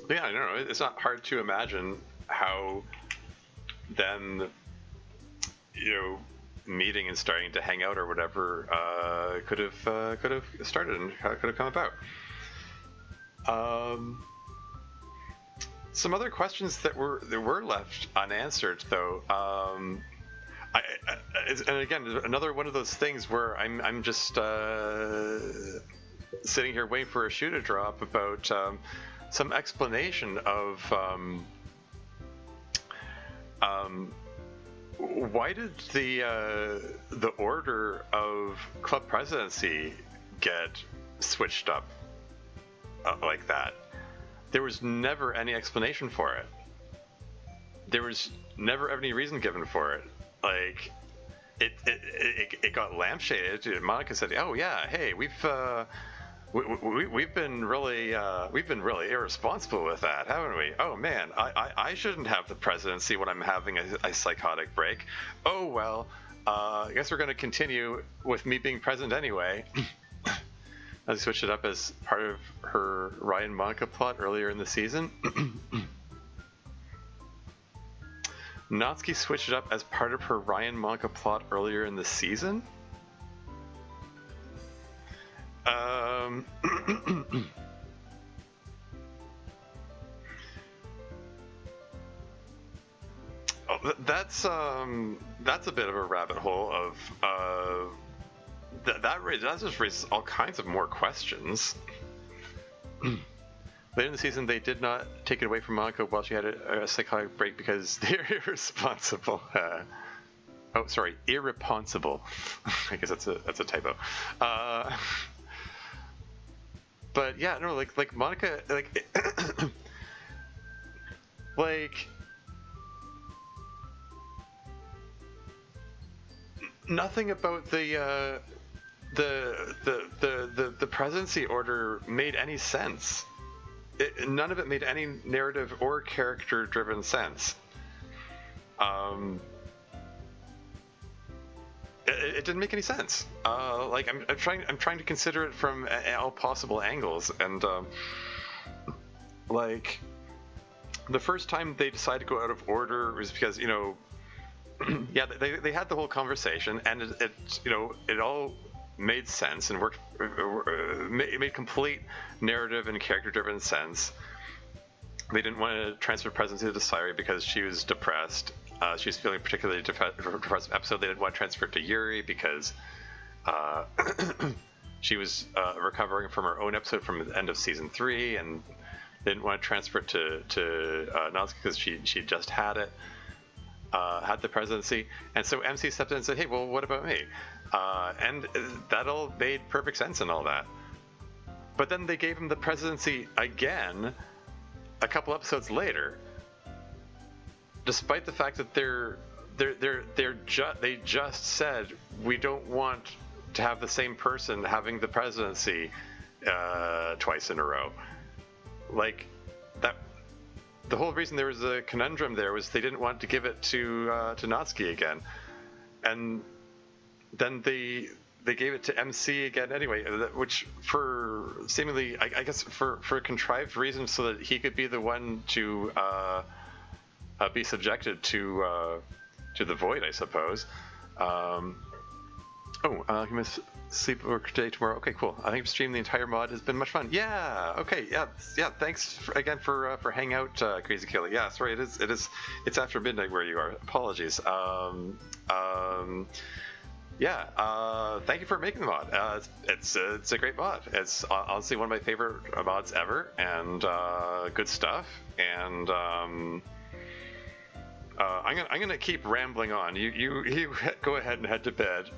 A: Yeah, I don't know. It's not hard to imagine how them, you know, meeting and starting to hang out or whatever could have started and how it could have come about. Some other questions that were left unanswered, though. And again, another one of those things where I'm just sitting here waiting for a shoe to drop about some explanation of why did the order of club presidency get switched up like that? There was never any explanation for it. There was never any reason given for it. Like, it got lampshaded. Monika said, "Oh yeah, hey, we've been really irresponsible with that, haven't we? Oh man, I shouldn't have the presidency when I'm having a psychotic break. Oh well, I guess we're going to continue with me being president anyway." As he switched it up as part of her Ryan Monika plot earlier in the season. Natsuki switched it up as part of her Ryan Monika plot earlier in the season. That's a bit of a rabbit hole of that just raises all kinds of more questions. Later in the season, they did not take it away from Monika while she had a psychotic break because they're irresponsible. Irresponsible. I guess that's a typo. But yeah, no, like Monika, like nothing about the presidency order made any sense. None of it made any narrative or character-driven sense. It didn't make any sense. I'm trying to consider it from all possible angles, and the first time they decided to go out of order was because yeah, they had the whole conversation, and it all made sense and worked. It made complete narrative and character-driven sense. They didn't want to transfer presidency to Sayuri because she was depressed. She was feeling particularly depressed episode. They didn't want to transfer it to Yuri because she was recovering from her own episode from the end of season 3, and they didn't want to transfer it to Natsuki because she just had it. Had the presidency, and so MC stepped in and said, "Hey, well, what about me?" And that all made perfect sense and all that. But then they gave him the presidency again a couple episodes later, despite the fact that they just said we don't want to have the same person having the presidency twice in a row, like that. The whole reason there was a conundrum there was they didn't want to give it to Natsuki again, and then they gave it to MC again anyway, which for seemingly I guess for contrived reasons so that he could be the one to be subjected to the void, I suppose. He must sleep over today, tomorrow. Okay, cool. I think stream the entire mod has been much fun. Yeah. Okay. Yeah. Thanks again for hanging out, Crazy Kelly. Yeah. Sorry. It's after midnight where you are. Apologies. Thank you for making the mod. It's a great mod. It's honestly one of my favorite mods ever, and good stuff. And I'm gonna keep rambling on. You go ahead and head to bed.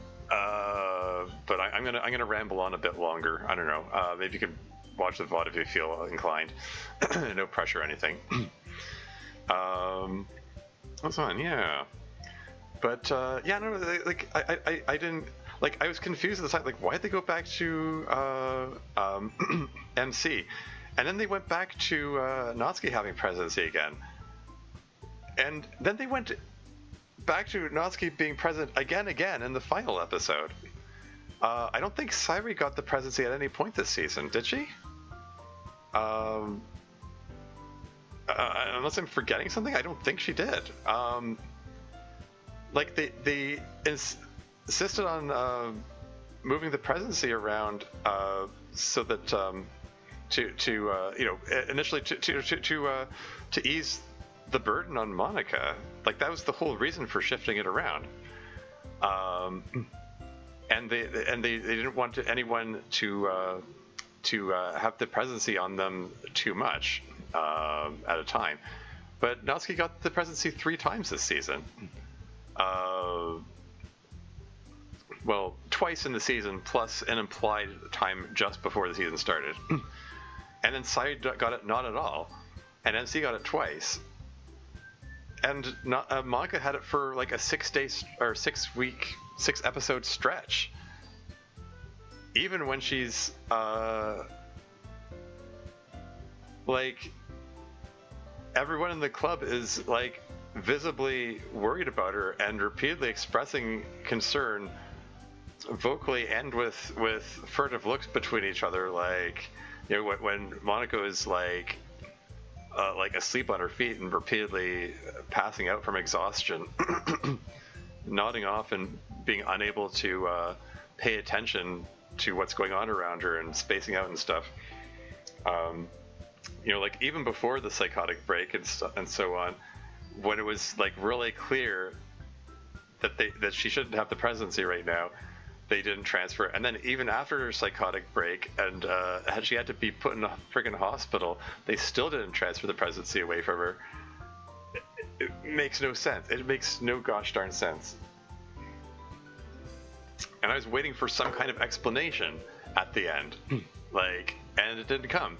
A: But I'm gonna ramble on a bit longer. I don't know. Maybe you can watch the VOD if you feel inclined. No pressure or anything. That's fine. Yeah. But I didn't like. I was confused at the time. Like, why did they go back to MC, and then they went back to Natsuki having presidency again, and then they went back to Natsuki being president again in the final episode. I don't think Sayuri got the presidency at any point this season, did she? Unless I'm forgetting something, I don't think she did. They insisted on moving the presidency around so that initially to ease the burden on Monika. Like, that was the whole reason for shifting it around. And they didn't want anyone to have the presidency on them too much at a time. But Natsuki got the presidency 3 times this season. Well, twice in the season, plus an implied time just before the season started. And then Sayuri got it not at all, and MC got it twice. And Monika had it for like a 6-day or 6-week, 6-episode stretch. Even when she's everyone in the club is like visibly worried about her and repeatedly expressing concern, vocally and with furtive looks between each other. Like, when Monika is like like asleep on her feet and repeatedly passing out from exhaustion, nodding off and being unable to pay attention to what's going on around her and spacing out and stuff. Like even before the psychotic break and so on, when it was like really clear that she shouldn't have the presidency right now, they didn't transfer. And then even after her psychotic break and she had to be put in a friggin' hospital, they still didn't transfer the presidency away from her. It makes no sense. It makes no gosh darn sense. And I was waiting for some kind of explanation at the end, and it didn't come.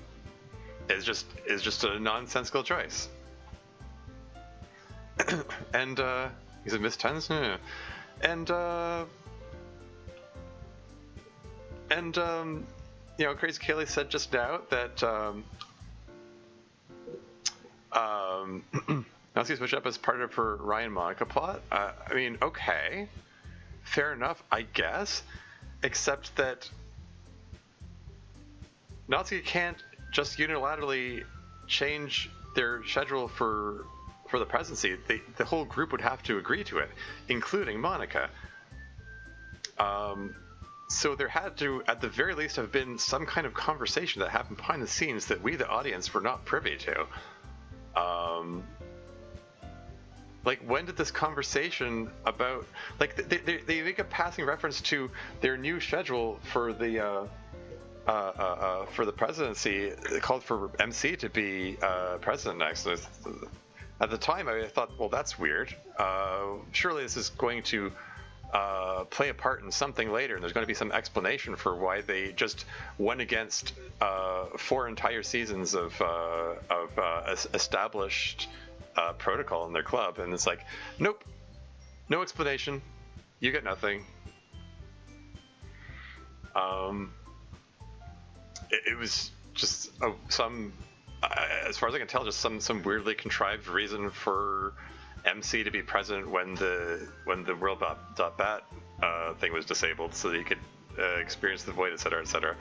A: It's just a nonsensical choice. And is it Miss Tens? Yeah. And Crazy Kaylee said just now that Natsuki switched up as part of her Ryan Monika plot. I mean, okay, fair enough, I guess. Except that Natsuki can't just unilaterally change their schedule for the presidency. The whole group would have to agree to it, including Monika. So there had to, at the very least, have been some kind of conversation that happened behind the scenes that we, the audience, were not privy to. When did this conversation about, they make a passing reference to their new schedule for the presidency. It called for MC to be president next. At the time, I thought, well, that's weird. Surely this is going to play a part in something later, and there's going to be some explanation for why they just went against 4 entire seasons of established protocol in their club. And it's like, nope, no explanation. You get nothing. It was just some, as far as I can tell, just some weirdly contrived reason for MC to be present when the world.bat thing was disabled, so that he could experience the void, etc., etc.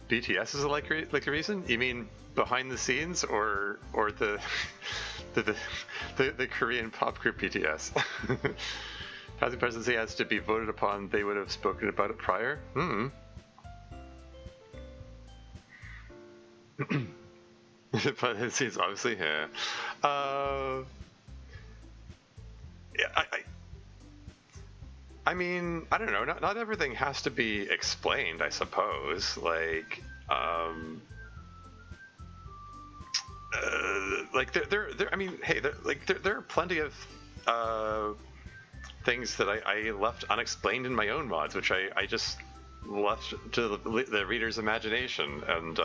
A: BTS is a likely reason? You mean behind the scenes, or the Korean pop group BTS? Housing presidency has to be voted upon. They would have spoken about it prior. But it seems obviously here. I mean, I don't know. Not everything has to be explained, I suppose. There are plenty of things that I left unexplained in my own mods, which I just left to the reader's imagination and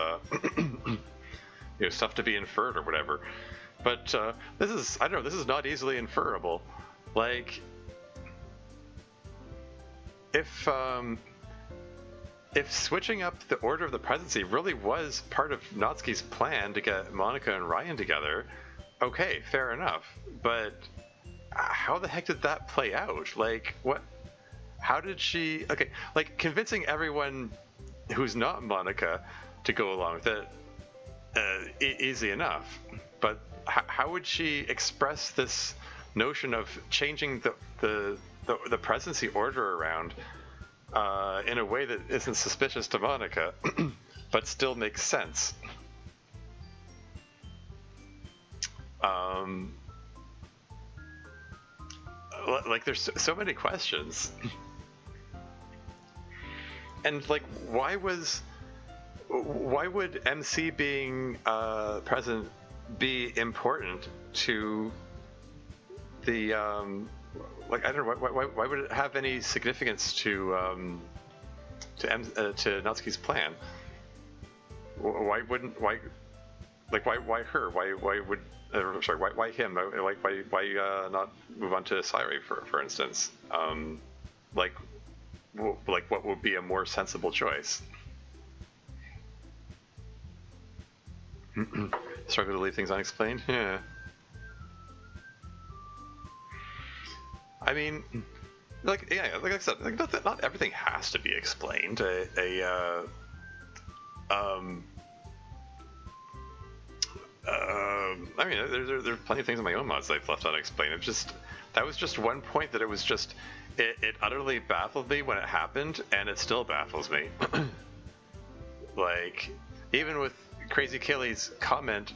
A: stuff to be inferred or whatever. But this is not easily inferable. If switching up the order of the presidency really was part of Natsuki's plan to get Monika and Ryan together, okay, fair enough. But how the heck did that play out? What? How did she? Okay, convincing everyone who's not Monika to go along with it, easy enough. But how would she express this notion of changing the presidency order around in a way that isn't suspicious to Monika, but still makes sense? There's so many questions. And why would MC being present be important to the I don't know, why would it have any significance to Natsuki's plan? Why her? Why him? Why not move on to Sairi, for instance? What would be a more sensible choice? Struggle to leave things unexplained? Yeah. I mean, like yeah, like I said, like not everything has to be explained. I mean, there's plenty of things in my own mods that I've left unexplained. It's just that was just one point that it was just it utterly baffled me when it happened, and it still baffles me. Like even with Crazy Kelly's comment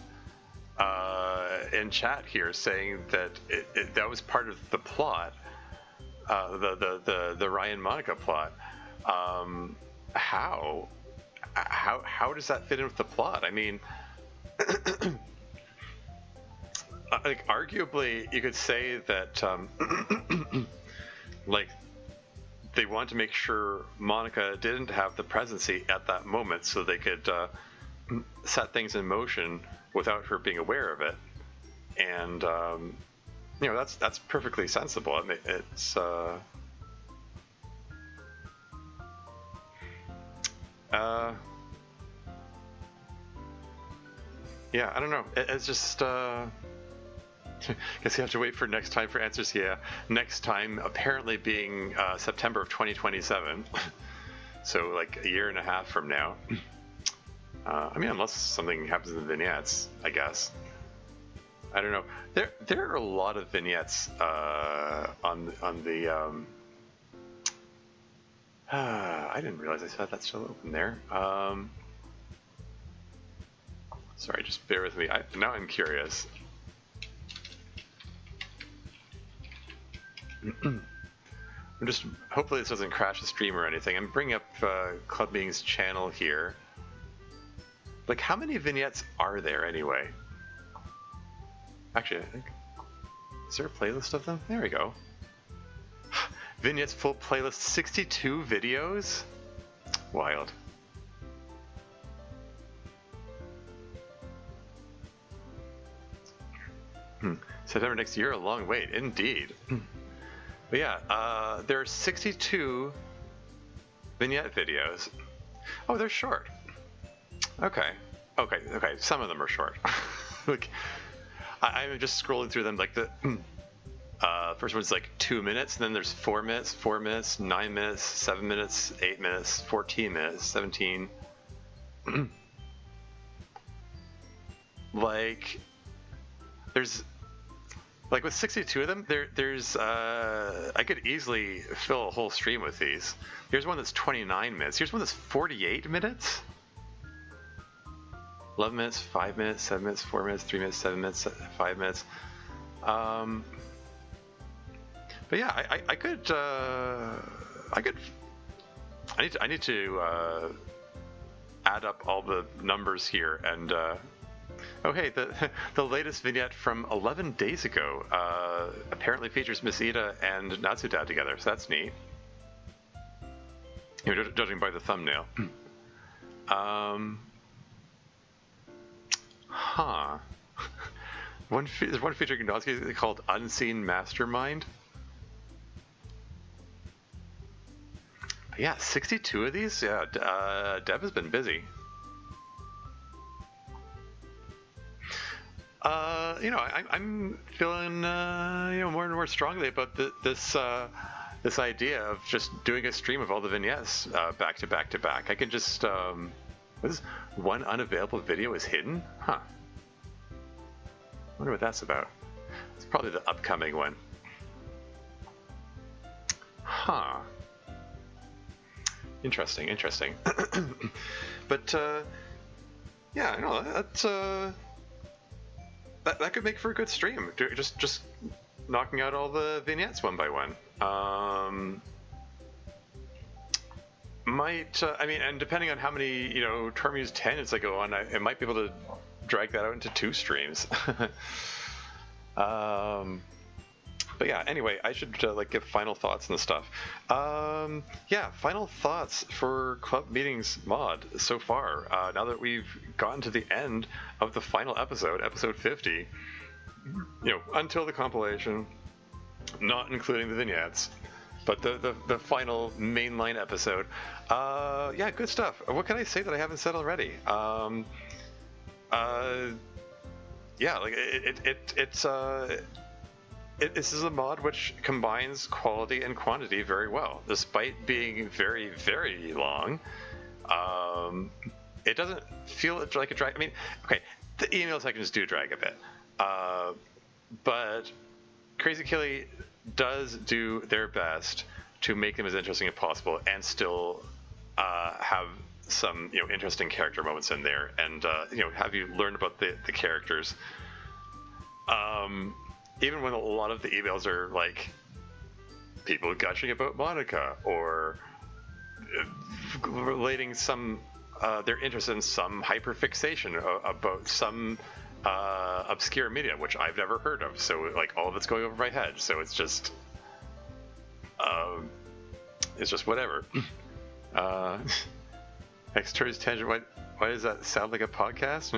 A: in chat here saying that that was part of the plot, the Ryan Monika plot. How does that fit in with the plot? I mean. Like arguably you could say that like they want to make sure Monika didn't have the presidency at that moment so they could set things in motion without her being aware of it, and you know that's perfectly sensible. I mean, it's yeah, I don't know. It's just guess you have to wait for next time for answers. Yeah, next time apparently being September of 2027, so like a year and a half from now. I mean, unless something happens in the vignettes, I guess. I don't know. There are a lot of vignettes on the. I didn't realize I saw that still open there. Sorry, just bear with me. Now I'm curious. I'm just hopefully this doesn't crash the stream or anything. I'm bringing up Club Meeting's channel here. Like, how many vignettes are there anyway? Actually, I think is there a playlist of them? There we go. Vignettes full playlist, 62 videos. Wild. September next year, a long wait, indeed. But yeah, there are 62 vignette videos. Oh, they're short. Okay. Some of them are short. Like, I'm just scrolling through them. Like the first one's like 2 minutes, and then there's 4 minutes, 4 minutes, 9 minutes, 7 minutes, 8 minutes, 14 minutes, 17. Like, there's. Like with 62 of them, there's I could easily fill a whole stream with these. Here's one that's 29 minutes. Here's one that's 48 minutes. 11 minutes, 5 minutes, 7 minutes, 4 minutes, 3 minutes, 7 minutes, 5 minutes. But yeah, I could. I need to add up all the numbers here and. Oh hey, the latest vignette from 11 days ago apparently features Miss Ida and Natsuda together, so that's neat. You know, judging by the thumbnail. Huh. There's one featuring Natsuki called Unseen Mastermind. But yeah, 62 of these? Yeah, Deb has been busy. You know, I'm feeling, you know, more and more strongly about this idea of just doing a stream of all the vignettes back to back to back. I can just, what is one unavailable video is hidden? Huh. I wonder what that's about. It's probably the upcoming one. Huh. Interesting. But, yeah, I know, that's, that could make for a good stream. Just knocking out all the vignettes one by one. I mean, and depending on how many, you know, Tormuse 10 I go on, I might be able to drag that out into 2 streams. But yeah, anyway, I should like give final thoughts and stuff. Yeah, final thoughts for Club Meetings mod so far. Now that we've gotten to the end of the final episode, episode 50, you know, until the compilation, not including the vignettes, but the final mainline episode. Yeah, good stuff. What can I say that I haven't said already? Yeah, like it's this is a mod which combines quality and quantity very well, despite being very, very long. It doesn't feel like a drag. I mean, okay, the email sections do drag a bit, but Crazy Killy does do their best to make them as interesting as possible and still have some interesting character moments in there, and have you learn about the characters. Even when a lot of the emails are like people gushing about Monika or relating some their interest in some hyperfixation about some obscure medium which I've never heard of, so like all of it's going over my head, so it's just whatever. Next towards tangent. Why does that sound like a podcast?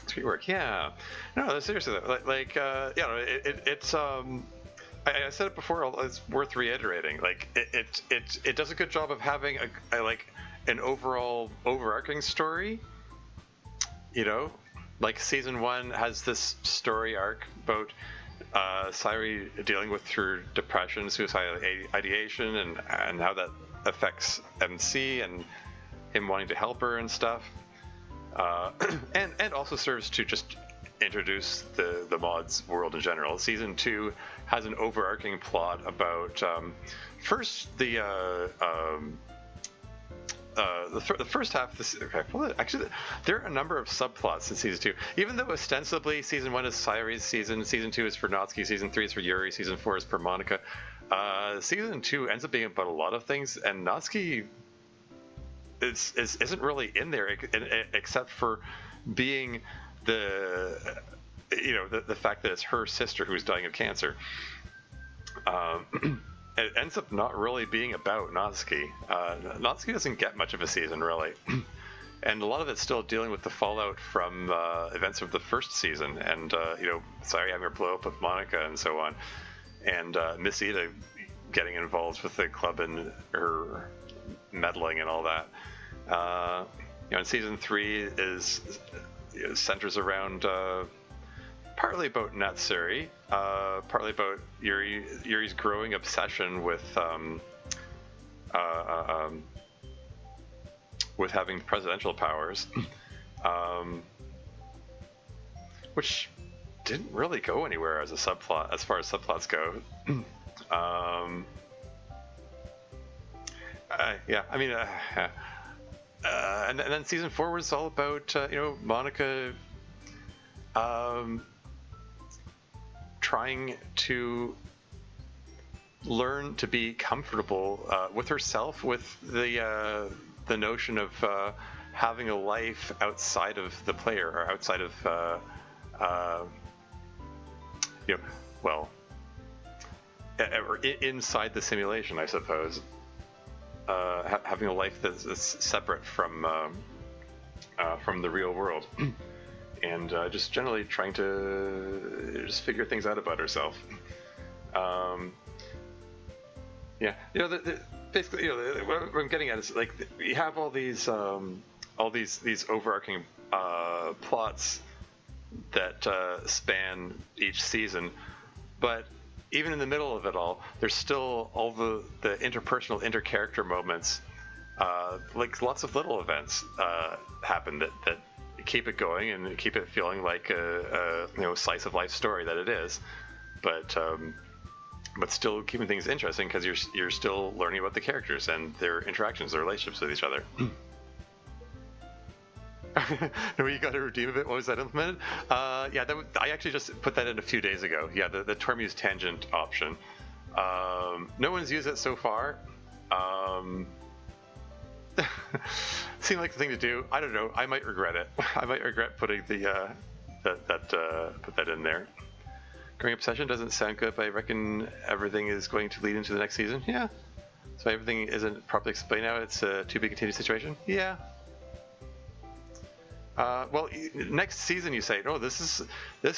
A: Sweet work. Yeah. No, seriously though. It's I said it before. It's worth reiterating. Like it does a good job of having an overall overarching story. Like season 1 has this story arc about Sayuri dealing with her depression, suicidal ideation, and how that affects MC and him wanting to help her and stuff. And also serves to just introduce the mod's world in general. Season 2 has an overarching plot about first the first half of this. Okay, well, actually, there are a number of subplots in season 2. Even though ostensibly season 1 is Sayuri's season 2 is for Natsuki, season 3 is for Yuri, season 4 is for Monika. Season 2 ends up being about a lot of things, and Natsuki isn't really in there except for being the fact that it's her sister who's dying of cancer. It ends up not really being about Natsuki. Natsuki doesn't get much of a season, really. And a lot of it's still dealing with the fallout from events of the first season, and Sayuri having her blow up with Monika and so on, and Miss Ida getting involved with the club and her meddling and all that. And season 3 centers around partly about Natsuri, partly about Yuri's growing obsession with having presidential powers, which didn't really go anywhere as a subplot, as far as subplots go. And then season 4 was all about Monika trying to learn to be comfortable with herself, with the notion of having a life outside of the player, or outside of inside the simulation, I suppose. Having a life that's separate from the real world, and just generally trying to just figure things out about herself. Basically, what I'm getting at is like we have all these overarching plots that span each season, but even in the middle of it all, there's still all the interpersonal, intercharacter moments, like lots of little events happen that keep it going and keep it feeling like a slice of life story that it is, but still keeping things interesting because you're still learning about the characters and their interactions, their relationships with each other. No, you got to redeem a bit. What was that implemented? I actually just put that in a few days ago. Yeah, the Tormuse tangent option. No one's used it so far. Seemed like the thing to do. I don't know. I might regret it. I might regret putting put that in there. Growing obsession doesn't sound good, but I reckon everything is going to lead into the next season. Yeah. So everything isn't properly explained now. It's a to be continued situation. Yeah. Well, next season you say, no, this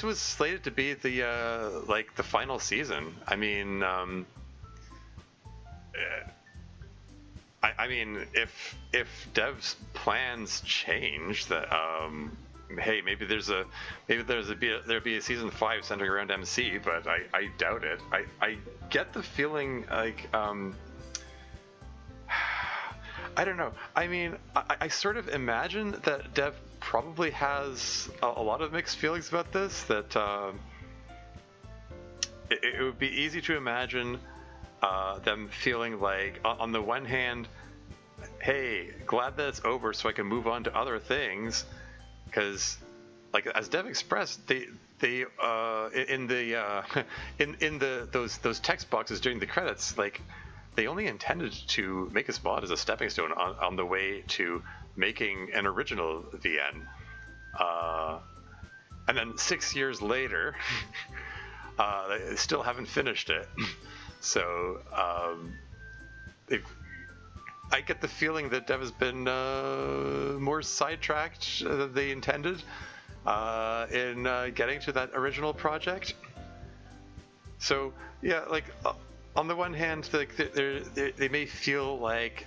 A: was slated to be the final season. I mean, I mean, if devs' plans change, that hey, maybe there'll be a season 5 centering around MC, but I doubt it. I get the feeling like I don't know. I mean, I sort of imagine that dev probably has a lot of mixed feelings about this. That it would be easy to imagine them feeling like, on the one hand, hey, glad that it's over so I can move on to other things, because, like, as Dev expressed, they in the in the those text boxes during the credits, like, they only intended to make this mod as a stepping stone on the way to making an original VN, and then 6 years later, they still haven't finished it. So I get the feeling that Dev has been more sidetracked than they intended in getting to that original project. So yeah, like, on the one hand, like, they may feel like,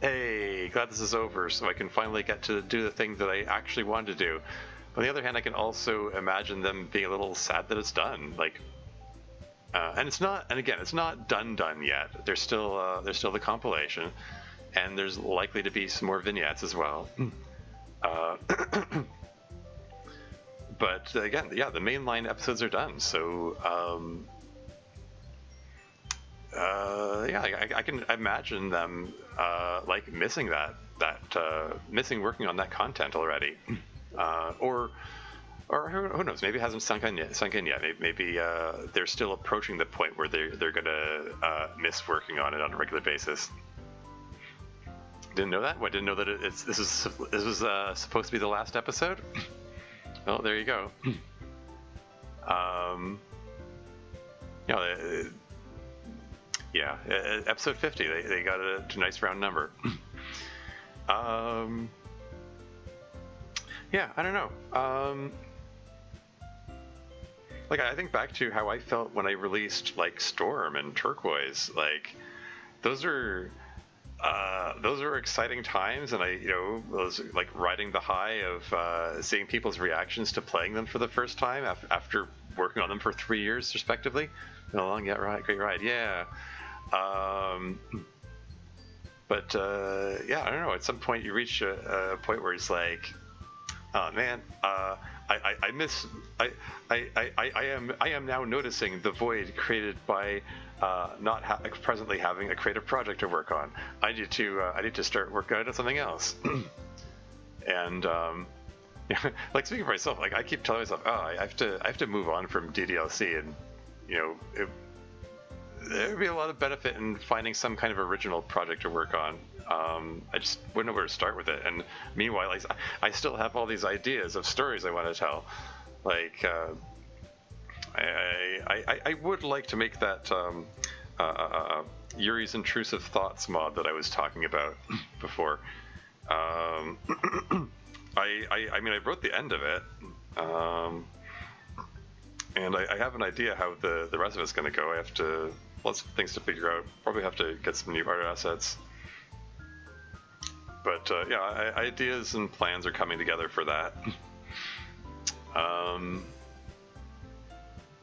A: hey, glad this is over so I can finally get to do the thing that I actually wanted to do. On the other hand, I can also imagine them being a little sad that it's done. Like, and it's not done yet. There's still the compilation, and there's likely to be some more vignettes as well. But again, yeah, the mainline episodes are done. So yeah, I can imagine them like missing missing working on that content already, or who knows? Maybe it hasn't sunk in yet. Maybe they're still approaching the point where they're gonna miss working on it on a regular basis. Didn't know that. What? Didn't know that this was supposed to be the last episode. Well, there you go. Yeah, episode 50. They got a nice round number. Yeah, I don't know. Like, I think back to how I felt when I released, like, Storm and Turquoise. Like, those are exciting times, and I was like riding the high of seeing people's reactions to playing them for the first time after working on them for 3 years respectively. Been a long, yeah, right, great ride, yeah. But yeah, I don't know. At some point, you reach a point where it's like, oh man, I miss. I am now noticing the void created by not presently having a creative project to work on. I need to start working on something else. And yeah, like, speaking for myself, like, I keep telling myself, oh, I have to move on from DDLC, and there'd be a lot of benefit in finding some kind of original project to work on. I just wouldn't know where to start with it. And meanwhile, I still have all these ideas of stories I want to tell. Like, I would like to make that Yuri's Intrusive Thoughts mod that I was talking about before. I mean, I wrote the end of it, and I have an idea how the rest of it's going to go. I have to lots of things to figure out. Probably have to get some new art assets. But yeah, ideas and plans are coming together for that.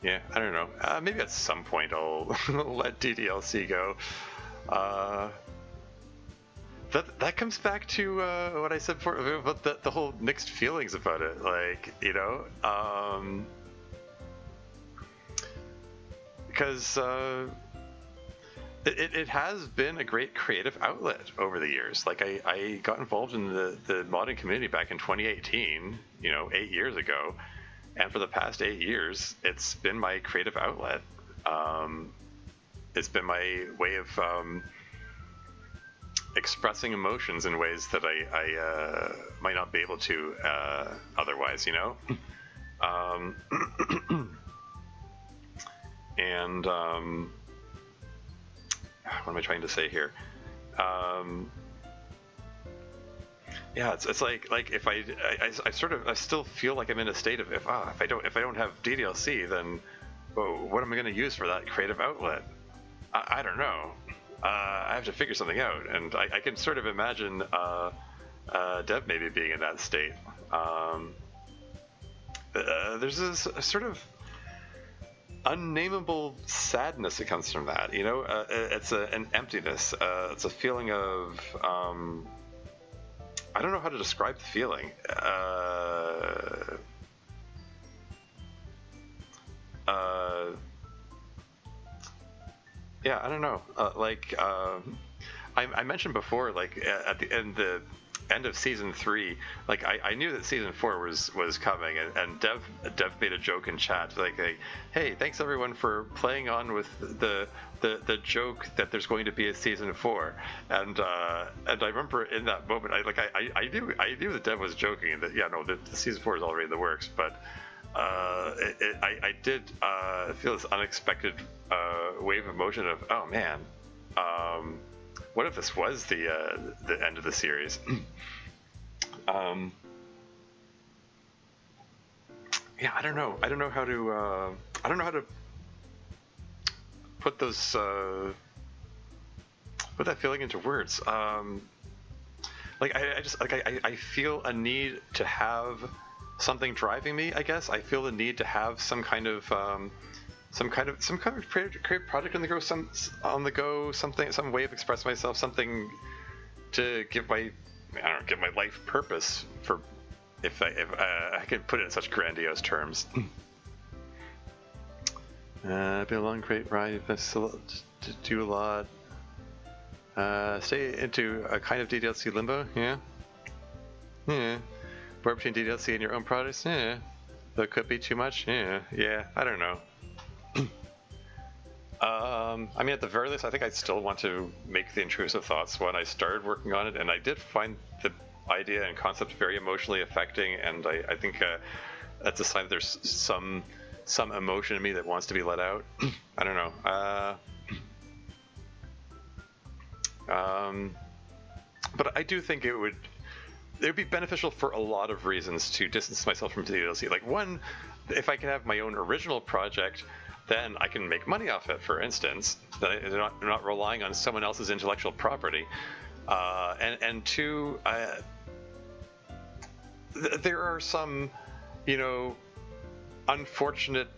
A: Yeah, I don't know. Maybe at some point I'll let DDLC go. That comes back to what I said before about the whole mixed feelings about it. Like, because it has been a great creative outlet over the years. Like, I got involved in the modding community back in 2018, 8 years ago. And for the past 8 years, it's been my creative outlet. It's been my way of expressing emotions in ways that I might not be able to otherwise, And what am I trying to say here? Yeah, it's like if I still feel like I'm in a state of if I don't have DDLC, then what am I going to use for that creative outlet? I don't know. I have to figure something out, and I can sort of imagine Dev maybe being in that state. There's this sort of unnameable sadness that comes from that. You know, it's an emptiness. It's a feeling of I don't know how to describe the feeling. Yeah, I don't know. I mentioned before, like at the end of season 3, like I knew that season 4 was coming, and Dev made a joke in chat like, hey, thanks everyone for playing on with the joke that there's going to be a season 4, and I remember in that moment I knew that Dev was joking, and that the season 4 is already in the works, but I did feel this unexpected wave of emotion of, oh man, what if this was the end of the series? Yeah, I don't know. I don't know how to put put that feeling into words. I feel a need to have something driving me. I guess I feel the need to have some kind of creative project on the go, something, some way of expressing myself, something to give my life purpose, for if I could put it in such grandiose terms. Been a long, great ride. To do a lot. Stay into a kind of DDLC limbo. Yeah. Work between DDLC and your own products. Yeah. Though it could be too much. Yeah. I don't know. I mean, at the very least, I think I still want to make the Intrusive Thoughts one. I started working on it, and I did find the idea and concept very emotionally affecting, and I think that's a sign that there's some emotion in me that wants to be let out. I don't know. But I do think it would be beneficial for a lot of reasons to distance myself from DLC. Like, one, if I can have my own original project, then I can make money off it, for instance. I'm not relying on someone else's intellectual property. And two, there are some, unfortunate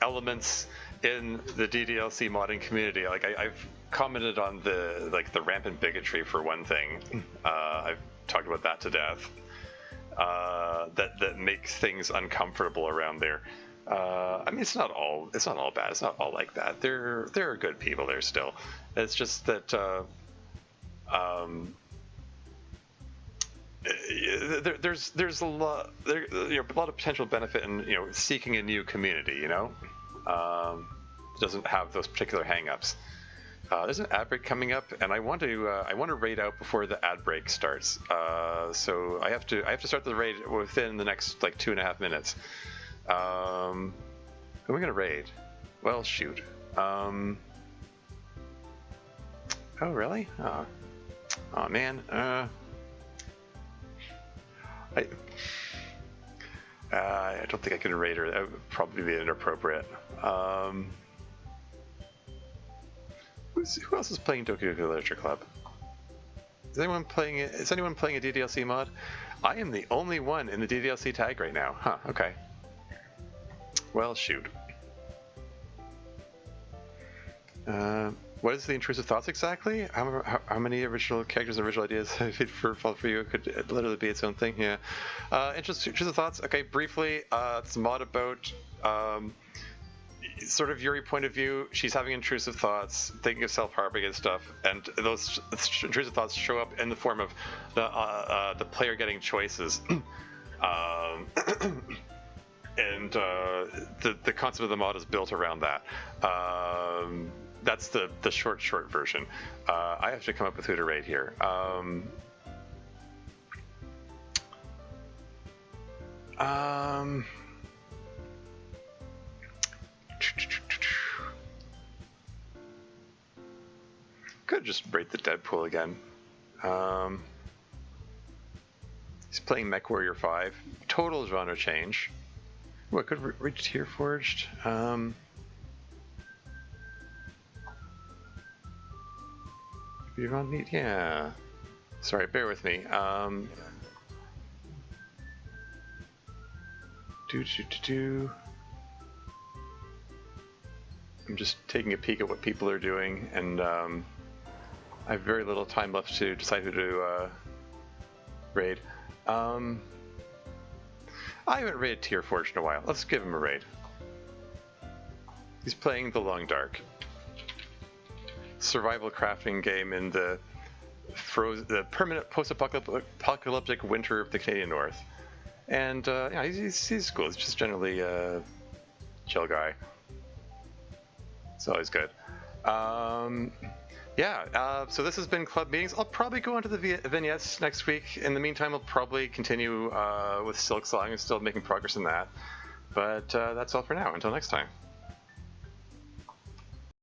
A: elements in the DDLC modding community. Like I've commented on the rampant bigotry, for one thing. I've talked about that to death. That makes things uncomfortable around there. I mean, it's not all bad. It's not all like that. There are good people there still. It's just that there's a lot of potential benefit in seeking a new community. It doesn't have those particular hang-ups. There's an ad break coming up, and I want to raid out before the ad break starts. So I have to start the raid within the next 2.5 minutes. Who am I gonna raid? Well, shoot. Oh, really? Oh man. I don't think I can raid her. That would probably be inappropriate. Who else is playing Doki Doki Literature Club? Is anyone playing a DDLC mod? I am the only one in the DDLC tag right now. Huh, okay. Well, shoot. What is the Intrusive Thoughts exactly? How many original characters and original ideas for you? It could literally be its own thing. Yeah. Intrusive Thoughts. Okay, briefly. It's a mod about sort of Yuri point of view. She's having intrusive thoughts, thinking of self-harming and stuff, and those intrusive thoughts show up in the form of the player getting choices. And the concept of the mod is built around that. That's the short version. I have to come up with who to raid here. Could just raid the Deadpool again. He's playing MechWarrior 5. Total genre change. What could reach Tier Forged? Speedrun meet? Yeah. Sorry, bear with me. I'm just taking a peek at what people are doing, and I have very little time left to decide who to raid. I haven't raided Tier Forge in a while. Let's give him a raid. He's playing The Long Dark. Survival crafting game in the permanent post-apocalyptic winter of the Canadian North. And yeah, he's cool. He's just generally a chill guy. It's always good. Yeah, so this has been Club Meetings. I'll probably go into the vignettes next week. In the meantime, I'll probably continue with Silk Song and still making progress in that. But that's all for now. Until next time.